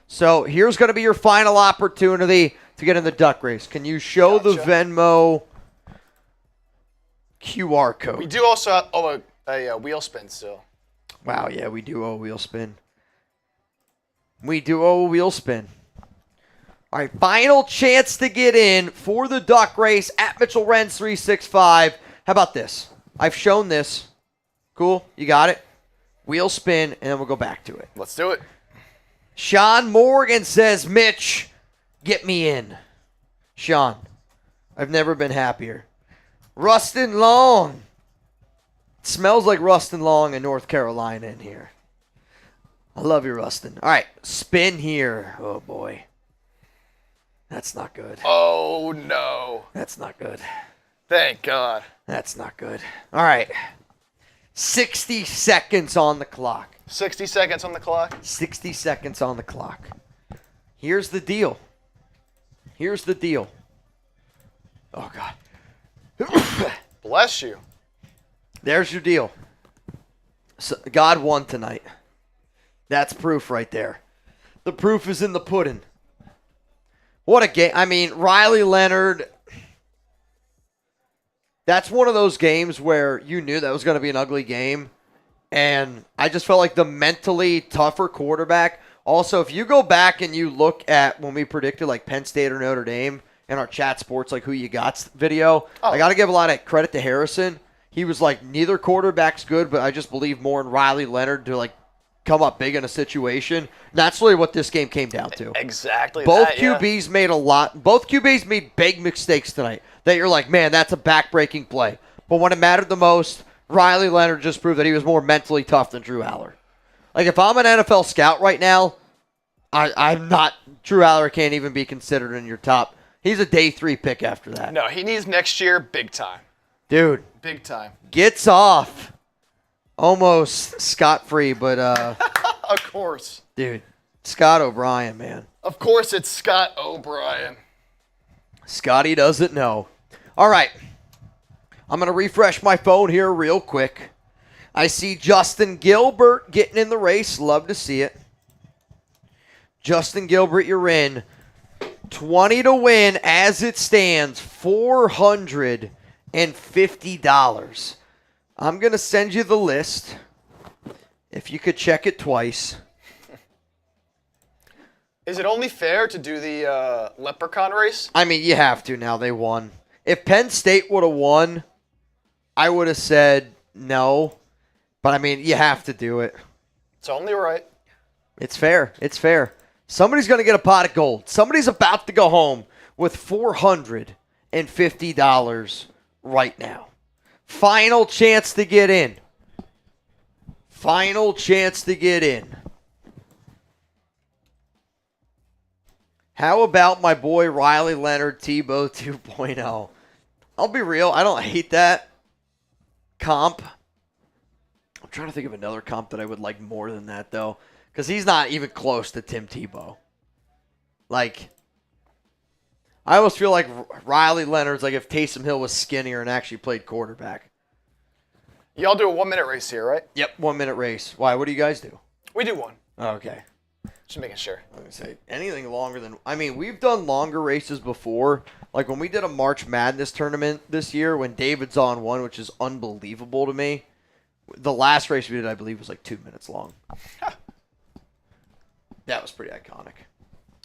Speaker 1: So here's going to be your final opportunity to get in the duck race. Can you show the Venmo QR code?
Speaker 3: We do also have a wheel spin still.
Speaker 1: Wow, yeah, we do owe a wheel spin. All right, final chance to get in for the duck race at Mitchell Renz 365. How about this? I've shown this. Cool, you got it? Wheel spin, and then we'll go back to it.
Speaker 3: Let's do it.
Speaker 1: Sean Morgan says, Mitch, get me in. Sean, I've never been happier. Rustin Long. It smells like Rustin Long in North Carolina in here. I love you, Rustin. All right, spin here. Oh, boy. That's not good.
Speaker 3: Oh, no.
Speaker 1: That's not good.
Speaker 3: Thank God.
Speaker 1: That's not good. All right. 60 seconds on the clock.
Speaker 3: 60 seconds on the clock.
Speaker 1: 60 seconds on the clock. Here's the deal. Oh, God.
Speaker 3: Bless you.
Speaker 1: There's your deal. So God won tonight. That's proof right there. The proof is in the pudding. What a game. I mean, Riley Leonard, that's one of those games where you knew that was going to be an ugly game. And I just felt like the mentally tougher quarterback. Also, if you go back and you look at when we predicted like Penn State or Notre Dame in our chat sports, like who you got video, I got to give a lot of credit to Harrison. He was like, neither quarterback's good, but I just believe more in Riley Leonard to like come up big in a situation. That's really what this game came down to.
Speaker 3: Exactly.
Speaker 1: Both QBs made big mistakes tonight that you're like, man, that's a back-breaking play. But when it mattered the most, Riley Leonard just proved that he was more mentally tough than Drew Allar. Like, if I'm an NFL scout right now, I'm not – Drew Allar can't even be considered in your top. He's a day 3 pick after that.
Speaker 3: No, he needs next year big time.
Speaker 1: Dude.
Speaker 3: Big time.
Speaker 1: Gets off. Almost scot-free, but
Speaker 3: of course.
Speaker 1: Dude, Scott O'Brien, man.
Speaker 3: Of course it's Scott O'Brien.
Speaker 1: Scotty doesn't know. All right. I'm going to refresh my phone here real quick. I see Justin Gilbert getting in the race. Love to see it. Justin Gilbert, you're in. 20 to win as it stands. $450. I'm going to send you the list. If you could check it twice.
Speaker 2: Is it only fair to do the leprechaun race?
Speaker 1: I mean, you have to now. They won. If Penn State would have won, I would have said no. But, I mean, you have to do it.
Speaker 2: It's only right.
Speaker 1: It's fair. It's fair. Somebody's going to get a pot of gold. Somebody's about to go home with $450 right now. Final chance to get in. Final chance to get in. How about my boy Riley Leonard, Tebow 2.0? I'll be real. I don't hate that comp. I'm trying to think of another comp that I would like more than that, though. Because he's not even close to Tim Tebow. Like, I almost feel like Riley Leonard's like if Taysom Hill was skinnier and actually played quarterback.
Speaker 2: Y'all do a 1-minute race here, right?
Speaker 1: Yep, 1 minute race. Why? What do you guys do?
Speaker 2: We do one.
Speaker 1: Okay.
Speaker 2: Just making sure.
Speaker 1: I was going to say, anything longer than... I mean, we've done longer races before. Like when we did a March Madness tournament this year when David's on one, which is unbelievable to me. The last race we did, I believe, was like 2 minutes long. That was pretty iconic.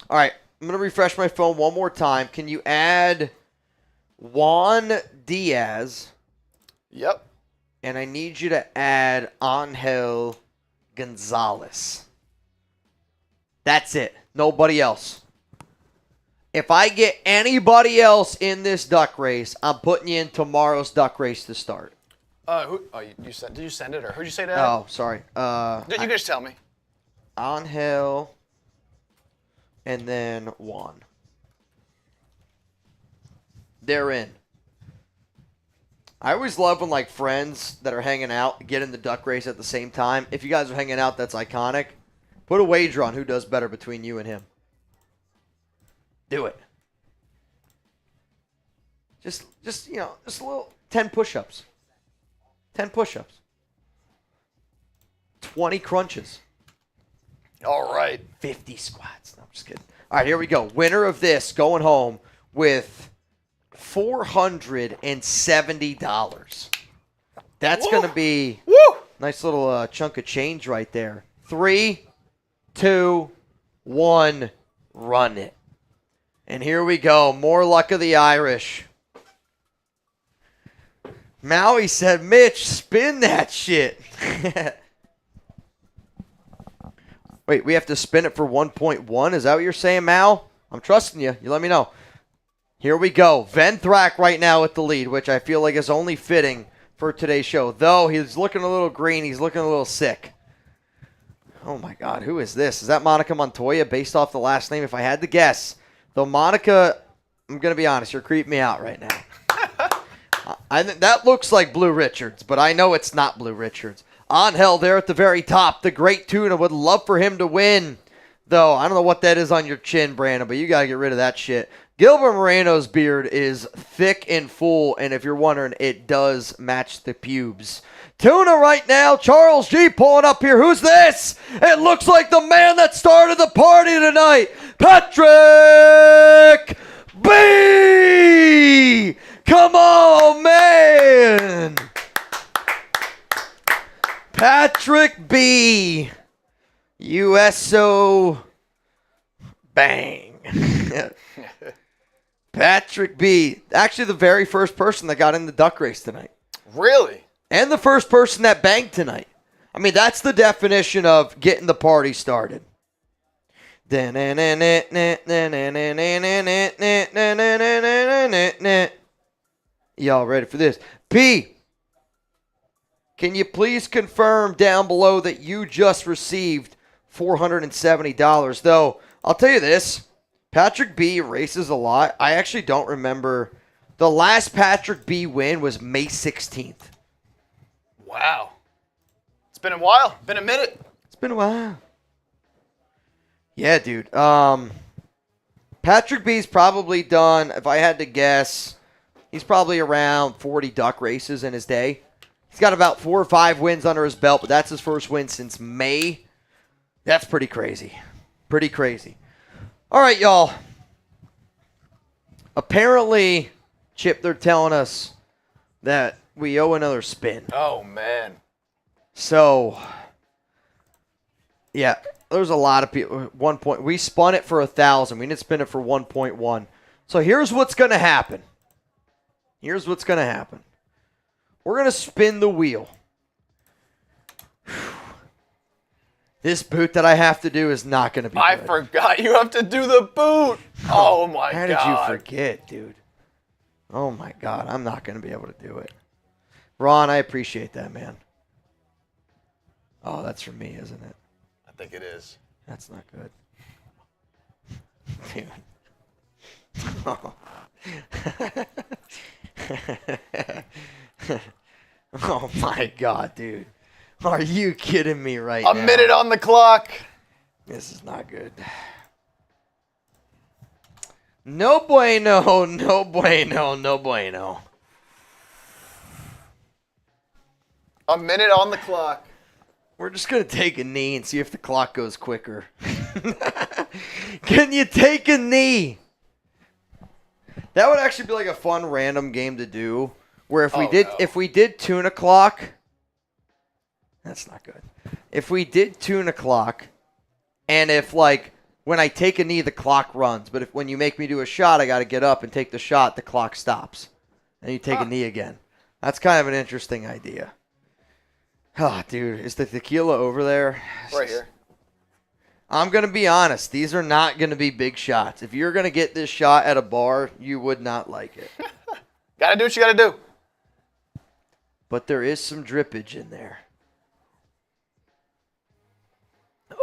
Speaker 1: All right, I'm going to refresh my phone one more time. Can you add Juan Diaz?
Speaker 2: Yep.
Speaker 1: And I need you to add Angel Gonzalez. That's it. Nobody else. If I get anybody else in this duck race, I'm putting you in tomorrow's duck race to start.
Speaker 2: Did you send it, or who'd you say that?
Speaker 1: Oh, sorry.
Speaker 2: You can just tell me.
Speaker 1: Angel, and then Juan. They're in. I always love when like friends that are hanging out get in the duck race at the same time. If you guys are hanging out, that's iconic. Put a wager on who does better between you and him. Do it. Just a little 10 push-ups. 10 push-ups. 20 crunches.
Speaker 2: All right.
Speaker 1: 50 squats. No, I'm just kidding. All right, here we go. Winner of this going home with $470. That's going to be nice little chunk of change right there. 3, 2, 1, run it. And here we go. More luck of the Irish. Maui said, Mitch, spin that shit. Wait, we have to spin it for 1.1? Is that what you're saying, Mal? I'm trusting you. You let me know. Here we go. Venthrak right now with the lead, which I feel like is only fitting for today's show. Though he's looking a little green. He's looking a little sick. Oh, my God. Who is this? Is that Monica Montoya based off the last name? If I had to guess. Though Monica, I'm going to be honest, you're creeping me out right now. That looks like Blue Richards, but I know it's not Blue Richards. Angel there at the very top. The great tuna. Would love for him to win. Though, I don't know what that is on your chin, Brandon, but you got to get rid of that shit. Gilbert Moreno's beard is thick and full, and if you're wondering, it does match the pubes. Tuna right now. Charles G pulling up here. Who's this? It looks like the man that started the party tonight. Patrick B! Come on, man! Patrick B. USO bang. Patrick B. Actually the very first person that got in the duck race tonight.
Speaker 2: Really?
Speaker 1: And the first person that banged tonight. I mean, that's the definition of getting the party started. Y'all ready for this? P, can you please confirm down below that you just received $470? Though, I'll tell you this. Patrick B races a lot. I actually don't remember. The last Patrick B win was May 16th.
Speaker 2: Wow. It's been a while. Been a minute.
Speaker 1: It's been a while. Yeah, dude. Patrick B's probably done, if I had to guess, he's probably around 40 duck races in his day. He's got about 4 or 5 wins under his belt, but that's his first win since May. That's pretty crazy. Pretty crazy. All right, y'all. Apparently, Chip, they're telling us that we owe another spin.
Speaker 2: Oh, man.
Speaker 1: So, yeah. there's a lot of people. 1 point. We spun it for 1,000. We didn't spin it for 1.1. So here's what's going to happen. We're going to spin the wheel. This boot that I have to do is not going to be good.
Speaker 3: I forgot you have to do the boot. Oh, my God.
Speaker 1: How did you forget, dude? Oh, my God. I'm not going to be able to do it. Ron, I appreciate that, man. Oh, that's for me, isn't it?
Speaker 3: I think it is.
Speaker 1: That's not good. Dude. Oh. Oh, my God, dude. Are you kidding me right now?
Speaker 3: A minute on the clock.
Speaker 1: This is not good. No bueno, no bueno, no bueno.
Speaker 3: A minute on the clock.
Speaker 1: We're just going to take a knee and see if the clock goes quicker. Can you take a knee? That would actually be like a fun random game to do. Where if we did tuna clock, that's not good. If we did tuna clock, and if like when I take a knee the clock runs, but if when you make me do a shot, I got to get up and take the shot, the clock stops, and you take a knee again. That's kind of an interesting idea. Oh, dude, is the tequila over there?
Speaker 3: Right here.
Speaker 1: I'm going to be honest. These are not going to be big shots. If you're going to get this shot at a bar, you would not like it.
Speaker 3: Got to do what you got to do.
Speaker 1: But there is some drippage in there.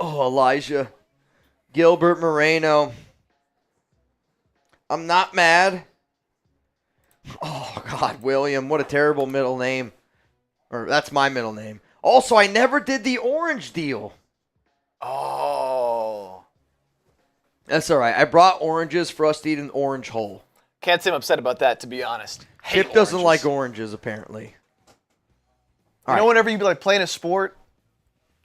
Speaker 1: Oh, Elijah. Gilbert Moreno. I'm not mad. Oh, God, William. What a terrible middle name. Or that's my middle name. Also, I never did the orange deal.
Speaker 3: Oh.
Speaker 1: That's all right. I brought oranges for us to eat an orange hole.
Speaker 3: Can't say I'm upset about that, to be honest.
Speaker 1: Chip doesn't like oranges, apparently.
Speaker 3: You know, whenever you be like playing a sport,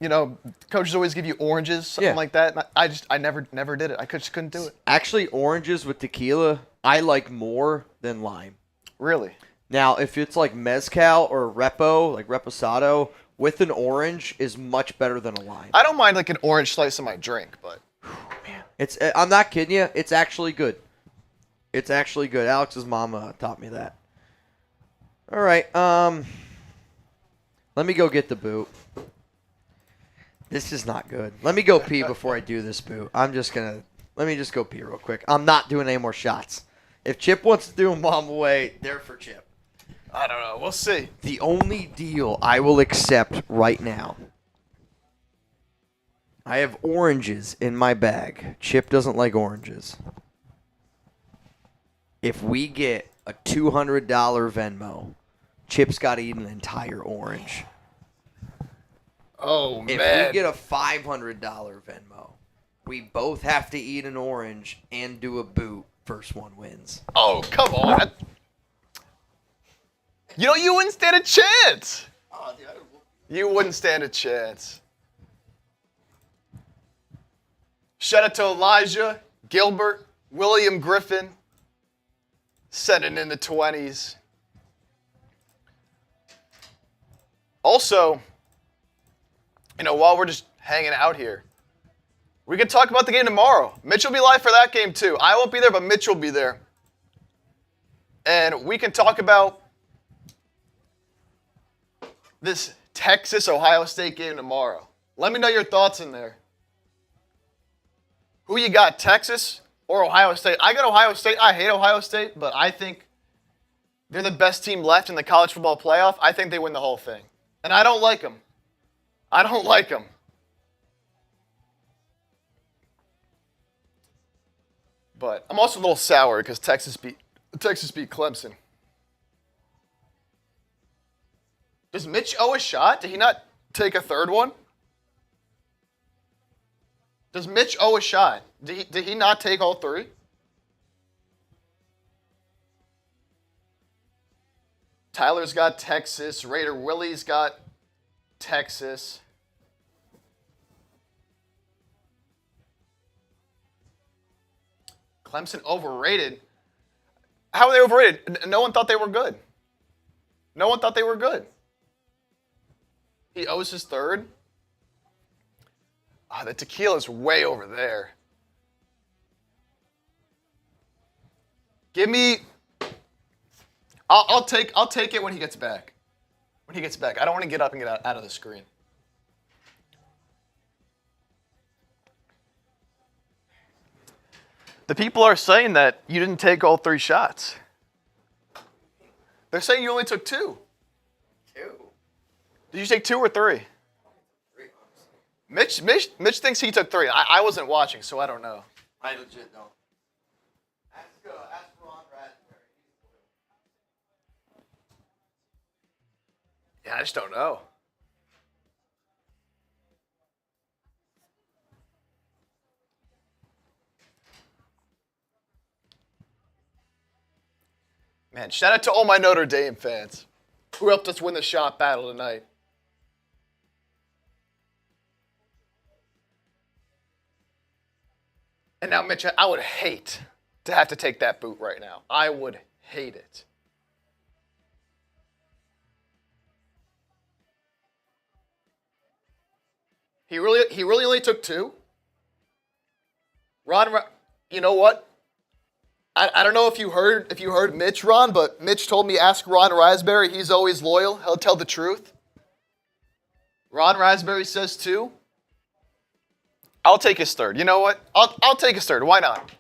Speaker 3: you know, coaches always give you oranges, something like that. And I never did it. I just couldn't do it.
Speaker 1: Actually, oranges with tequila, I like more than lime.
Speaker 3: Really?
Speaker 1: Now, if it's like mezcal or repo, like reposado, with an orange is much better than a lime.
Speaker 3: I don't mind like an orange slice in my drink, but
Speaker 1: man, I'm not kidding you. It's actually good. It's actually good. Alex's mama taught me that. All right. Let me go get the boot. This is not good. Let me go pee before I do this boot. Let me just go pee real quick. I'm not doing any more shots. If Chip wants to do them while I'm away, they're for Chip.
Speaker 3: I don't know. We'll see.
Speaker 1: The only deal I will accept right now. I have oranges in my bag. Chip doesn't like oranges. If we get a $200 Venmo, Chip's got to eat an entire orange.
Speaker 3: Oh, man.
Speaker 1: If we get a $500 Venmo, we both have to eat an orange and do a boot. First one wins.
Speaker 3: Oh, come on. You know, you wouldn't stand a chance. You wouldn't stand a chance. Shout out to Elijah, Gilbert, William Griffin, sending in the 20s. Also, you know, while we're just hanging out here, we can talk about the game tomorrow. Mitch will be live for that game too. I won't be there, but Mitch will be there. And we can talk about this Texas-Ohio State game tomorrow. Let me know your thoughts in there. Who you got, Texas or Ohio State? I got Ohio State. I hate Ohio State, but I think they're the best team left in the college football playoff. I think they win the whole thing. And I don't like them. I don't like them. But I'm also a little sour because Texas beat Clemson. Does Mitch owe a shot? Did he not take a third one? Does Mitch owe a shot? Did he not take all three? Tyler's got Texas. Raider Willie's got Texas. Clemson overrated. How are they overrated? No one thought they were good. No one thought they were good. He owes his third. Oh, the tequila's way over there. Give me. I'll take it when he gets back. When he gets back, I don't want to get up and get out of the screen. The people are saying that you didn't take all 3 shots. They're saying you only took 2.
Speaker 1: 2.
Speaker 3: Did you take 2 or 3?
Speaker 1: 3.
Speaker 3: Mitch thinks he took 3. I wasn't watching, so I don't know.
Speaker 1: I legit don't. Ask Ron Raspberry.
Speaker 3: Yeah, I just don't know. Man, shout out to all my Notre Dame fans who helped us win the shot battle tonight. And now, Mitch, I would hate to have to take that boot right now. I would hate it. He really only took 2? Ron, you know what? I don't know if you heard Mitch, Ron, but Mitch told me ask Ron Raspberry. He's always loyal. He'll tell the truth. Ron Raspberry says 2. I'll take his 3rd. You know what? I'll take his 3rd. Why not?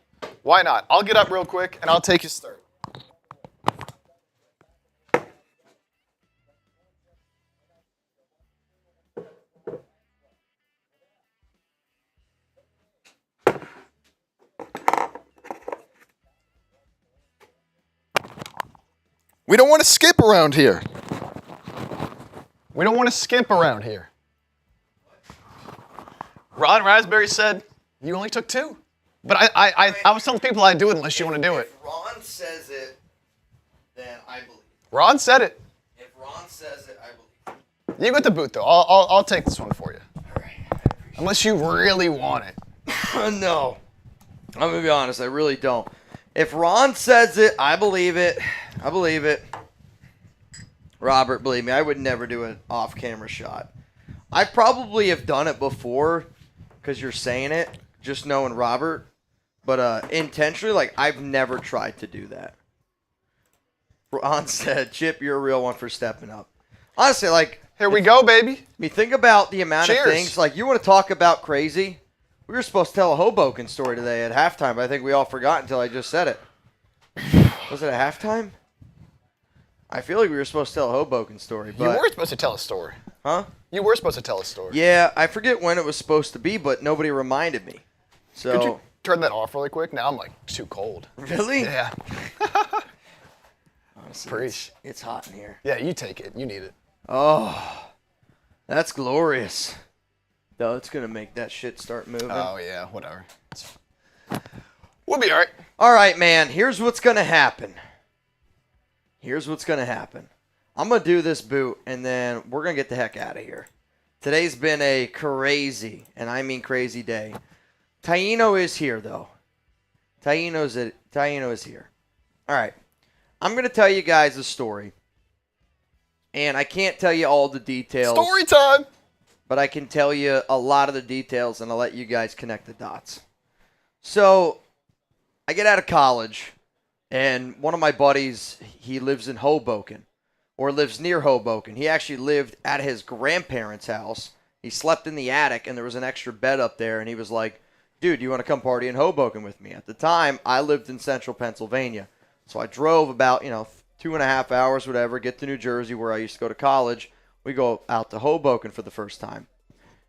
Speaker 3: Why not? I'll get up real quick and I'll take his 3rd. We don't want to skip around here. We don't want to skip around here. Ron Raspberry said you only took 2. But I was telling people I'd do it unless you want to do it.
Speaker 1: If Ron says it, then I believe it.
Speaker 3: Ron said it.
Speaker 1: If Ron says it, I believe it.
Speaker 3: You got the boot, though. I'll take this one for you.
Speaker 1: All right.
Speaker 3: Unless you really want it.
Speaker 1: No. I'm going to be honest. I really don't. If Ron says it, I believe it. I believe it. Robert, believe me, I would never do an off-camera shot. I probably have done it before because you're saying it, just knowing Robert. But intentionally, like, I've never tried to do that. Ron said, Chip, you're a real one for stepping up. Honestly, like...
Speaker 3: Here we go, baby.
Speaker 1: I mean, think about the amount of things. Like, you want to talk about crazy? We were supposed to tell a Hoboken story today at halftime, but I think we all forgot until I just said it. Was it at halftime? I feel like we were supposed to tell a Hoboken story. But...
Speaker 3: You were supposed to tell a story.
Speaker 1: Huh?
Speaker 3: You were supposed to tell a story.
Speaker 1: Yeah, I forget when it was supposed to be, but nobody reminded me. So
Speaker 3: could you turn that off really quick? Now I'm like too cold.
Speaker 1: Really?
Speaker 3: Yeah.
Speaker 1: Honestly,
Speaker 3: Preach.
Speaker 1: It's hot in here.
Speaker 3: Yeah, you take it. You need it.
Speaker 1: Oh, that's glorious. No, it's going to make that shit start moving.
Speaker 3: Oh, yeah, whatever. We'll be all right.
Speaker 1: All right, man. Here's what's going to happen. I'm going to do this boot, and then we're going to get the heck out of here. Today's been a crazy, and I mean crazy day. Taino is here, though. Taino is here. All right. I'm going to tell you guys a story. And I can't tell you all the details.
Speaker 3: Story time!
Speaker 1: But I can tell you a lot of the details, and I'll let you guys connect the dots. So, I get out of college, and one of my buddies, he lives in Hoboken, or lives near Hoboken. He actually lived at his grandparents' house. He slept in the attic, and there was an extra bed up there, and he was like, dude, you want to come party in Hoboken with me? At the time, I lived in central Pennsylvania. So I drove about, 2.5 hours, whatever, get to New Jersey where I used to go to college. We go out to Hoboken for the first time.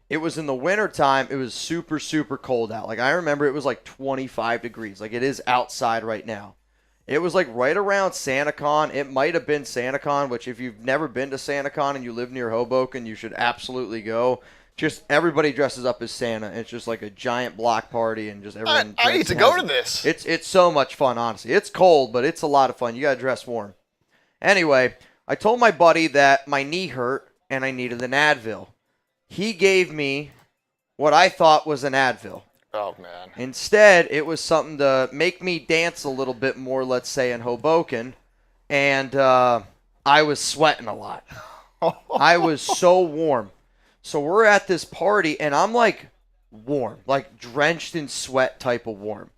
Speaker 1: It was in the wintertime. It was super, super cold out. Like, I remember it was like 25 degrees. Like, it is outside right now. It was like right around SantaCon. It might have been SantaCon, which if you've never been to SantaCon and you live near Hoboken, you should absolutely go. Just everybody dresses up as Santa. It's just like a giant block party, and just everyone.
Speaker 3: I need to go to this.
Speaker 1: It's so much fun, honestly. It's cold, but it's a lot of fun. You gotta dress warm. Anyway, I told my buddy that my knee hurt and I needed an Advil. He gave me what I thought was an Advil.
Speaker 3: Oh, man.
Speaker 1: Instead, it was something to make me dance a little bit more, let's say, in Hoboken. And I was sweating a lot. I was so warm. So we're at this party, and I'm like warm, like drenched in sweat type of warm.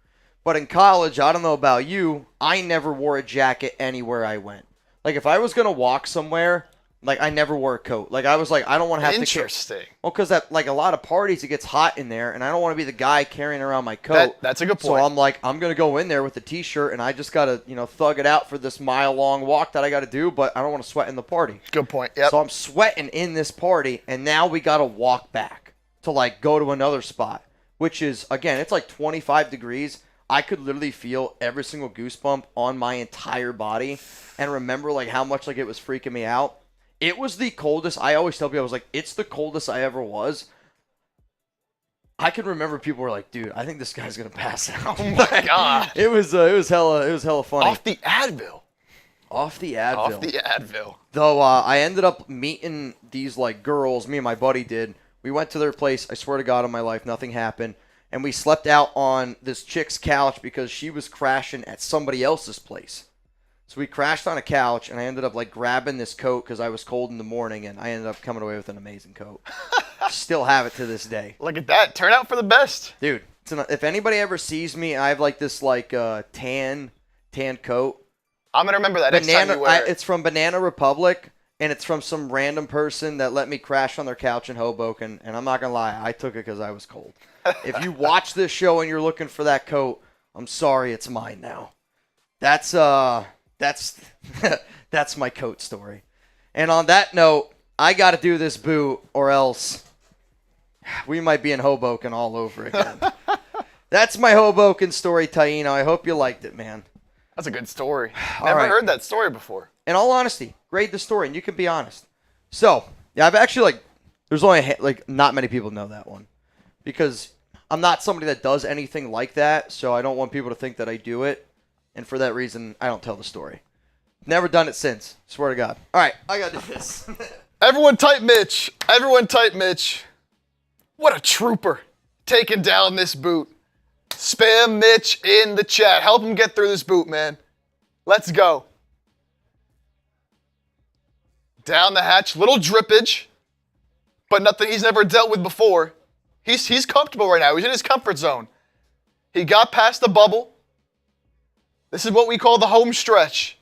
Speaker 1: But in college, I don't know about you, I never wore a jacket anywhere I went. Like if I was going to walk somewhere, like I never wore a coat. Like I was like, I don't want to have to.
Speaker 2: Interesting.
Speaker 1: Well, because at like a lot of parties, it gets hot in there, and I don't want to be the guy carrying around my coat.
Speaker 2: That's a good point.
Speaker 1: So I'm like, I'm gonna go in there with a t-shirt, and I just gotta, thug it out for this mile-long walk that I gotta do. But I don't want to sweat in the party.
Speaker 2: Good point. Yep.
Speaker 1: So I'm sweating in this party, and now we gotta walk back to like go to another spot, which is again, it's like 25 degrees. I could literally feel every single goosebump on my entire body, and remember like how much like it was freaking me out. It was the coldest. I always tell people, I was like, it's the coldest I ever was. I can remember people were like, dude, I think this guy's gonna pass out.
Speaker 2: Oh my god.
Speaker 1: It was hella funny.
Speaker 2: Off the Advil.
Speaker 1: Off the Advil. Though I ended up meeting these like girls, me and my buddy did. We went to their place. I swear to God on my life, nothing happened. And we slept out on this chick's couch because she was crashing at somebody else's place. So we crashed on a couch, and I ended up like grabbing this coat because I was cold in the morning, and I ended up coming away with an amazing coat. Still have it to this day.
Speaker 2: Look at that. Turn out for the best.
Speaker 1: Dude, if anybody ever sees me, I have like this like tan coat.
Speaker 2: I'm going to remember that next time you wear it.
Speaker 1: It's from Banana Republic, and it's from some random person that let me crash on their couch in Hoboken, and I'm not going to lie, I took it because I was cold. If you watch this show and you're looking for that coat, I'm sorry, it's mine now. That's my coat story. And on that note, I got to do this boot or else we might be in Hoboken all over again. That's my Hoboken story, Taino. I hope you liked it, man.
Speaker 2: That's a good story. Never heard that story before.
Speaker 1: In all honesty, grade the story, and you can be honest. So, yeah, I've actually, there's only, not many people know that one. Because I'm not somebody that does anything like that, so I don't want people to think that I do it. And for that reason, I don't tell the story. Never done it since. Swear to God. All right, I got to do this.
Speaker 2: Everyone type Mitch. Everyone type Mitch. What a trooper. Taking down this boot. Spam Mitch in the chat. Help him get through this boot, man. Let's go. Down the hatch. Little drippage. But nothing he's never dealt with before. He's comfortable right now. He's in his comfort zone. He got past the bubble. This is what we call the home stretch.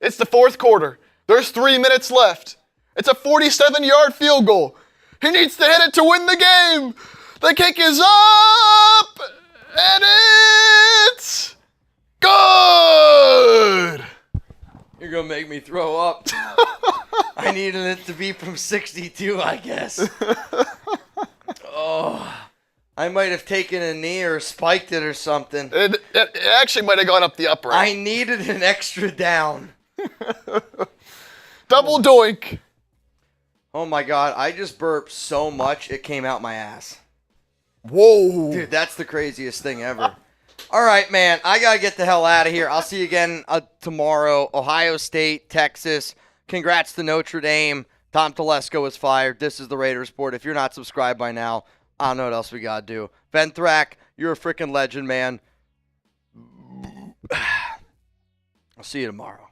Speaker 2: It's the fourth quarter. There's 3 minutes left. It's a 47-yard field goal. He needs to hit it to win the game. The kick is up, and it's good.
Speaker 1: You're going to make me throw up. I needed it to be from 62, I guess. Oh, I might have taken a knee or spiked it or something.
Speaker 2: It actually might have gone up the upright.
Speaker 1: I needed an extra down.
Speaker 2: Double doink.
Speaker 1: Oh my God, I just burped so much it came out my ass.
Speaker 2: Whoa.
Speaker 1: Dude, that's the craziest thing ever. All right, man, I got to get the hell out of here. I'll see you again tomorrow. Ohio State, Texas. Congrats to Notre Dame. Tom Telesco was fired. This is the Raiders Report. If you're not subscribed by now, I don't know what else we got to do. Ben Thrack, you're a freaking legend, man. I'll see you tomorrow.